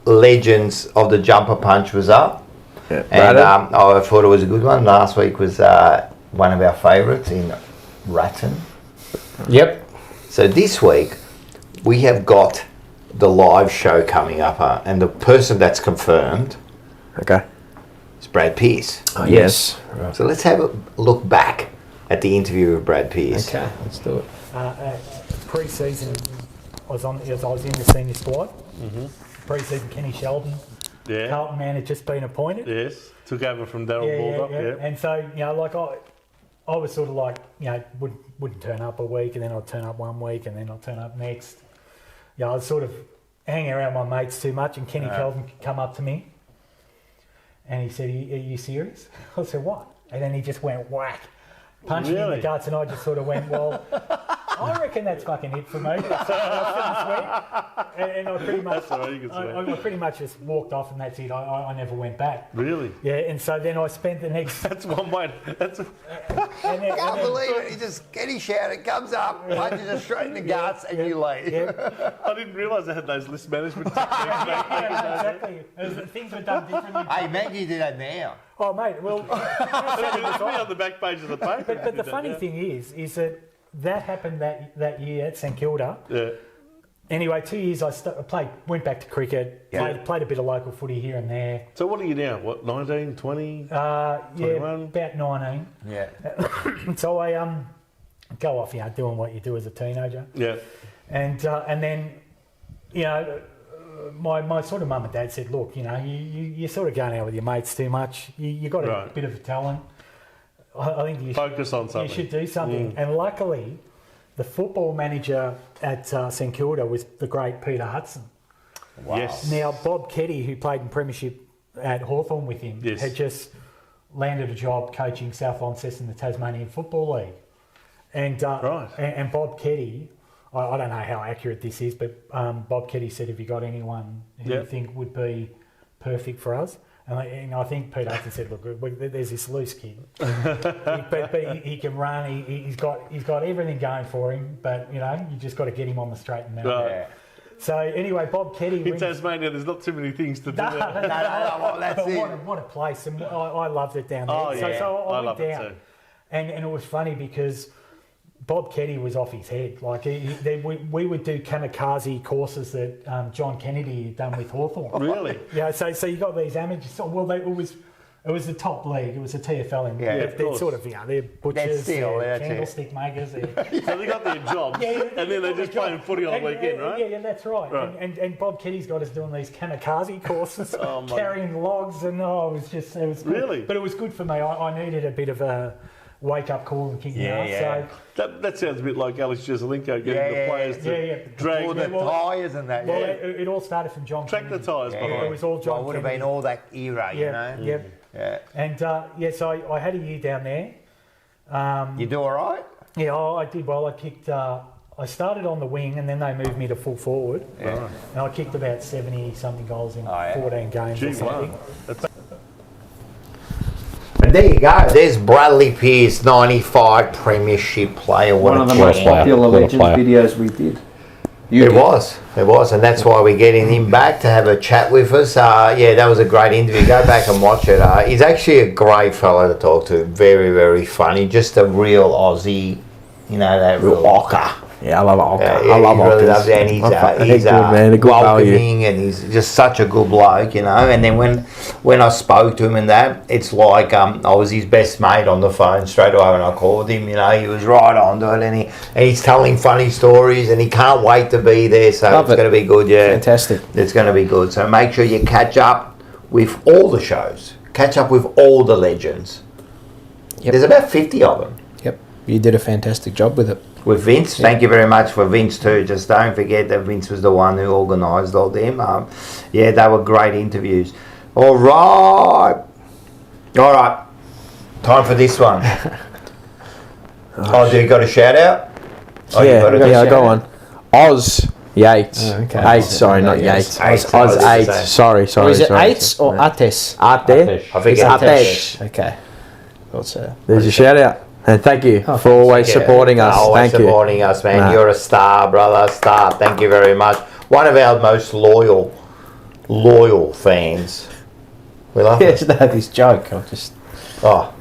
Legends of the Jumper Punch was up. Yeah. And I thought it was a good one. Last week was one of our favourites in Ratton. Yep. So this week we have got the live show coming up, and the person that's confirmed Okay. is Brad Pearce. Oh, yes. Right. So let's have a look back at the interview with Brad Pearce. Okay, let's do it. Pre-season, I was in the senior squad. Pre-season, Kenny Sheldon, Yeah. Carlton man, had just been appointed. Yes. Took over from Daryl Baldock. Yeah. And so, like I was sort of like, wouldn't turn up a week, and then I'd turn up one week, and then I'd turn up next. I was sort of hanging around my mates too much, and Kenny Sheldon come up to me, and he said, "Are you serious?" I said, "What?" And then he just went whack, punched me in the guts, and I just sort of went, "Well, I reckon that's fucking it for me." And I pretty much, I pretty much just walked off, and that's it. I never went back. Really? Yeah, and so then I spent the next. That's one way. That's a, And then, Can't believe it. He just Kenny shouted, comes up, punches us straight in the guts, and you leave. I didn't realise they had those list management techniques. exactly. Things were done differently. Hey, Maggie do that now. Oh, mate. Well, It'll be on the back page of the paper. but the funny thing is that happened that year at St Kilda. Yeah. Anyway, 2 years I went back to cricket, played a bit of local footy here and there. So what are you now? What, 19, 20? Yeah, 21? about 19. Yeah. So I go off, doing what you do as a teenager. Yeah. And then, my sort of mum and dad said, look, you're sort of going out with your mates too much. You got a bit of a talent. I think you Focus on something. You should do something. And luckily, the football manager at St Kilda was the great Peter Hudson. Wow. Yes. Now, Bob Keddy, who played in Premiership at Hawthorn with him, had just landed a job coaching South Launceston in the Tasmanian Football League. And and Bob Keddy, I don't know how accurate this is, but Bob Keddy said, have you got anyone who you think would be perfect for us? And I think Pete Hudson said, look, there's this loose kid, but he can run. He's got everything going for him. But you just got to get him on the straight and narrow. Right. Yeah. So anyway, Bob Keddy. In Tasmania, there's not too many things to do. No, well, that's but it. what a place, and I loved it down there. Oh, yeah. So I love went it down, too. and it was funny because Bob Keddy was off his head. Like we would do kamikaze courses that John Kennedy had done with Hawthorn. Really? Yeah. So you got these amateurs. Well, it was the top league. It was the TFL. And they're course. sort of they're butchers, they're candlestick makers. So they got their jobs, and then they're just playing footy on the weekend, right? Yeah, that's right. And Bob Keddy's got us doing these kamikaze courses, carrying logs, and it was good. Really? But it was good for me. I needed a bit of a wake-up call and kick me off. So That sounds a bit like Alex Jezelenko getting the players to drag All the tyres and that. Well, it all started from John track the Kennedy. tyres behind. It was all John It would have Kennedy. been all that era, you know. Yeah. And so I had a year down there. You do all right? Yeah, I did well. I kicked. I started on the wing, and then they moved me to full forward. Yeah. And I kicked about 70-something goals in 14 games or something. And there you go. There's Bradley Pearce, 95 Premiership player. One of the champ. most popular Legends videos we did. It was, and that's why we're getting him back to have a chat with us. That was a great interview. Go back and watch it. He's actually a great fellow to talk to. Very, very funny. Just a real Aussie, that real rocker. Yeah, I love Ock. Yeah, I love he Ock. really loves it, and he's good man, a good value. welcoming, and he's just such a good bloke, you know. And then when I spoke to him and that, it's like I was his best mate on the phone straight away when I called him. You know, he was right onto it, and he's telling funny stories, and he can't wait to be there. So it's going to be good. Yeah, fantastic. It's going to be good. So make sure you catch up with all the shows. Catch up with all the legends. Yep. There's about 50 of them. Yep, you did a fantastic job with it. With Vince, thank you very much for Vince too. Just don't forget that Vince was the one who organised all them. Yeah, they were great interviews. All right. Time for this one. Do you got a shout out? Go on. Oz Yates. Oh, okay. Eight, sorry, not Yates. Eight. Oz Eight. Sorry. Or is it Eights or Ates? Ate? I think it's Atesh. Okay. Also, There's your shout out. And thank you for always supporting us. Always Thank you. supporting us, man. You're a star, brother. Star. Thank you very much. One of our most loyal fans. We love it. this joke. I'll just. Oh.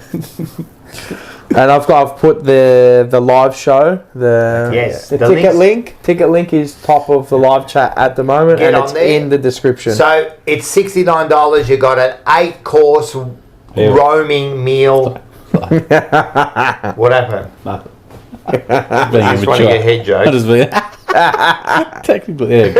And I've put the live show, the ticket link. Ticket link is top of the live chat at the moment, and it's in the description. So it's $69. You got an 8-course roaming meal. What happened? Nothing. I just want to get head jokes. Technically, yeah.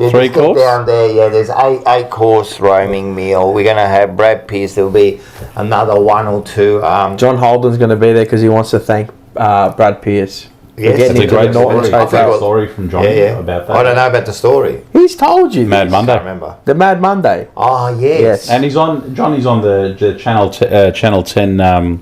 Three course? Down there, yeah, there's 8-course roaming meal. We're going to have Brad Pierce. There'll be another 1 or 2. John Holden's going to be there because he wants to thank Brad Pierce. Yes, that's a great story from John about that. I don't know about the story. He's told you Mad this. Monday. I remember. The Mad Monday. Oh, yes. And Johnny's on the Channel 10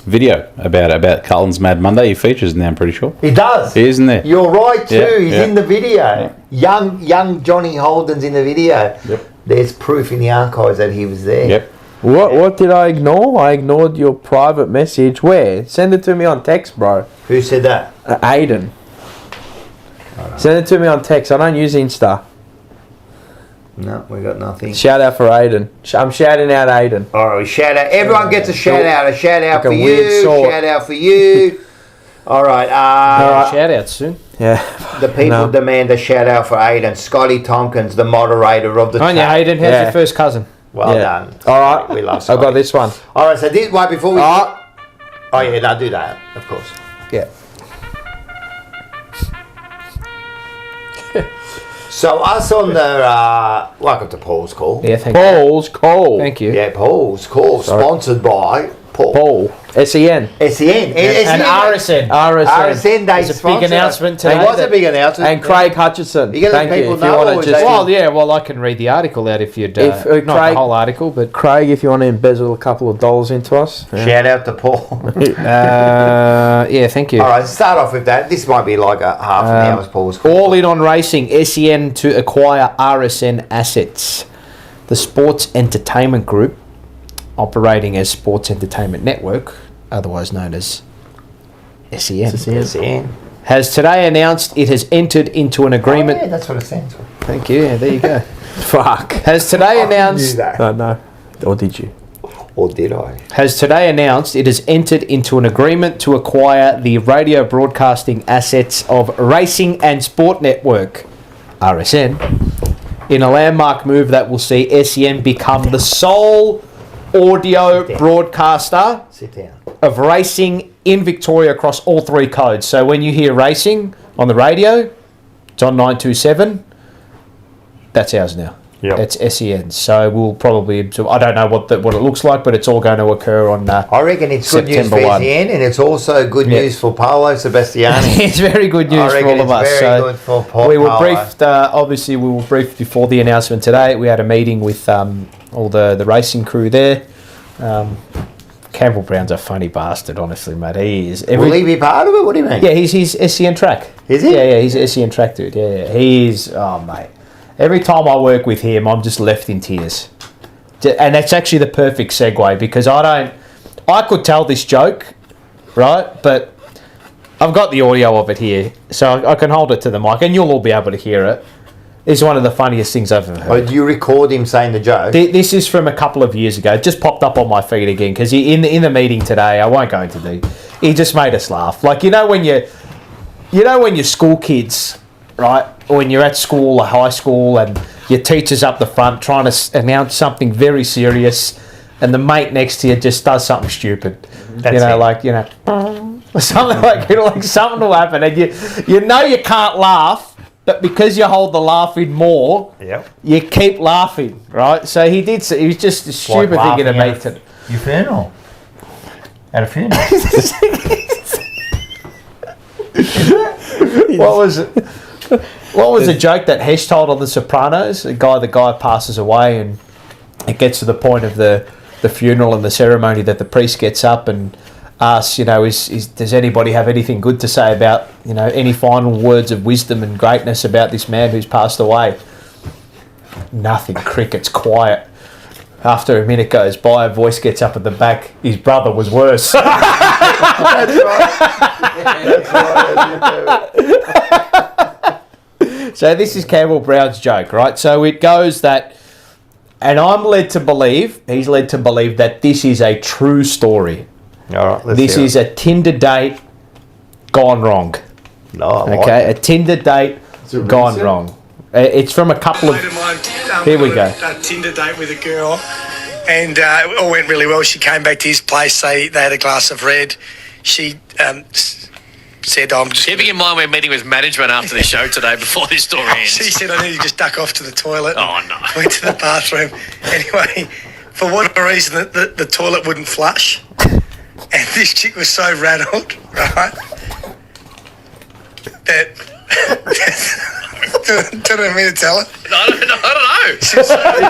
video about Carlton's Mad Monday. He features in there, I'm pretty sure. He does. He is in there. You're right too. Yeah, He's in the video. Yeah. Young Johnny Holden's in the video. Yep. There's proof in the archives that he was there. Yep. What did I ignore? I ignored your private message. Where? Send it to me on text, bro. Who said that? Aiden. Send it to me on text. I don't use Insta. No, we got nothing. Shout out for Aiden. I'm shouting out Aiden. All right, shout out. Everyone gets a shout out. A shout out Like a for weird you. sword. Shout out for you. All right. Shout out soon. Yeah. The people demand a shout out for Aiden. Scotty Tompkins, the moderator of the On you, Hayden. How's your first cousin? Well done. All right. We love I've Scotty. got this one. All right, so this one before we... Oh yeah, no, do that, of course. Yeah. So us on the... welcome to Paul's Call. Yeah, thank you. Paul's Call. Thank you. Yeah, Paul's Call, sponsored by Paul. SEN. SEN. And RSN. RSN, they It's a big announcement today. It was a big announcement. And Craig Hutchison. You gotta let Thank you. people If you know, want or to is just... that- Well, I can read the article out if you'd... If, not Craig- the whole article, but... Craig, if you want to embezzle a couple of dollars into us. Yeah. Shout out to Paul. yeah, thank you. All right, start off with that. This might be like a half an hour's Paul's Call. All in on racing. SEN to acquire RSN assets. The Sports Entertainment Group, operating as Sports Entertainment Network, otherwise known as SEN, SEN. has today announced it has entered into an agreement. Oh, yeah, that's what it stands for. Thank you. Yeah, there you go. Fuck. Has today I knew announced. that. No. Or did you? Or did I? Has today announced it has entered into an agreement to acquire the radio broadcasting assets of Racing and Sport Network, RSN, in a landmark move that will see SEN become the sole audio broadcaster Sit down. of racing in Victoria across all 3 codes. So when you hear racing on the radio, it's on 927. That's ours now. Yep. It's SEN. So we'll probably absorb. I don't know what it looks like, but it's all going to occur on. I reckon it's good news for September 1. SEN, and it's also good news for Paulo Sebastiani. It's very good news I for reckon all of us. it's very good for Paul. We were briefed. Obviously, we were briefed before the announcement today. We had a meeting with all the racing crew there. Campbell Brown's a funny bastard, honestly, mate. He is. Will he be part of it? What do you mean? Yeah, he's SEN track. Is he? Yeah, he's an SEN track dude. Yeah, he is. Oh, mate. Every time I work with him, I'm just left in tears. And that's actually the perfect segue because I could tell this joke, right? But I've got the audio of it here, so I can hold it to the mic and you'll all be able to hear it. is one of the funniest things I've ever heard. Oh, do you record him saying the joke? This is from a couple of years ago. It just popped up on my feed again because in the meeting today, I won't go into detail. He just made us laugh. Like when you're school kids, right? Or when you're at school or high school and your teacher's up the front trying to announce something very serious, and the mate next to you just does something stupid. That's something like something will happen, and you know you can't laugh. But because you hold the laughing more, you keep laughing, right? So he was just a stupid thing in a meeting. Your funeral? At a funeral? What was the joke that Hesh told on The Sopranos? The guy passes away, and it gets to the point of the funeral and the ceremony that the priest gets up and asks, does anybody have anything good to say about, any final words of wisdom and greatness about this man who's passed away? Nothing. Crickets. Quiet. After a minute goes by, a voice gets up at the back. His brother was worse. That's right. So this is Campbell Brown's joke, right? So it goes that, and he's led to believe that this is a true story. All right, this is a Tinder date gone wrong. No, okay, a Tinder date gone wrong. It's from a couple of. Here we go. A Tinder date with a girl, and it all went really well. She came back to his place. They had a glass of red. She said, "I'm just keeping in mind we're meeting with management after the show today before this story ends." She said, "I need to just duck off to the toilet." Oh no! Went to the bathroom. Anyway, for whatever reason, the toilet wouldn't flush. And this chick was so rattled, right, that... do you want me to tell her? I don't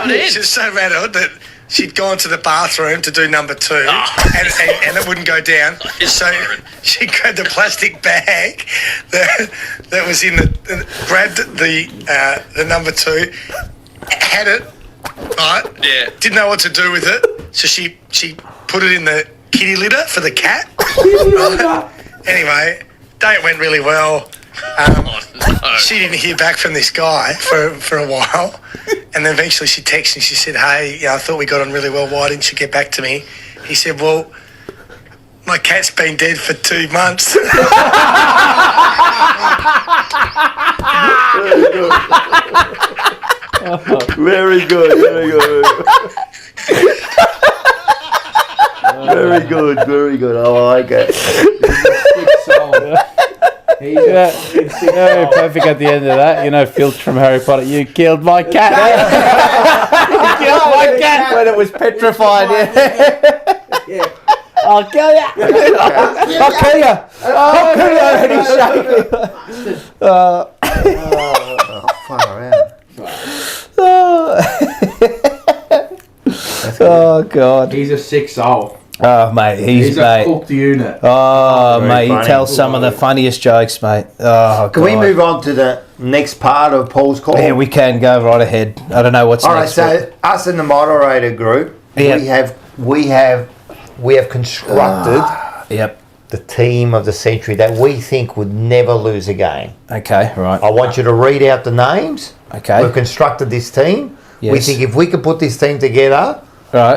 know. She was so rattled that she'd gone to the bathroom to do number 2, and it wouldn't go down. So she grabbed a plastic bag that was in grabbed the number 2, had it, right? Yeah. Didn't know what to do with it, so she put it in the kitty litter for the cat. Anyway, date went really well. She didn't hear back from this guy for a while, and then eventually she texted me. She said, "Hey, I thought we got on really well. Why didn't you get back to me?" He said, "Well, my cat's been dead for 2 months." Very good. Very good. I like it. Perfect at the end of that. Filch from Harry Potter. You killed my cat. You killed my cat when it was petrified. Yeah. I'll kill you. I'll kill you. I'll kill you. And he's shaking. Oh God. He's a sick soul. Oh mate, he's a cooked unit. Oh mate, funny. he tells some of the funniest jokes, mate. Oh, can we move on to the next part of Paul's call? Yeah, we can go right ahead. I don't know what's next. All right, so us in the moderator group, we have constructed the team of the century that we think would never lose a game. Okay, right. I want you to read out the names. Okay. We've constructed this team. Yes. We think if we could put this team together,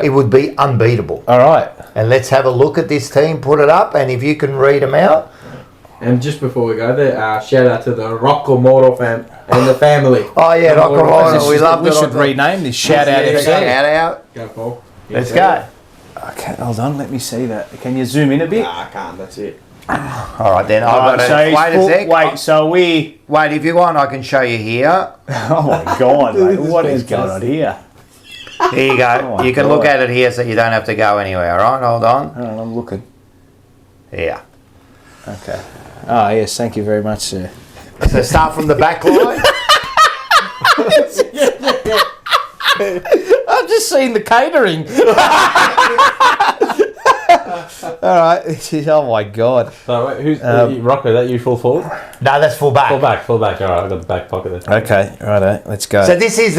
it would be unbeatable. All right. And let's have a look at this team, put it up, and if you can read them out. And just before we go there, shout out to the Rocco Moro and the family. Oh yeah, Rocco Moro, we love it. We should rename this shout out. Shout out. Go, Paul. Let's go. Okay, hold on, let me see that. Can you zoom in a bit? Nah, I can't, that's it. All right then, I've got to wait a sec. Wait, if you want, I can show you here. Oh my God, mate, what is going on here? Here you go. You can look at it here so you don't have to go anywhere, all right? Hold on. All right, I'm looking. Yeah. Okay. Oh, yes, thank you very much, sir. So start from the back line. I've just seen the catering. All right. Oh, my God. So, wait, who's Rocco? Is that you full forward? No, that's full back. Full back. All right, I've got the back pocket there. Okay, righto, let's go. So this is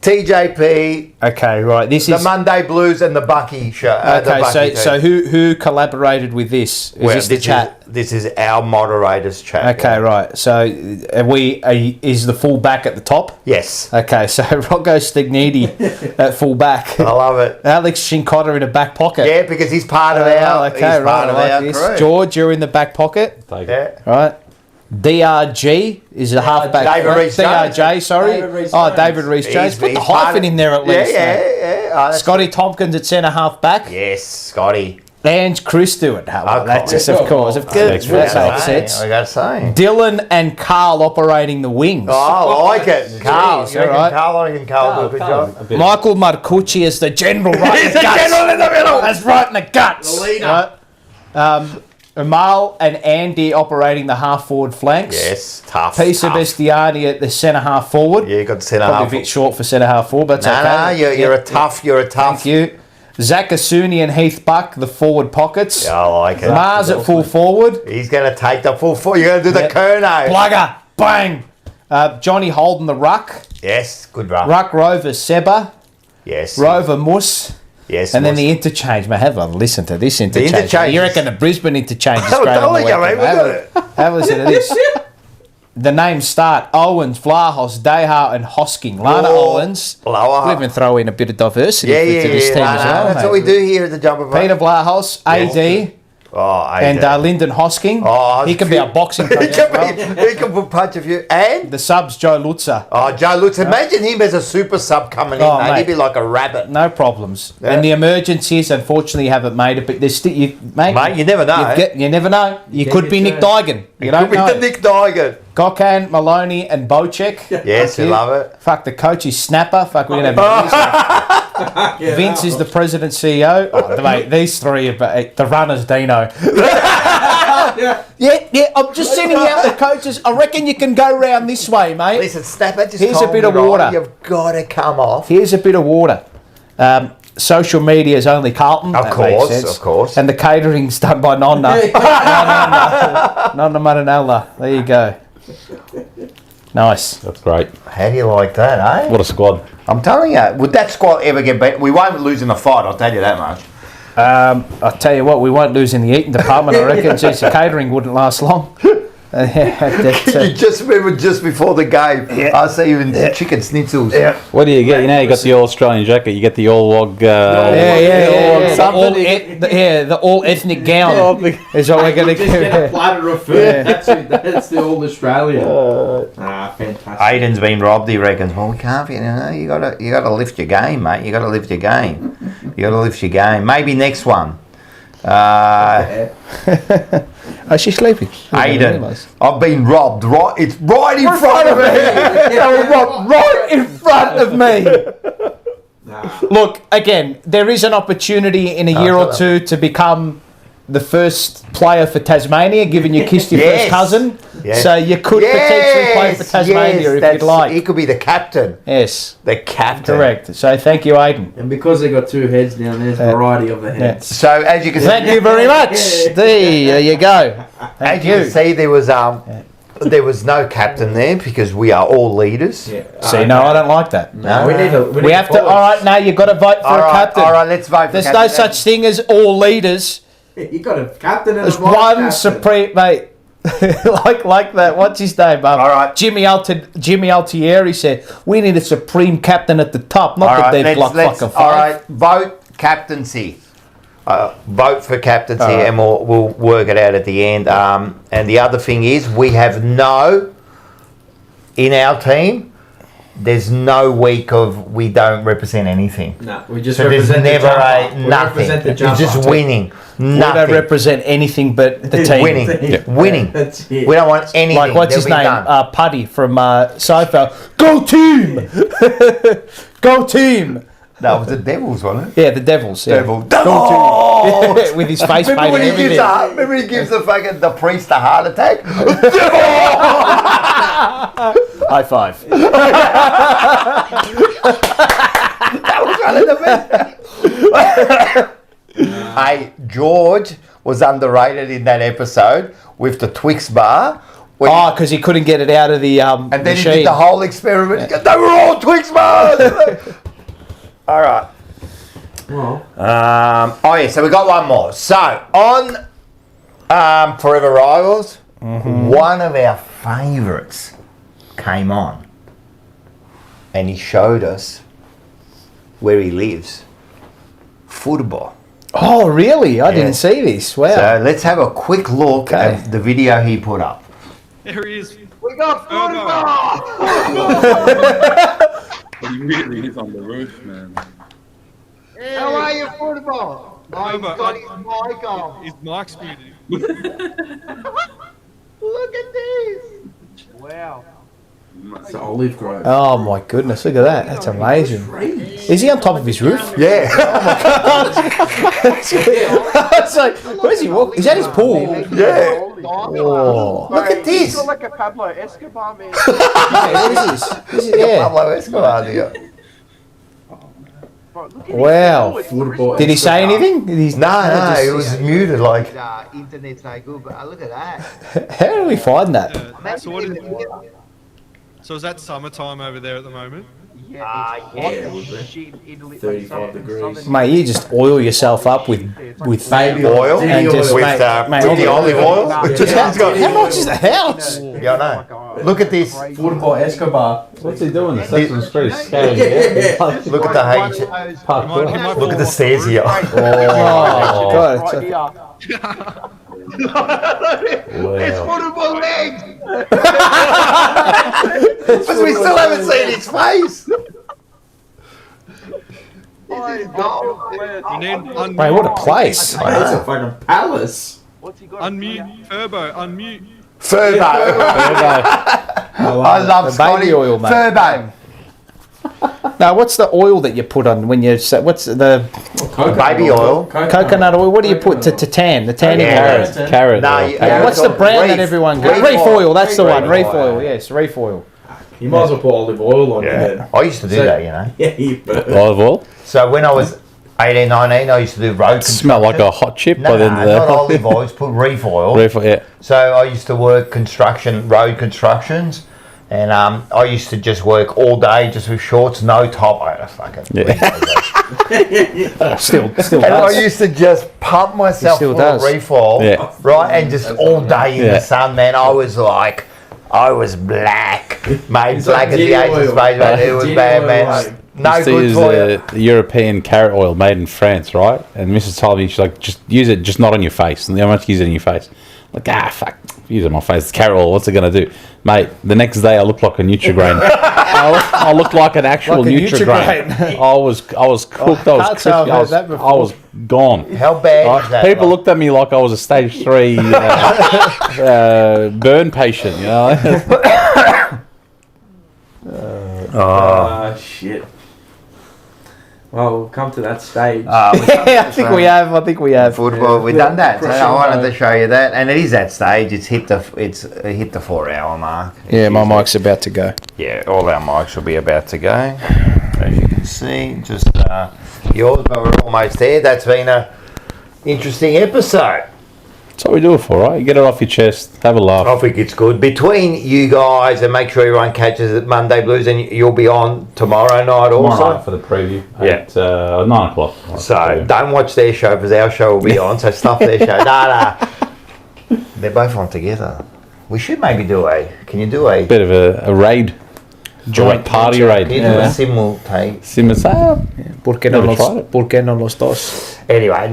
TJP. Okay, right. This The is Monday Blues and the Bucky show. okay. So who collaborated with this? Is this the chat? This is our moderator's chat. Okay, right. So is the full back at the top? Yes. Okay, so Rocco Stigniti at full back. I love it. Alex Shinkotta in a back pocket. Yeah, because he's part of our. Okay, he's right. part of I like our this. crew. George, you're in the back pocket. Yeah. Right. DRG is a halfback. David Rees-Jones. DRJ, sorry. David Rees-Jones. Put the hyphen in there at least. Yeah. Oh, Scotty Tompkins at centre half back. Yes, Scotty. And Chris Stewart. That's just, of course. That makes sense. I got to say. Dylan and Carl operating the wings. Oh, I like it. Carl. Jeez, all right. I reckon Carl did a good job. Michael Marcucci is the general right in the guts. general in the middle. That's right in the guts. The leader. Right. Amal and Andy operating the half forward flanks. Yes, tough. Pisa Bestiani at the centre half forward. Yeah, you got the centre Probably half. a bit short for centre half forward, but that's okay. No, you're a tough. You're a tough. Thank you. Zach Asuni and Heath Buck, the forward pockets. Yeah, I like it. Mars at full forward. He's going to take the full forward. You're going to do the Kerno. Plugger. Bang. Johnny Holden, the ruck. Yes, good ruck. Ruck Rover Seba. Yes. Rover Muss. Yes. And then the interchange. Mate, have a listen to this interchange. interchange You is- reckon the Brisbane interchange is I'm great on the telling you, mate, weekend? Have a listen to this. The names start Owens, Vlahos, Dehart and Hosking. Lana Owens. Lower. We even throw in a bit of diversity Yeah, to this team as well. That's mate. what we do here at the Jumper Punch. Peter Vlahos, AD, and Lyndon Hosking. He can be a boxing coach as well. He can put punch a few. And the subs, Joe Lutzer. Oh, Joe Lutz. Imagine him as a super sub coming in. Mate. He'd be like a rabbit. No problems. Yeah. And the emergencies, unfortunately, haven't made it. But there's still, mate, you never know. You never know. You could be Nick Dygan. You don't know. Could be the Nick Dygan. Gokhan, Maloney, and Bocek. Yes, we love it. Fuck, the coach is Snapper. Fuck, we're going to have Vince is the president CEO. Oh, mate, these three are the runners, Dino. Yeah, I'm just sending out the coaches. I reckon you can go round this way, mate. Listen, Snapper, just here's a bit of water. You've got to come off. Here's a bit of water. Social media is only Carlton. Of course. And the catering's done by Nonna. Nonna Marinella. There you go. Nice. That's great. How do you like that, eh? What a squad. I'm telling you, would that squad ever get beat? We won't lose in the fight, I'll tell you that much. I'll tell you what, we won't lose in the eating department, I reckon. Jeez, the catering wouldn't last long. You just remember just before the game, I see even chicken schnitzels. Yeah. What do you get? You know, you got the all Australian jacket. You get the all wog. The all ethnic gown is what we're going to get a platter of food. That's the all Australian. Fantastic. Aiden's been robbed, he reckons. Well, we can't be. You got to lift your game, mate. You got to lift your game. Maybe next one. Oh, she's sleeping. Aiden, I've been robbed. Right, it's right in front of me. They were robbed right in front of me. Look, again, there is an opportunity in a year or two to become the first player for Tasmania, given you kissed your first cousin. Yes. So you could potentially play for Tasmania if you'd like. He could be the captain. Yes. The captain. Correct. So thank you, Aiden. And because they got two heads now, there's a variety of the heads. So as you can see, thank you very much. There you go. As you can see, there was no captain there because we are all leaders. Yeah. See, no, I don't like that. No, we have to. All right, now you've got to vote for a captain. All right, let's vote for There's captain. no such thing as all leaders. You got a captain and There's a vice one captain. supreme, mate. like that. What's his name? All right. Jimmy Altieri said we need a supreme captain at the top, not the dead block fucking five. All right, vote captaincy. Vote for captaincy, and we'll work it out at the end. And the other thing is, we have in our team. There's no week of we don't represent anything. No, we just so there's represent never the nothing. It's It's just winning. We Nothing. don't represent anything but the team. Winning. Yeah. Winning. That's it. We don't want anything. Like what's his They'll be name? done. Putty from Seinfeld. Go team! Go team! No, it was the Devils, wasn't it? Yeah, the Devils. Yeah. Devils. Go team! With his face painted Remember when everything. remember he gives the priest a heart attack? High five. That was one of the best. Hey, George was underrated in that episode with the Twix bar Because he couldn't get it out of the and then machine. he did the whole experiment. He goes, they were all Twix bars. All right. Well. So we got one more. So on Forever Rivals, one of our favourites came on, and he showed us where he lives. Football. Oh, really? I didn't see this. Wow. So let's have a quick look at the video he put up. There he is. We got football! He really is on the roof, man. How are you, football? Oh, he's got his mic on. His mic's muted. Look at this. Wow. It's an olive grove. Oh my goodness, look at that. That's amazing. Is he on top of his roof? Yeah. It's like, where's he walking? Is that his pool? Yeah. Oh. Look at this. He's got like a Pablo Escobar, man. What is this? This is, yeah. Pablo Escobar here. Wow. Did he say anything? No, it was muted. Like, Internet's no good, but look at that. How do we find that? So, so is that summertime over there at the moment? Yeah. 35 degrees. Mate, you just oil yourself up with baby oil and just with mate, the olive oil. how much is the house? Yeah, I know. Look at this. Football Escobar. What's he doing? The Sesame Street scary. Look at the H. Look at the stairs here. Oh, God. It's football legs. But we still haven't seen his face. Mate, what a place. It's a fucking palace. Unmute, Furbo, unmute. Furbo. I love Scotty. Oil, mate. Furbo. Now, what's the oil that you put on when you say, what's the Baby oil. coconut oil? What do you put to tan? The tanning Yeah. carrot. No, oil. yeah, What's the brand that Reef. everyone goes? Reef Reef oil. oil, that's the one. Reef Reef oil. oil, yes, reef oil. You might as well put olive oil on Yeah. I used to do that, you know. Yeah, you burn. Olive oil. So when I was 18, 19, I used to do road Smell like a hot chip No, by the end of the not olive oil, just put reef oil. Yeah. So I used to work road constructions, and I used to just work all day just with shorts, no top. I had a fucking Still and I does. used to just pump myself still full of does. reef oil, Yeah. right, and just all day in the sun, man. I was black, made black as the Asian space, man. It was bad, man. No Used to good use for you. the European carrot oil made in France, right? And Mrs. told me, she's like, just use it, just not on your face. And I want to use it on your face. I'm like, fuck, use it on my face. It's carrot oil. What's it going to do? Mate, the next day I looked like a Nutrigrain. I looked like an actual Like a Nutrigrain. I was cooked. I was crispy. I was gone. How bad is that? People looked at me like I was a stage 3 burn patient, you know? Shit. Well, we'll come to that stage. I think we have. Football, we've done that. So I wanted to show you that, and it is that stage. It's hit the 4 hour mark. Yeah, my mic's about to go. Yeah, all our mics will be about to go. As you can see, just yours, but we're almost there. That's been a interesting episode. That's what we do it for, right? You get it off your chest, have a laugh. I think it's good. Between you guys, and make sure everyone catches it Monday Blues, and you'll be on tomorrow night also. Tomorrow night for the preview at 9 o'clock. So don't watch their show because our show will be on. So stuff their show. Nah. They're both on together. We should maybe do can you do a bit of a raid. Joint party raid. Yeah. Simultaneous. ¿Por qué no los dos? Anyway,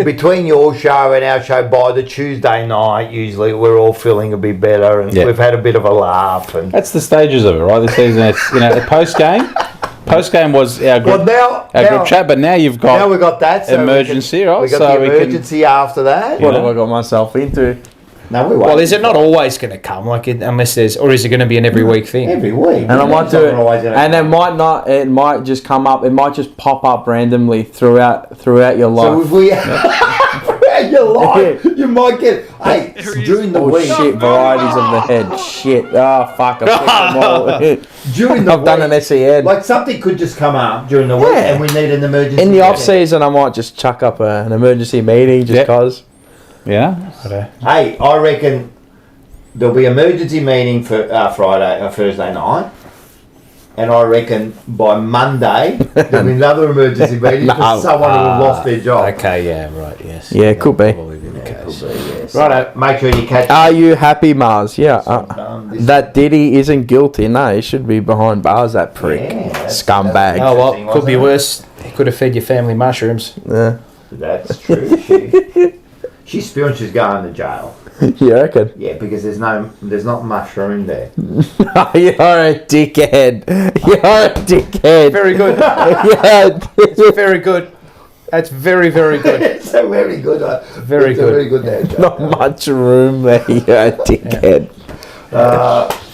between your show and our show, by the Tuesday night, usually we're all feeling a bit better, and we've had a bit of a laugh. And that's the stages of it, right? This season, it's post game. Post game was our group, group chat, but now we've got that so emergency, right? We got the emergency after that. What have I got myself into? No, we won't. Well, is it not always going to come unless there's, or is it going to be an every week thing? Every week, and I might do it, and it might not. It might just come up. It might just pop up randomly throughout your life. So if we throughout your life, you might get during the week. Shit, varieties of the head. Shit. Oh fuck! I picked them all. During the I've done an SEN. Like something could just come up during the week, and we need an emergency. In the off season, I might just chuck up an emergency meeting just cause. Yeah. Hey, I reckon there'll be emergency meeting for Thursday night. And I reckon by Monday there'll be another emergency meeting for someone who have lost their job. Okay, yeah, right, yes. Yeah, it could be. Could be, yes. Righto. Make sure you catch. Are you happy, Mars? Yeah. That Diddy isn't guilty. No, he should be behind bars, that prick. Scumbag. Oh, well, could be worse. He could have fed your family mushrooms. Yeah. That's true. She's feeling she's going to jail. You reckon? Yeah, because there's not mushroom there. You're a dickhead. You're a dickhead. Very good. Yeah. It's very good. That's very, very good. It's a very good. Very good. Very good there, Joe. Not much room there. You're a dickhead.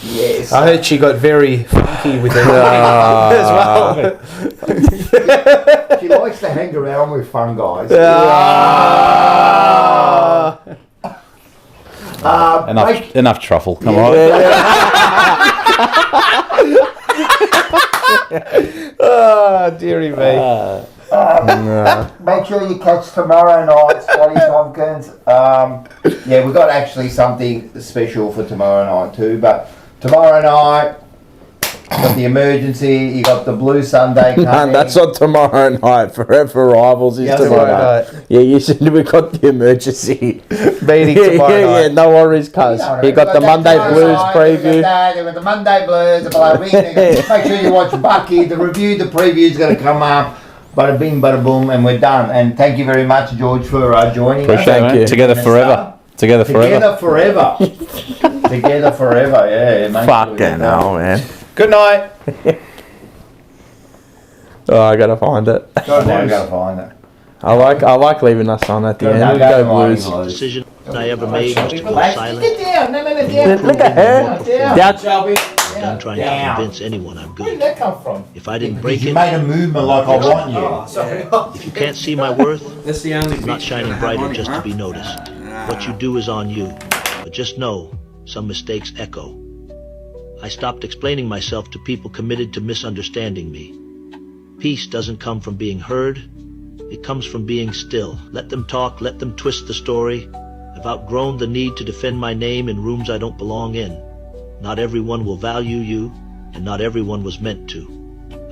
Yes. I heard she got very funky with it as well. She likes to hang around with fun guys. Enough truffle. Come on. Oh, dearie me. Make sure you catch tomorrow night, Scotty Tompkins. Yeah, we've got actually something special for tomorrow night too. But tomorrow night, you got the emergency. You got the Blue Sunday coming. No, that's not tomorrow night. Forever Rivals is tomorrow night. Yeah, you said we got the emergency meeting tomorrow night. Yeah, no worries, cuz. You got the Monday Blues preview. You got the Monday Blues. Make sure you watch Bucky. The preview is going to come up. Bada bing, bada boom, and we're done. And thank you very much, George, for joining us. Thank you. Together forever. Together forever. Together forever. Yeah. Fucking hell, man. Good night. Oh, I gotta find it. I gotta find it. I like leaving us on at the end. We'll go Blues. Decision I ever made was to go silent. Get down. No, down. Look at her. Down. I'm trying to convince anyone I'm good. Where did that come from? If I didn't break You it, made a movement like I want you. if you can't see my worth, That's the only I'm not shining brighter just to be noticed. What you do is on you. But just know, some mistakes echo. I stopped explaining myself to people committed to misunderstanding me. Peace doesn't come from being heard. It comes from being still. Let them talk, let them twist the story. I've outgrown the need to defend my name in rooms I don't belong in. Not everyone will value you, and not everyone was meant to.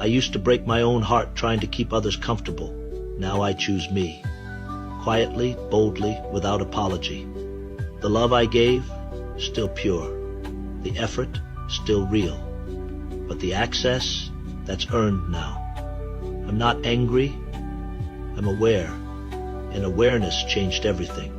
I used to break my own heart trying to keep others comfortable. Now I choose me. Quietly, boldly, without apology. The love I gave, still pure. The effort, still real. But the access, that's earned now. I'm not angry, I'm aware. And awareness changed everything.